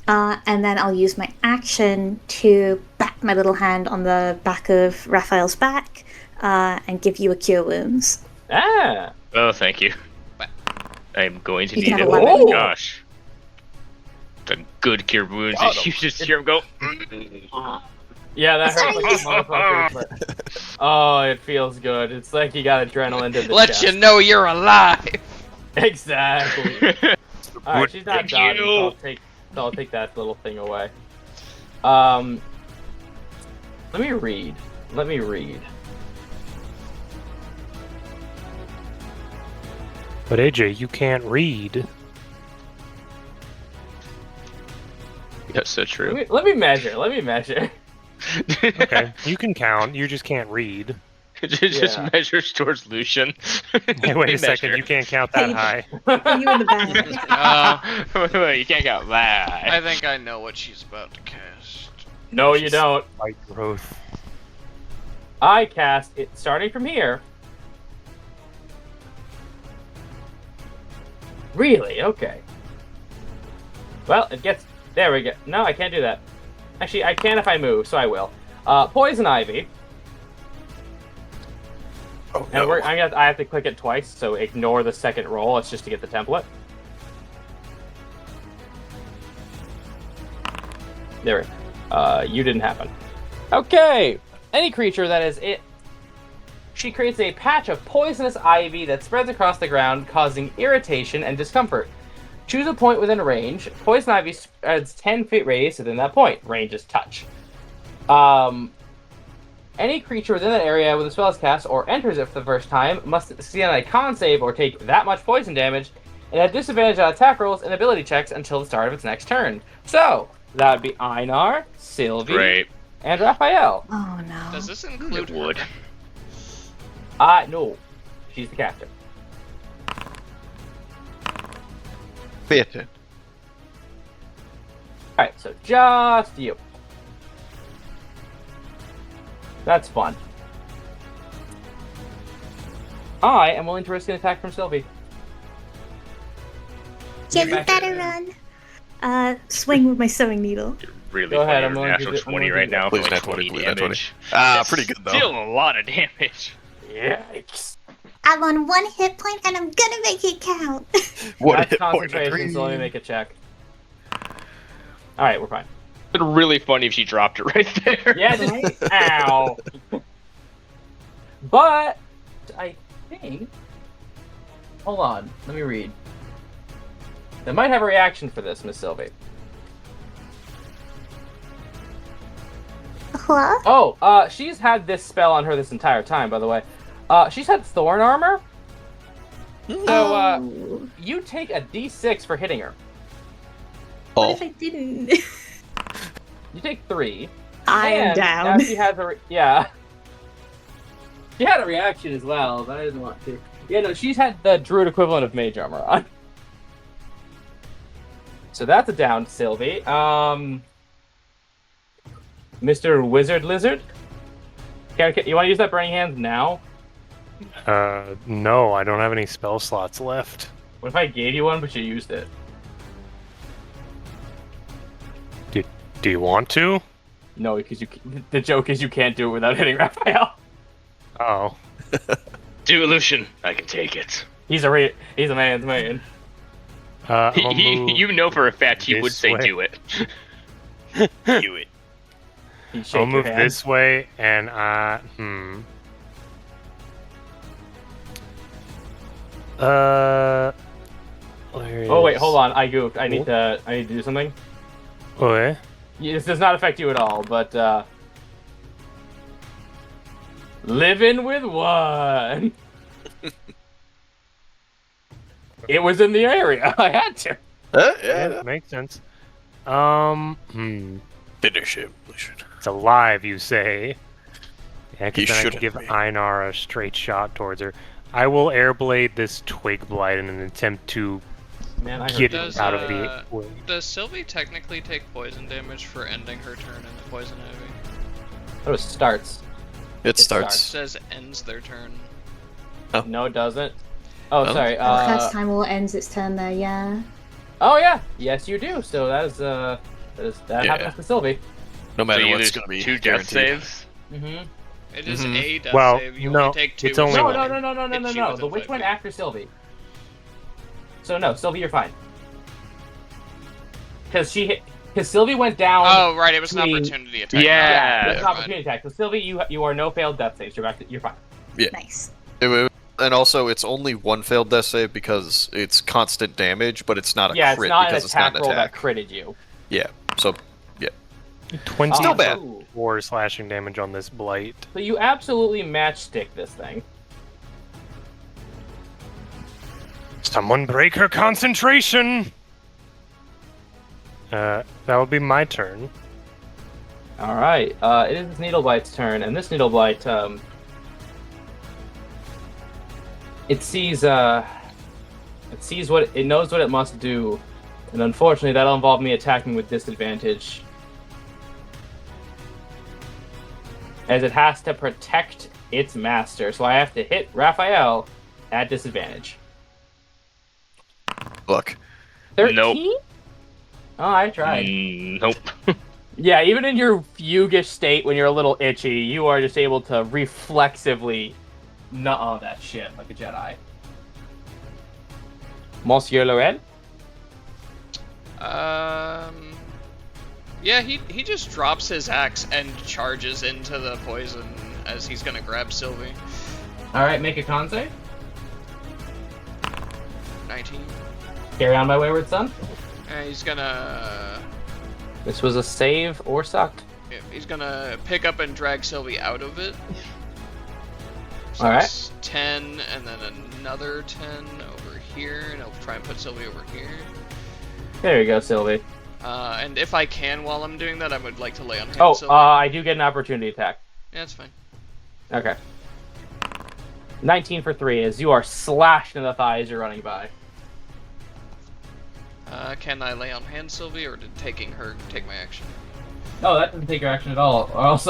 And then I'll use my action to bat my little hand on the back of Raphael's back and give you a cure wounds. Ah! Oh, thank you. I'm going to You need can it. have a Oh weapon. gosh. It's a good cure wounds. You just hear him go. Yeah, that hurts Sorry. like a motherfucker. But... Oh, it feels good. It's like you got adrenaline to the Let chest. you know you're alive. Exactly. Alright, she's not Thank dodging, you. so I'll take that little thing away. Let me read. But AJ, you can't read. That's so true. Let me measure. Okay, you can count. You just can't read. Just Yeah. measures towards Lucian. Hey, wait a second. You can't count that Hey. high. Are you in the back? Wait, you can't go that. I think I know what she's about to cast. No, you don't. Light growth. I cast it starting from here. Really? Okay. Well, it gets... There we go. No, I can't do that. Actually, I can if I move, so I will. Poison Ivy. Oh, And no. I have to click it twice, so ignore the second roll. It's just to get the template. There. You didn't happen. Okay. Any creature that is it. She creates a patch of poisonous ivy that spreads across the ground, causing irritation and discomfort. Choose a point within range. Poison ivy spreads 10 feet radius within that point. Range is touch. Any creature within that area when the spell is cast or enters it for the first time must succeed on a con save or take that much poison damage and have disadvantage on attack rolls and ability checks until the start of its next turn. So, that would be Einar, Sylvie, Great. and Raphael. Oh no. Does this include It would. her? No. She's the captain. Bitten. Alright, so just you. That's fun. I am willing to risk an attack from Sylvie. Yeah, you back better in. run. Swing with my sewing needle. Really Go ahead, funny. I'm willing to Natural do- I'm 20 willing right to do now that. for Please, like nat 20, 20 please, nat 20. damage. Ah, pretty good though. Still a lot of damage. Yikes. I'm on 1 hit point and I'm gonna make it count. What That's hit point? concentration, so let me make a check. Alright, we're fine. It'd be really funny if she dropped it right there. Yeah, just ow. But I think. Hold on, let me read. I might have a reaction for this, Miss Sylvie. What? Oh, she's had this spell on her this entire time, by the way. She's had Thorn Armor. So, Oh. you take a d6 for hitting her. What Oh, if I didn't? You take 3. I am And down. Now she has a yeah. She had a reaction as well, but I didn't want to. Yeah, no, she's had the druid equivalent of mage armor on. So that's a down, Sylvie. Mr. Wizard Lizard? You want to use that Burning Hands now? No, I don't have any spell slots left. What if I gave you one, but you used it? Do you want to? No, because the joke is you can't do it without hitting Raphael. Oh. Do it, Lucian. I can take it. He's a man's man. I'll move You know for a fact he would this say way. do it. Do it. He'd shake I'll your move hand. this way, and Oh wait, hold on. I goofed. I need to do something. Okay. This does not affect you at all, but living with one. It was in the area. I had to. Yeah, yeah. that makes sense. Finish him, Lucian. It's alive, you say? Yeah, He because then I shouldn't can give be. Einar a straight shot towards her. I will airblade this twig blight in an attempt to Man, I get heard it Does, out of the way. Does Sylvie technically take poison damage for ending her turn in the poison ivy? it was starts. It It starts. says ends their turn. No, it doesn't. Oh, Oh. sorry. The first time war ends its turn there, yeah. Oh yeah, yes you do. So that Yeah. happens to Sylvie. No matter So you what, it's lose going to be 2 death guaranteed. saves. Mm-hmm. It is Mhm. a death Well, save. You no, only take 2. it's only No, one. no. The witch went after Sylvie. So no, Sylvie, you're fine. Because Sylvie went down. Oh, right, it was an between- opportunity attack. Yeah. That's an Never mind. opportunity attack. So Sylvie, you are no failed death saves. You're fine. Nice. And also, it's only one failed death save because it's constant damage, but it's not a Yeah, crit it's not an because it's not attack an roll that attack. critted you. Yeah, so 24 Ooh. slashing damage on this blight. So you absolutely matchstick this thing. Someone break her concentration! That would be my turn. All right. It is Needleblights' turn, and this Needleblight, it sees what it knows what it must do, and unfortunately, that'll involve me attacking with disadvantage, as it has to protect its master. So I have to hit Raphael at disadvantage. look. 13? Nope. Oh, I tried. Nope. Yeah, even in your fuguish state when you're a little itchy, you are just able to reflexively nut that shit like a Jedi. Monsieur Lorel? Yeah, he just drops his axe and charges into the poison as he's gonna grab Sylvie. Alright, make a con save. 19. Carry on, my wayward son. And he's gonna... This was a save or sucked. yeah, he's gonna pick up and drag Sylvie out of it. So Alright. it's 10, and then another 10 over here, and I'll try and put Sylvie over here. There you go, Sylvie. And if I can, while I'm doing that, I would like to lay on hand Oh, Sylvie. I do get an opportunity attack. Yeah, that's fine. Okay. 19 for 3 as you are slashed in the thigh as you're running by. Can I lay on hand Sylvie, or did taking her take my action? No, that doesn't take your action at all. Or else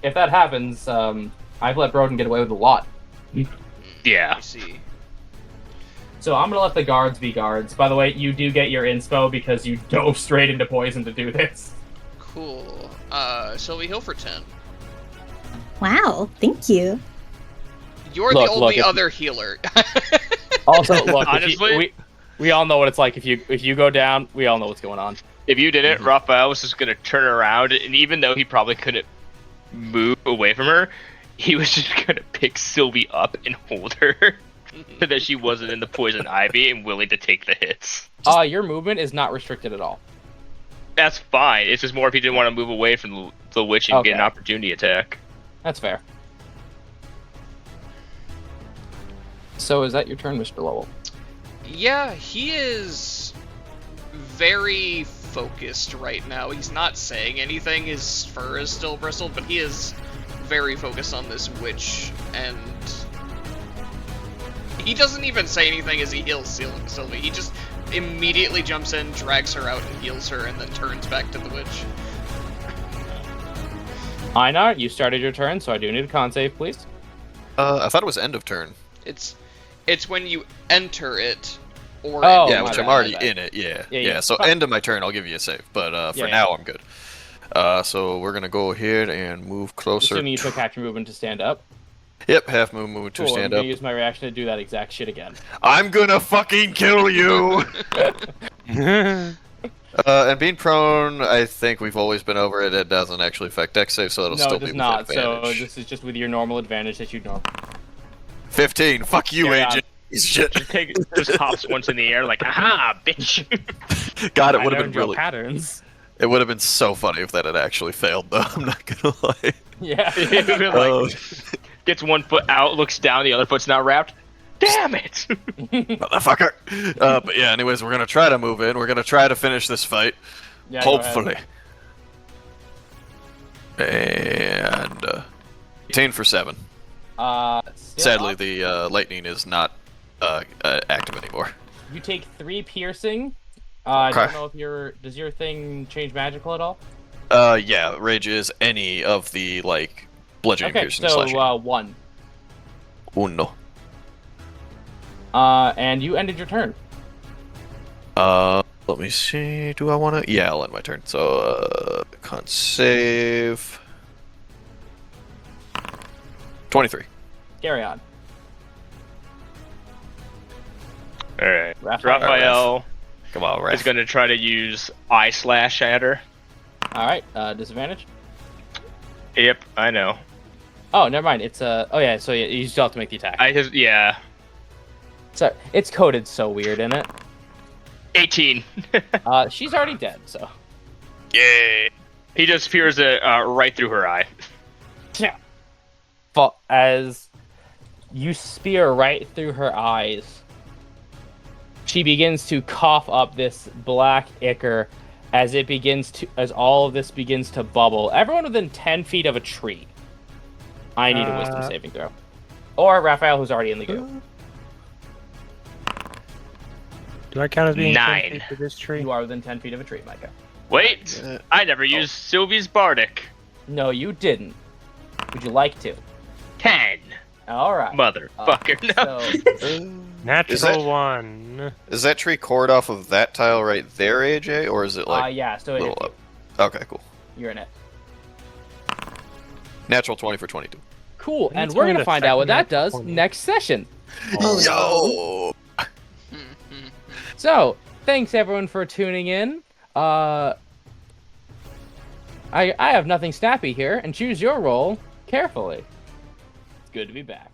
if that happens, I've let Broden get away with a lot. Yeah. I see. So I'm gonna let the guards be guards. By the way, you do get your inspo because you dove straight into poison to do this. Cool. Sylvie, heal for 10. Wow, thank you. You're Look, the only if- other healer. Also, look, Honestly- we all know what it's like. If you go down, we all know what's going on. If you did it, Raphael was just gonna turn around, and even though he probably couldn't move away from her, he was just gonna pick Sylvie up and hold her so that she wasn't in the poison ivy and willing to take the hits. Your movement is not restricted at all. That's fine. It's just more if he didn't want to move away from the witch and get an Okay. opportunity attack. That's fair. So is that your turn, Mr. Lowell? Yeah, he is very focused right now. He's not saying anything. His fur is still bristled, but he is very focused on this witch, and he doesn't even say anything as he heals Sylvie. He just immediately jumps in, drags her out, and heals her, and then turns back to the witch. Einar, you started your turn, so I do need a con save, please. I thought it was end of turn. It's when you enter it, or Oh, enter yeah, my which bad, I'm already my bad. in it. Yeah. Yeah. So Fine. end of my turn, I'll give you a save. But for Yeah, now, I'm good. So we're gonna go ahead and move closer. Assuming you took action movement to stand up. Yep, half move to Cool, I'm stand gonna up. use my reaction to do that exact shit again. I'm gonna fucking kill you. And being prone, I think we've always been over it. It doesn't actually affect dex save, so it'll No, still it be does with not. So advantage. this is just with your normal advantage that you know. 15. Fuck you, Yeah. agent. Piece of shit. Just hops once in the air like, aha, bitch. God, it I would have learned been your really. patterns. It would have been so funny if that had actually failed, though. I'm not gonna lie. Yeah. Oh, Gets one foot out, looks down, the other foot's not wrapped. Damn it! motherfucker. But yeah, anyways, we're gonna try to move in. We're gonna try to finish this fight. Yeah, go ahead. Hopefully. And 18 for 7. Still Sadly, up. the lightning is not active anymore. You take 3 piercing. I Okay. don't know if does your thing change magical at all? Yeah, rage is any of the bludgeoning, Okay, piercing, so slashing. 1. Uno. And you ended your turn. Let me see. Do I want to? Yeah, I'll end my turn. So, con save. 23. Carry on. All right. Raphael. Raphael Come on, is Raph. going to try to use eye slash at her. All right. Disadvantage. Yep, I know. Oh, never mind. It's Oh yeah. So you still have to make the attack. Yeah. So it's coded so weird in it. 18. She's already dead. So. Yay. He just spears it right through her eye. Yeah. As you spear right through her eyes, she begins to cough up this black ichor as all of this begins to bubble. Everyone within 10 feet of a tree. I need a wisdom saving throw. Or Raphael, who's already in the group. Do I count as being 9. 10 feet to this tree? You are within 10 feet of a tree, Micah. Wait, I never used Sylvie's Bardic. No, you didn't. Would you like to? 10. All right. Motherfucker, no. So, Natural 1. Is that tree cord off of that tile right there, AJ, or is it like yeah. So a little up? Okay, cool. you're in it. Natural 20 for 22. Cool. And It's we're going gonna to find out what that affect does that 20. next session. Yo! So, thanks everyone for tuning in. I have nothing snappy here, and choose your role carefully. It's good to be back.